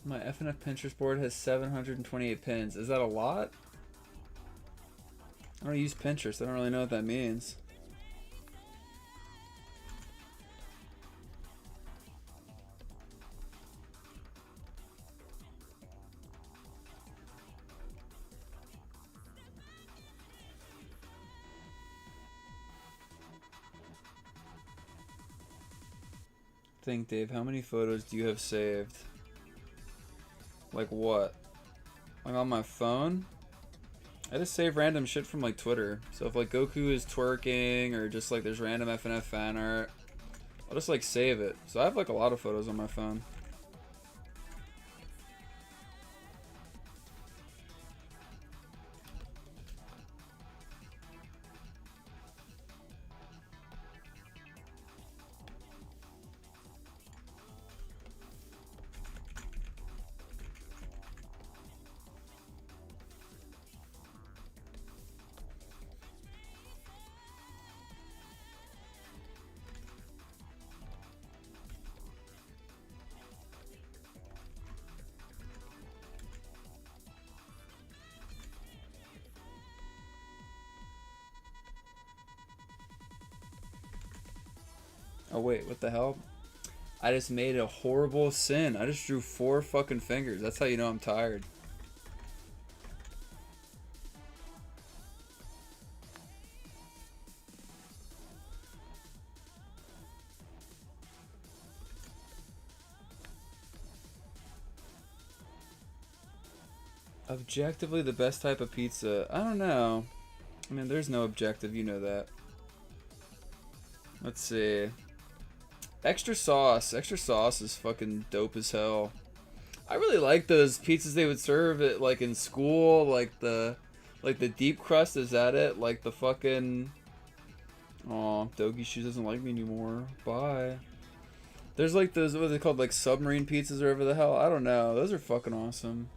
My FNF Pinterest board has 728 pins. Is that a lot? I don't use Pinterest. I don't really know what that means. Think, Dave, how many photos do you have saved? Like what? Like on my phone? I just save random shit from like Twitter. So if like Goku is twerking or just like there's random FNF fan art, I'll just like save it. So I have like a lot of photos on my phone. Oh wait, what the hell? I just made a horrible sin. I just drew 4 fucking fingers. That's how you know I'm tired. Objectively the best type of pizza. I don't know. I mean, there's no objective, you know that. Let's see. Extra sauce. Extra sauce is fucking dope as hell. I really like those pizzas they would serve at like in school, like the deep crust. Is that it? Like the fucking. Oh, Doggy Shoes doesn't like me anymore. Bye. There's like those, what are they called? Like submarine pizzas or whatever the hell. I don't know. Those are fucking awesome.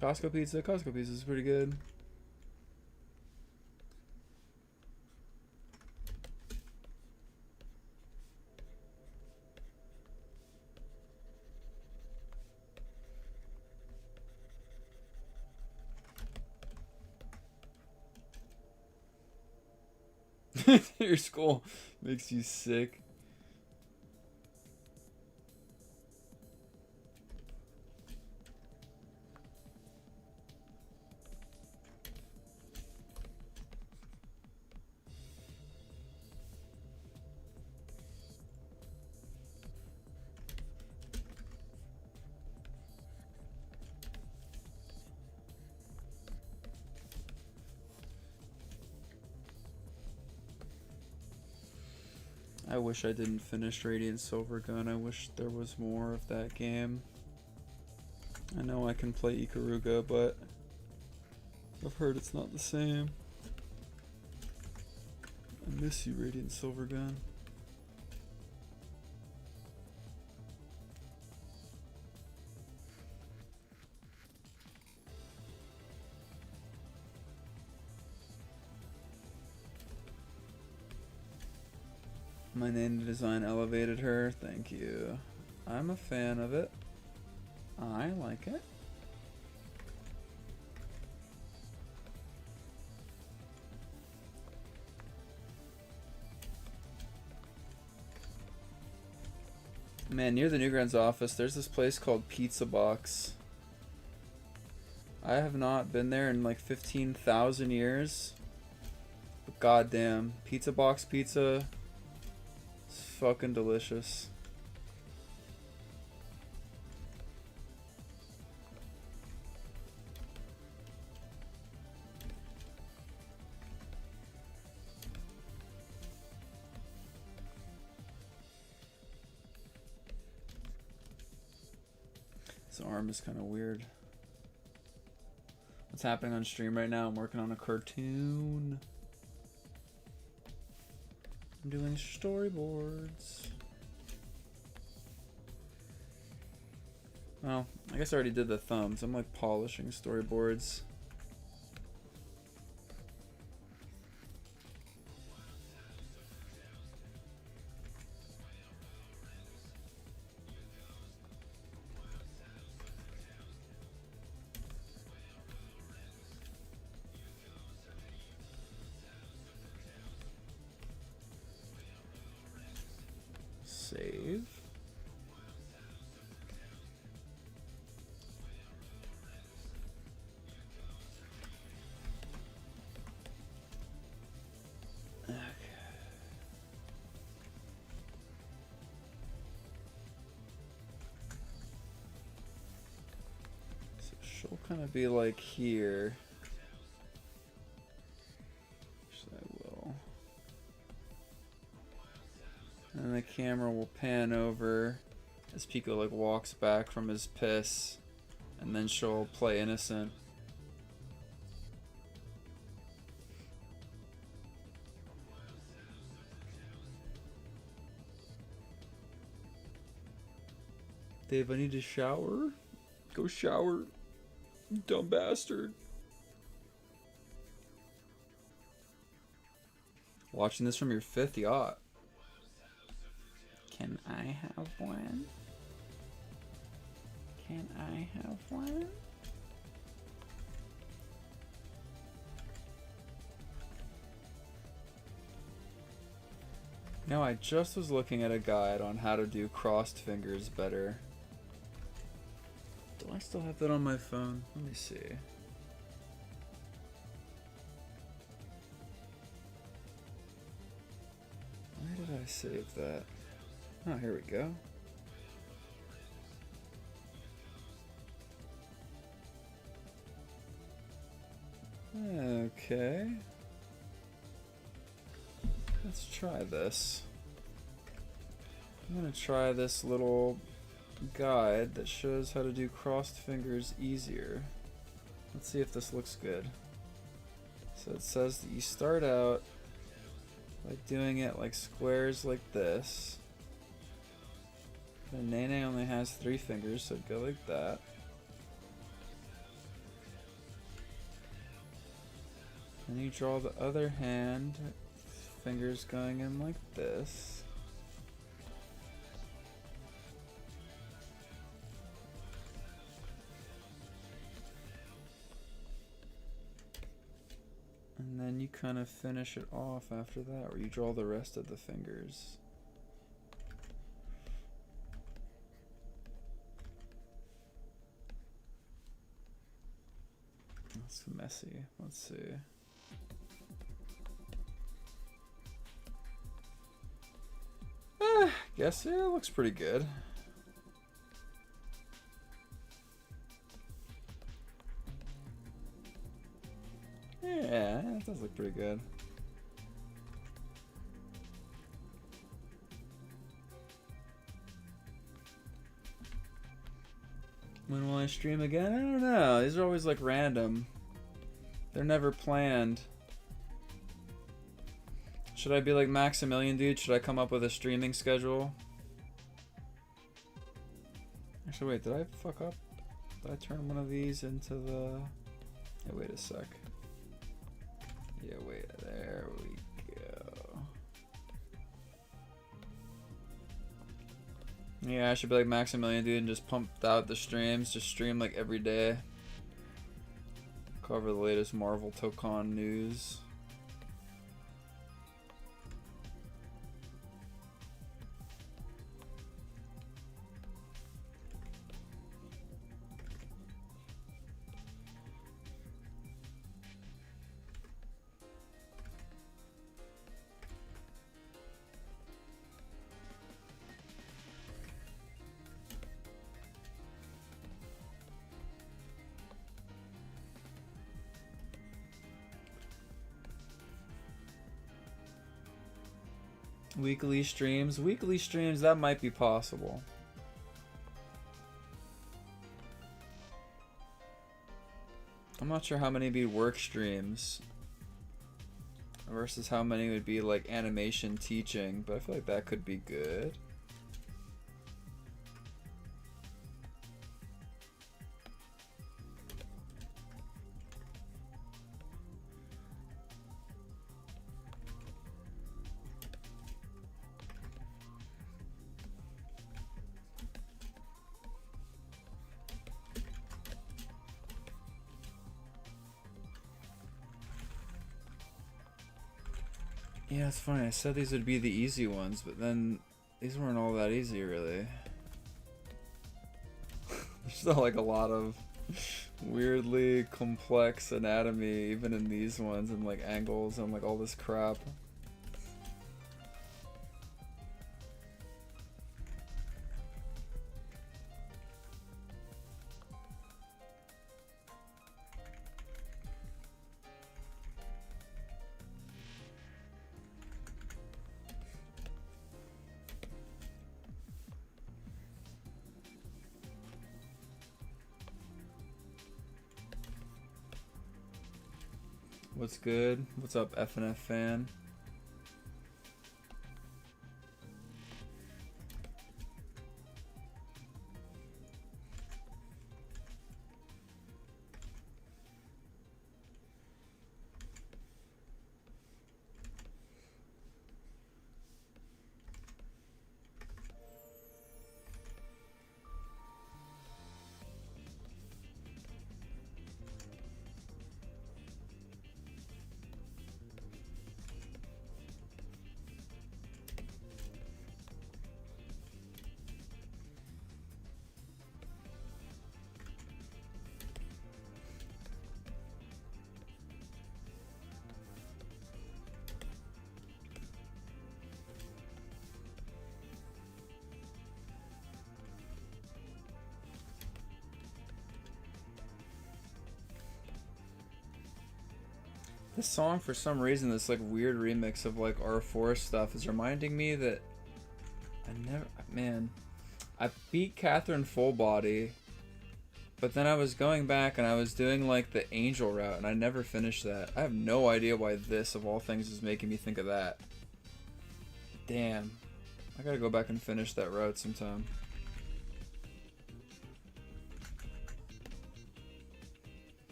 Costco pizza. Costco pizza is pretty good. Your school makes you sick. I wish I didn't finish Radiant Silvergun. I wish there was more of that game. I know I can play Ikaruga, but I've heard it's not the same. I miss you, Radiant Silvergun. My name design elevated her. Thank you. I'm a fan of it. I like it. Man, near the Newgrounds office, there's this place called Pizza Box. I have not been there in like 15,000 years. But goddamn, Pizza Box pizza. It's fucking delicious. This arm is kind of weird. What's happening on stream right now? I'm working on a cartoon. I'm doing storyboards. Well, I guess I already did the thumbs. I'm like polishing storyboards. Save. She'll kind of be like here. Actually, I will. And the camera will pan over as Pico like walks back from his piss, and then she'll play innocent. Dave, I need to shower. Go shower. You dumb bastard. Watching this from your 5th yacht. Can I have one? Can I have one? No, I just was looking at a guide on how to do crossed fingers better. Do I still have that on my phone? Let me see. Where did I save that? Oh, here we go. Okay. Let's try this. I'm gonna try this little guide that shows how to do crossed fingers easier. Let's see if this looks good. So it says that you start out by doing it like squares like this. And Nene only has 3 fingers, so go like that. And you draw the other hand, fingers going in like this. And then you kind of finish it off after that, where you draw the rest of the fingers. That's messy. Let's see. Guess yeah, it looks pretty good. Yeah, it does look pretty good. When will I stream again? I don't know. These are always like random. They're never planned. Should I be like Maximilian, dude? Should I come up with a streaming schedule? Actually, wait, did I fuck up? Did I turn one of these into the... Yeah, wait a sec. Yeah, wait, there we go. Yeah, I should be like Maximilian, dude, and just pump out the streams. Just stream like every day. Cover the latest Marvel Tokon news. Weekly streams, that might be possible. I'm not sure how many would be work streams versus how many would be like animation teaching, but I feel like that could be good. Yeah, it's funny. I said these would be the easy ones, but then these weren't all that easy, really. There's still like a lot of weirdly complex anatomy, even in these ones, and like angles and like all this crap. What's good? What's up, FNF fan? This song, for some reason, this like weird remix of like R4 stuff is reminding me that I beat Catherine full body, but then I was going back and I was doing like the angel route and I never finished that. I have no idea why this, of all things, is making me think of that. Damn. I gotta go back and finish that route sometime.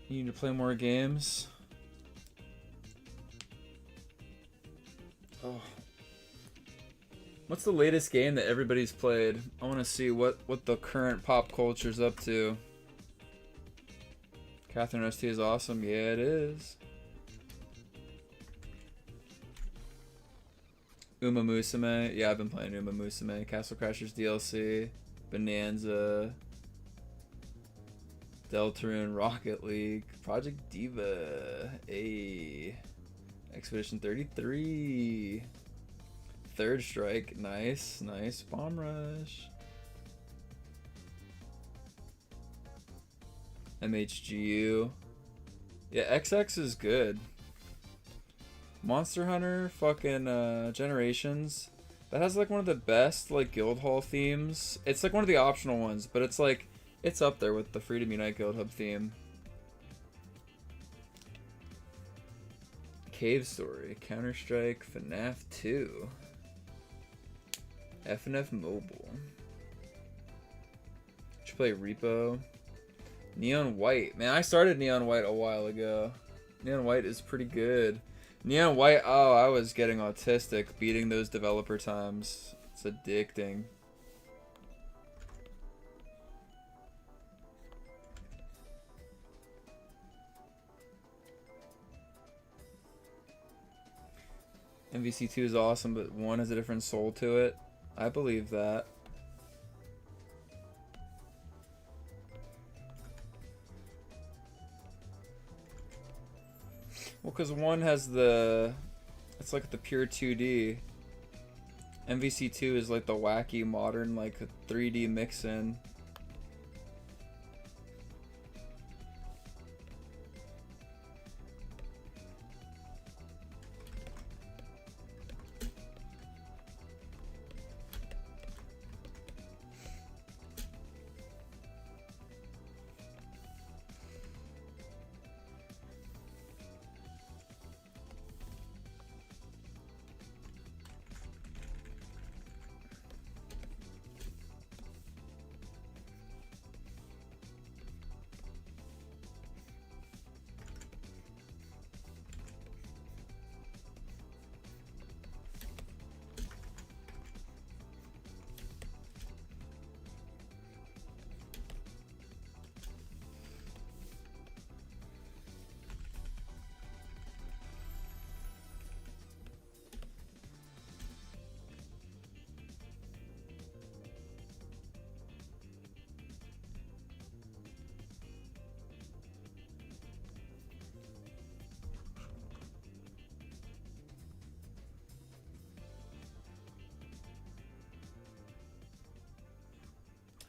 You need to play more games. Oh. What's the latest game that everybody's played? I want to see what the current pop culture's up to. Catherine ST is awesome. Yeah, it is. Uma Musume. Yeah, I've been playing Uma Musume. Castle Crashers DLC. Bonanza. Deltarune, Rocket League, Project Diva, Expedition 33, Third Strike, nice, Bomb Rush, MHGU, yeah, XX is good. Monster Hunter, fucking Generations, that has like one of the best like guild hall themes. It's like one of the optional ones, but it's like, it's up there with the Freedom Unite Guild Hub theme. Cave Story, Counter-Strike, FNF 2, FNF Mobile. Should play Repo. Neon White. Man, I started Neon White a while ago. Neon White is pretty good. Neon White, oh, I was getting autistic beating those developer times. It's addicting. MVC2 is awesome, but 1 has a different soul to it. I believe that. Well, because 1 has the... It's like the pure 2D. MVC2 is like the wacky, modern, like 3D mix-in.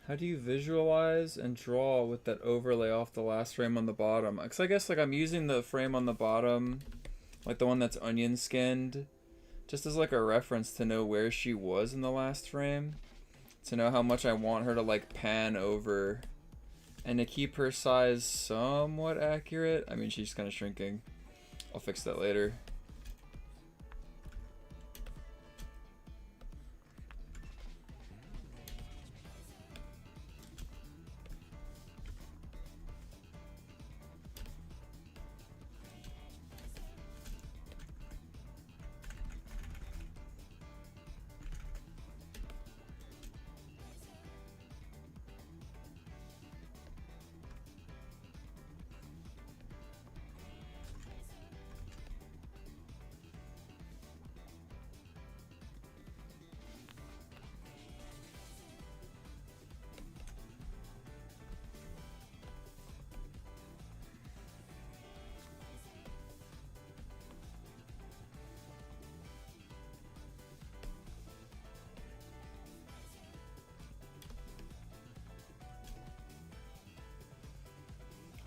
How do you visualize and draw with that overlay off the last frame on the bottom? Because I guess like I'm using the frame on the bottom, like the one that's onion skinned, just as like a reference to know where she was in the last frame, to know how much I want her to like pan over, and to keep her size somewhat accurate. I mean, she's kind of shrinking. I'll fix that later.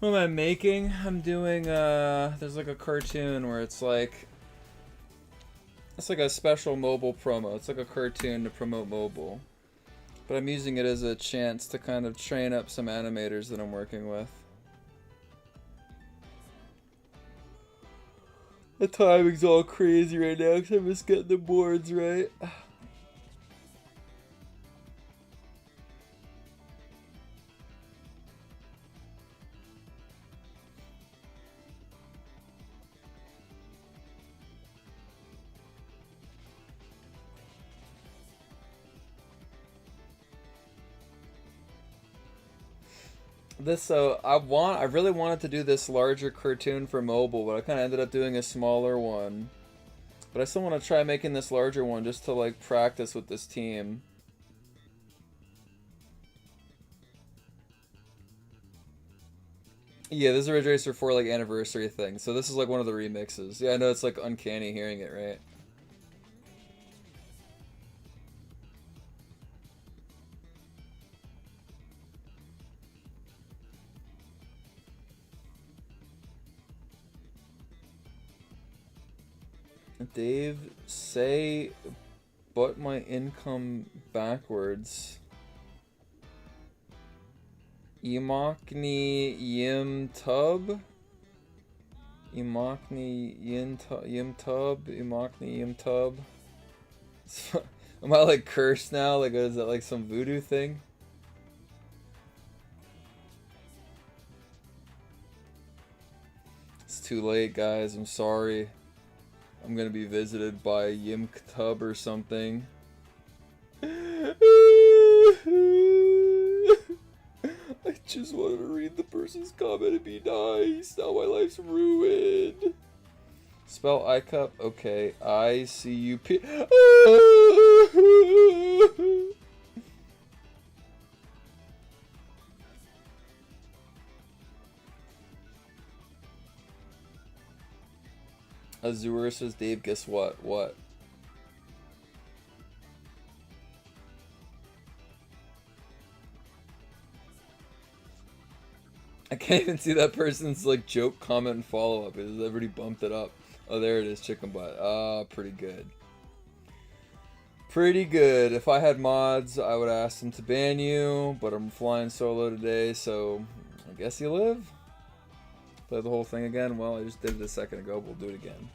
What am I making? I'm doing, there's like a cartoon where it's like a special mobile promo. It's like a cartoon to promote mobile. But I'm using it as a chance to kind of train up some animators that I'm working with. The timing's all crazy right now because I'm just getting the boards right. I really wanted to do this larger cartoon for mobile, but I kind of ended up doing a smaller one. But I still want to try making this larger one just to like practice with this team. Yeah, this is a Ridge Racer 4 like anniversary thing. So this is like one of the remixes. Yeah, I know it's like uncanny hearing it, right? Dave, say, but my income backwards. Imakni yim tub? Imakni yim tub? Imakni yim tub? Am I like cursed now? Like, is that like some voodoo thing? It's too late, guys. I'm sorry. I'm gonna be visited by Yim Tub or something. I just wanted to read the person's comment and be nice. Now my life's ruined. Spell iCup? Okay. I-C-U-P. Azure says, Dave, guess what? What? I can't even see that person's like joke, comment, and follow up. Has everybody bumped it up? Oh, there it is, chicken butt. Ah, pretty good. Pretty good. If I had mods, I would ask them to ban you, but I'm flying solo today, so I guess you live. Play the whole thing again? Well, I just did it a second ago. We'll do it again.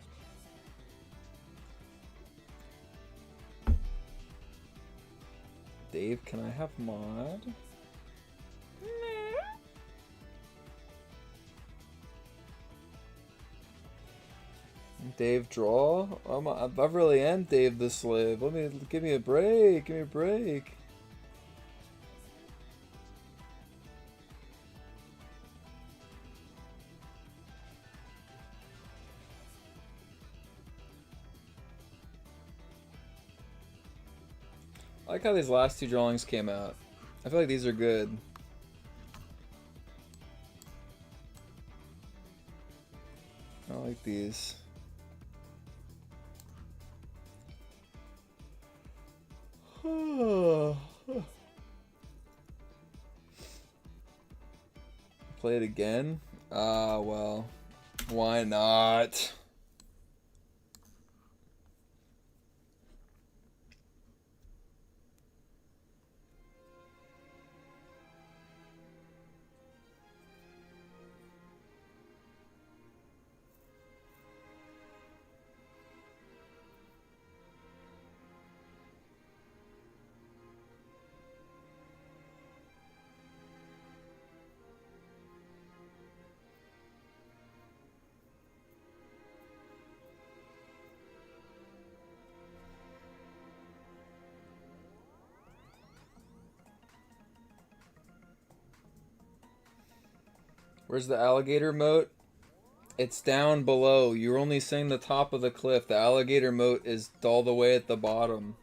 Dave, can I have mod? Dave, draw? I really am Dave the Slave. Give me a break. Give me a break. I like how these last two drawings came out. I feel like these are good. I like these. play it again? Well, why not? Where's the alligator moat? It's down below. You're only seeing the top of the cliff. The alligator moat is all the way at the bottom.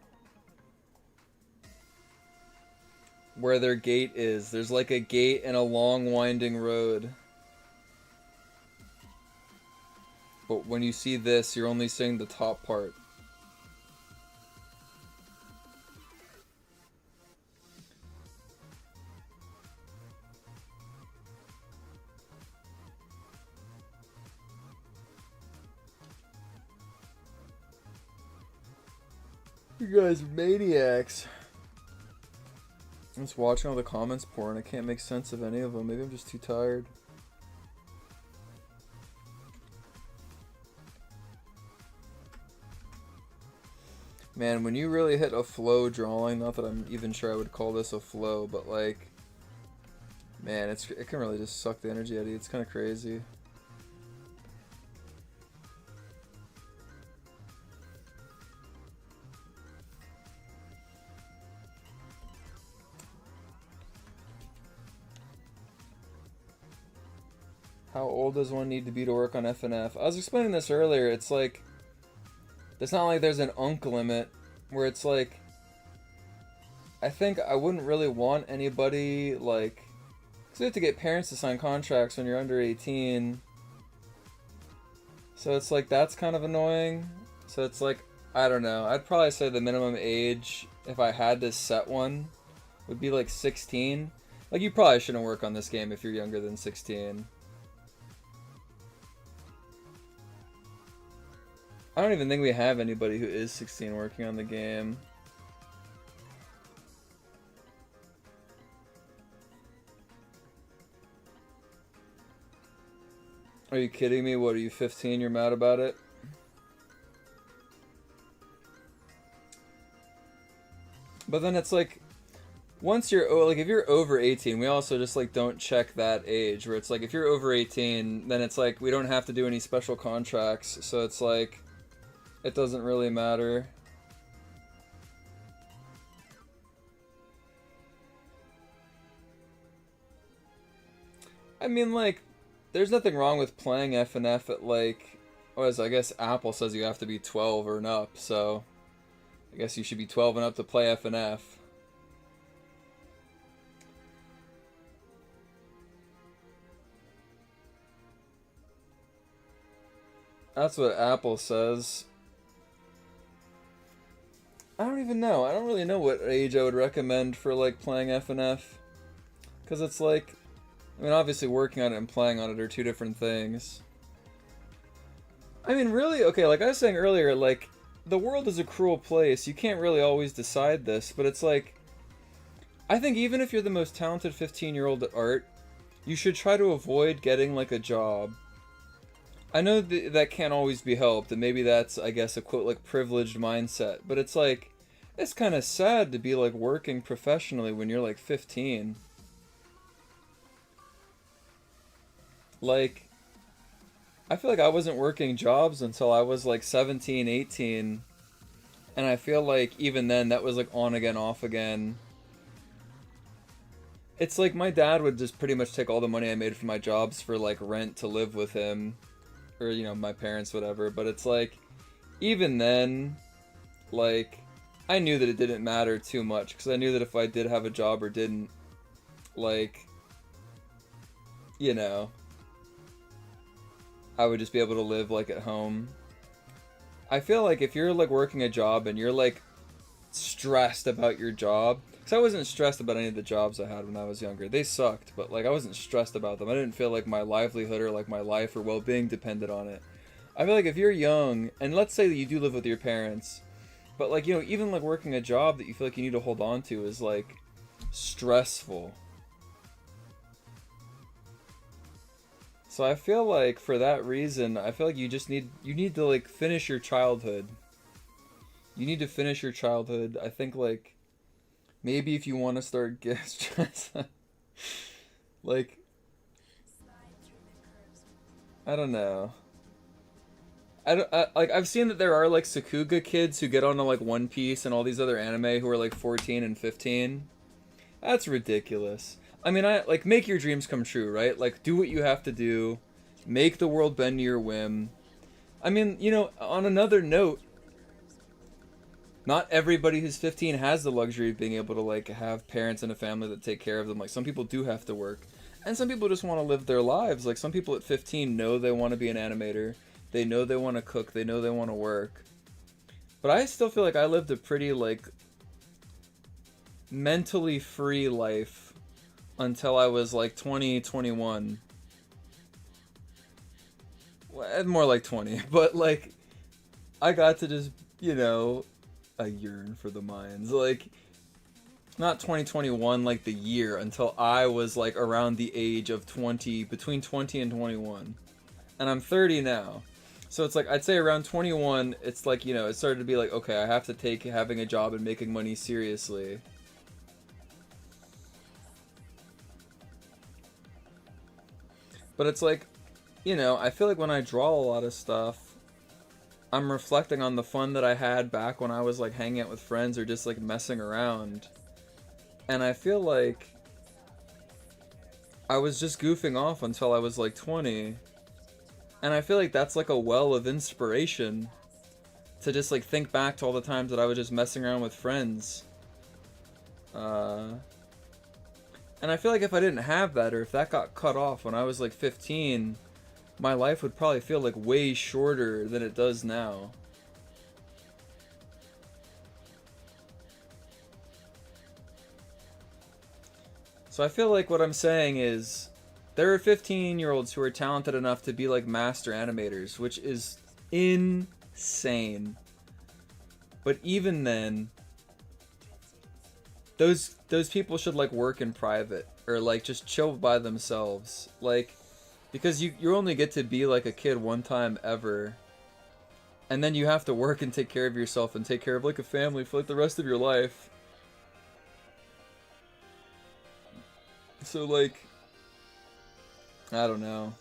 Where their gate is. There's like a gate and a long winding road. But when you see this, you're only seeing the top part. You guys are maniacs. I'm just watching all the comments pour and I can't make sense of any of them. Maybe I'm just too tired. Man, when you really hit a flow drawing, not that I'm even sure I would call this a flow, but like, man, it can really just suck the energy out of you. It's kind of crazy. How old does one need to be to work on FNF? I was explaining this earlier. It's like, it's not like there's an unk limit where it's like, I think I wouldn't really want anybody like, because you have to get parents to sign contracts when you're under 18. So it's like, that's kind of annoying. So it's like, I don't know. I'd probably say the minimum age, if I had to set one, would be like 16. Like, you probably shouldn't work on this game if you're younger than 16. I don't even think we have anybody who is 16 working on the game. Are you kidding me? What, are you 15? You're mad about it? But then it's like, once you're, like, if you're over 18, we also just, like, don't check that age. Where it's like, if you're over 18, then it's like, we don't have to do any special contracts. So it's like, it doesn't really matter. I mean, like, there's nothing wrong with playing FNF at, like, well, as I guess Apple says you have to be 12 or up, so I guess you should be 12 and up to play FNF. That's what Apple says. I don't even know. I don't really know what age I would recommend for, like, playing FNF. Because it's like, I mean, obviously working on it and playing on it are two different things. I mean, really, okay, like I was saying earlier, like, the world is a cruel place. You can't really always decide this, but it's like, I think even if you're the most talented 15-year-old at art, you should try to avoid getting, like, a job. I know that can't always be helped, and maybe that's, I guess, a quote, like, privileged mindset, but it's like, it's kind of sad to be, like, working professionally when you're, like, 15. Like, I feel like I wasn't working jobs until I was, like, 17, 18, and I feel like even then that was, like, on again, off again. It's like my dad would just pretty much take all the money I made from my jobs for, like, rent to live with him. Or, you know, my parents, whatever. But it's like, even then, like, I knew that it didn't matter too much. Because I knew that if I did have a job or didn't, like, you know, I would just be able to live, like, at home. I feel like if you're, like, working a job and you're, like, stressed about your job. Because I wasn't stressed about any of the jobs I had when I was younger. They sucked, but like I wasn't stressed about them. I didn't feel like my livelihood or like my life or well-being depended on it. I feel like if you're young, and let's say that you do live with your parents, but like, you know, even like working a job that you feel like you need to hold on to is like stressful. So I feel like for that reason, I feel like you need to like finish your childhood. You need to finish your childhood. I think like maybe if you want to start like I don't know. Like I've seen that there are like Sakuga kids who get onto like One Piece and all these other anime who are like 14 and 15. That's ridiculous. I mean, I like make your dreams come true, right? Like do what you have to do. Make the world bend to your whim. I mean, you know, on another note, not everybody who's 15 has the luxury of being able to like have parents and a family that take care of them. Like some people do have to work. And some people just want to live their lives. Like some people at 15 know they want to be an animator. They know they want to cook. They know they want to work. But I still feel like I lived a pretty like mentally free life until I was like 20, 21. Well, more like 20. But like I got to just, you know, I yearn for the mines. Like not 2021 like the year until I was like around the age of 20, between 20 and 21. And I'm 30 now. So it's like I'd say around 21 it's like, you know, it started to be like, okay, I have to take having a job and making money seriously. But it's like, you know, I feel like when I draw a lot of stuff, I'm reflecting on the fun that I had back when I was like hanging out with friends or just like messing around. And I feel like I was just goofing off until I was like 20. And I feel like that's like a well of inspiration to just like think back to all the times that I was just messing around with friends. And I feel like if I didn't have that, or if that got cut off when I was like 15, my life would probably feel like way shorter than it does now. So I feel like what I'm saying is there are 15-year-olds who are talented enough to be like master animators, which is insane. But even then, those people should like work in private or like just chill by themselves, like because you only get to be like a kid one time ever, and then you have to work and take care of yourself and take care of like a family for like the rest of your life. So like I don't know.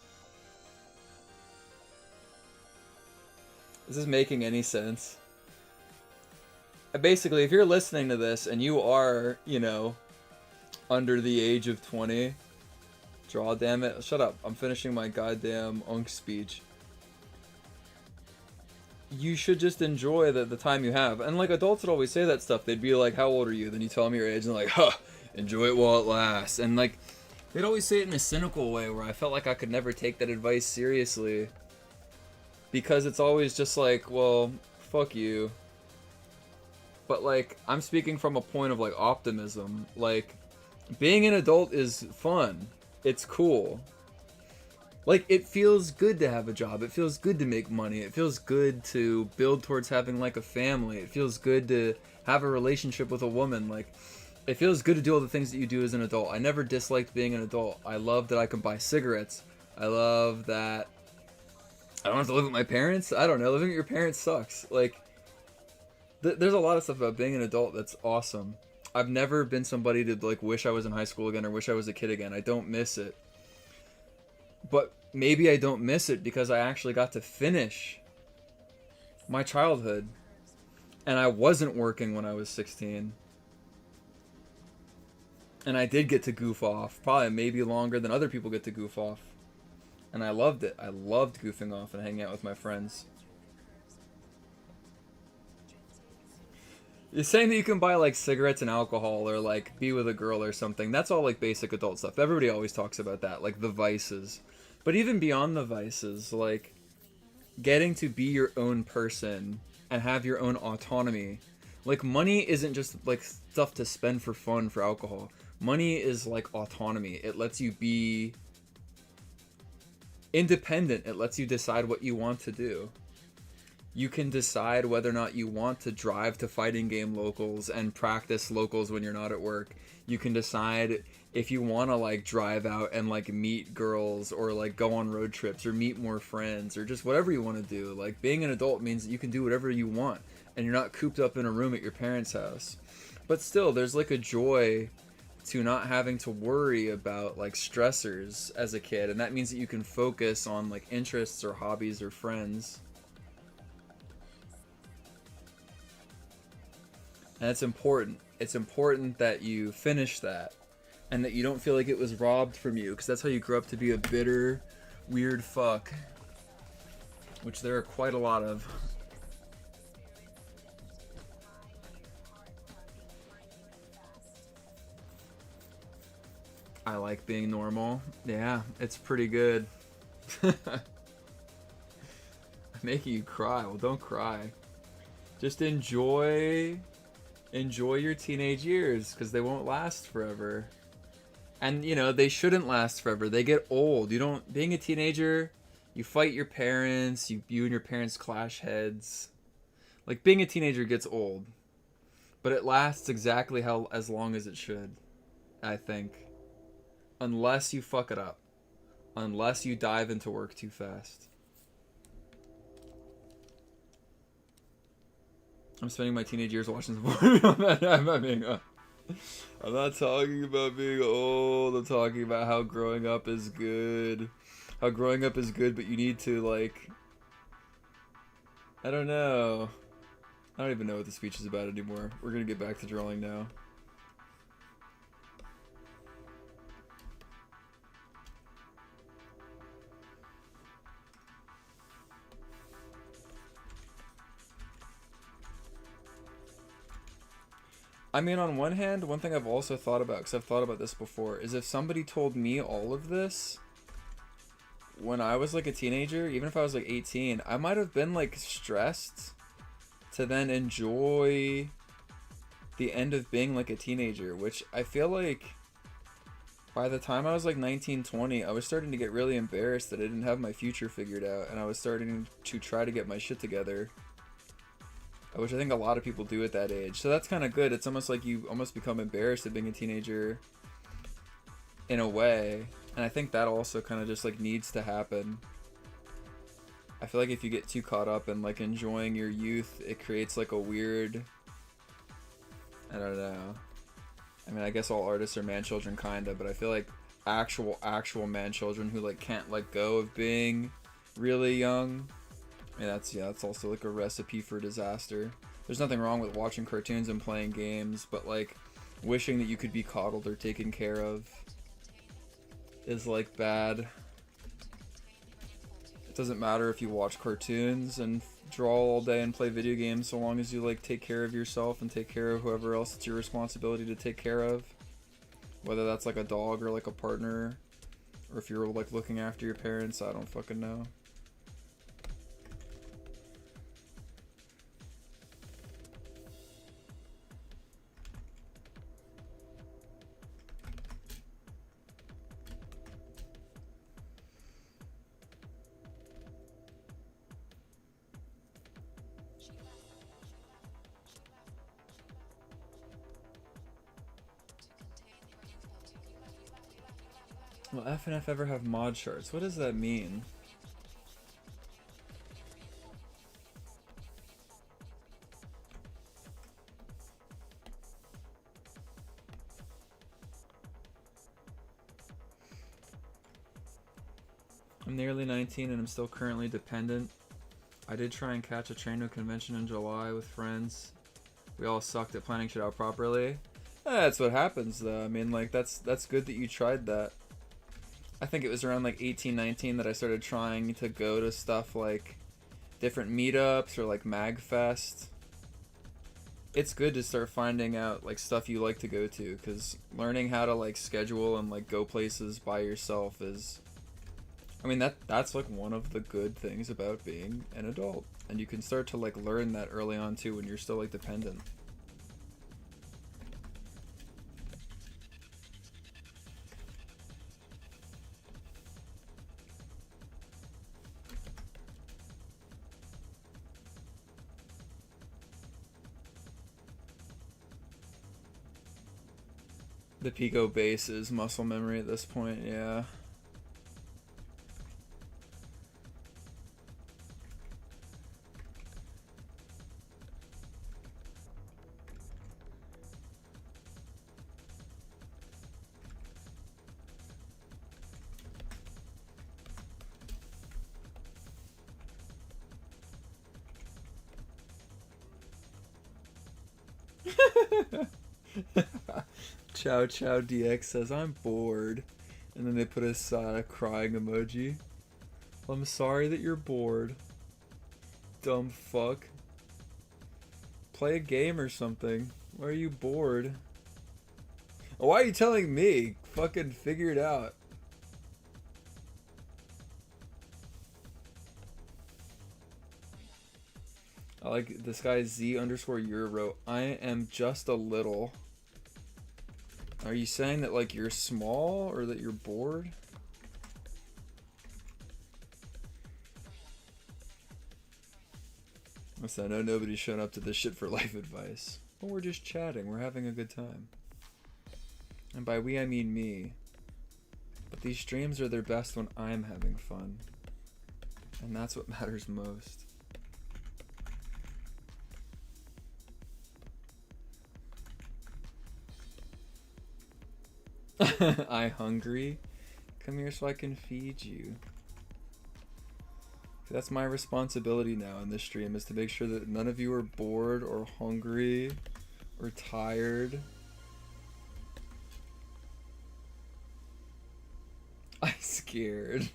Is this making any sense? Basically, if you're listening to this and you are, you know, under the age of 20, draw, damn it. Shut up. I'm finishing my goddamn unk speech. You should just enjoy the time you have. And like adults would always say that stuff. They'd be like, how old are you? Then you tell them your age and like, huh, enjoy it while it lasts. And like, they'd always say it in a cynical way where I felt like I could never take that advice seriously. Because it's always just like, well, fuck you. But like, I'm speaking from a point of like optimism. Like, being an adult is fun. It's cool. Like, it feels good to have a job. It feels good to make money. It feels good to build towards having like a family. It feels good to have a relationship with a woman. Like, it feels good to do all the things that you do as an adult. I never disliked being an adult. I love that I can buy cigarettes. I love that I don't have to live with my parents. I don't know. Living with your parents sucks. Like, there's a lot of stuff about being an adult that's awesome. I've never been somebody to like wish I was in high school again or wish I was a kid again. I don't miss it. But maybe I don't miss it because I actually got to finish my childhood. And I wasn't working when I was 16. And I did get to goof off. Probably maybe longer than other people get to goof off. And I loved it. I loved goofing off and hanging out with my friends. You're saying that you can buy like cigarettes and alcohol or like be with a girl or something. That's all like basic adult stuff. Everybody always talks about that, like the vices. But even beyond the vices, like getting to be your own person and have your own autonomy, Like, money isn't just like stuff to spend for fun for alcohol. Money is like autonomy. It lets you be independent. It lets you decide what you want to do. You can decide whether or not you want to drive to fighting game locals and practice locals when you're not at work. You can decide if you want to like drive out and like meet girls or like go on road trips or meet more friends or just whatever you want to do. Like, being an adult means that you can do whatever you want and you're not cooped up in a room at your parents' house. But still, there's like a joy to not having to worry about like stressors as a kid, and that means that you can focus on like interests or hobbies or friends. And it's important. It's important that you finish that and that you don't feel like it was robbed from you, because that's how you grow up to be a bitter, weird fuck, which there are quite a lot of. I like being normal. Yeah, it's pretty good. I'm making you cry. Well, don't cry. Just enjoy your teenage years, because they won't last forever. And, you know, they shouldn't last forever. They get old. Being a teenager, you fight your parents, you and your parents clash heads. Like, being a teenager gets old. But it lasts exactly as long as it should, I think. Unless you fuck it up. Unless you dive into work too fast. I'm spending my teenage years watching some I'm not talking about being old. I'm talking about how growing up is good. How growing up is good, but you need to, like... I don't know. I don't even know what the speech is about anymore. We're gonna get back to drawing now. I mean, on one hand, one thing I've also thought about, because I've thought about this before, is if somebody told me all of this when I was like a teenager, even if I was like 18, I might have been like stressed to then enjoy the end of being like a teenager, which I feel like by the time I was like 19, 20, I was starting to get really embarrassed that I didn't have my future figured out, and I was starting to try to get my shit together. Which I think a lot of people do at that age. So that's kind of good. It's almost like you almost become embarrassed at being a teenager in a way. And I think that also kind of just like needs to happen. I feel like if you get too caught up in like enjoying your youth, it creates like a weird... I don't know. I mean, I guess all artists are man-children kinda, but I feel like actual man-children who like can't let go of being really young... Yeah, that's also like a recipe for disaster. There's nothing wrong with watching cartoons and playing games, but like wishing that you could be coddled or taken care of is like bad. It doesn't matter if you watch cartoons and draw all day and play video games, so long as you like take care of yourself and take care of whoever else it's your responsibility to take care of. Whether that's like a dog or like a partner, or if you're like looking after your parents, I don't fucking know. Will FNF ever have mod charts? What does that mean? I'm nearly 19 and I'm still currently dependent. I did try and catch a train to a convention in July with friends. We all sucked at planning shit out properly. That's what happens though. I mean, like, that's good that you tried that. I think it was around like 18, 19 that I started trying to go to stuff like different meetups or like MagFest. It's good to start finding out like stuff you like to go to, because learning how to like schedule and like go places by yourself is, I mean, that's like one of the good things about being an adult, and you can start to like learn that early on too when you're still like dependent. The Pico base is muscle memory at this point, yeah. Chow Chow DX says, I'm bored. And then they put a crying emoji. I'm sorry that you're bored. Dumb fuck. Play a game or something. Why are you bored? Oh, why are you telling me? Fucking figure it out. I like this guy Z_Euro wrote, I am just a little. Are you saying that like you're small or that you're bored? Listen, I know nobody's shown up to this shit for life advice. Well, we're just chatting. We're having a good time. And by we, I mean me. But these streams are their best when I'm having fun. And that's what matters most. I hungry? Come here so I can feed you. That's my responsibility now in this stream, is to make sure that none of you are bored or hungry or tired. I'm scared.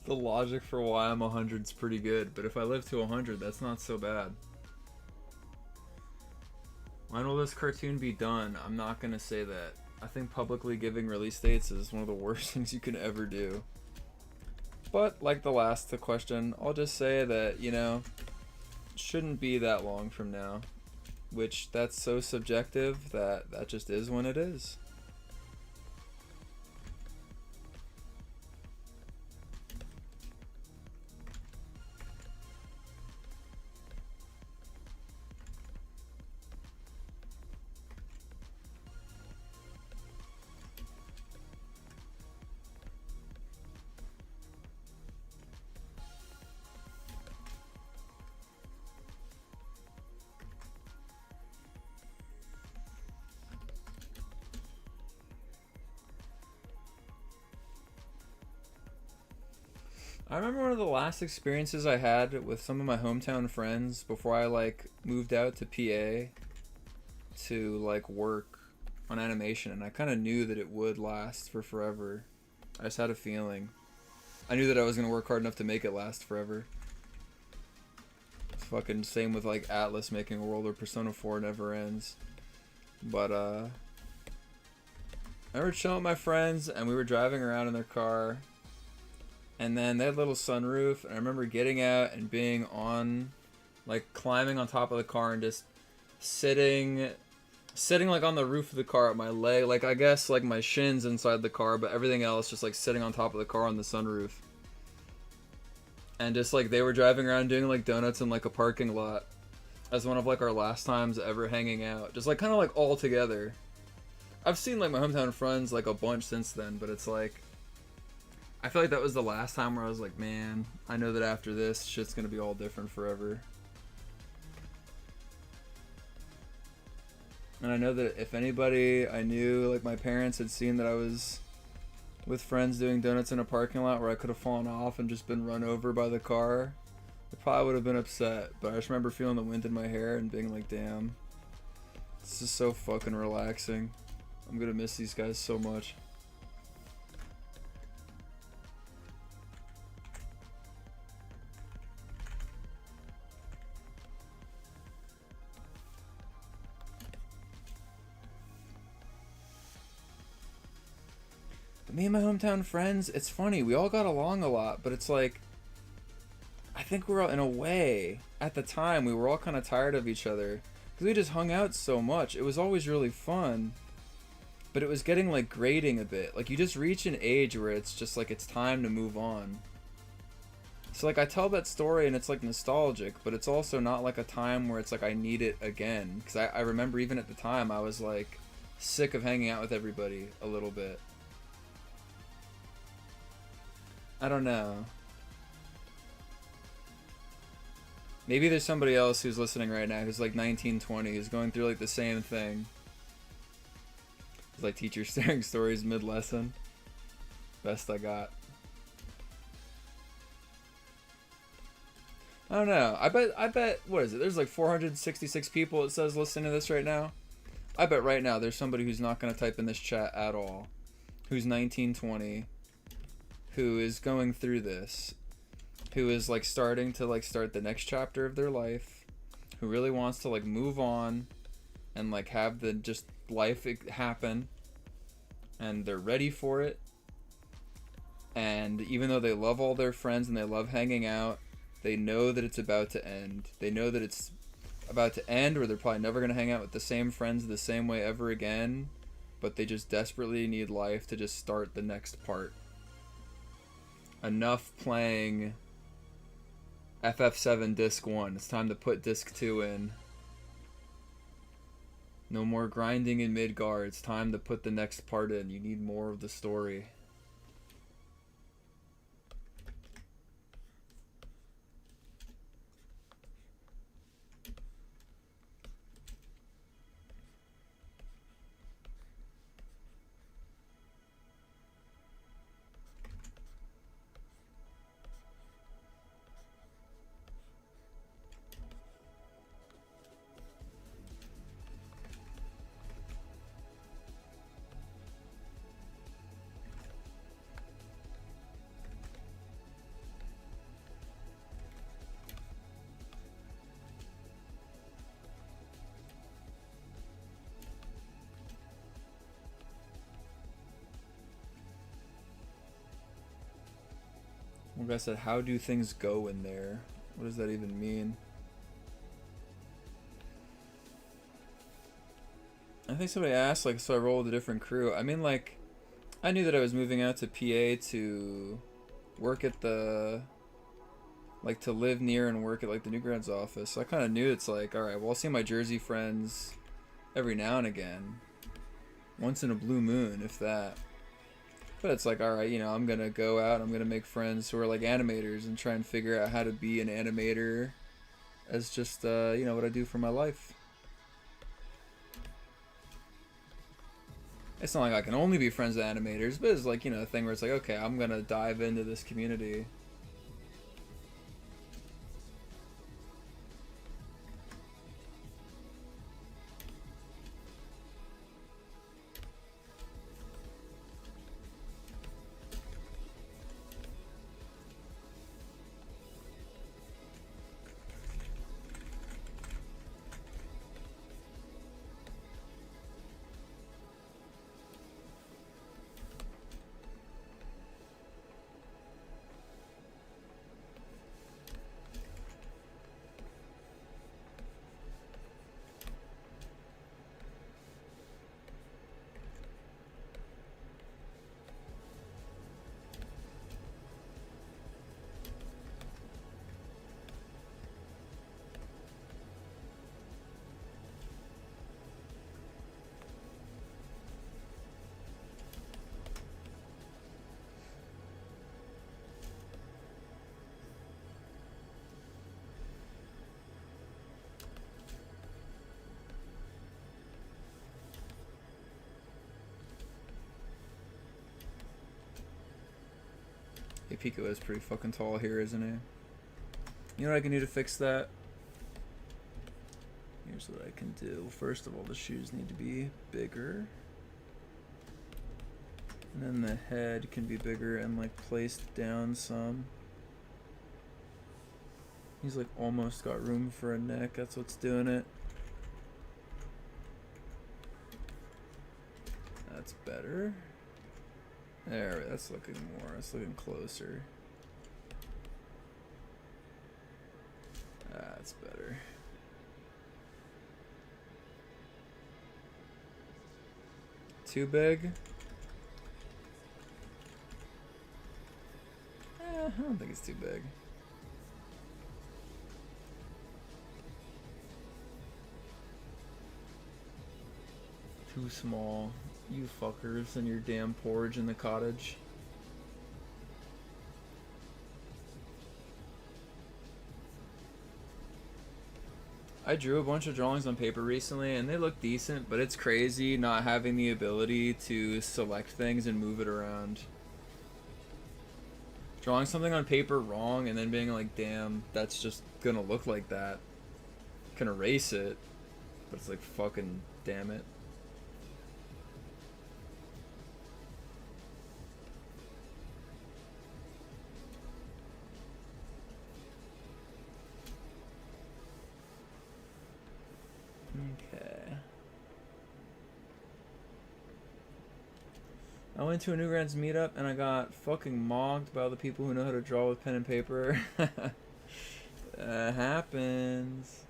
The logic for why I'm 100 is pretty good, but if I live to 100, that's not so bad. When will this cartoon be done? I'm not gonna say that. I think publicly giving release dates is one of the worst things you can ever do. But like the last question, I'll just say that, you know, it shouldn't be that long from now. Which, that's so subjective that that just is when it is. I remember one of the last experiences I had with some of my hometown friends before I like moved out to PA to like work on animation, and I kind of knew that it would last for forever. I just had a feeling. I knew that I was gonna work hard enough to make it last forever. It's fucking same with like Atlas making a world, or Persona 4 never ends. But I remember chilling with my friends and we were driving around in their car. And then they had a little sunroof, and I remember getting out and being on, like, climbing on top of the car and just sitting like on the roof of the car at my leg, like I guess like my shins inside the car, but everything else just like sitting on top of the car on the sunroof. And just like they were driving around doing like donuts in like a parking lot as one of like our last times ever hanging out, just like kind of like all together. I've seen like my hometown friends like a bunch since then, but it's like I feel like that was the last time where I was like, man, I know that after this, shit's gonna be all different forever. And I know that if anybody I knew, like my parents, had seen that I was with friends doing donuts in a parking lot where I could have fallen off and just been run over by the car, they probably would have been upset. But I just remember feeling the wind in my hair and being like, damn, this is so fucking relaxing. I'm gonna miss these guys so much. But me and my hometown friends, it's funny, we all got along a lot, but it's like, I think we're all, in a way, at the time, we were all kind of tired of each other. Because we just hung out so much. It was always really fun. But it was getting, like, grating a bit. Like, you just reach an age where it's just, like, it's time to move on. So, like, I tell that story and it's, like, nostalgic. But it's also not, like, a time where it's, like, I need it again. Because I remember even at the time, I was, like, sick of hanging out with everybody a little bit. I don't know. Maybe there's somebody else who's listening right now who's like 19, 20, who's going through like the same thing. It's like teacher sharing stories mid-lesson. Best I got. I don't know. I bet, what is it? There's like 466 people it says listening to this right now. I bet right now there's somebody who's not going to type in this chat at all. Who's 19, 20. Who is going through this. Who is like starting to like start the next chapter of their life, who really wants to like move on and like have the just life happen, and they're ready for it. And even though they love all their friends and they love hanging out, they know that it's about to end. They know that it's about to end, or they're probably never going to hang out with the same friends the same way ever again, but they just desperately need life to just start the next part. Enough playing FF7 Disc 1. It's time to put Disc 2 in. No more grinding in Midgar. It's time to put the next part in. You need more of the story. One guy said, how do things go in there? What does that even mean? I think somebody asked, like, so I roll with a different crew. I mean, like, I knew that I was moving out to PA to work at the, like, to live near and work at, like, the Newgrounds office. So I kind of knew it's like, alright, well, I'll see my Jersey friends every now and again. Once in a blue moon, if that. But it's like, alright, you know, I'm gonna go out, I'm gonna make friends who are like animators and try and figure out how to be an animator as just, you know, what I do for my life. It's not like I can only be friends with animators, but it's like, you know, a thing where it's like, okay, I'm gonna dive into this community. Pico is pretty fucking tall here, isn't he? You know what I can do to fix that? Here's what I can do. First of all, the shoes need to be bigger. And then the head can be bigger and like placed down some. He's like almost got room for a neck. That's what's doing it. That's better. There, that's looking more. That's looking closer. That's better. Too big? I don't think it's too big. Too small. You fuckers and your damn porridge in the cottage. I drew a bunch of drawings on paper recently and they look decent, but it's crazy not having the ability to select things and move it around. Drawing something on paper wrong and then being like, damn, that's just gonna look like that. Can erase it, but it's like, fucking damn it. Okay. I went to a Newgrounds meetup and I got fucking mocked by all the people who know how to draw with pen and paper. Happens.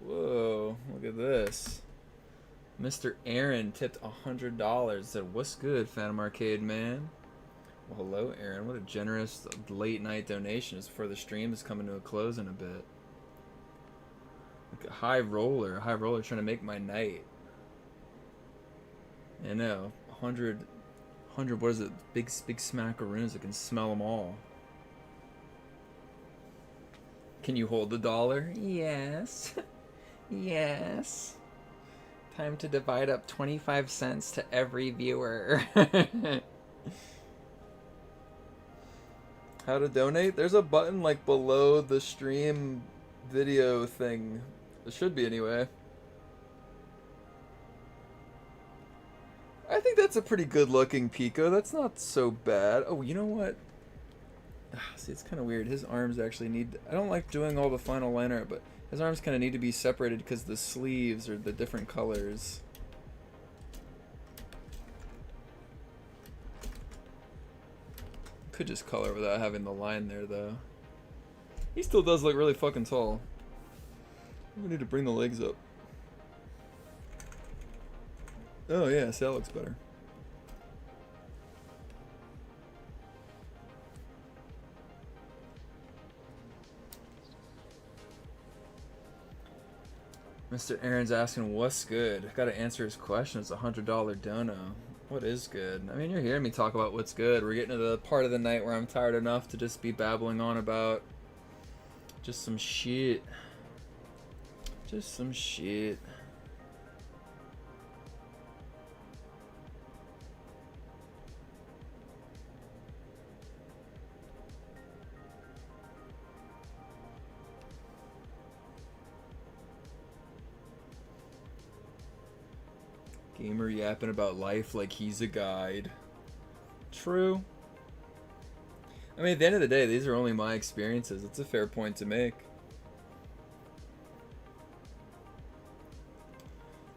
Whoa, look at this. Mr. Aaron tipped $100. Said, "What's good, Phantom Arcade man?" Well, hello, Aaron. What a generous late night donation just before the stream is coming to a close in a bit. Like a high roller trying to make my night. I know, 100, what is it? Big smackaroons that can smell them all. Can you hold the dollar? Yes. Yes. Time to divide up 25 cents to every viewer. How to donate? There's a button like below the stream video thing. It should be anyway. I think that's a pretty good looking Pico. That's not so bad. Oh, you know what? See, it's kind of weird. His arms actually need... I don't like doing all the final line art, but his arms kind of need to be separated because the sleeves are the different colors. Could just color without having the line there, though. He still does look really fucking tall. We need to bring the legs up. Oh yeah, see, that looks better. Mr. Aaron's asking what's good. Gotta answer his question. It's $100 dono. What is good? I mean, you're hearing me talk about what's good. We're getting to the part of the night where I'm tired enough to just be babbling on about just some shit. Just some shit. Gamer yapping about life like he's a guide. True. I mean, at the end of the day, these are only my experiences. It's a fair point to make.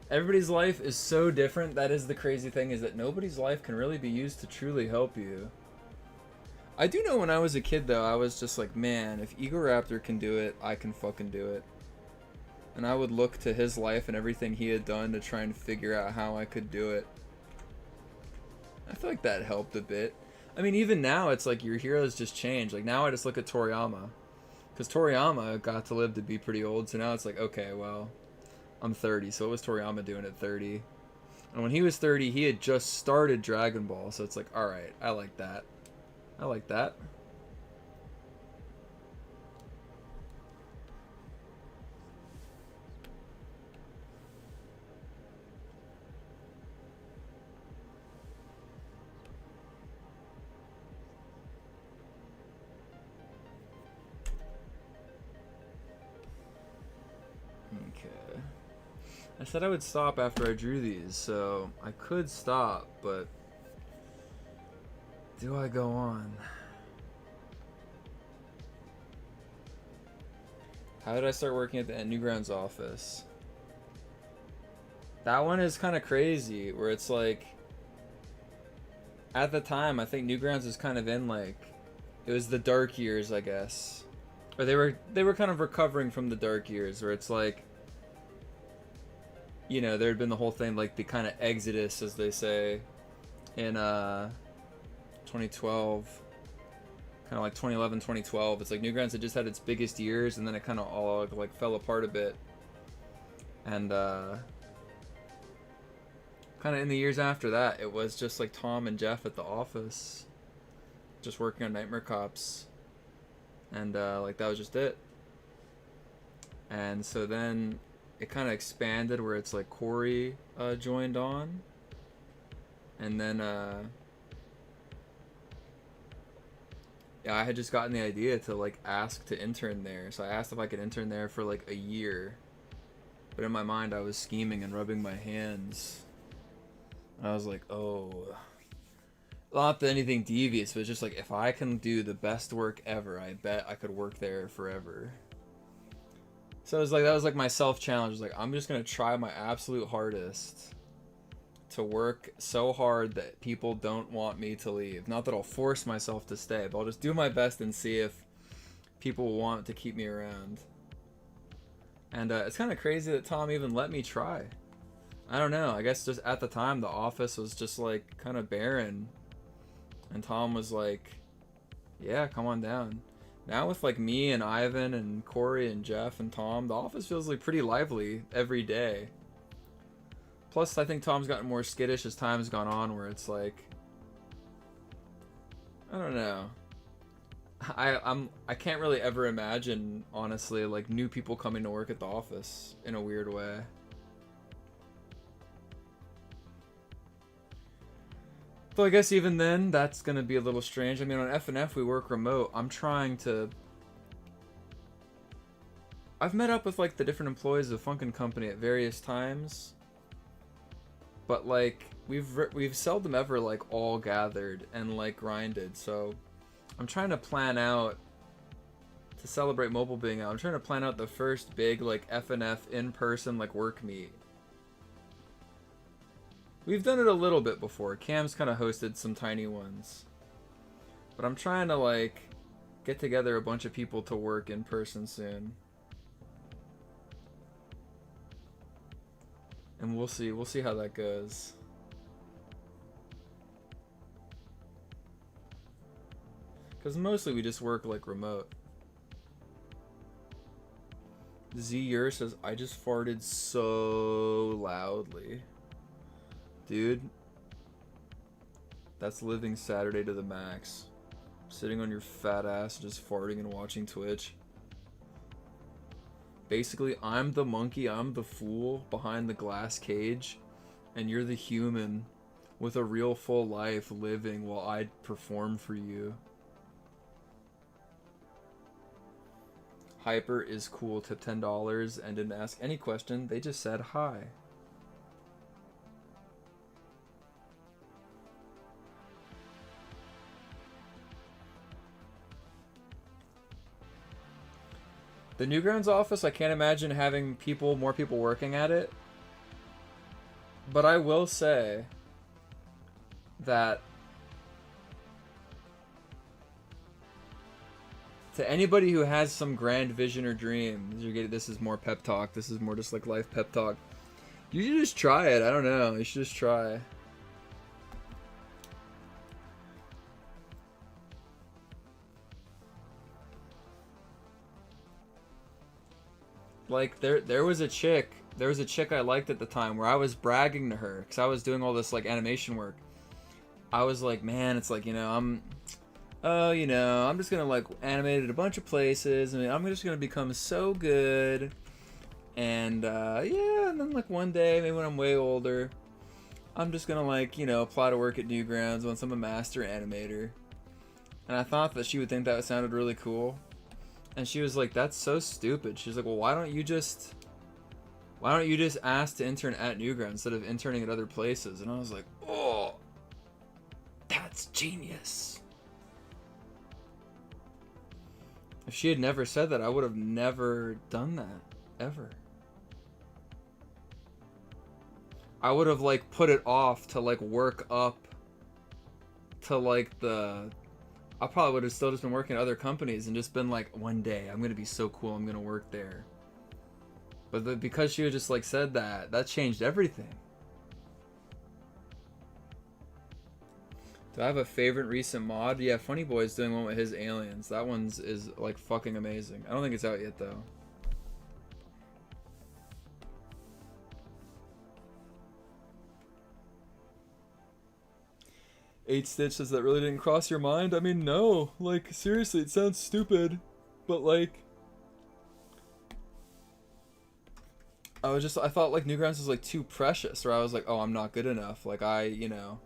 Everybody's life is so different. That is the crazy thing, is that nobody's life can really be used to truly help you. I do know when I was a kid, though, I was just like, man, if Egoraptor can do it, I can fucking do it. And I would look to his life and everything he had done to try and figure out how I could do it. I feel like that helped a bit. I mean, even now, it's like your heroes just change. Like, now I just look at Toriyama. Because Toriyama got to live to be pretty old, so now it's like, okay, well, I'm 30, so what was Toriyama doing at 30? And when he was 30, he had just started Dragon Ball, so it's like, alright, I like that. I like that. I said I would stop after I drew these, so I could stop, but do I go on? How did I start working at the Newgrounds office? That one is kind of crazy, where it's like, at the time, I think Newgrounds was kind of in like, it was the dark years, I guess, or they were kind of recovering from the dark years, where it's like, you know, there had been the whole thing, like the kind of exodus, as they say, in 2012, kind of like 2011, 2012. It's like Newgrounds had just had its biggest years, and then it kind of all like fell apart a bit, and kind of in the years after that, it was just like Tom and Jeff at the office, just working on Nightmare Cops, and like that was just it. And so then it kind of expanded where it's like Corey joined on, and then yeah, I had just gotten the idea to like ask to intern there, so I asked if I could intern there for like a year, but in my mind I was scheming and rubbing my hands. I was like, oh, not that anything devious, but it's just like, if I can do the best work ever, I bet I could work there forever. So it was like, that was like my self-challenge. Like, I'm just going to try my absolute hardest to work so hard that people don't want me to leave. Not that I'll force myself to stay, but I'll just do my best and see if people want to keep me around. And it's kind of crazy that Tom even let me try. I don't know. I guess just at the time, the office was just like kind of barren. And Tom was like, yeah, come on down. Now with like me and Ivan and Corey and Jeff and Tom, the office feels like pretty lively every day. Plus, I think Tom's gotten more skittish as time's gone on, where it's like, I don't know. I can't really ever imagine, honestly, like new people coming to work at the office in a weird way. So I guess even then, that's going to be a little strange. I mean, on FNF, we work remote. I've met up with, like, the different employees of Funkin' Company at various times. But, like, we've seldom ever, like, all gathered and, like, grinded. So I'm trying to plan out, to celebrate mobile being out, I'm trying to plan out the first big, like, FNF in-person, like, work meet. We've done it a little bit before. Cam's kind of hosted some tiny ones. But I'm trying to, like, get together a bunch of people to work in person soon. And we'll see. We'll see how that goes. Because mostly we just work, like, remote. Z-Yer says, I just farted so loudly. Dude, that's living Saturday to the max. Sitting on your fat ass, just farting and watching Twitch. Basically, I'm the monkey, I'm the fool behind the glass cage, and you're the human with a real full life living while I perform for you. Hyper is cool, tip $10 and didn't ask any question, they just said hi. The Newgrounds office, I can't imagine having more people working at it. But I will say that to anybody who has some grand vision or dream, this is more pep talk, this is more just like life pep talk. You should just try it. I don't know. You should just try. Like there was a chick I liked at the time where I was bragging to her because I was doing all this like animation work. I was like, man, it's like, I'm just gonna like animate it a bunch of places and I'm just gonna become so good. And yeah, and then like one day, maybe when I'm way older, I'm just gonna like, apply to work at Newgrounds once I'm a master animator. And I thought that she would think that sounded really cool. And she was like, that's so stupid. She's like, well, why don't you just why don't you just ask to intern at Newgrounds instead of interning at other places? And I was like, oh, that's genius. If she had never said that, I would have never done that, ever. I would have, like, put it off to, like, work up to, like, I probably would have still just been working at other companies and just been like, one day, I'm going to be so cool, I'm going to work there. But because she had just, like, said that changed everything. Do I have a favorite recent mod? Yeah, Funny Boy's doing one with his aliens. That one's is, like, fucking amazing. I don't think it's out yet, though. Eight Stitch says that really didn't cross your mind? I mean, no. Like, seriously, it sounds stupid. But, like, I thought, like, Newgrounds was, like, too precious. Or I was like, oh, I'm not good enough. Like, you know,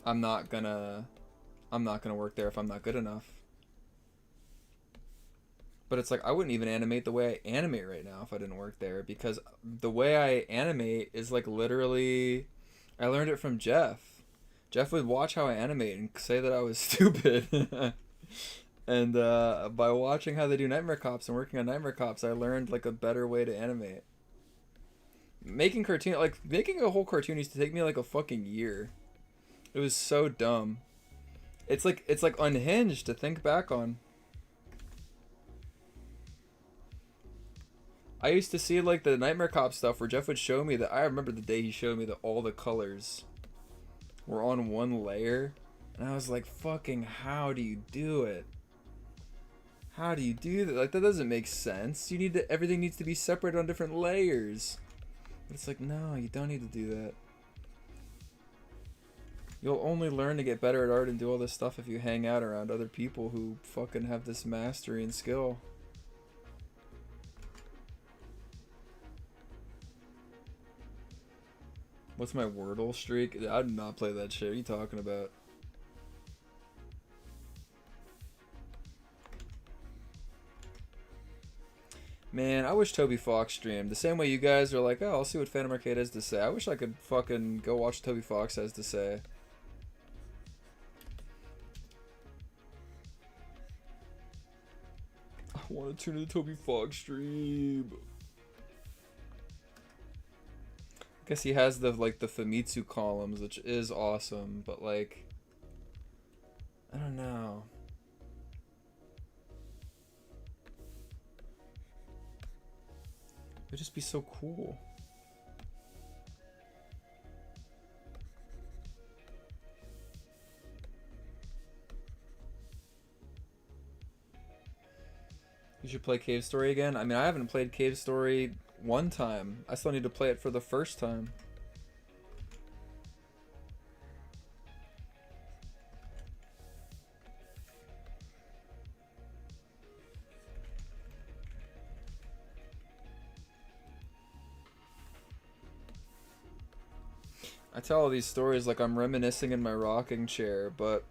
I'm not gonna work there if I'm not good enough. But it's like, I wouldn't even animate the way I animate right now if I didn't work there. Because the way I animate is, like, literally, I learned it from Jeff. Jeff would watch how I animate and say that I was stupid. And by watching how they do Nightmare Cops and working on Nightmare Cops, I learned, like, a better way to animate. Making a whole cartoon used to take me, like, a fucking year. It was so dumb. It's like unhinged to think back on. I used to see, like, the Nightmare Cop stuff where Jeff would show me that. I remember the day he showed me that all the colors were on one layer, and I was like, fucking, how do you do it? How do you do that? Like, that doesn't make sense. Everything needs to be separated on different layers. But it's like, no, you don't need to do that. You'll only learn to get better at art and do all this stuff if you hang out around other people who fucking have this mastery and skill. What's my Wordle streak? I did not play that shit. What are you talking about? Man, I wish Toby Fox streamed. The same way you guys are like, oh, I'll see what Phantom Arcade has to say. I wish I could fucking go watch what Toby Fox has to say. I want to tune in the Toby Fox stream. I guess he has the Famitsu columns, which is awesome, but, like, I don't know. It would just be so cool. You should play Cave Story again. I mean, I haven't played Cave Story one time. I still need to play it for the first time. I tell all these stories like I'm reminiscing in my rocking chair, but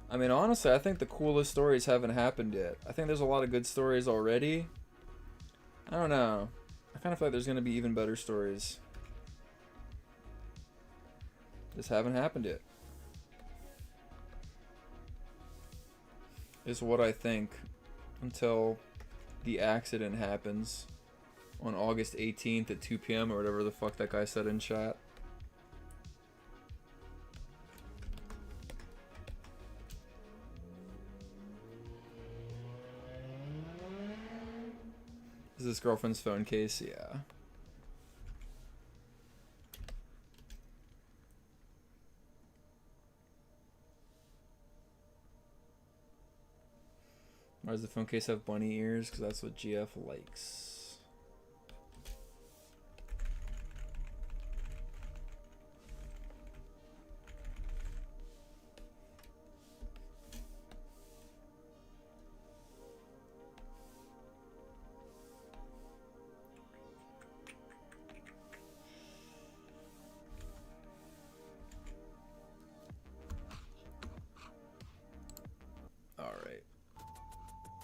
I mean, honestly, I think the coolest stories haven't happened yet. I think there's a lot of good stories already. I don't know. I kind of feel like there's going to be even better stories. Just haven't happened yet. Is what I think until the accident happens on August 18th at 2 p.m. or whatever the fuck that guy said in chat. Is this girlfriend's phone case? Yeah. Why does the phone case have bunny ears? Because that's what GF likes.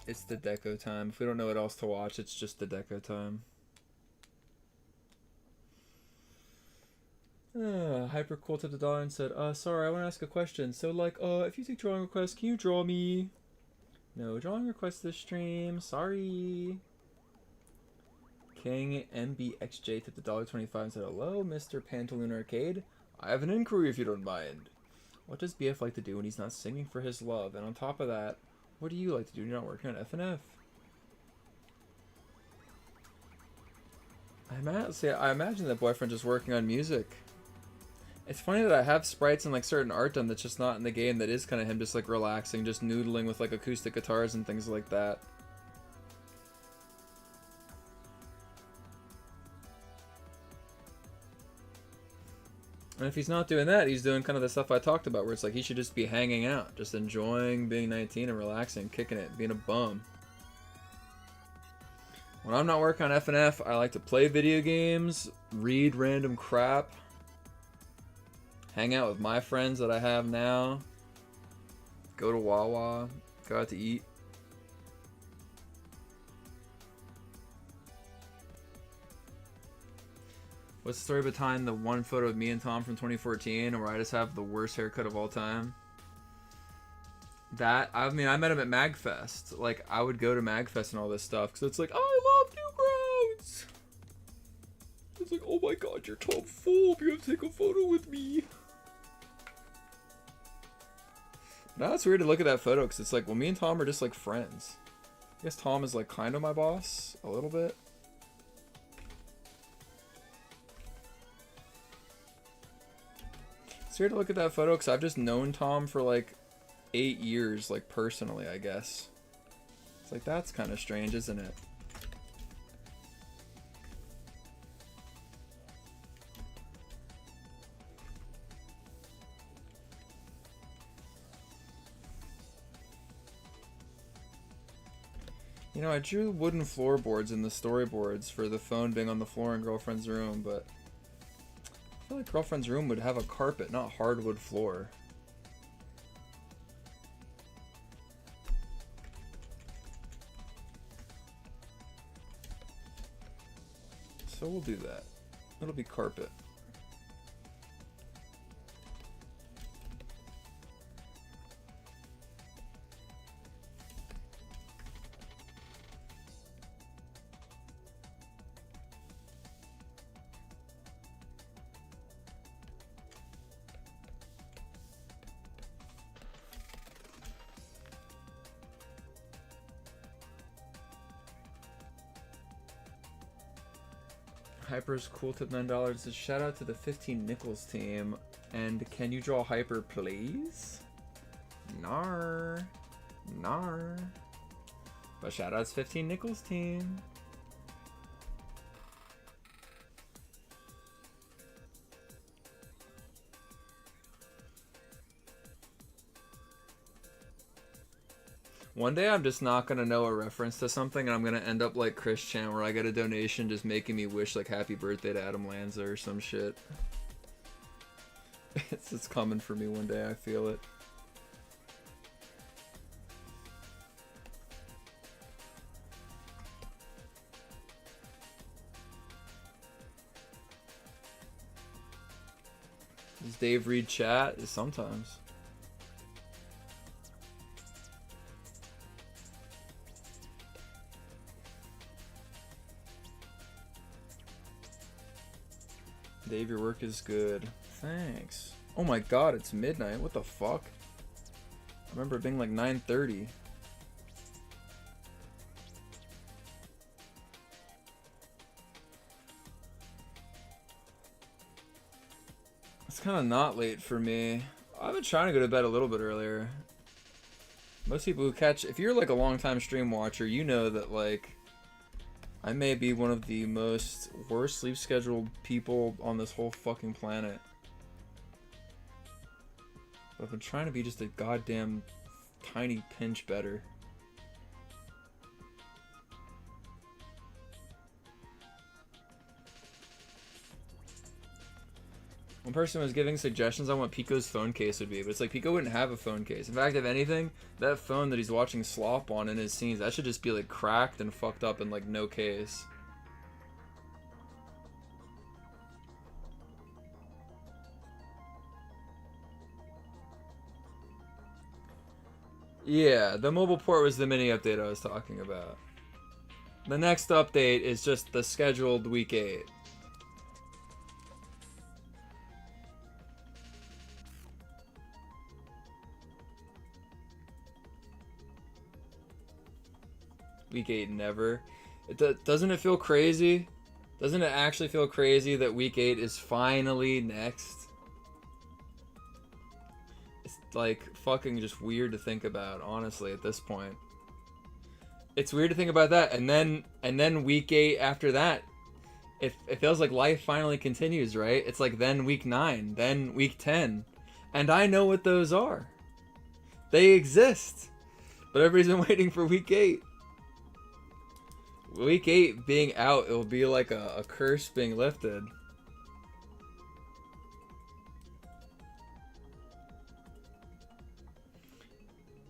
It's the deco time. If we don't know what else to watch, it's just the deco time. Hyper cool tipped $1 and said, sorry, I want to ask a question. So, like, if you take drawing requests, can you draw me? No drawing requests this stream. Sorry. King MBXJ tipped $1.25 and said, hello, Mr. Pantaloon Arcade. I have an inquiry if you don't mind. What does BF like to do when he's not singing for his love? And on top of that, what do you like to do when you're not working on FNF? I imagine that boyfriend just working on music. It's funny that I have sprites and like certain art done that's just not in the game that is kind of him just like relaxing, just noodling with like acoustic guitars and things like that. And if he's not doing that, he's doing kind of the stuff I talked about where it's like he should just be hanging out, just enjoying being 19 and relaxing, kicking it, being a bum. When I'm not working on FNF, I like to play video games, read random crap, hang out with my friends that I have now, go to Wawa, go out to eat. What's the story behind the one photo of me and Tom from 2014 where I just have the worst haircut of all time? That, I mean, I met him at MagFest. Like, I would go to MagFest and all this stuff because it's like, I love Newgrounds! It's like, oh my god, you're Tom Fulp, you have to take a photo with me. Now it's weird to look at that photo because it's like, well, me and Tom are just like friends. I guess Tom is like kind of my boss, a little bit. It's weird to look at that photo because I've just known Tom for like 8 years, like personally, I guess. It's like, that's kind of strange, isn't it? You know, I drew wooden floorboards in the storyboards for the phone being on the floor in girlfriend's room, but I feel like girlfriend's room would have a carpet, not hardwood floor. So we'll do that. It'll be carpet. Hyper's cool tip $9. Says, shout out to the 15 Nickels team. And can you draw Hyper, please? Nar. Nar. But shout outs 15 Nickels team. One day I'm just not gonna know a reference to something and I'm gonna end up like Chris Chan where I get a donation just making me wish like happy birthday to Adam Lanza or some shit. It's coming for me one day, I feel it. Does Dave read chat? Sometimes. Dave, your work is good. Thanks. Oh my god, it's midnight. What the fuck? I remember it being like 9:30. It's kind of not late for me. I've been trying to go to bed a little bit earlier. Most people who catch... If you're like a long-time stream watcher, you know that like... I may be one of the most worst sleep scheduled people on this whole fucking planet. But I've been trying to be just a goddamn tiny pinch better. One person was giving suggestions on what Pico's phone case would be, but it's like Pico wouldn't have a phone case. In fact, if anything, that phone that he's watching slop on in his scenes, that should just be like cracked and fucked up in like no case. Yeah, the mobile port was the mini update I was talking about. The next update is just the scheduled week 8. Week 8 never. Doesn't it feel crazy? Doesn't it actually feel crazy that week 8 is finally next? It's like fucking just weird to think about, honestly, at this point. It's weird to think about that, and then week 8 after that, it feels like life finally continues, right? It's like then week 9, then week 10, and I know what those are. They exist, but everybody's been waiting for week 8. Week 8 being out, it will be like a curse being lifted.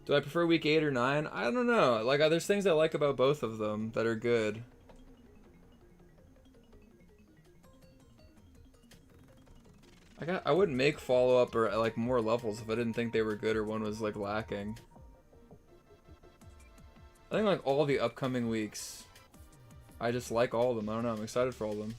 Do I prefer week 8 or 9? I don't know. Like, there's things I like about both of them that are good. I wouldn't make follow-up or like more levels if I didn't think they were good or one was like lacking. I think like all the upcoming weeks, I just like all of them. I don't know. I'm excited for all of them.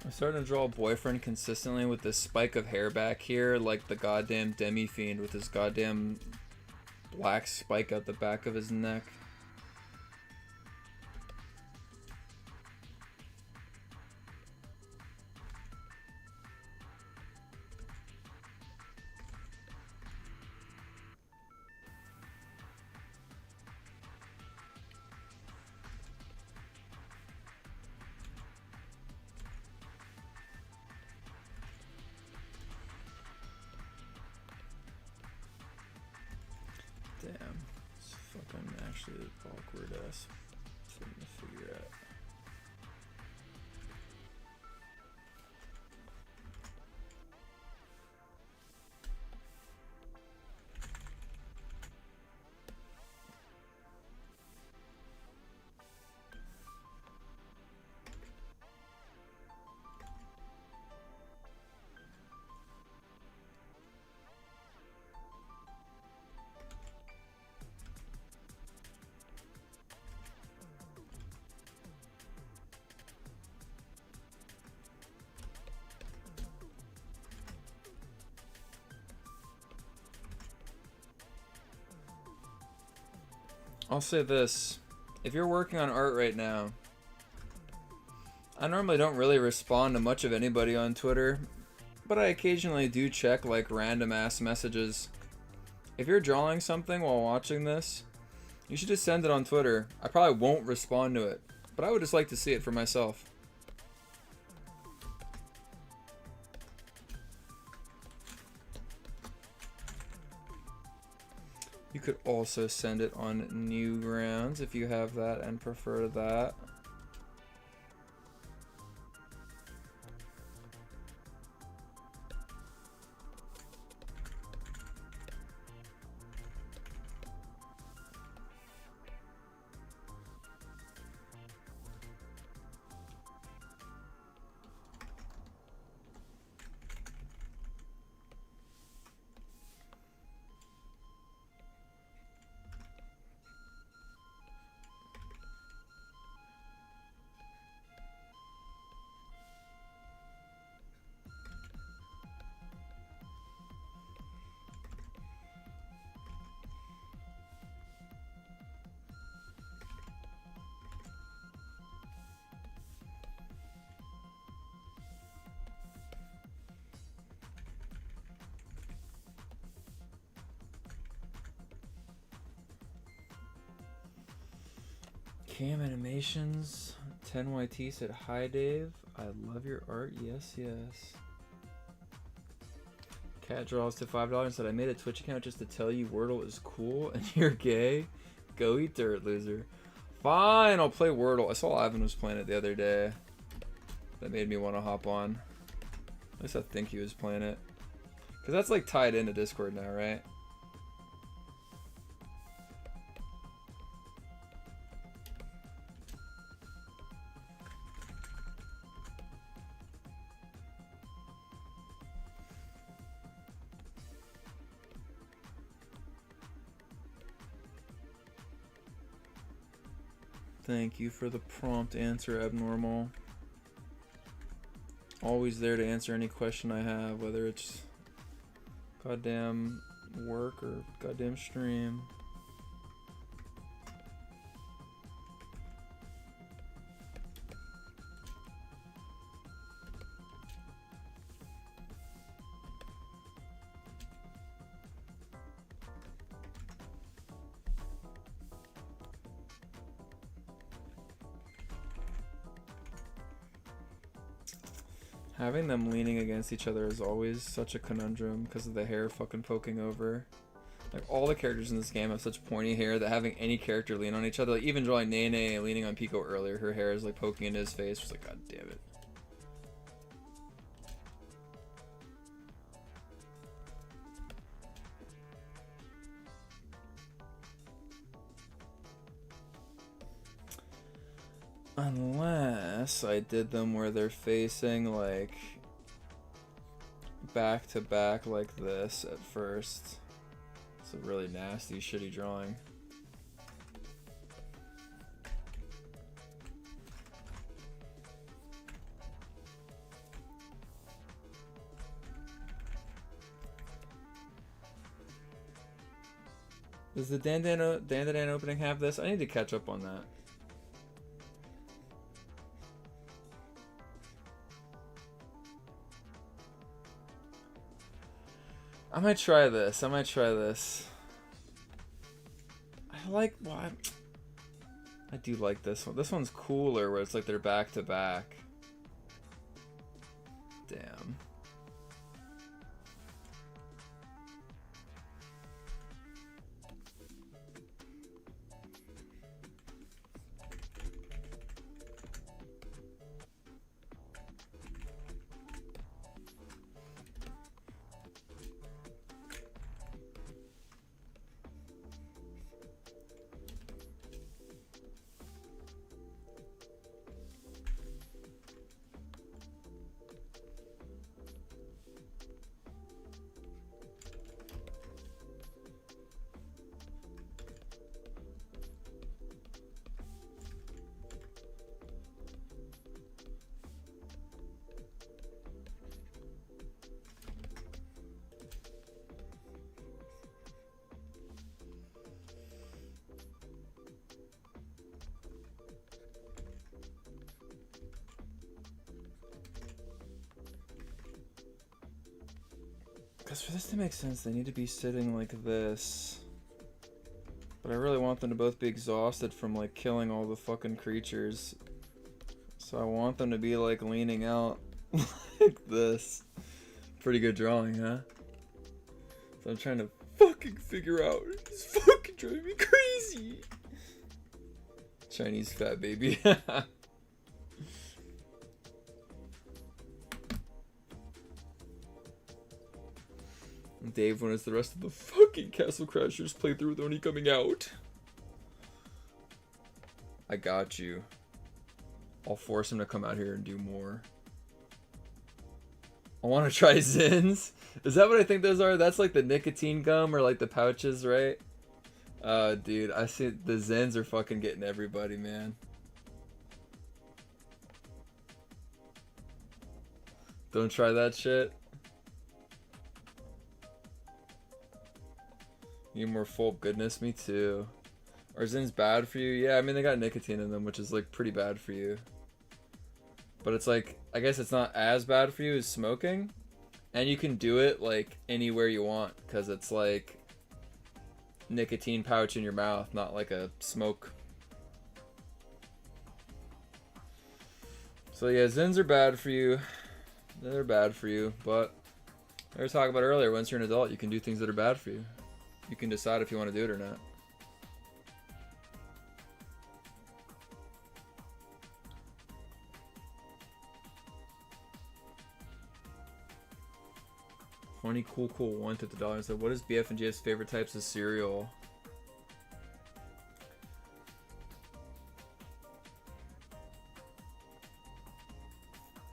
I'm starting to draw a boyfriend consistently with this spike of hair back here, like the goddamn demi-fiend with his goddamn black spike out the back of his neck. Damn, it's fucking actually awkward ass thing to figure out. I'll say this, if you're working on art right now, I normally don't really respond to much of anybody on Twitter, but I occasionally do check like random ass messages. If you're drawing something while watching this, you should just send it on Twitter. I probably won't respond to it, but I would just like to see it for myself. You could also send it on Newgrounds if you have that and prefer that. Cam Animations 10YT said, "Hi Dave, I love your art. Yes, yes." Cat draws to $5 and said, "I made a Twitch account just to tell you Wordle is cool and you're gay. Go eat dirt, loser." Fine, I'll play Wordle. I saw Ivan was playing it the other day. That made me want to hop on. At least I think he was playing it. Because that's like tied into Discord now, right? Thank you for the prompt answer, Abnormal. Always there to answer any question I have, whether it's goddamn work or goddamn stream. Having them leaning against each other is always such a conundrum because of the hair fucking poking over. Like, all the characters in this game have such pointy hair that having any character lean on each other, like even drawing Nene leaning on Pico earlier, her hair is like poking into his face. Just like, god damn it. Unless I did them where they're facing like back to back like this at first. It's a really nasty, shitty drawing. Does the Dandadan opening have this? I need to catch up on that. I might try this. I like, well, I do like this one. This one's cooler where it's like they're back to back. Damn. Because for this to make sense, they need to be sitting like this. But I really want them to both be exhausted from like killing all the fucking creatures. So I want them to be like leaning out like this. Pretty good drawing, huh? So I'm trying to fucking figure out. It's fucking driving me crazy. Chinese fat baby. Dave, when is the rest of the fucking Castle Crashers playthrough with Oni coming out? I got you. I'll force him to come out here and do more. I want to try Zins. Is that what I think those are? That's like the nicotine gum or like the pouches, right? Dude, I see the Zins are fucking getting everybody, man. Don't try that shit. Need more full goodness? Me too. Are Zins bad for you? Yeah, I mean they got nicotine in them, which is like pretty bad for you. But it's like, I guess it's not as bad for you as smoking. And you can do it like anywhere you want, because it's like nicotine pouch in your mouth, not like a smoke So yeah, Zins are bad for you. They're bad for you, but we were talking about earlier, once you're an adult, you can do things that are bad for you. You can decide if you want to do it or not. Funny, cool, $150. So what is BFNG's favorite types of cereal?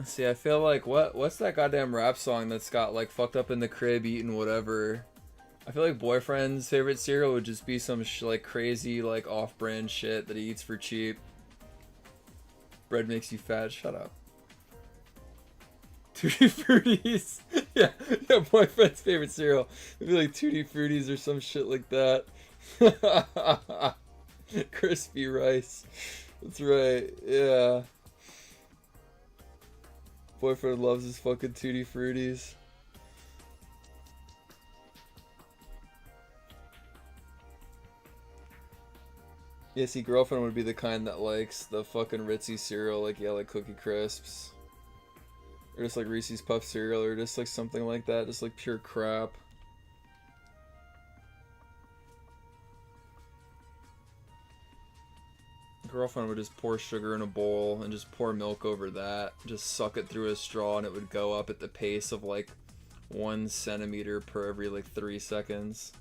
See, I feel like what's that goddamn rap song that's got like fucked up in the crib eating whatever? I feel like Boyfriend's favorite cereal would just be some like crazy like off-brand shit that he eats for cheap. Bread makes you fat. Shut up. Tutti Fruities. yeah, Boyfriend's favorite cereal. It'd be like Tutti Fruities or some shit like that. Crispy rice. That's right. Yeah. Boyfriend loves his fucking Tutti Fruities. Yeah, see, girlfriend would be the kind that likes the fucking Ritzy cereal, like, yeah, like Cookie Crisps. Or just like Reese's Puff cereal, or just like something like that, just like pure crap. Girlfriend would just pour sugar in a bowl and just pour milk over that, just suck it through a straw, and it would go up at the pace of like 1 centimeter per every like 3 seconds.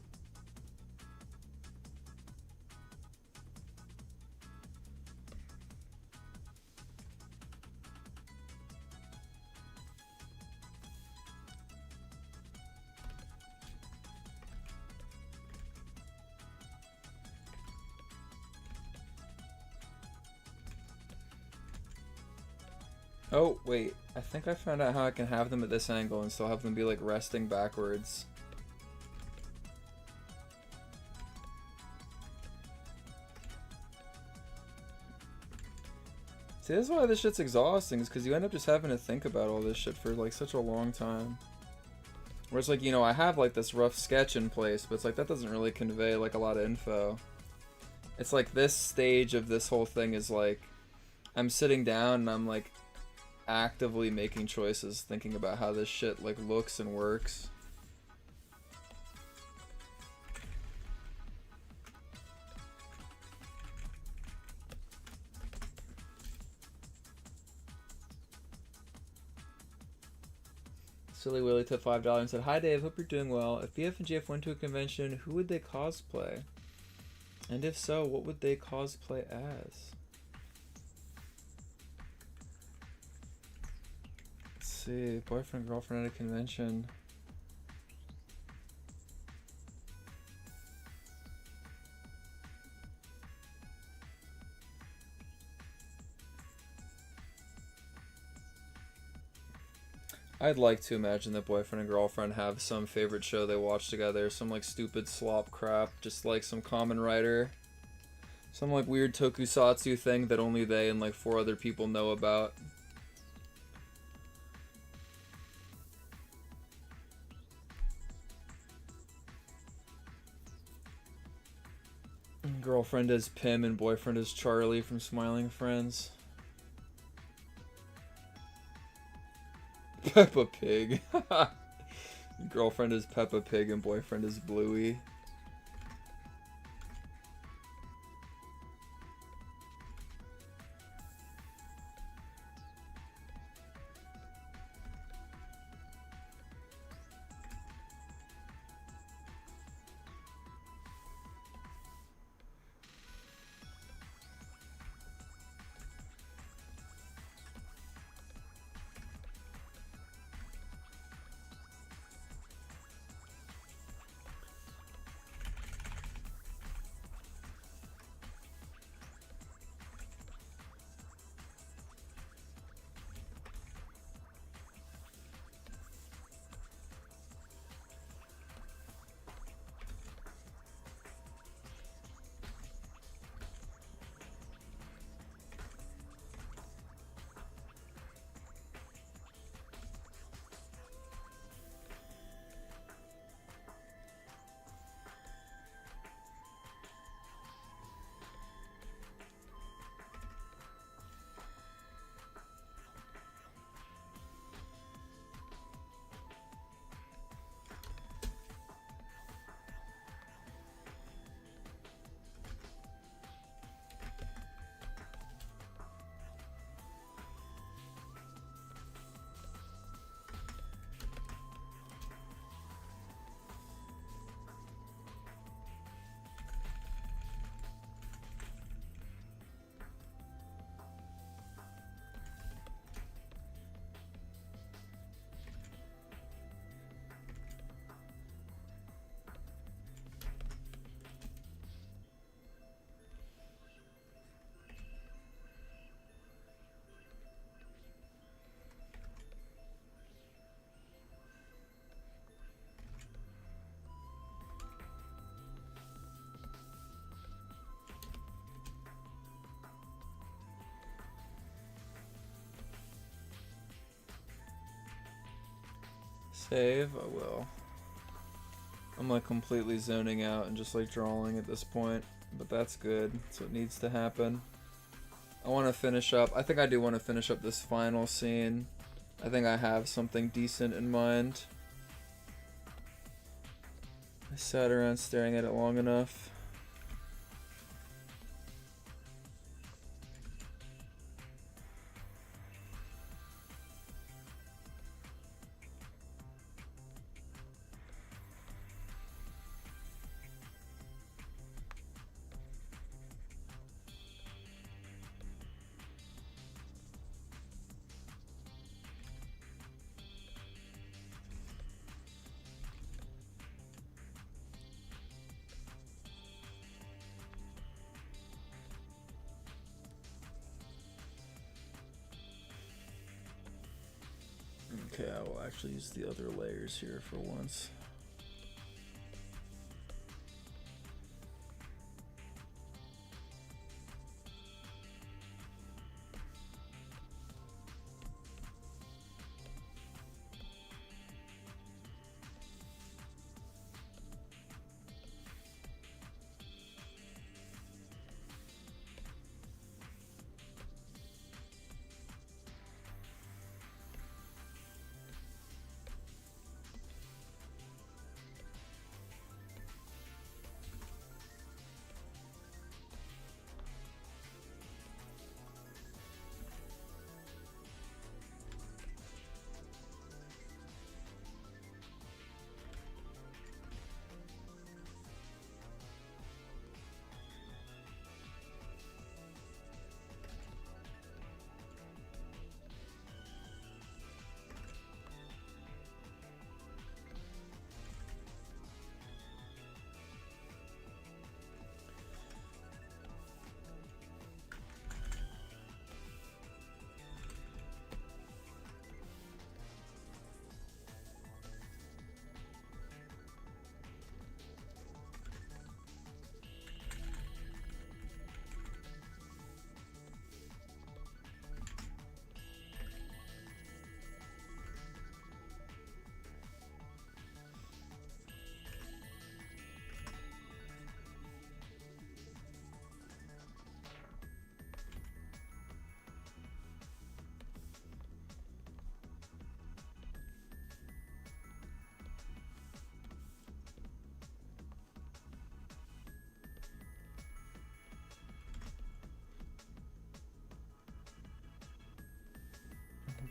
Oh, wait. I think I found out how I can have them at this angle and still have them be like resting backwards. See, that's why this shit's exhausting, is because you end up just having to think about all this shit for like such a long time. Where it's like, you know, I have like this rough sketch in place, but it's like that doesn't really convey like a lot of info. It's like this stage of this whole thing is like, I'm sitting down and I'm like actively making choices, thinking about how this shit like looks and works. Silly Willie took $5 and said, "Hi Dave, hope you're doing well. If BF and GF went to a convention, who would they cosplay? And if so, what would they cosplay as?" Let's see, boyfriend, girlfriend at a convention. I'd like to imagine that boyfriend and girlfriend have some favorite show they watch together, some like stupid slop crap, just like some Kamen Rider, some like weird tokusatsu thing that only they and like 4 other people know about. Girlfriend is Pim and boyfriend is Charlie from Smiling Friends. Peppa Pig. Girlfriend is Peppa Pig and boyfriend is Bluey. Save? I will. I'm like completely zoning out and just like drawing at this point, but that's good. So it needs to happen. I want to finish up. I think I do want to finish up this final scene. I think I have something decent in mind. I sat around staring at it long enough. Okay, I will actually use the other layers here for once.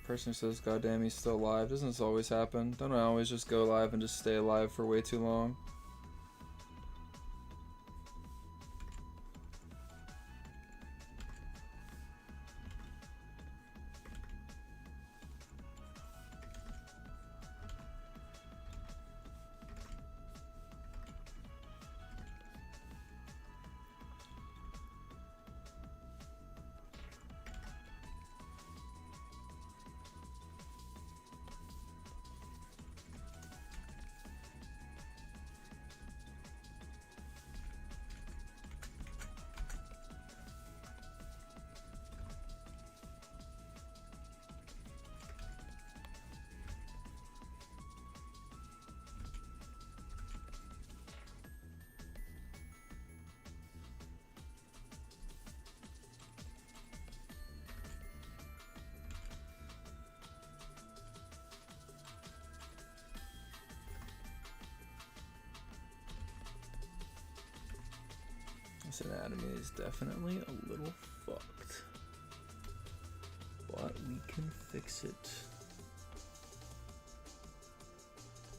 Person who says, "God damn, he's still alive." Doesn't this always happen? Don't I always just go live and just stay alive for way too long? This anatomy is definitely a little fucked, but we can fix it.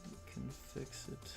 We can fix it.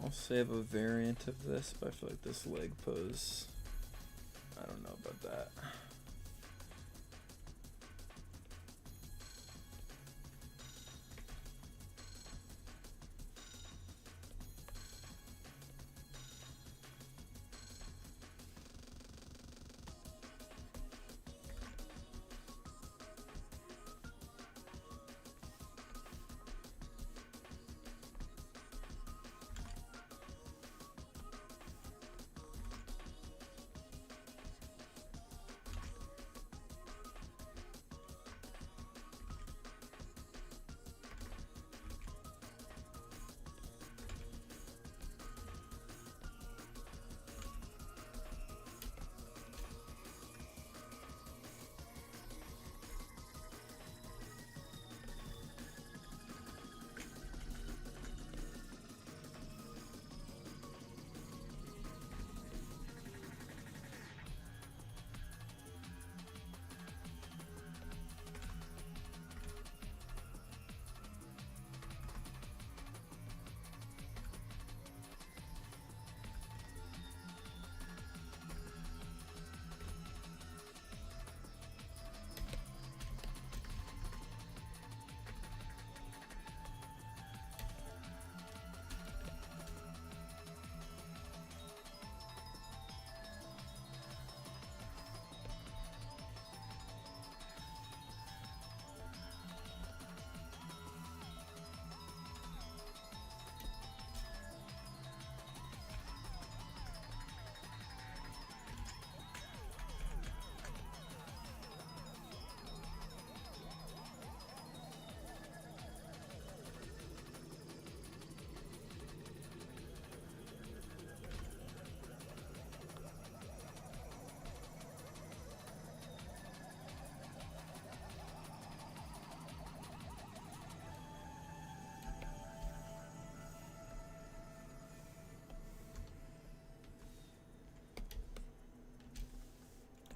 I'll save a variant of this, but I feel like this leg pose, I don't know about that.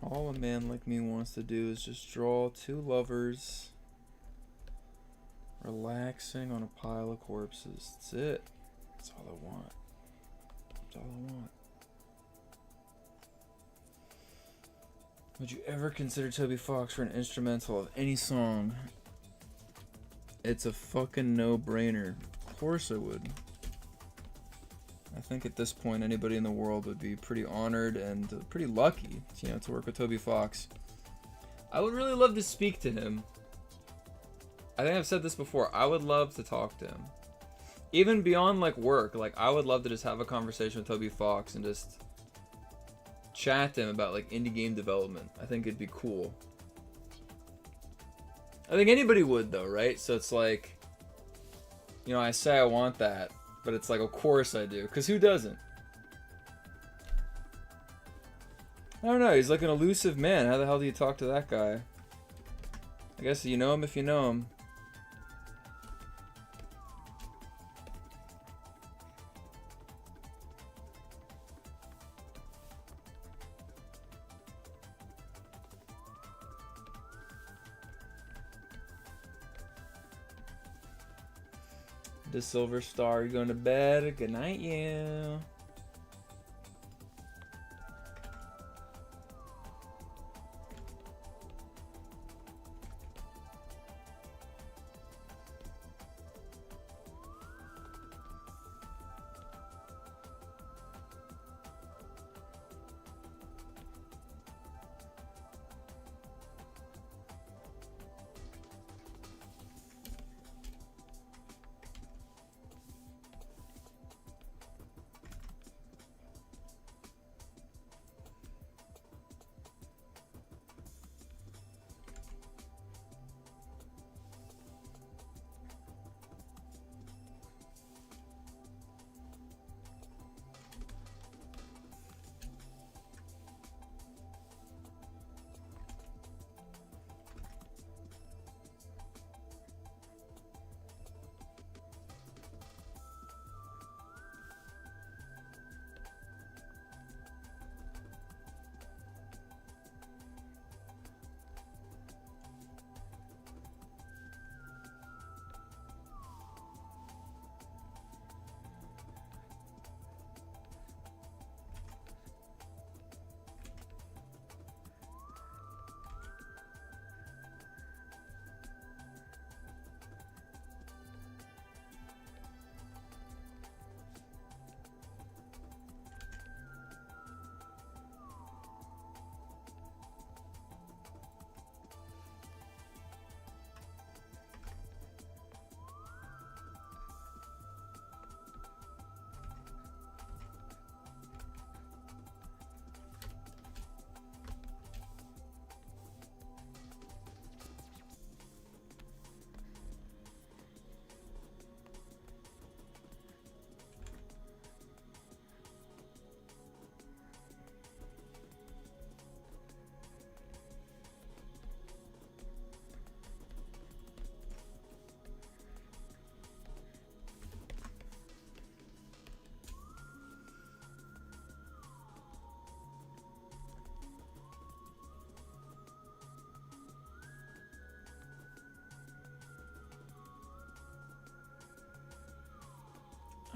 All a man like me wants to do is just draw two lovers relaxing on a pile of corpses. That's it. That's all I want. That's all I want. Would you ever consider Toby Fox for an instrumental of any song? It's a fucking no-brainer. Of course I would. I think at this point anybody in the world would be pretty honored and pretty lucky, to work with Toby Fox. I would really love to speak to him. I think I've said this before. I would love to talk to him. Even beyond like work, like I would love to just have a conversation with Toby Fox and just chat to him about like indie game development. I think it'd be cool. I think anybody would though, right? So it's like, I say I want that. But it's like, of course I do. Because who doesn't? I don't know. He's like an elusive man. How the hell do you talk to that guy? I guess you know him if you know him. The Silver Star, you're going to bed. Good night, you.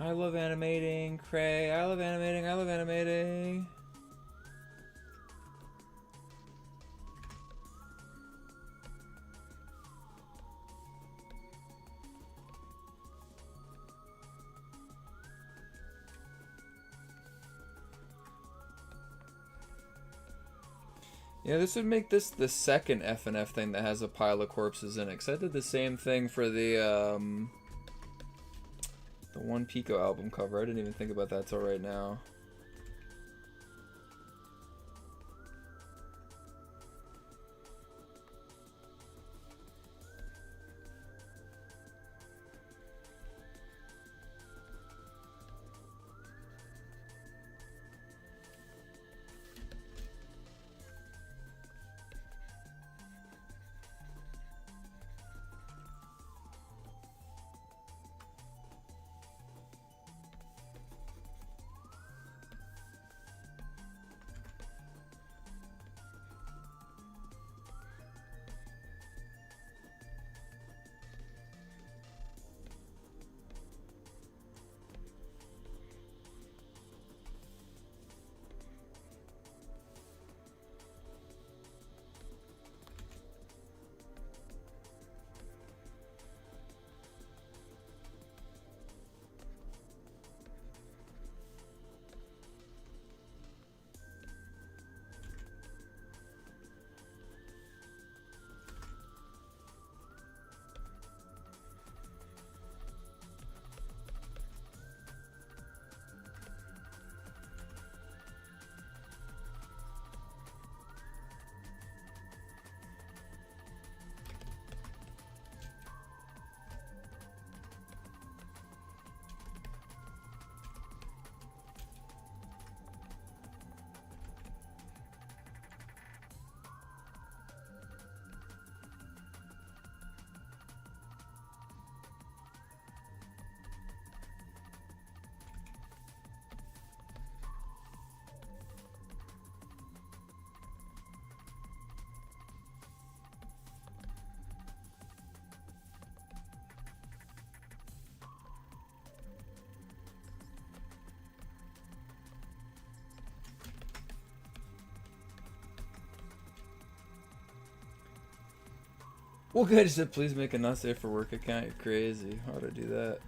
I love animating, Cray. I love animating. I love animating. Yeah, this would make this the second FNF thing that has a pile of corpses in it. Cause I did the same thing for the One Pico album cover. I didn't even think about that till right now. Well, good. Just said, please make a not safe for work account. You're crazy. How would I do that?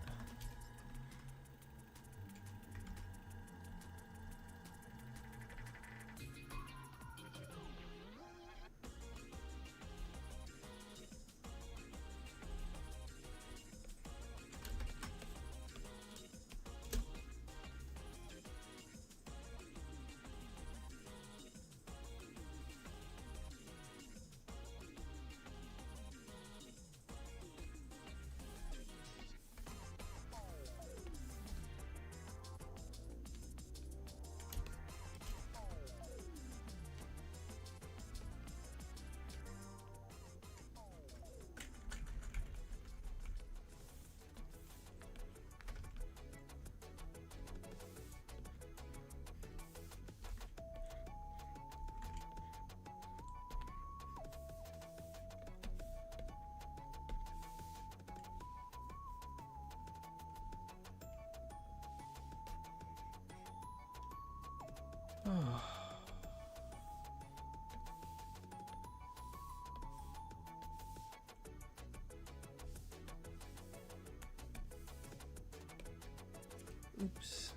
Oops.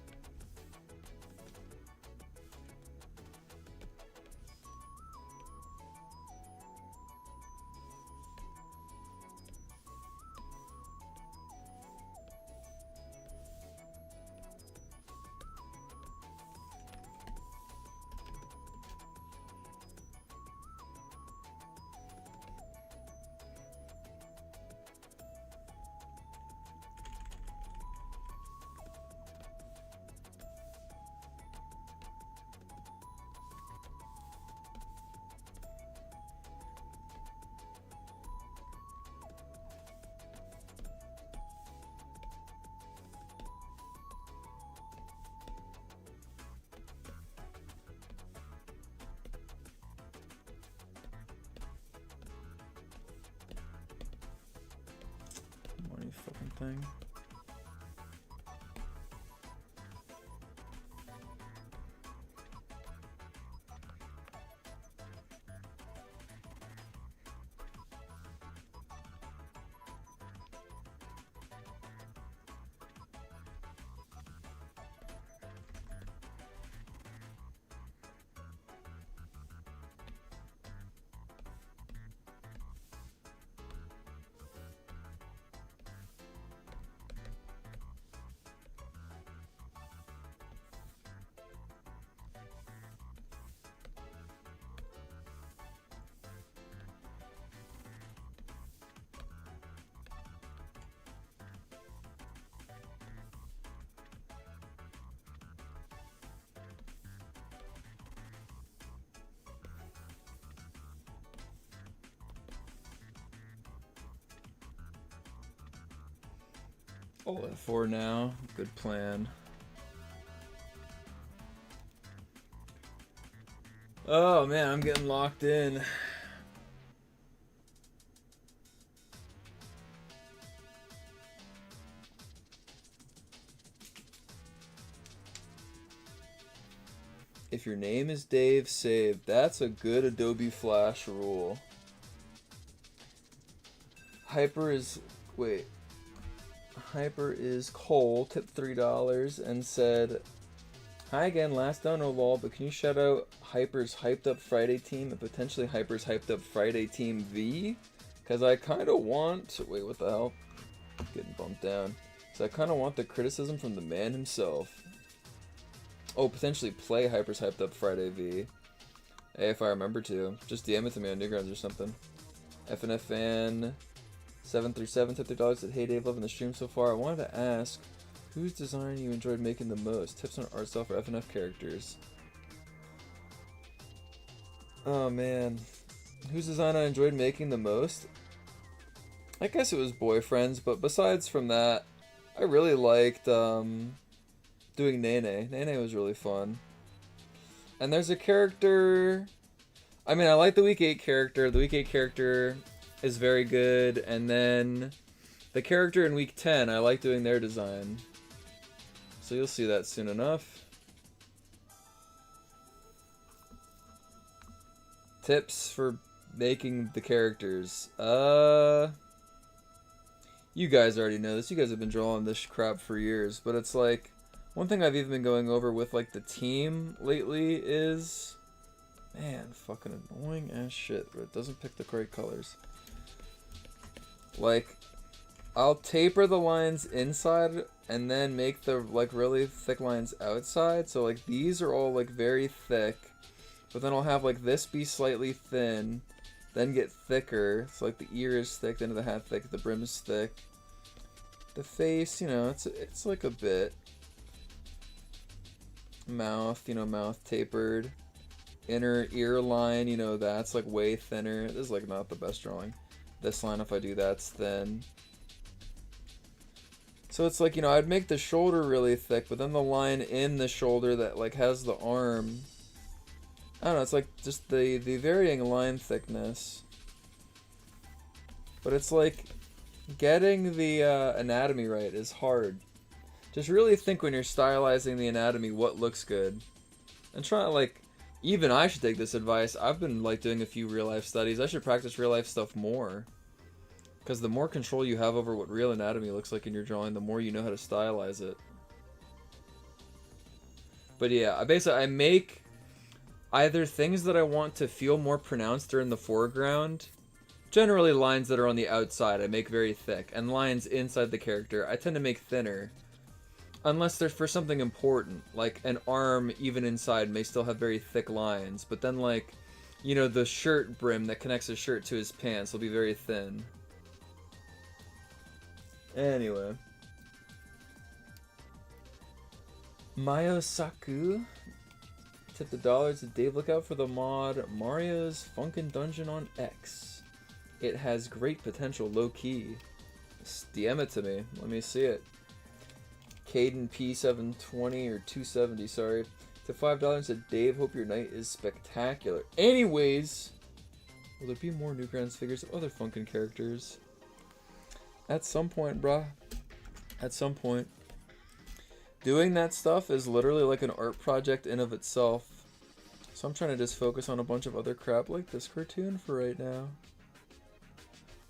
Money fucking thing. All at 4 now. Good plan. Oh man, I'm getting locked in. If your name is Dave, save. That's a good Adobe Flash rule. Hyper is Cole, tipped $3 and said, "Hi again, last dono lol, but can you shout out Hyper's Hyped Up Friday team and potentially Hyper's Hyped Up Friday team V? Because I kind of want... Wait, what the hell? Getting bumped down. So I kind of want the criticism from the man himself. Oh, potentially play Hyper's Hyped Up Friday V. Hey, if I remember to. Just DM it to me on Newgrounds or something. FNF fan 737 tipped $3 said, "Hey Dave, loving the stream so far. I wanted to ask, whose design you enjoyed making the most? Tips on art style for FNF characters." Oh man. Whose design I enjoyed making the most? I guess it was Boyfriend's, but besides from that, I really liked doing Nene. Nene was really fun. And there's a character... I mean, I like the Week 8 character. The Week 8 character is very good. And then the character in Week 10, I like doing their design. So you'll see that soon enough. Tips for making the characters. You guys already know this. You guys have been drawing this crap for years. But it's like... One thing I've even been going over with like the team lately is... Man, fucking annoying ass shit. It doesn't pick the correct colors. Like... I'll taper the lines inside and then make the like really thick lines outside. So like these are all like very thick, but then I'll have like this be slightly thin, then get thicker. So like the ear is thick, the end of the hat thick, the brim is thick. The face, you know, it's like a bit. Mouth, you know, mouth tapered. Inner ear line, you know, that's like way thinner. This is like not the best drawing. This line, if I do that's thin. So it's like, you know, I'd make the shoulder really thick, but then the line in the shoulder that like has the arm, I don't know, it's like just the varying line thickness. But it's like getting the anatomy right is hard. Just really think when you're stylizing the anatomy what looks good. And try to like, even I should take this advice. I've been like doing a few real life studies. I should practice real life stuff more. Because the more control you have over what real anatomy looks like in your drawing, the more you know how to stylize it. But yeah, I make either things that I want to feel more pronounced are in the foreground. Generally lines that are on the outside I make very thick. And lines inside the character I tend to make thinner. Unless they're for something important. Like an arm even inside may still have very thick lines. But then like, you know, the shirt brim that connects his shirt to his pants will be very thin. Anyway. Mayo Saku tipped $1 to Dave. Look out for the mod Mario's Funkin' Dungeon on X. It has great potential low key. DM it to me. Let me see it. Caden P720 or 270, sorry. To $5 to Dave. Hope your night is spectacular. Anyways, will there be more Newgrounds figures of other Funkin' characters? At some point, bruh. At some point. Doing that stuff is literally like an art project in of itself. So I'm trying to just focus on a bunch of other crap like this cartoon for right now.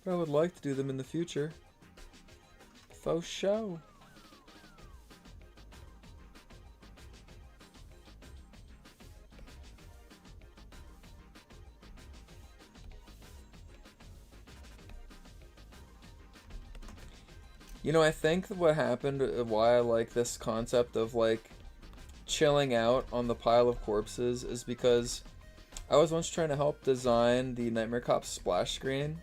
But I would like to do them in the future. Faux show. You know, I think what happened, why I like this concept of, like, chilling out on the pile of corpses is because I was once trying to help design the Nightmare Cop splash screen.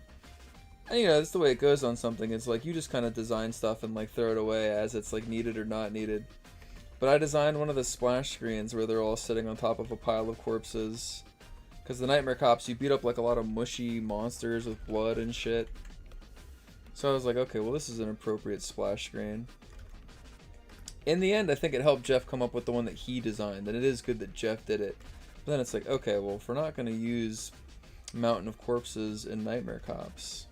And, you know, that's the way it goes on something. It's like, you just kind of design stuff and, like, throw it away as it's, like, needed or not needed. But I designed one of the splash screens where they're all sitting on top of a pile of corpses. Because the Nightmare Cops, you beat up, like, a lot of mushy monsters with blood and shit. So I was like, okay, well, this is an appropriate splash screen. In the end, I think it helped Jeff come up with the one that he designed, and it is good that Jeff did it. But then it's like, okay, well, if we're not going to use Mountain of Corpses in Nightmare Cops,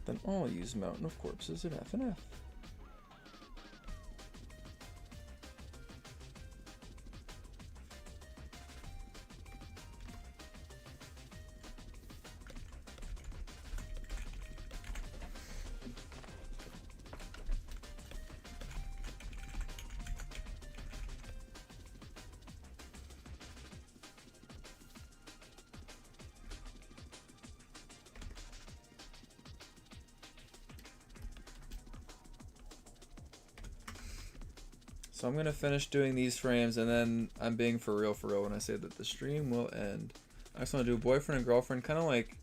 then I'll use Mountain of Corpses in FNF. So I'm going to finish doing these frames, and then I'm being for real when I say that the stream will end. I just want to do boyfriend and girlfriend kind of like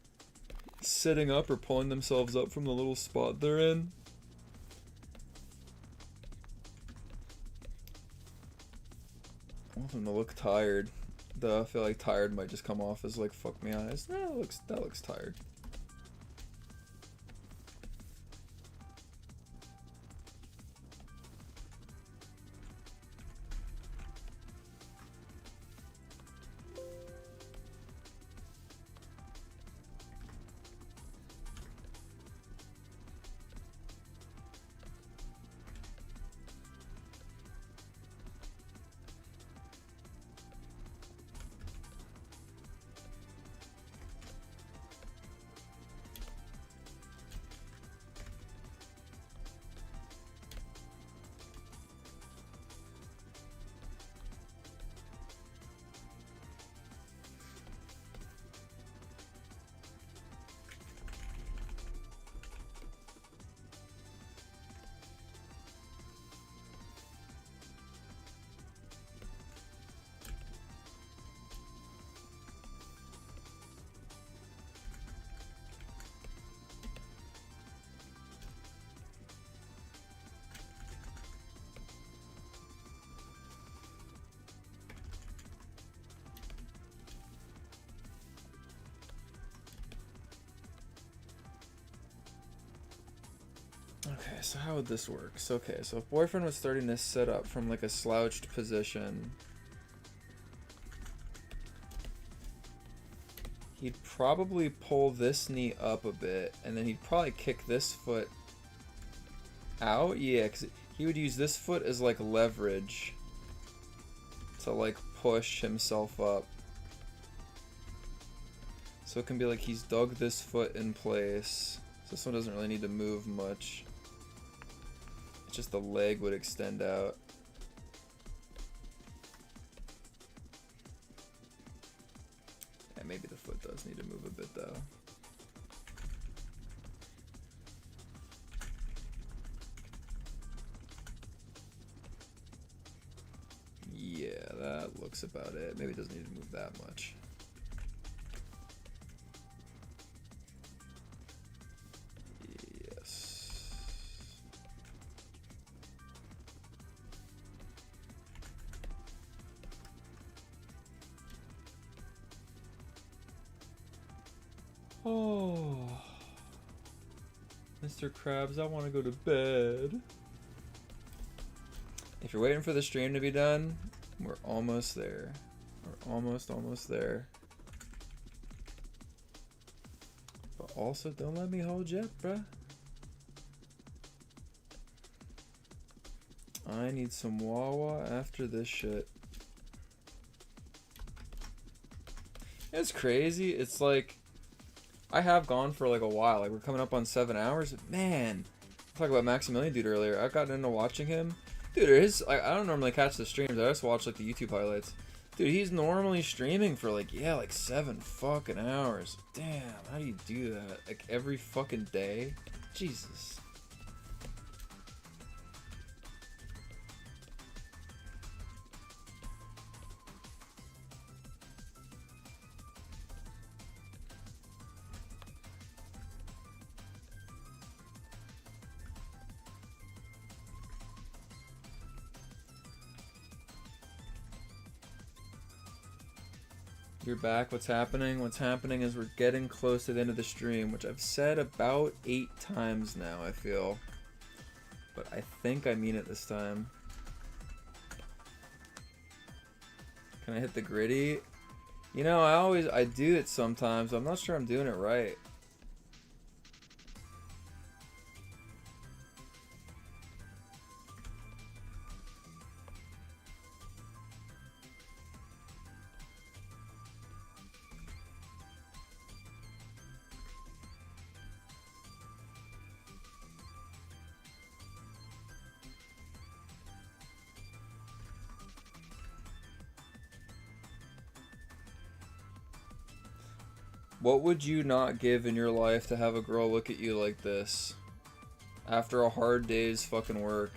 sitting up or pulling themselves up from the little spot they're in. I want them to look tired, though I feel like tired might just come off as like fuck me eyes. No, that looks tired. Okay, so how would this work? So, okay, so if boyfriend was starting to sit up from like a slouched position, he'd probably pull this knee up a bit, and then he'd probably kick this foot out. Yeah, because he would use this foot as like leverage to like push himself up. So it can be like he's dug this foot in place. So this one doesn't really need to move much. It's just the leg would extend out. Yeah, maybe the foot does need to move a bit though. Yeah, that looks about it. Maybe it doesn't need to move that much. Oh, Mr. Krabs, I want to go to bed. If you're waiting for the stream to be done, we're almost there. We're almost there. But also, don't let me hold you up, bruh. I need some Wawa after this shit. It's crazy. It's like, I have gone for like a while. Like, we're coming up on 7 hours. Man, talk about Maximilian dude earlier. I've gotten into watching him. Dude, I don't normally catch the streams. I just watch like the YouTube highlights. Dude, he's normally streaming for like, yeah, like 7 fucking hours. Damn, how do you do that? Like every fucking day? Jesus. You're back. What's happening? What's happening is we're getting close to the end of the stream, which I've said about 8 times now, I feel. But I think I mean it this time. Can I hit the gritty? You know, I do it sometimes. I'm not sure I'm doing it right. What would you not give in your life to have a girl look at you like this? After a hard day's fucking work.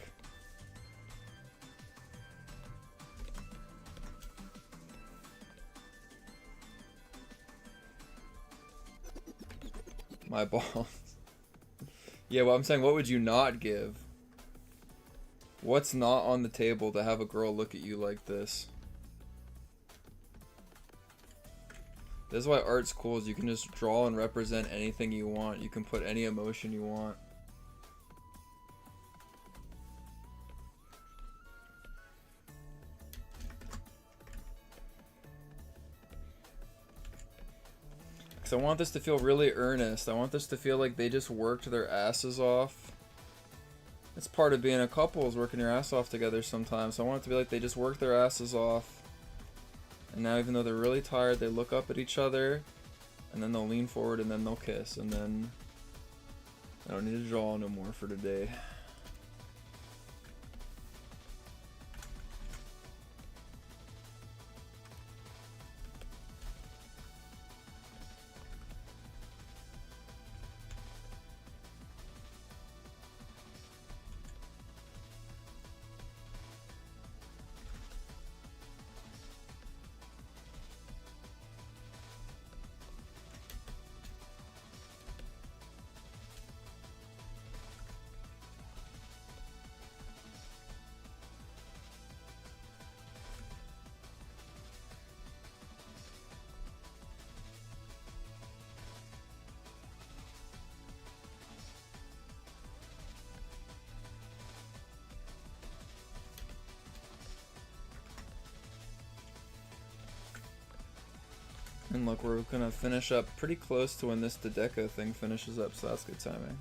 My balls. Yeah, well, I'm saying, what would you not give? What's not on the table to have a girl look at you like this? This is why art's cool, is you can just draw and represent anything you want. You can put any emotion you want. Because I want this to feel really earnest. I want this to feel like they just worked their asses off. It's part of being a couple, is working your ass off together sometimes. So I want it to be like they just worked their asses off. And now, even though they're really tired, they look up at each other, and then they'll lean forward, and then they'll kiss, and then I don't need to draw no more for today. And look, we're gonna finish up pretty close to when this Dedeco thing finishes up, so that's good timing.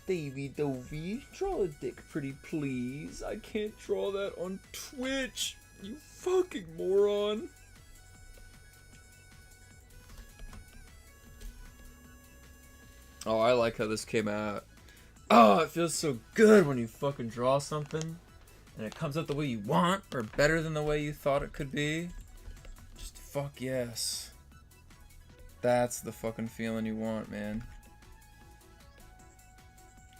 Davey Dovey, draw a dick pretty please. I can't draw that on Twitch, you fucking moron. Oh, I like how this came out. Oh, it feels so good when you fucking draw something and it comes out the way you want, or better than the way you thought it could be. Just fuck yes. That's the fucking feeling you want, man.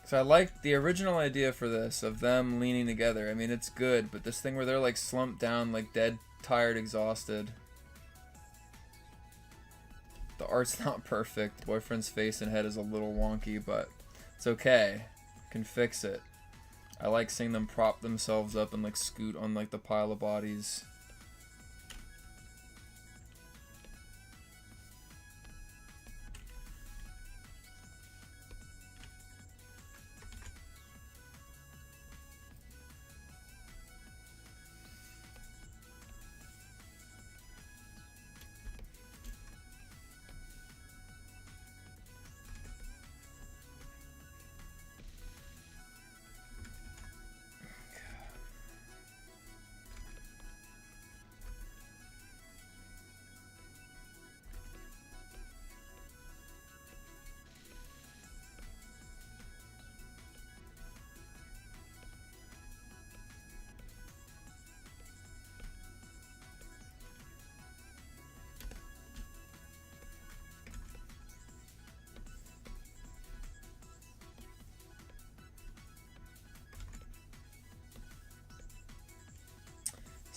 So I like the original idea for this, of them leaning together. I mean, it's good, but this thing where they're like slumped down, like dead, tired, exhausted. The art's not perfect. Boyfriend's face and head is a little wonky, but it's okay. Can fix it. I like seeing them prop themselves up and like scoot on like the pile of bodies.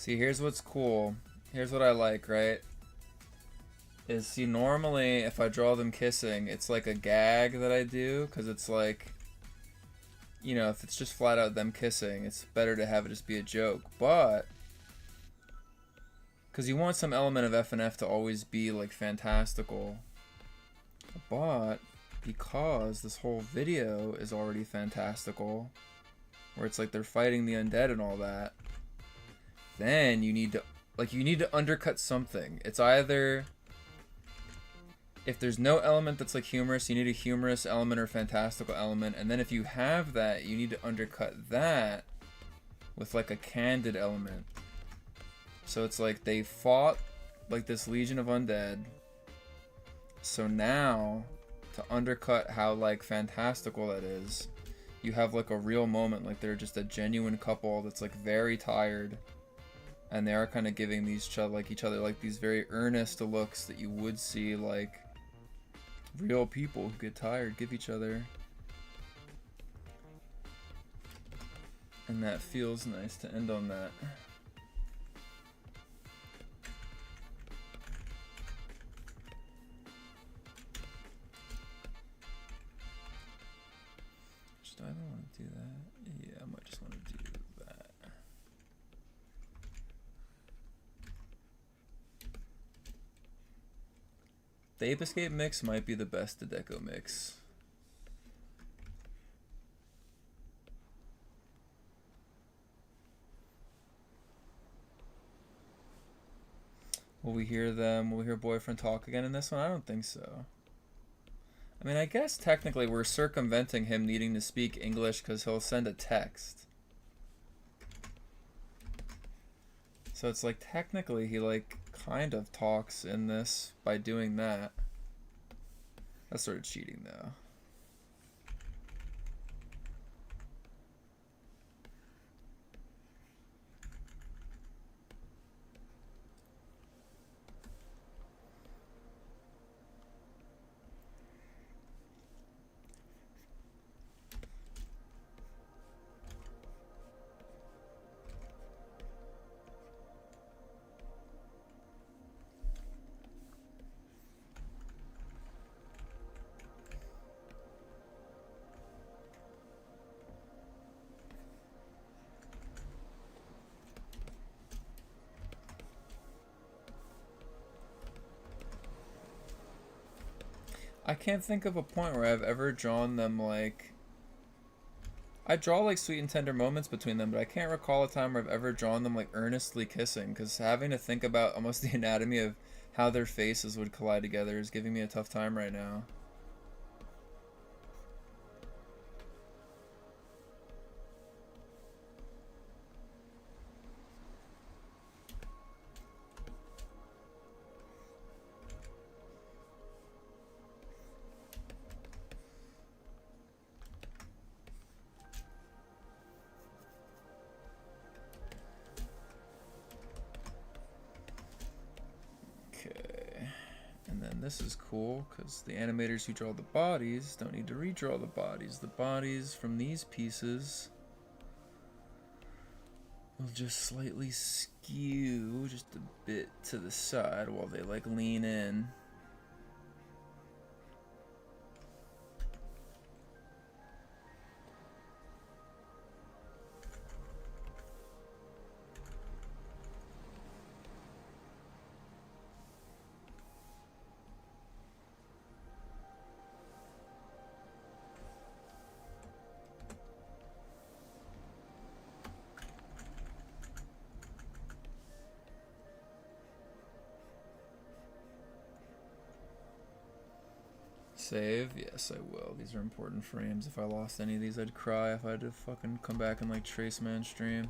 See, here's what's cool. Here's what I like, right? Is, see, normally if I draw them kissing, it's like a gag that I do, because it's like, you know, if it's just flat out them kissing, it's better to have it just be a joke. But, because you want some element of FNF to always be like fantastical. But, because this whole video is already fantastical, where it's like they're fighting the undead and all that, then you need to undercut something. It's either, if there's no element that's like humorous, you need a humorous element or fantastical element, and then if you have that, you need to undercut that with like a candid element. So it's like they fought like this legion of undead, so now to undercut how like fantastical that is, you have like a real moment, like they're just a genuine couple that's like very tired, and they are kind of giving each other like these very earnest looks that you would see like real people who get tired give each other. And that feels nice to end on that. Do I want to do that? Yeah, I might just want to do that. The Ape Escape mix might be the best Deco mix. Will we hear them? Will we hear Boyfriend talk again in this one? I don't think so. I mean, I guess technically we're circumventing him needing to speak English because he'll send a text. So it's like technically he like kind of talks in this by doing that. That's sort of cheating though. I can't think of a point where I've ever drawn them like... I draw like sweet and tender moments between them, but I can't recall a time where I've ever drawn them like earnestly kissing, because having to think about almost the anatomy of how their faces would collide together is giving me a tough time right now. This is cool because the animators who draw the bodies don't need to redraw the bodies. The bodies from these pieces will just slightly skew just a bit to the side while they like lean in. Save? Yes, I will. These are important frames. If I lost any of these, I'd cry if I had to fucking come back and like trace man stream.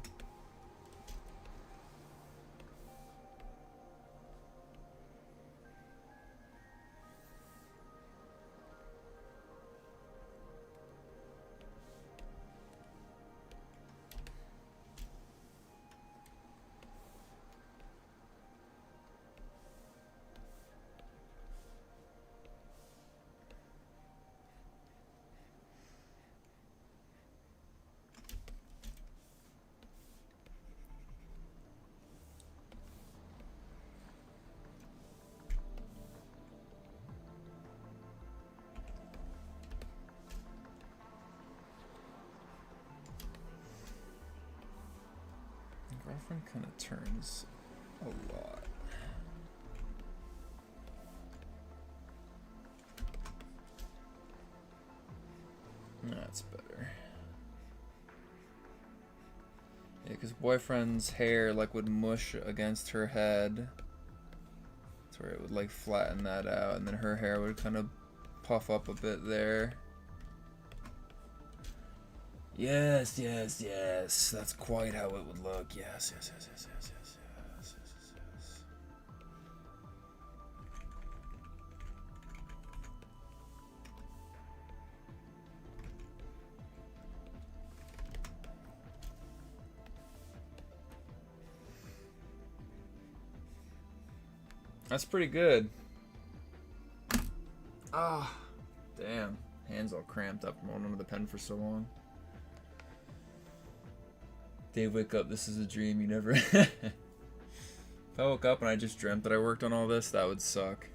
Girlfriend kind of turns a lot. That's better. Yeah, because boyfriend's hair like would mush against her head. That's where it would like flatten that out, and then her hair would kind of puff up a bit there. Yes, yes, yes. That's quite how it would look. Yes, yes, yes, yes, yes, yes, yes, yes, yes, yes. That's pretty good. Ah, damn. Hands all cramped up from holding onto the pen for so long. Dave, wake up. This is a dream. You never... If I woke up and I just dreamt that I worked on all this, that would suck.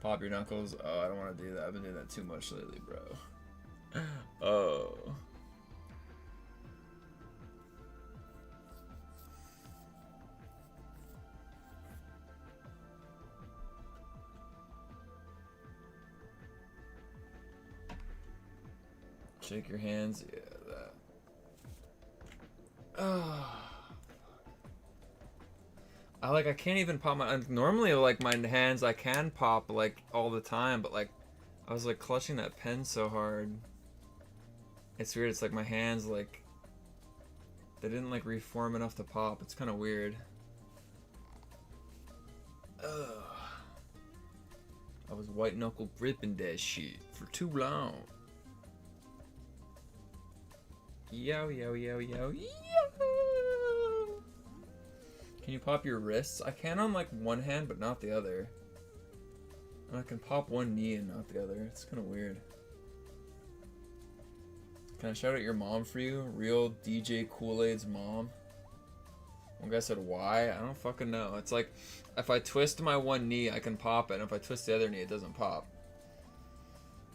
Pop your knuckles. Oh, I don't want to do that. I've been doing that too much lately, bro. Oh. Shake your hands. Yeah, that. Oh. I can't even pop my... Normally, like, my hands, I can pop, like, all the time, but, like, I was, like, clutching that pen so hard. It's weird. It's like my hands, like, they didn't, like, reform enough to pop. It's kind of weird. Ugh. I was white-knuckle gripping that shit for too long. Yo, yo, yo, yo, yo! Can you pop your wrists? I can on like one hand, but not the other. And I can pop one knee and not the other. It's kind of weird. Can I shout out your mom for you? Real DJ Kool-Aid's mom. One guy said, why? I don't fucking know. It's like, if I twist my one knee, I can pop it. And if I twist the other knee, it doesn't pop.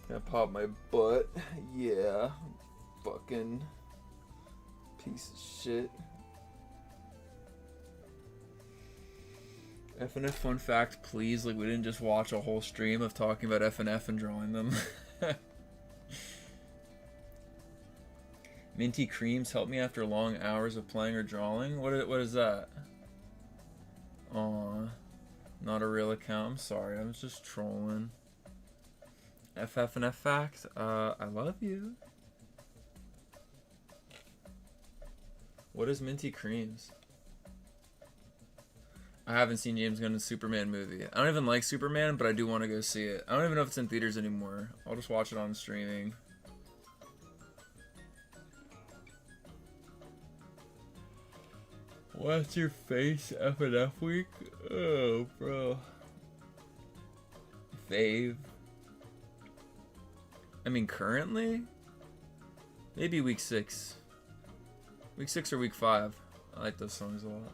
Can I pop my butt? Yeah. Fucking piece of shit. FNF fun fact, please. Like, we didn't just watch a whole stream of talking about FNF and drawing them. Minty creams help me after long hours of playing or drawing. What is that? Aw, not a real account. I'm sorry. I was just trolling. FNF fact. I love you. What is Minty creams? I haven't seen James Gunn's Superman movie. I don't even like Superman, but I do want to go see it. I don't even know if it's in theaters anymore. I'll just watch it on streaming. What's your face FNF week? Oh, bro. Fave. I mean, currently? Maybe week 6. Week 6 or week 5. I like those songs a lot.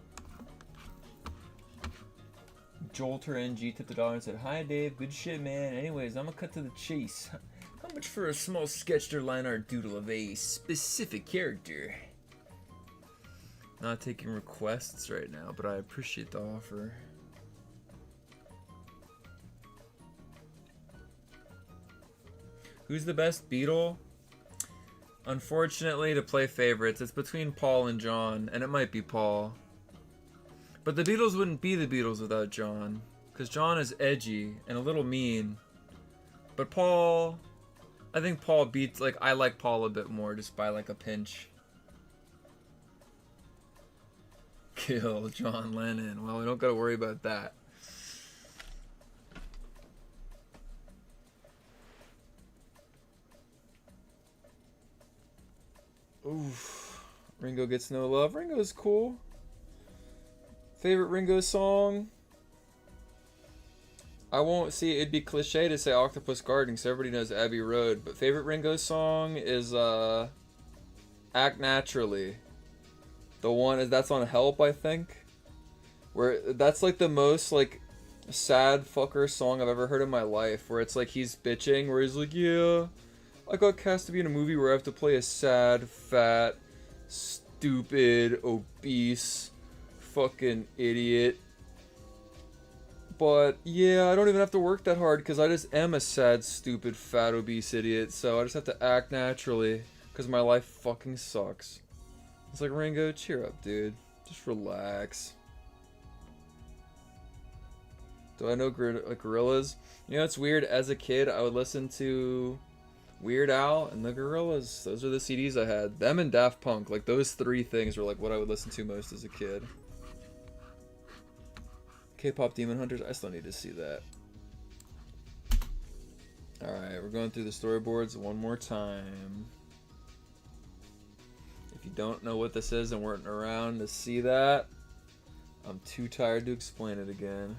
Jolter NG tipped $1 and said, hi Dave, good shit man. Anyways, I'm gonna cut to the chase. How much for a small sketched or line art doodle of a specific character? Not taking requests right now, but I appreciate the offer. Who's the best Beatle? Unfortunately, to play favorites, it's between Paul and John, and it might be Paul. But the Beatles wouldn't be the Beatles without John, because John is edgy and a little mean. But Paul, I think Paul beats, like, I like Paul a bit more, just by, like, a pinch. Kill John Lennon. Well, we don't gotta worry about that. Oof. Ringo gets no love. Ringo's cool. Favorite Ringo song? I won't see, it'd be cliche to say Octopus Garden because everybody knows Abbey Road, but favorite Ringo song is Act Naturally. The one is that's on Help, I think. Where that's like the most like sad fucker song I've ever heard in my life, where it's like he's bitching, where he's like, yeah, I got cast to be in a movie where I have to play a sad, fat, Stupid, obese, fucking idiot. But yeah, I don't even have to work that hard because I just am a sad, stupid, fat, obese idiot. So I just have to act naturally because my life fucking sucks. It's like, Ringo, cheer up, dude. Just relax. Do I know Gorillaz? You know, it's weird. As a kid, I would listen to Weird Al and the Gorillaz. Those are the CDs I had. Them and Daft Punk. Like, those three things were like what I would listen to most as a kid. K-pop Demon Hunters. I still need to see that. Alright, we're going through the storyboards one more time. If you don't know what this is and weren't around to see that, I'm too tired to explain it again.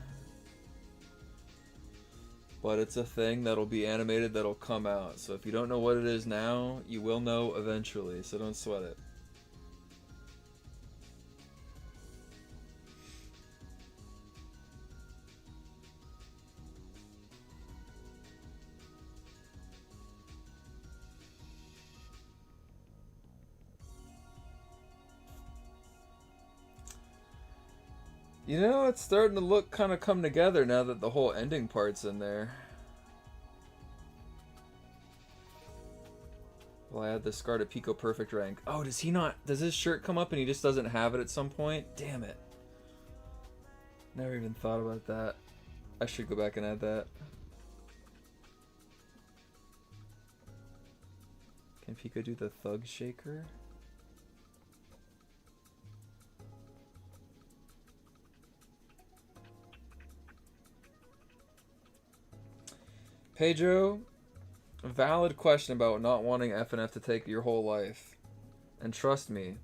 But it's a thing that'll be animated that'll come out. So if you don't know what it is now, you will know eventually. So don't sweat it. You know, it's starting to look kind of come together now that the whole ending part's in there. Well, I had the Scar to Pico perfect rank. Oh, does he not? Does his shirt come up and he just doesn't have it at some point? Damn it. Never even thought about that. I should go back and add that. Can Pico do the Thug Shaker? Pedro, a valid question about not wanting FNF to take your whole life. And trust me,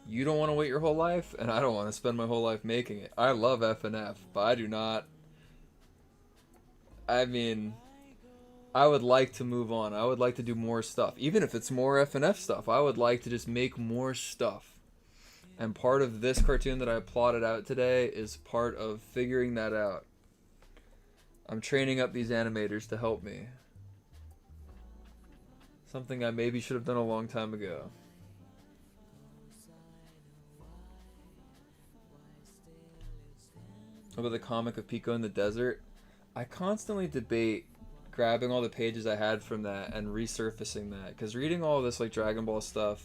you don't want to wait your whole life, and I don't want to spend my whole life making it. I love FNF, but I do not. I mean, I would like to move on. I would like to do more stuff. Even if it's more FNF stuff, I would like to just make more stuff. And part of this cartoon that I plotted out today is part of figuring that out. I'm training up these animators to help me. Something I maybe should have done a long time ago. About the comic of Pico in the desert, I constantly debate grabbing all the pages I had from that and resurfacing that. Because reading all this like Dragon Ball stuff,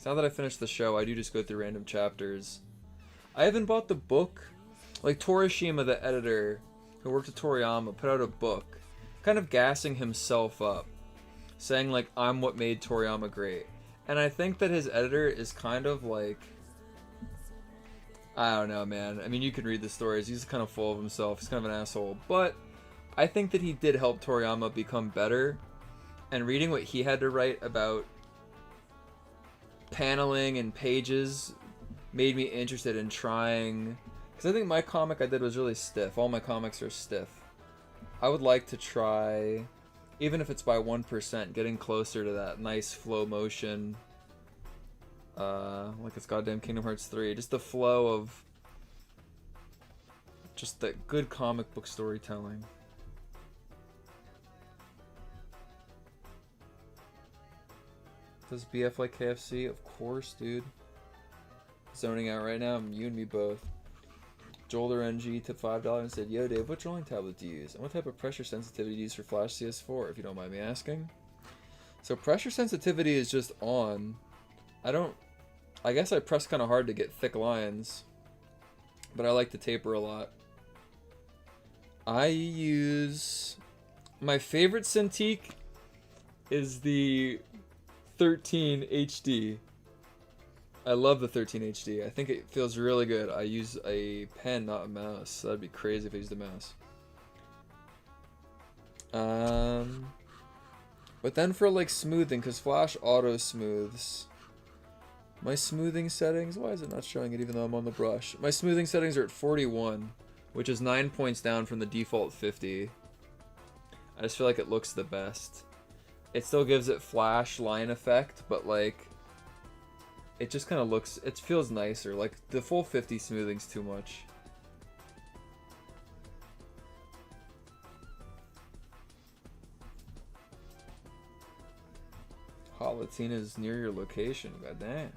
now that I finished the show, I do just go through random chapters. I haven't bought the book. Like Torishima, the editor, who worked at Toriyama, put out a book kind of gassing himself up, saying like, I'm what made Toriyama great. And I think that his editor is kind of like, I don't know, man. I mean, you can read the stories. He's kind of full of himself. He's kind of an asshole. But I think that he did help Toriyama become better. And reading what he had to write about paneling and pages made me interested in trying. Because I think my comic I did was really stiff. All my comics are stiff. I would like to try, even if it's by 1%, getting closer to that nice flow motion. Like it's goddamn Kingdom Hearts 3. Just the flow of just that good comic book storytelling. Does BF like KFC? Of course, dude. Zoning out right now. You and me both. Jolder NG tipped $5 and said, Yo Dave, what drawing tablet do you use? And what type of pressure sensitivity do you use for Flash CS4, if you don't mind me asking? So pressure sensitivity is just on. I guess I press kind of hard to get thick lines, but I like to taper a lot. I use, my favorite Cintiq is the 13 HD. I love the 13 HD. I think it feels really good. I use a pen, not a mouse. That'd be crazy if I used a mouse. But then for like smoothing, because Flash auto smooths. My smoothing settings, why is it not showing it even though I'm on the brush? My smoothing settings are at 41, which is 9 points down from the default 50. I just feel like it looks the best. It still gives it Flash line effect, but like, it just kind of looks, it feels nicer. Like, the full 50 smoothing's too much. Hot Latina is near your location, goddamn.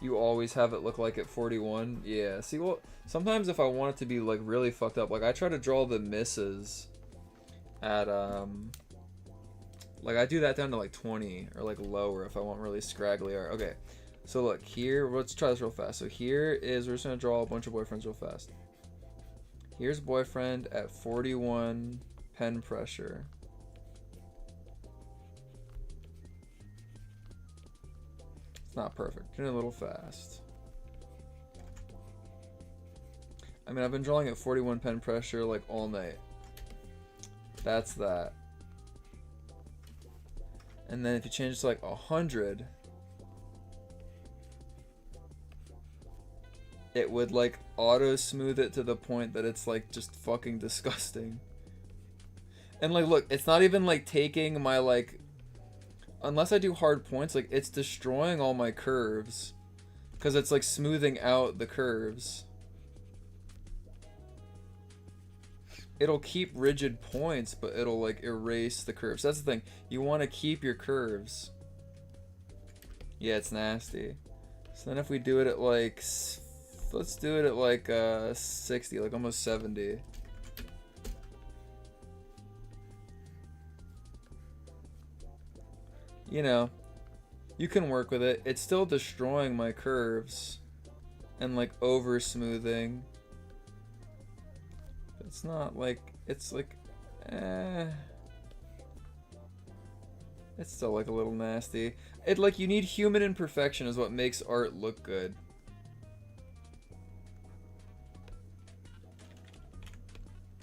You always have it look like at 41. Yeah. See, well, sometimes if I want it to be like really fucked up, like I try to draw the misses at like I do that down to like 20 or like lower if I want really scraggly art. Okay. So look here, let's try this real fast. So here is, we're just gonna draw a bunch of boyfriends real fast. Here's boyfriend at 41 pen pressure. It's not perfect, doing it a little fast. I mean, I've been drawing at 41 pen pressure like all night. That's that. And then if you change it to like 100, it would like auto smooth it to the point that it's like just fucking disgusting. And like, look, it's not even like taking my like, unless I do hard points, like it's destroying all my curves because it's like smoothing out the curves. It'll keep rigid points, but it'll like erase the curves. That's the thing. You want to keep your curves. Yeah, it's nasty. So then if we do it at like, let's do it at like 60, like almost 70. You know, you can work with it. It's still destroying my curves and like over smoothing. It's not like, it's like, it's still like a little nasty. It like, you need human imperfection is what makes art look good.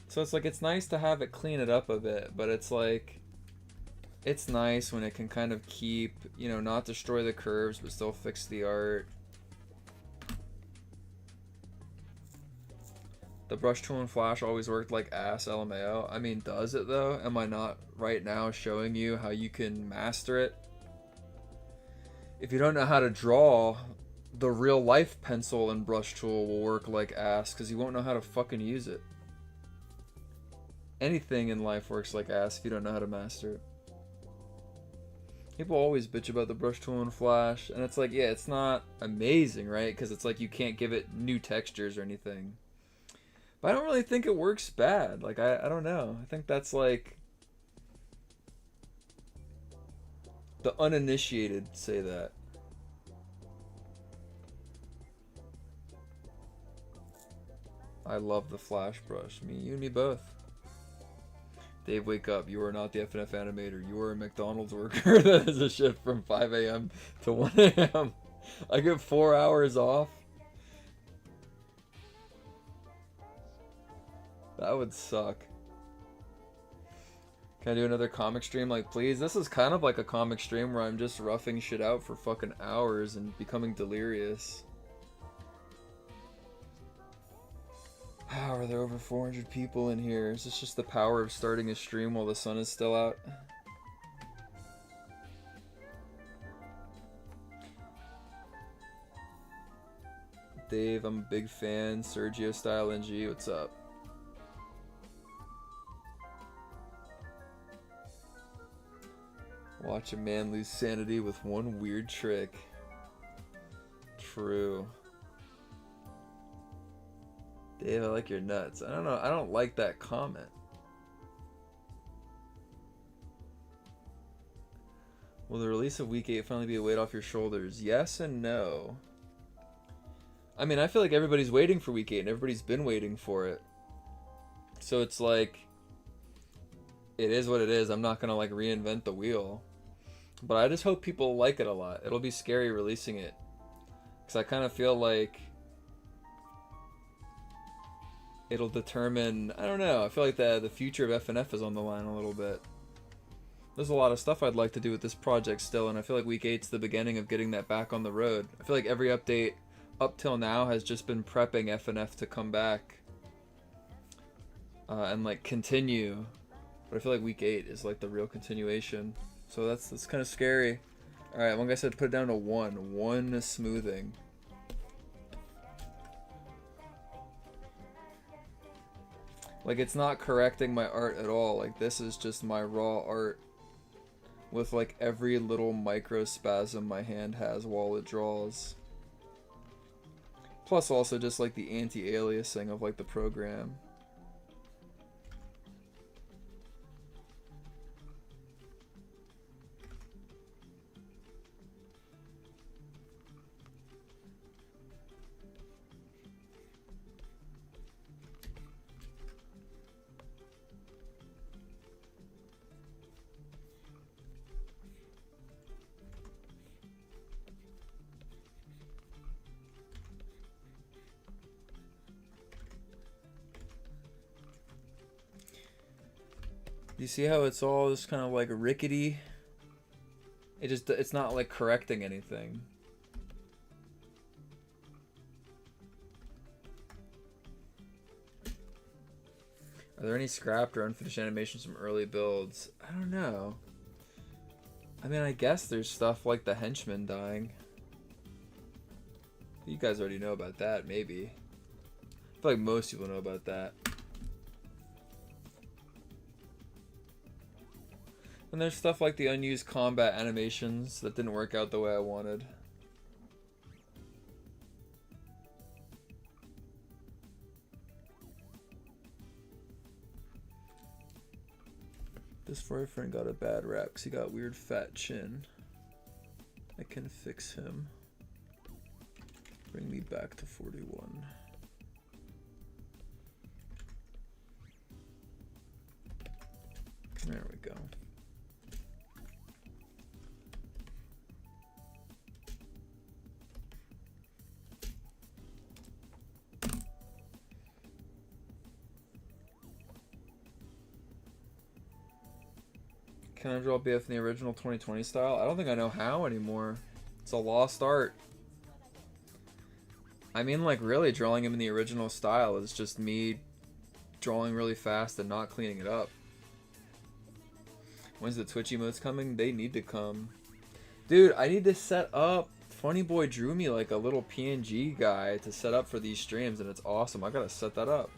So it's like, it's nice to have it clean it up a bit, but it's like, it's nice when it can kind of keep, you know, not destroy the curves, but still fix the art. The brush tool and flash always worked like ass, LMAO. I mean, does it though? Am I not right now showing you how you can master it? If you don't know how to draw, the real life pencil and brush tool will work like ass because you won't know how to fucking use it. Anything in life works like ass if you don't know how to master it. People always bitch about the brush tool and flash, and it's like, yeah, it's not amazing, right? Because it's like you can't give it new textures or anything. But I don't really think it works bad. Like, I don't know. I think that's like, the uninitiated say that. I love the flash brush. Me, you and me both. Dave, wake up. You are not the FNF animator. You are a McDonald's worker. That is a shift from 5 a.m. to 1 a.m. I get 4 hours off. That would suck. Can I do another comic stream? Like, please? This is kind of like a comic stream where I'm just roughing shit out for fucking hours and becoming delirious. How are there over 400 people in here? Is this just the power of starting a stream while the sun is still out? Dave, I'm a big fan. Sergio Style NG, what's up? Watch a man lose sanity with one weird trick. True. Dave, I like your nuts. I don't know. I don't like that comment. Will the release of Week 8 finally be a weight off your shoulders? Yes and no. I mean, I feel like everybody's waiting for Week 8 and everybody's been waiting for it. So it's like, it is what it is. I'm not going to like reinvent the wheel. But I just hope people like it a lot. It'll be scary releasing it. Because I kind of feel like it'll determine, I don't know, I feel like the future of FNF is on the line a little bit. There's a lot of stuff I'd like to do with this project still, and I feel like Week 8's the beginning of getting that back on the road. I feel like every update up till now has just been prepping FNF to come back and like continue. But I feel like Week 8 is like the real continuation. So that's kind of scary. Alright, one guy said put it down to 1. 1 smoothing. Like, it's not correcting my art at all. Like, this is just my raw art with like every little micro spasm my hand has while it draws. Plus also just like the anti-aliasing of like the program. You see how it's all just kind of like rickety? It's not like correcting anything. Are there any scrapped or unfinished animations from early builds? I don't know. I mean, I guess there's stuff like the henchman dying. You guys already know about that, maybe. I feel like most people know about that. And there's stuff like the unused combat animations that didn't work out the way I wanted. This boyfriend got a bad rap because he got weird fat chin. I can fix him. Bring me back to 41. There we go. Can I draw BF in the original 2020 style? I don't think I know how anymore. It's a lost art. I mean, like, really, drawing him in the original style is just me drawing really fast and not cleaning it up. When's the Twitch emotes coming? They need to come. Dude, I need to set up... Funny Boy drew me, like, a little PNG guy to set up for these streams, and it's awesome. I gotta set that up.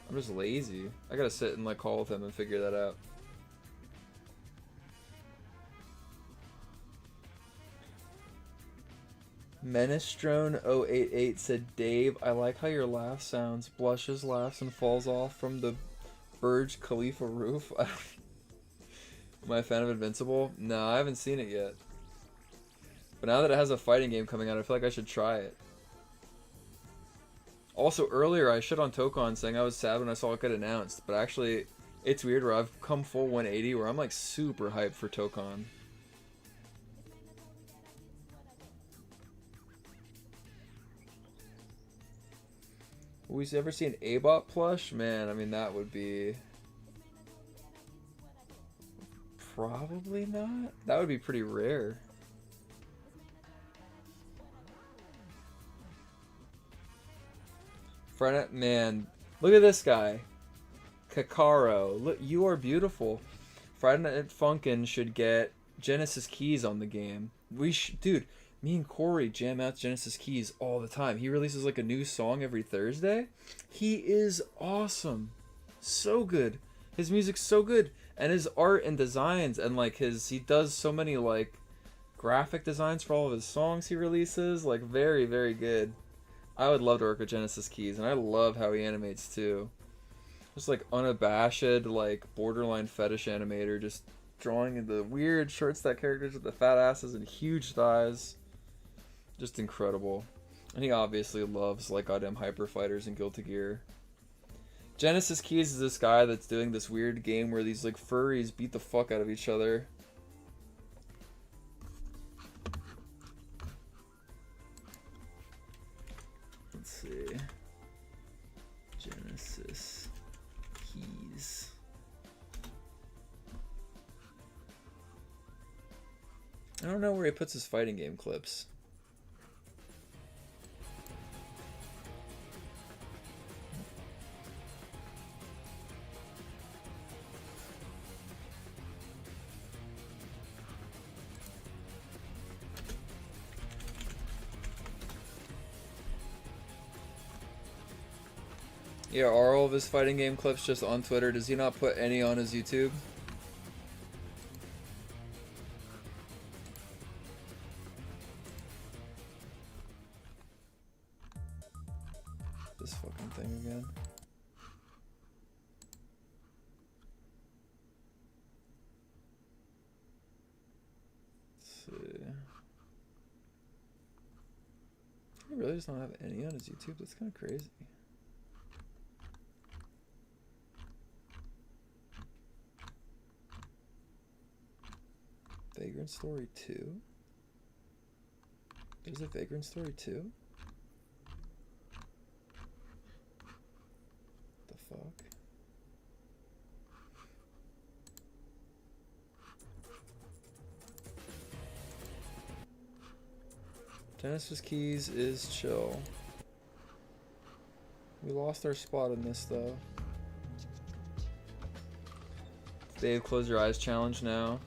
I'm just lazy. I gotta sit and, like, call with him and figure that out. Menestrone088 said, Dave, I like how your laugh sounds, blushes, laughs, and falls off from the Burj Khalifa roof. Am I a fan of Invincible? No, I haven't seen it yet. But now that it has a fighting game coming out, I feel like I should try it. Also, earlier I shit on Tokon saying I was sad when I saw it get announced, but actually, it's weird where I've come full 180 where I'm like super hyped for Tokon. Will we ever see an A-Bot plush? Man, I mean, that would be... Probably not. That would be pretty rare. Friday, man, look at this guy. Kakaro. Look, you are beautiful. Friday Night Funkin' should get Genesis Keys on the game. Dude, me and Corey jam out Genesis Keys all the time. He releases like a new song every Thursday. He is awesome. So good. His music's so good. And his art and designs and like he does so many like graphic designs for all of his songs he releases. Like very, very good. I would love to work with Genesis Keys, and I love how he animates too. Just like unabashed, like borderline fetish animator, just drawing the weird short stack characters with the fat asses and huge thighs. Just incredible. And he obviously loves like goddamn hyper fighters and Guilty Gear. Genesis Keys is this guy that's doing this weird game where these like furries beat the fuck out of each other. Let's see. Genesis Keys. I don't know where he puts his fighting game clips. Yeah, are all of his fighting game clips just on Twitter? Does he not put any on his YouTube? this fucking thing again. Let's see. He really does not have any on his YouTube. That's kind of crazy. Vagrant Story 2? There's a Vagrant Story 2? The fuck? Genesis Keys is chill. We lost our spot in this though. Dave, close your eyes challenge now.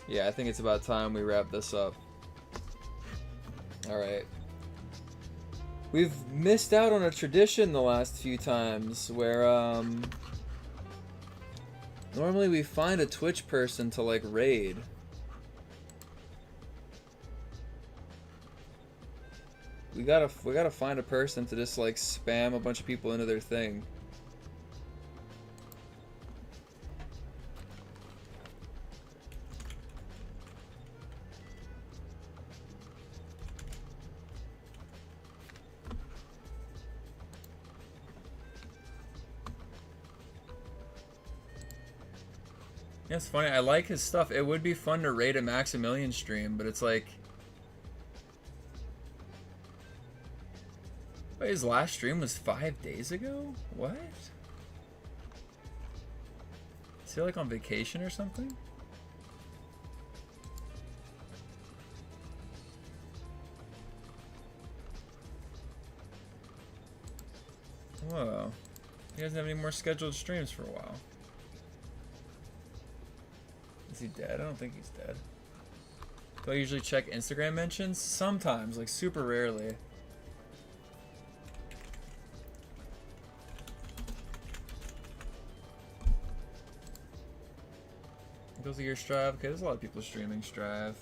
Yeah, I think it's about time we wrap this up. Alright. We've missed out on a tradition the last few times where, normally we find a Twitch person to, like, raid. We gotta find a person to just, like, spam a bunch of people into their thing. Yeah, it's funny. I like his stuff. It would be fun to raid a Maximilian stream, but it's like... Wait, his last stream was 5 days ago? What? Is he like on vacation or something? Whoa. He doesn't have any more scheduled streams for a while. Is he dead? I don't think he's dead. Do I usually check Instagram mentions? Sometimes, like super rarely. Goes to your Strive. Okay, there's a lot of people streaming Strive.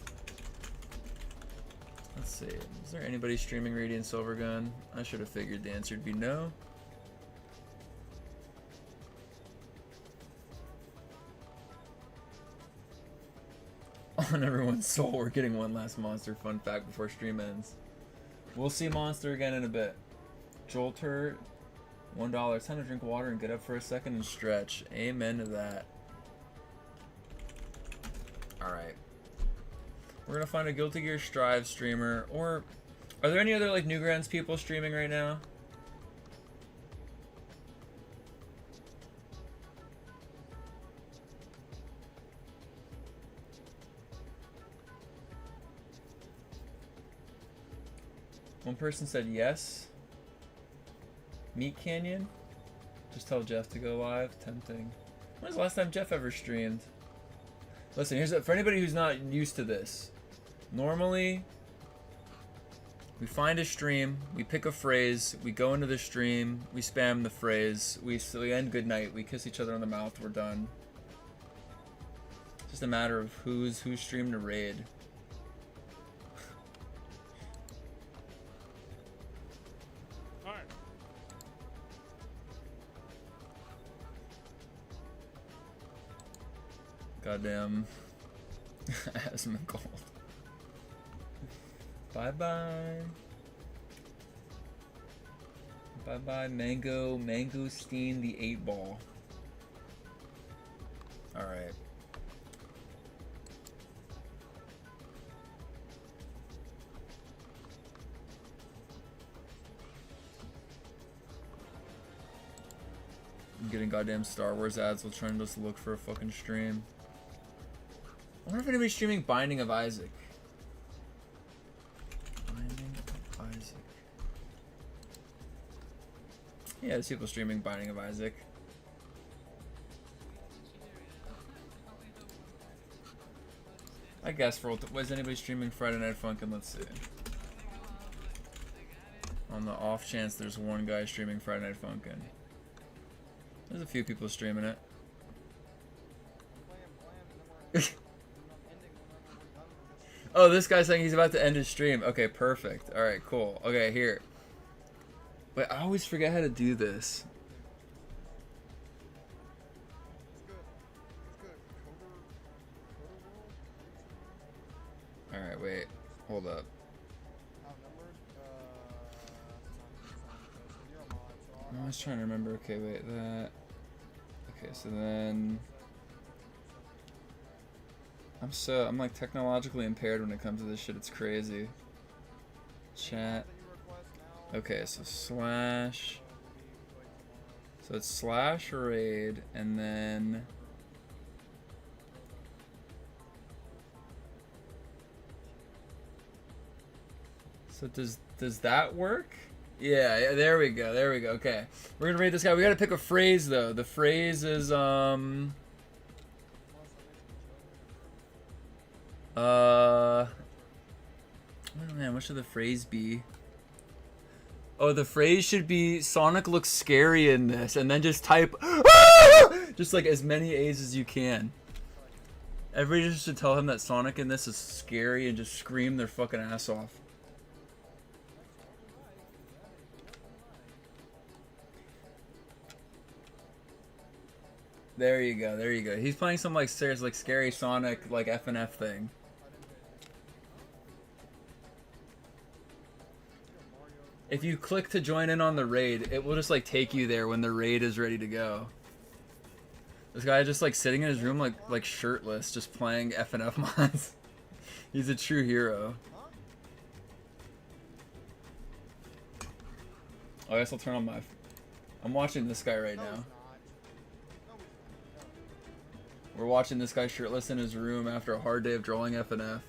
Let's see. Is there anybody streaming Radiant Silvergun? I should have figured the answer would be no. On everyone's soul, we're getting one last monster fun fact before stream ends. We'll see monster again in a bit. Jolter, $1. It's time to drink water and get up for a second and stretch. Amen to that. Alright. We're gonna find a Guilty Gear Strive streamer, or are there any other like Newgrounds people streaming right now? One person said yes. Meat Canyon? Just tell Jeff to go live. Tempting. When was the last time Jeff ever streamed? Listen, here's for anybody who's not used to this. Normally, we find a stream, we pick a phrase, we go into the stream, we spam the phrase, we end good night, we kiss each other on the mouth, we're done. It's just a matter of who's streamed a raid. Goddamn asthma cold. Bye bye. Bye bye Mangosteen the 8-ball. Alright. I'm getting goddamn Star Wars ads while trying to just look for a fucking stream. I wonder if anybody's streaming Binding of Isaac. Binding of Isaac. Yeah, there's people streaming Binding of Isaac. I guess for was anybody streaming Friday Night Funkin'? Let's see. On the off chance there's one guy streaming Friday Night Funkin'. There's a few people streaming it. Oh, this guy's saying he's about to end his stream. Okay, perfect. Alright, cool. Okay, here. Wait, I always forget how to do this. Alright, wait. Hold up. I was trying to remember. Okay, wait, that. Okay, so then. I'm like technologically impaired when it comes to this shit. It's crazy. Chat. Okay, so slash. So it's slash raid, and then. So does that work? Yeah, there we go. There we go. Okay. We're going to raid this guy. We got to pick a phrase though. The phrase is oh man, what should the phrase be? Oh, the phrase should be Sonic looks scary in this, and then just type just like as many A's as you can. Everybody just should tell him that Sonic in this is scary and just scream their fucking ass off. There you go, there you go. He's playing some like serious, like scary Sonic, like FNF thing. If you click to join in on the raid, it will just like take you there when the raid is ready to go. This guy just like sitting in his room like shirtless, just playing FNF mods. He's a true hero. Oh, I guess I'll turn on my. I'm watching this guy right now. We're watching this guy shirtless in his room after a hard day of drawing FNF.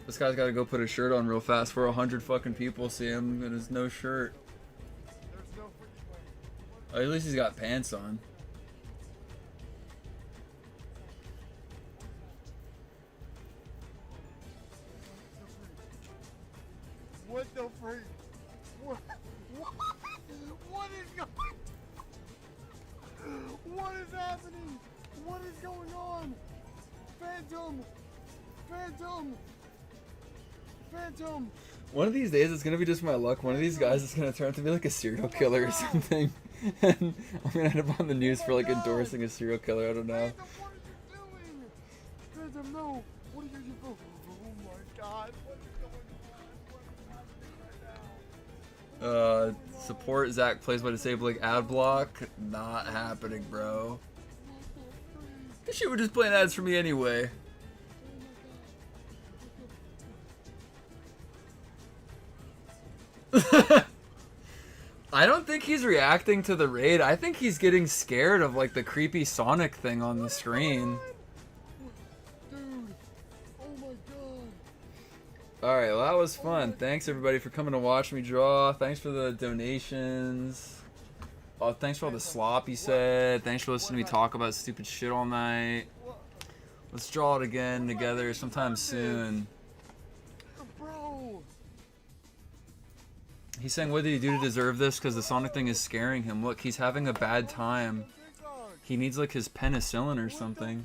This guy's got to go put his shirt on real fast before 100 fucking people see him in his no shirt. Oh, at least he's got pants on. What the freak? What is going? What is happening? What is going on? Phantom! Phantom! Phantom! One of these days, it's gonna be just my luck. One of these guys is gonna turn out to be like a serial killer or something, and I'm gonna end up on the news for like endorsing a serial killer. I don't know. Phantom, what are you doing? Phantom, no! What are you doing? Oh my god! What is going on? What is happening right now? Support Zach plays by disabling ad block. Not happening, bro. This shit were just playing ads for me anyway. I don't think he's reacting to the raid. I think he's getting scared of like the creepy Sonic thing on the screen. Dude! Oh my god! Alright, well that was fun. Thanks everybody for coming to watch me draw. Thanks for the donations. Oh, thanks for all the slop you said. Thanks for listening to me talk about stupid shit all night. Let's draw it again together sometime soon. Bro! He's saying, what did he do to deserve this? Because the Sonic thing is scaring him. Look, he's having a bad time. He needs like his penicillin or something.